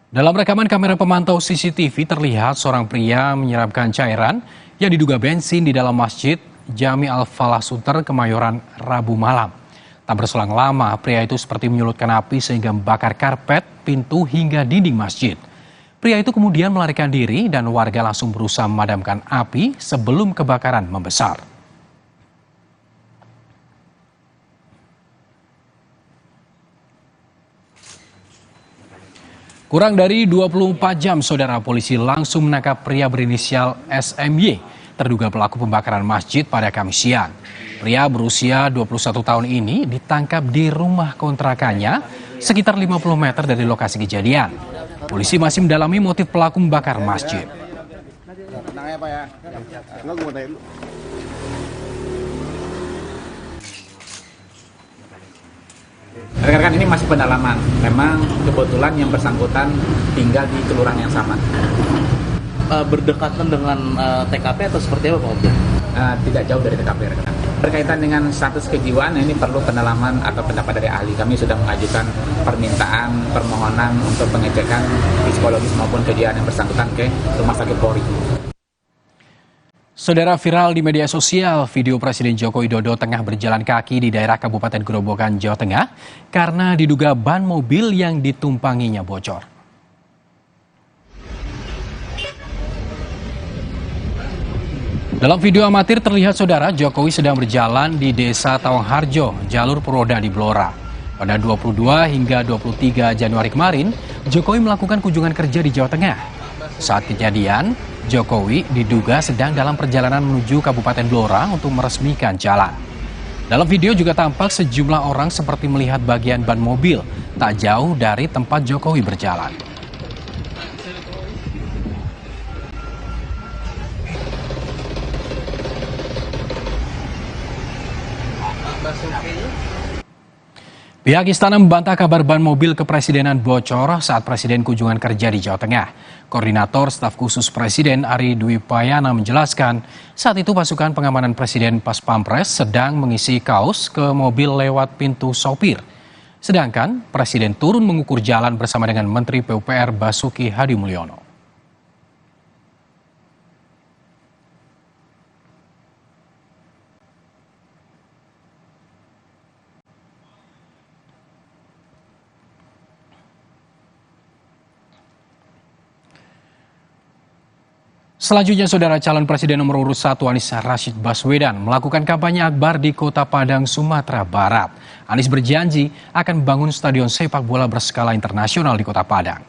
Dalam rekaman kamera pemantau CCTV terlihat seorang pria menyiramkan cairan yang diduga bensin di dalam masjid Jami Al-Falah Sunter, Kemayoran, Rabu malam. Tak berselang lama, pria itu seperti menyulutkan api sehingga membakar karpet, pintu hingga dinding masjid. Pria itu kemudian melarikan diri dan warga langsung berusaha memadamkan api sebelum kebakaran membesar. Kurang dari 24 jam, saudara, polisi langsung menangkap pria berinisial SMY, terduga pelaku pembakaran masjid pada Kamis siang. Pria berusia 21 tahun ini ditangkap di rumah kontrakannya sekitar 50 meter dari lokasi kejadian. Polisi masih mendalami motif pelaku membakar masjid. Rekan-rekan, ini masih pendalaman. Memang kebetulan yang bersangkutan tinggal di kelurahan yang sama. Berdekatan dengan TKP atau seperti apa, Pak Obja? Tidak jauh dari TKP, rekan. Berkaitan dengan status kejiwaan, ini perlu pendalaman atau pendapat dari ahli. Kami sudah mengajukan permohonan untuk pengecekan psikologis maupun kejiwaan yang bersangkutan ke Rumah Sakit Polri. Saudara, viral di media sosial video Presiden Joko Widodo tengah berjalan kaki di daerah Kabupaten Grobogan, Jawa Tengah karena diduga ban mobil yang ditumpanginya bocor. Dalam video amatir terlihat, saudara, Jokowi sedang berjalan di Desa Tawangharjo, jalur Purwoda di Blora. Pada 22 hingga 23 Januari kemarin, Jokowi melakukan kunjungan kerja di Jawa Tengah. Saat kejadian, Jokowi diduga sedang dalam perjalanan menuju Kabupaten Blora untuk meresmikan jalan. Dalam video juga tampak sejumlah orang seperti melihat bagian ban mobil tak jauh dari tempat Jokowi berjalan. Pihak istana membantah kabar ban mobil kepresidenan bocor saat Presiden kunjungan kerja di Jawa Tengah. Koordinator Staf Khusus Presiden Ari Dwi Payana menjelaskan, saat itu pasukan pengamanan Presiden Pas Pampres sedang mengisi kaos ke mobil lewat pintu sopir. Sedangkan Presiden turun mengukur jalan bersama dengan Menteri PUPR Basuki Hadimulyono. Selanjutnya, saudara, calon presiden nomor urut 1 Anies Rashid Baswedan melakukan kampanye akbar di Kota Padang, Sumatera Barat. Anies berjanji akan membangun stadion sepak bola berskala internasional di Kota Padang.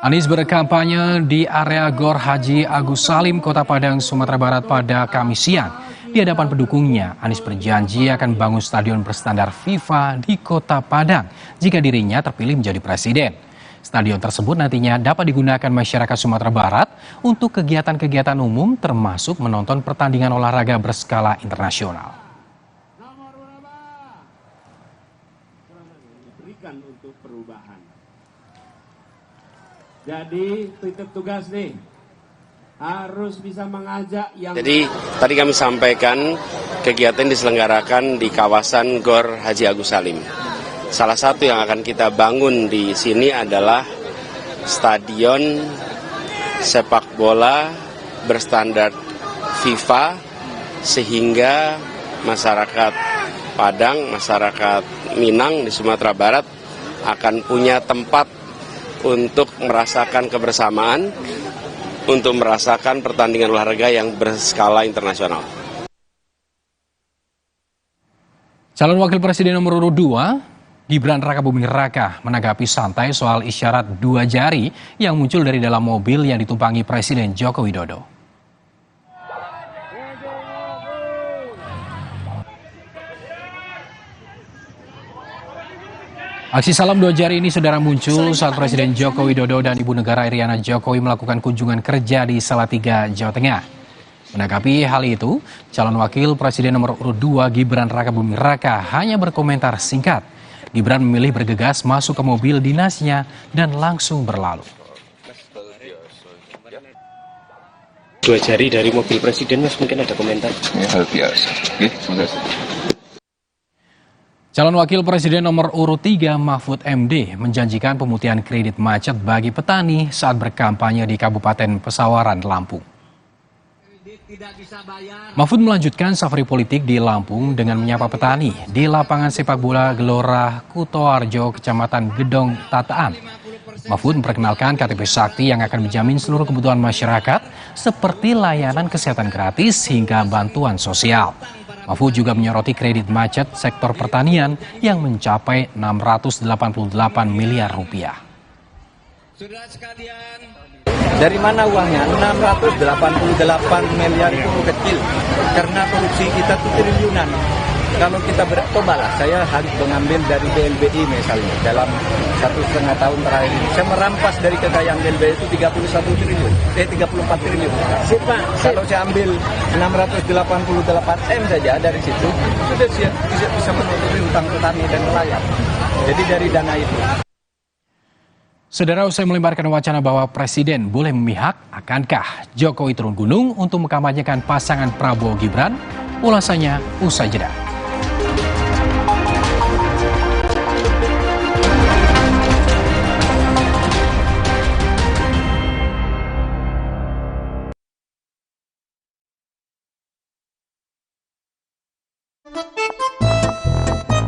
Anies berkampanye di area Gor Haji Agus Salim, Kota Padang, Sumatera Barat pada Kamis siang. Di hadapan pendukungnya, Anies berjanji akan membangun stadion berstandar FIFA di Kota Padang jika dirinya terpilih menjadi presiden. Stadion tersebut nantinya dapat digunakan masyarakat Sumatera Barat untuk kegiatan-kegiatan umum termasuk menonton pertandingan olahraga berskala internasional. Diberikan untuk perubahan. Jadi titik tugas nih harus bisa mengajak yang. Jadi tadi kami sampaikan kegiatan diselenggarakan di kawasan Gor Haji Agus Salim. Salah satu yang akan kita bangun di sini adalah stadion sepak bola berstandar FIFA sehingga masyarakat Padang, masyarakat Minang di Sumatera Barat akan punya tempat untuk merasakan kebersamaan, untuk merasakan pertandingan olahraga yang berskala internasional. Calon Wakil Presiden nomor urut 2, Gibran Rakabuming Raka, menanggapi santai soal isyarat 2 jari yang muncul dari dalam mobil yang ditumpangi Presiden Joko Widodo. Aksi salam 2 jari ini, saudara, muncul saat Presiden Joko Widodo dan Ibu Negara Iriana Jokowi melakukan kunjungan kerja di Salatiga, Jawa Tengah. Menanggapi hal itu, calon Wakil Presiden nomor urut 2 Gibran Rakabuming Raka hanya berkomentar singkat. Gibran memilih bergegas masuk ke mobil dinasnya dan langsung berlalu. 2 jari dari mobil presiden, Mas, mungkin ada komentar? Ya, hal biasa. Oke, terima kasih. Calon Wakil Presiden nomor urut 3 Mahfud MD menjanjikan pemutihan kredit macet bagi petani saat berkampanye di Kabupaten Pesawaran, Lampung. Mahfud melanjutkan safari politik di Lampung dengan menyapa petani di lapangan sepak bola Gelora Kutoarjo, Kecamatan Gedong Tataan. Mahfud memperkenalkan KTP Sakti yang akan menjamin seluruh kebutuhan masyarakat seperti layanan kesehatan gratis hingga bantuan sosial. Mahfud juga menyoroti kredit macet sektor pertanian yang mencapai 688 miliar rupiah. Dari mana uangnya? 688 miliar itu kecil. Karena korupsi kita itu triliunan. Kalau kita cobalah, saya harus mengambil dari BLBI misalnya. Dalam 1,5 tahun terakhir ini, saya merampas dari kekayaan BLBI itu 34 triliun. Kalau saya ambil 688 M saja dari situ, sudah bisa menutupi utang petani dan nelayan. Jadi dari dana itu. Saudara, usai melemparkan wacana bahwa Presiden boleh memihak, akankah Jokowi turun gunung untuk mengkampanyekan pasangan Prabowo Gibran? Ulasannya usai jeda.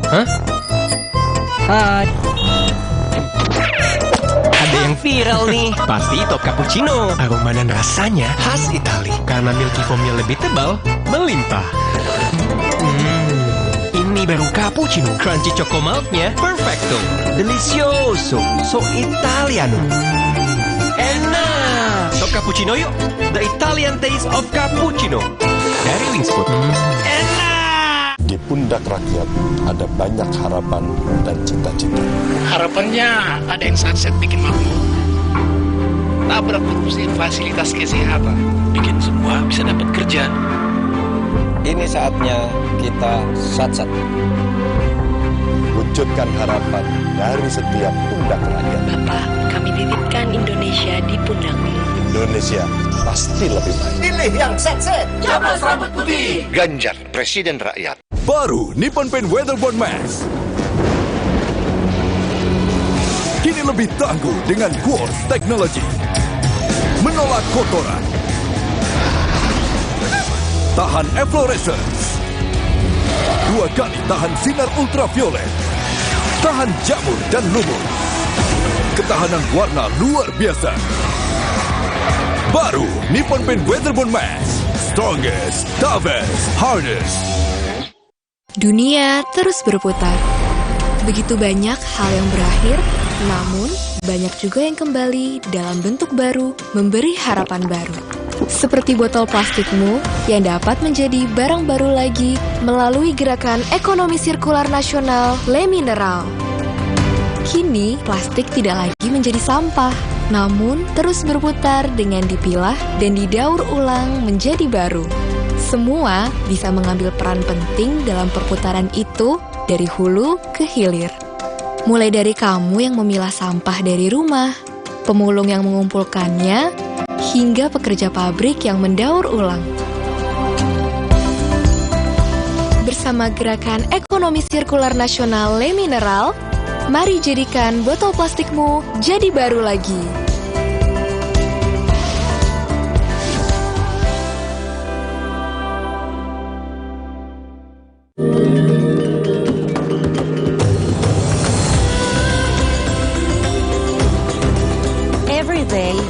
Hah? Hai. Ada yang viral nih. Pasti top cappuccino. Aroma dan rasanya khas Itali. Karena milky foamnya lebih tebal, melimpah. Ini baru cappuccino. Crunchy choco milknya perfecto. Delicioso. So Italiano. Enak. Top cappuccino yuk. The Italian taste of cappuccino. Dari Wingspot. Enak. Di pundak rakyat ada banyak harapan dan cita-cita. Harapannya ada yang sunset bikin makmur, tabrak korupsi fasilitas kesehatan, bikin semua bisa dapat kerja. Ini saatnya kita sat-sat. Wujudkan harapan dari setiap pundak rakyat. Bapak, kami titipkan Indonesia di pundakmu. Indonesia pasti lebih baik. Pilih yang sat-sat. Capres rambut putih. Ganjar, Presiden Rakyat. Baru Nippon Paint Weatherboard Max. Kini lebih tangguh dengan Quartz Technology. Menolak kotoran. Tahan efflorescence. 2 kali tahan sinar ultraviolet. Tahan jamur dan lumut. Ketahanan warna luar biasa. Baru Nippon Paint Weatherboard Max. Strongest, toughest, hardest. Dunia terus berputar. Begitu banyak hal yang berakhir, namun banyak juga yang kembali dalam bentuk baru, memberi harapan baru. Seperti botol plastikmu yang dapat menjadi barang baru lagi melalui gerakan ekonomi sirkular nasional Le Mineral. Kini, plastik tidak lagi menjadi sampah, namun terus berputar dengan dipilah dan didaur ulang menjadi baru. Semua bisa mengambil peran penting dalam perputaran itu dari hulu ke hilir. Mulai dari kamu yang memilah sampah dari rumah, pemulung yang mengumpulkannya, hingga pekerja pabrik yang mendaur ulang. Bersama gerakan ekonomi sirkular nasional Le Mineral, mari jadikan botol plastikmu jadi baru lagi.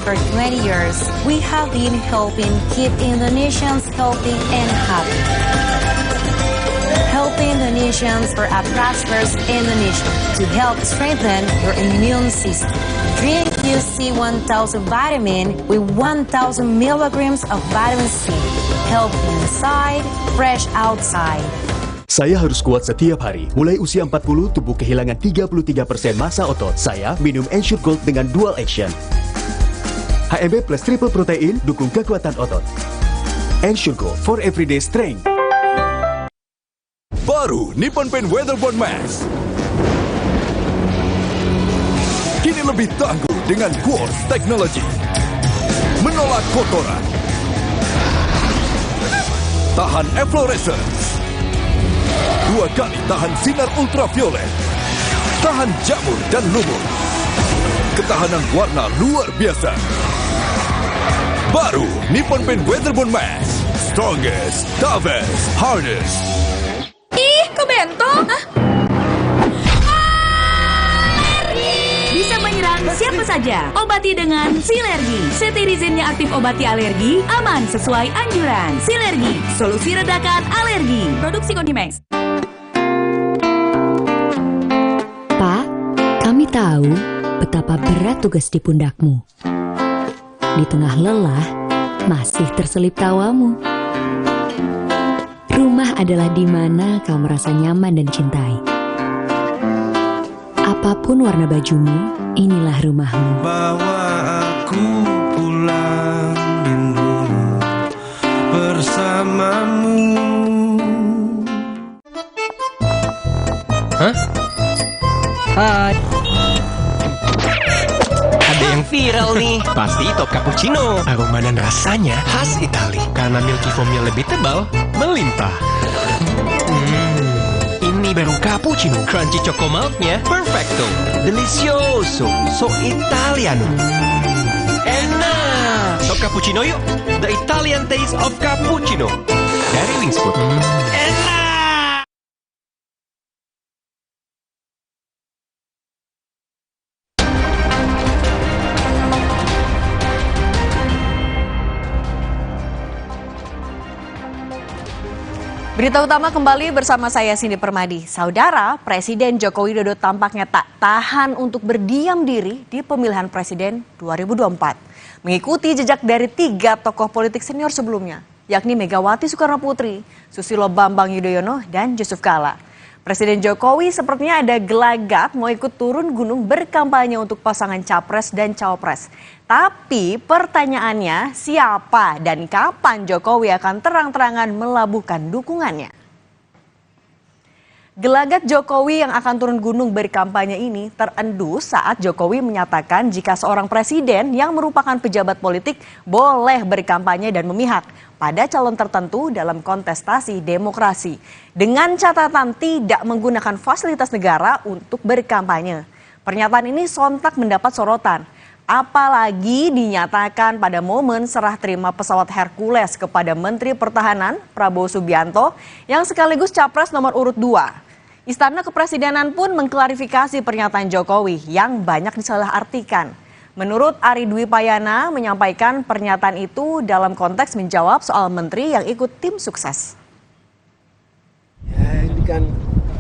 For 20 years, we have been helping keep Indonesians healthy and happy. Helping Indonesians for a prosperous Indonesia to help strengthen your immune system. Drink UC 1000 vitamin with 1000 milligrams of vitamin C. Health inside, fresh outside. Saya harus kuat setiap hari. Mulai usia 40, tubuh kehilangan 33% massa otot. Saya minum Ensure Gold dengan dual action. HMB plus triple protein dukung kekuatan otot. Ensure Gold for everyday strength. Baru Nippon Paint Weatherboard Max. Kini lebih tangguh dengan Quartz Technology. Menolak kotoran. Tahan efflorescence. 2 kali tahan sinar ultraviolet. Tahan jamur dan lumut. Ketahanan warna luar biasa. Baru Nippon Paint Weatherboard Max. Strongest, toughest, hardest. Ih, kok bento? Hah? Bisa menyerang siapa saja. Obati dengan Silergi. Cetirizin yang aktif obati alergi, aman sesuai anjuran. Silergi, solusi redakan alergi. Produksi Kondimex. Pak, kami tahu betapa berat tugas di pundakmu. Di tengah lelah, masih terselip tawamu. Rumah adalah di mana kau merasa nyaman dan cintai. Apapun warna bajumu, inilah rumahmu. Bawa aku pulang rindu bersamamu. Hah? Hai. Ada yang viral nih. Pasti top cappuccino. Aroma dan rasanya khas Itali. Karena milky foamnya lebih tebal, melimpah. Ini baru cappuccino. Crunchy choco milknya perfecto. Delicioso. So Italiano. Enak. Top cappuccino yuk. The Italian taste of cappuccino. Dari Wings Food. Enak. Berita utama kembali bersama saya Cindy Permadi. Saudara, Presiden Joko Widodo tampaknya tak tahan untuk berdiam diri di pemilihan presiden 2024. Mengikuti jejak dari 3 tokoh politik senior sebelumnya, yakni Megawati Soekarno Putri, Susilo Bambang Yudhoyono, dan Yusuf Kala. Presiden Jokowi sepertinya ada gelagat mau ikut turun gunung berkampanye untuk pasangan Capres dan Cawapres. Tapi pertanyaannya, siapa dan kapan Jokowi akan terang-terangan melabuhkan dukungannya? Gelagat Jokowi yang akan turun gunung berkampanye ini terendus saat Jokowi menyatakan jika seorang presiden yang merupakan pejabat politik boleh berkampanye dan memihak pada calon tertentu dalam kontestasi demokrasi, dengan catatan tidak menggunakan fasilitas negara untuk berkampanye. Pernyataan ini sontak mendapat sorotan. Apalagi dinyatakan pada momen serah terima pesawat Hercules kepada Menteri Pertahanan Prabowo Subianto yang sekaligus Capres nomor urut 2. Istana Kepresidenan pun mengklarifikasi pernyataan Jokowi yang banyak disalahartikan. Menurut Ari Dwi Payana menyampaikan pernyataan itu dalam konteks menjawab soal menteri yang ikut tim sukses. Ya, ini kan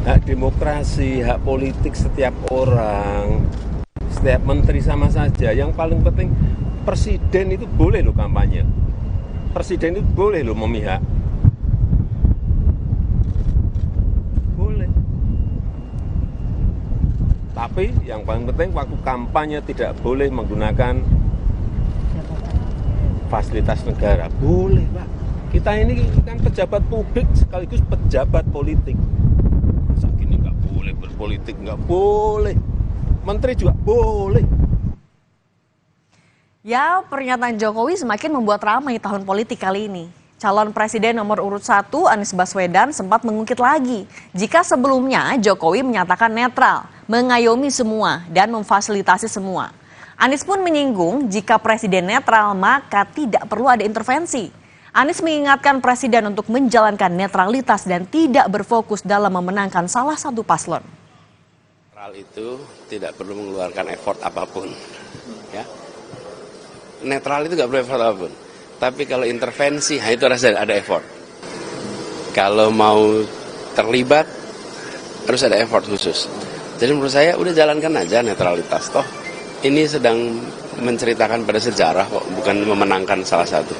hak demokrasi, hak politik setiap orang. Setiap menteri sama saja. Yang paling penting presiden itu boleh loh kampanye. Presiden itu boleh loh memihak. Boleh. Tapi yang paling penting waktu kampanye tidak boleh menggunakan fasilitas negara. Boleh, Pak. Kita ini kan pejabat publik sekaligus pejabat politik. Masa gini nggak boleh berpolitik, nggak boleh. Menteri juga boleh. Ya, pernyataan Jokowi semakin membuat ramai tahun politik kali ini. Calon Presiden nomor urut 1 Anies Baswedan sempat mengungkit lagi jika sebelumnya Jokowi menyatakan netral, mengayomi semua dan memfasilitasi semua. Anies pun menyinggung jika Presiden netral maka tidak perlu ada intervensi. Anies mengingatkan Presiden untuk menjalankan netralitas dan tidak berfokus dalam memenangkan salah satu paslon. Netral itu tidak perlu mengeluarkan effort apapun. Ya. Netral itu nggak perlu effort apapun. Tapi kalau intervensi, itu harus ada effort. Kalau mau terlibat, harus ada effort khusus. Jadi menurut saya udah jalankan aja netralitas. Toh ini sedang menceritakan pada sejarah kok, bukan memenangkan salah satu.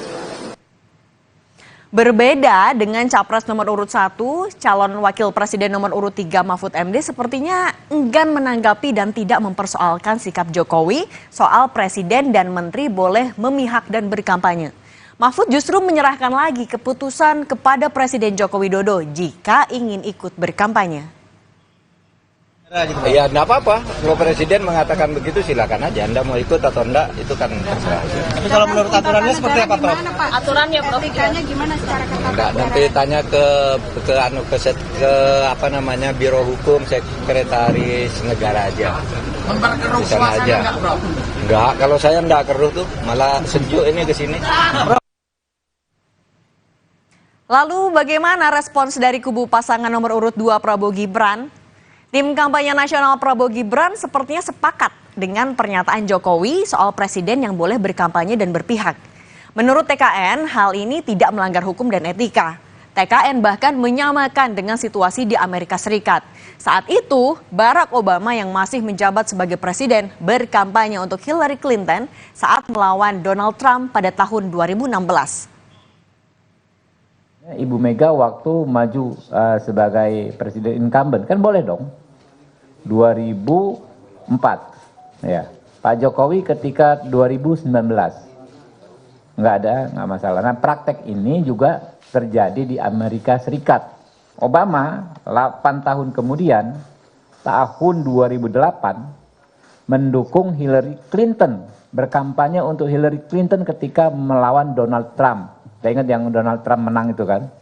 Berbeda dengan Capres nomor urut 1, calon Wakil Presiden nomor urut 3 Mahfud MD sepertinya enggan menanggapi dan tidak mempersoalkan sikap Jokowi soal Presiden dan Menteri boleh memihak dan berkampanye. Mahfud justru menyerahkan lagi keputusan kepada Presiden Joko Widodo jika ingin ikut berkampanye. Ya enggak apa-apa, kalau Presiden mengatakan begitu silakan aja, Anda mau ikut atau enggak itu kan terserah. Tapi kalau menurut aturannya seperti apa, Prof? Aturannya, Prof, gimana secara ketat? Enggak, nanti tanya ke apa namanya Biro Hukum Sekretaris Negara aja. Memperkeruh suasana enggak, Prof? Enggak, kalau saya enggak keruh tuh, malah sejuk ini ke sini. Lalu bagaimana respons dari kubu pasangan nomor urut 2 Prabowo Gibran? Tim kampanye nasional Prabowo Gibran sepertinya sepakat dengan pernyataan Jokowi soal presiden yang boleh berkampanye dan berpihak. Menurut TKN, hal ini tidak melanggar hukum dan etika. TKN bahkan menyamakan dengan situasi di Amerika Serikat. Saat itu, Barack Obama yang masih menjabat sebagai presiden berkampanye untuk Hillary Clinton saat melawan Donald Trump pada tahun 2016. Ibu Mega waktu maju sebagai presiden incumbent, kan boleh dong. 2004, ya. Pak Jokowi ketika 2019, nggak masalah. Nah, praktek ini juga terjadi di Amerika Serikat. Obama 8 tahun kemudian, tahun 2008, mendukung Hillary Clinton, berkampanye untuk Hillary Clinton ketika melawan Donald Trump. Saya ingat yang Donald Trump menang itu kan.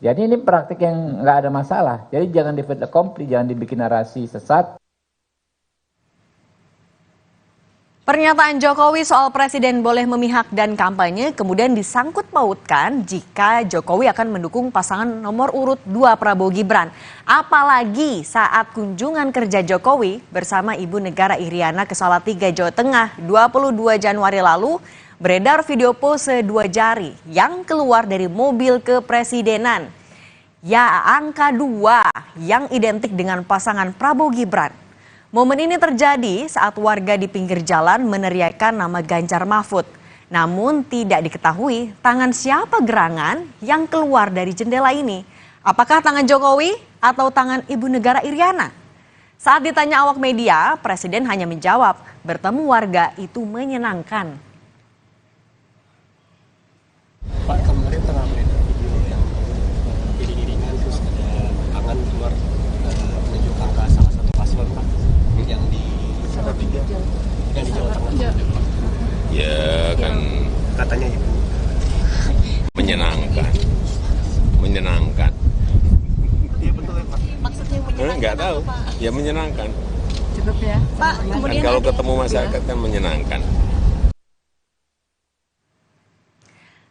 Jadi ini praktik yang nggak ada masalah. Jadi jangan di fait accompli, jangan dibikin narasi sesat. Pernyataan Jokowi soal presiden boleh memihak dan kampanye kemudian disangkut pautkan jika Jokowi akan mendukung pasangan nomor urut 2 Prabowo Gibran. Apalagi saat kunjungan kerja Jokowi bersama Ibu Negara Iriana ke Salatiga, Jawa Tengah 22 Januari lalu, beredar video pose 2 jari yang keluar dari mobil kepresidenan. Ya, angka 2 yang identik dengan pasangan Prabowo Gibran. Momen ini terjadi saat warga di pinggir jalan meneriakkan nama Ganjar Mahfud. Namun tidak diketahui tangan siapa gerangan yang keluar dari jendela ini. Apakah tangan Jokowi atau tangan Ibu Negara Iriana? Saat ditanya awak media, Presiden hanya menjawab, bertemu warga itu menyenangkan. Pak, kemarin tengah beredar video yang iring-iringan terus ada tangan keluar menuju ke arah salah satu paslon, Pak, yang di Salatiga, yang di Jawa Tengah. Ya kan katanya Ibu menyenangkan. Iya betul ya, Pak. Maksudnya menyenangkan Nggak tahu, apa, Pak? ya menyenangkan. Cukup ya, Pak. Kemudian Kan kalau ada- ketemu masyarakat kan menyenangkan.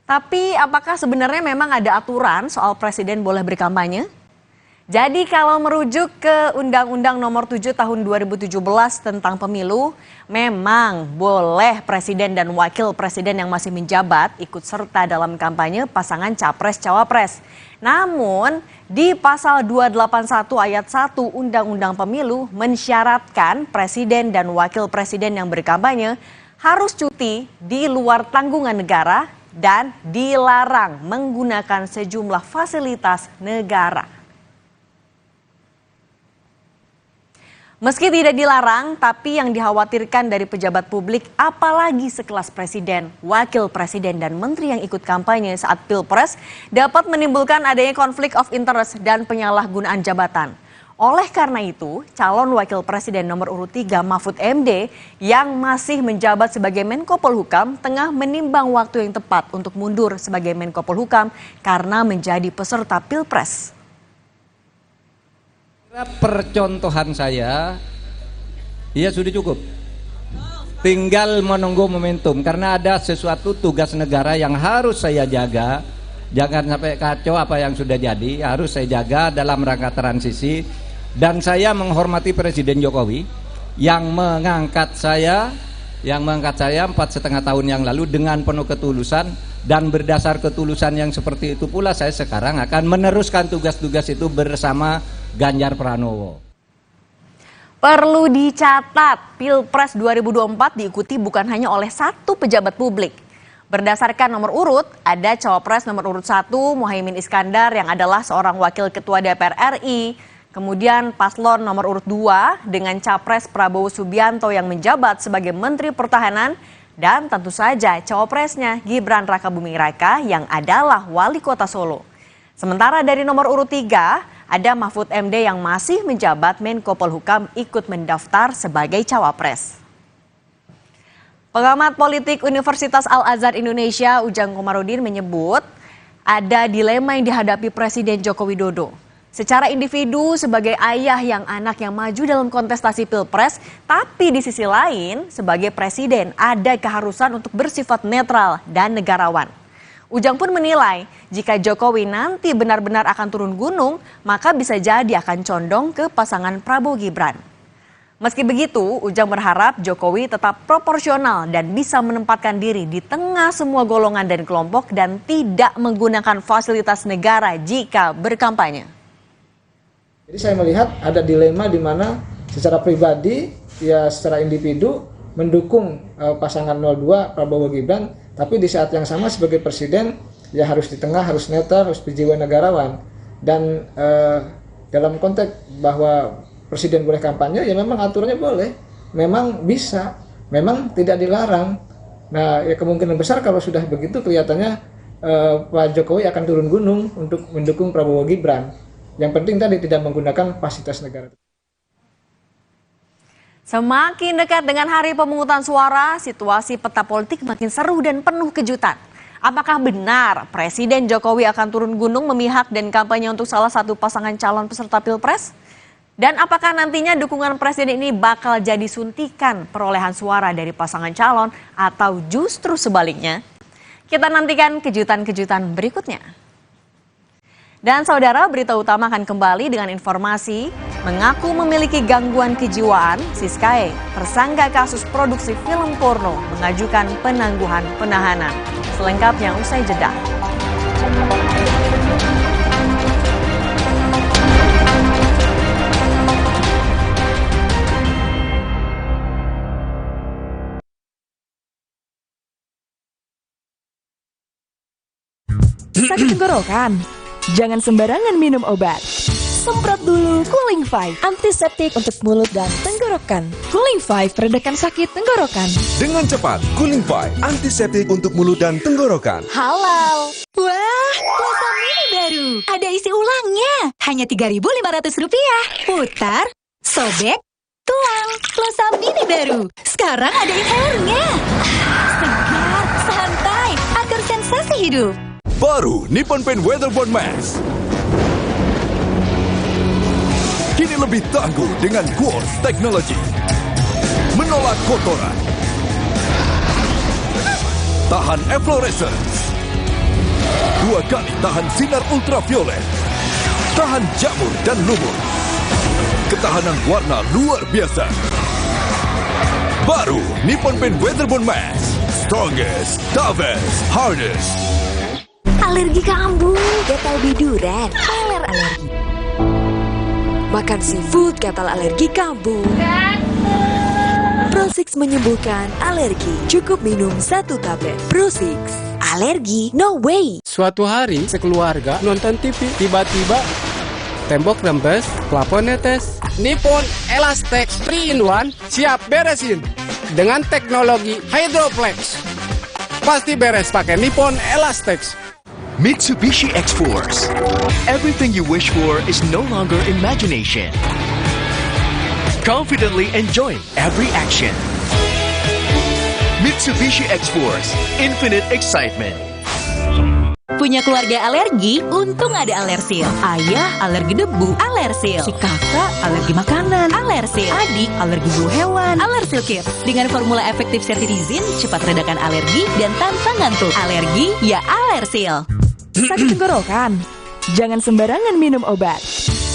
Tapi apakah sebenarnya memang ada aturan soal presiden boleh berkampanye? Jadi kalau merujuk ke Undang-Undang Nomor 7 Tahun 2017 tentang pemilu, memang boleh presiden dan wakil presiden yang masih menjabat ikut serta dalam kampanye pasangan capres-cawapres. Namun di pasal 281 ayat 1 Undang-Undang Pemilu mensyaratkan presiden dan wakil presiden yang berkampanye harus cuti di luar tanggungan negara dan dilarang menggunakan sejumlah fasilitas negara. Meski tidak dilarang, tapi yang dikhawatirkan dari pejabat publik, apalagi sekelas presiden, wakil presiden, dan menteri yang ikut kampanye saat Pilpres, dapat menimbulkan adanya konflik of interest dan penyalahgunaan jabatan. Oleh karena itu, calon wakil presiden nomor urut 3 Mahfud MD yang masih menjabat sebagai Menko Polhukam tengah menimbang waktu yang tepat untuk mundur sebagai Menko Polhukam karena menjadi peserta Pilpres. Percontohan saya, ya sudah cukup. Tinggal menunggu momentum karena ada sesuatu tugas negara yang harus saya jaga. Jangan sampai kacau apa yang sudah jadi, harus saya jaga dalam rangka transisi. Dan saya menghormati Presiden Jokowi yang mengangkat saya 4,5 tahun yang lalu dengan penuh ketulusan, dan berdasar ketulusan yang seperti itu pula saya sekarang akan meneruskan tugas-tugas itu bersama Ganjar Pranowo. Perlu dicatat, Pilpres 2024 diikuti bukan hanya oleh satu pejabat publik. Berdasarkan nomor urut, ada Cawapres nomor urut 1 Muhaimin Iskandar yang adalah seorang wakil ketua DPR RI. Kemudian paslon nomor urut 2 dengan Capres Prabowo Subianto yang menjabat sebagai Menteri Pertahanan. Dan tentu saja cawapresnya Gibran Rakabuming Raka yang adalah wali kota Solo. Sementara dari nomor urut 3 ada Mahfud MD yang masih menjabat Menko Polhukam ikut mendaftar sebagai cawapres. Pengamat politik Universitas Al-Azhar Indonesia Ujang Komarudin menyebut ada dilema yang dihadapi Presiden Joko Widodo. Secara individu sebagai ayah yang anaknya maju dalam kontestasi Pilpres, tapi di sisi lain sebagai presiden ada keharusan untuk bersifat netral dan negarawan. Ujang pun menilai jika Jokowi nanti benar-benar akan turun gunung, maka bisa jadi akan condong ke pasangan Prabowo Gibran. Meski begitu, Ujang berharap Jokowi tetap proporsional dan bisa menempatkan diri di tengah semua golongan dan kelompok dan tidak menggunakan fasilitas negara jika berkampanye. Jadi saya melihat ada dilema di mana secara pribadi, ya secara individu mendukung pasangan 02 Prabowo Gibran, tapi di saat yang sama sebagai presiden ya harus di tengah, harus netral, harus berjiwa negarawan. Dan dalam konteks bahwa presiden boleh kampanye, ya memang aturannya boleh, memang bisa, memang tidak dilarang. Nah, ya kemungkinan besar kalau sudah begitu kelihatannya Pak Jokowi akan turun gunung untuk mendukung Prabowo Gibran. Yang penting tadi tidak menggunakan fasilitas negara. Semakin dekat dengan hari pemungutan suara, situasi peta politik makin seru dan penuh kejutan. Apakah benar Presiden Jokowi akan turun gunung memihak dan kampanye untuk salah satu pasangan calon peserta Pilpres? Dan apakah nantinya dukungan presiden ini bakal jadi suntikan perolehan suara dari pasangan calon atau justru sebaliknya? Kita nantikan kejutan-kejutan berikutnya. Dan saudara, berita utama akan kembali dengan informasi mengaku memiliki gangguan kejiwaan. Siskae, tersangka kasus produksi film porno, mengajukan penangguhan penahanan. Selengkapnya usai jeda. Sakit tenggorokan? Jangan sembarangan minum obat. Semprot dulu Cooling 5, antiseptik untuk mulut dan tenggorokan. Cooling 5 meredakan sakit tenggorokan. Dengan cepat, Cooling 5, antiseptik untuk mulut dan tenggorokan. Halal. Wah, pulsa mini baru. Ada isi ulangnya. Hanya Rp3.500. Putar, sobek, tuang. Pulsa mini baru. Sekarang ada inhalernya. Segar, santai, atur sensasi hidup. Baru Nippon Paint Weatherboard Max. Kini lebih tangguh dengan Quartz Technology. Menolak kotoran. Tahan efflorescence. 2 kali tahan sinar ultraviolet. Tahan jamur dan lumut. Ketahanan warna luar biasa. Baru Nippon Paint Weatherboard Max. Strongest, toughest, hardest. Alergi kambuh, gatal biduran, peler alergi. Makan seafood, gatal alergi kambuh. Pro6 menyembuhkan alergi. Cukup minum 1 tablet. Pro6, alergi no way. Suatu hari, sekeluarga nonton TV. Tiba-tiba, tembok rembes, plafon netes. Nippon Elastex 3-in-1 siap beresin. Dengan teknologi Hydroplex. Pasti beres pakai Nippon Elastex. Mitsubishi X-Force. Everything you wish for is no longer imagination. Confidently enjoy every action. Mitsubishi X-Force. Infinite excitement. Punya keluarga alergi? Untung ada Alersil. Ayah alergi debu, Alersil. Si kakak alergi makanan, Alersil. Adik alergi bulu hewan, Alersil Kids. Dengan formula efektif cetirizin, cepat redakan alergi dan tanpa ngantuk. Alergi ya Alersil. Sakit tenggorokan? Jangan sembarangan minum obat.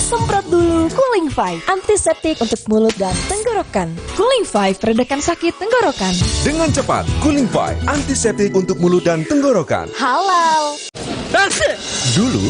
Semprot dulu Cooling 5, antiseptik untuk mulut dan tenggorokan. Cooling 5 meredakan sakit tenggorokan. Dengan cepat, Cooling 5, antiseptik untuk mulut dan tenggorokan. Halal. Dulu,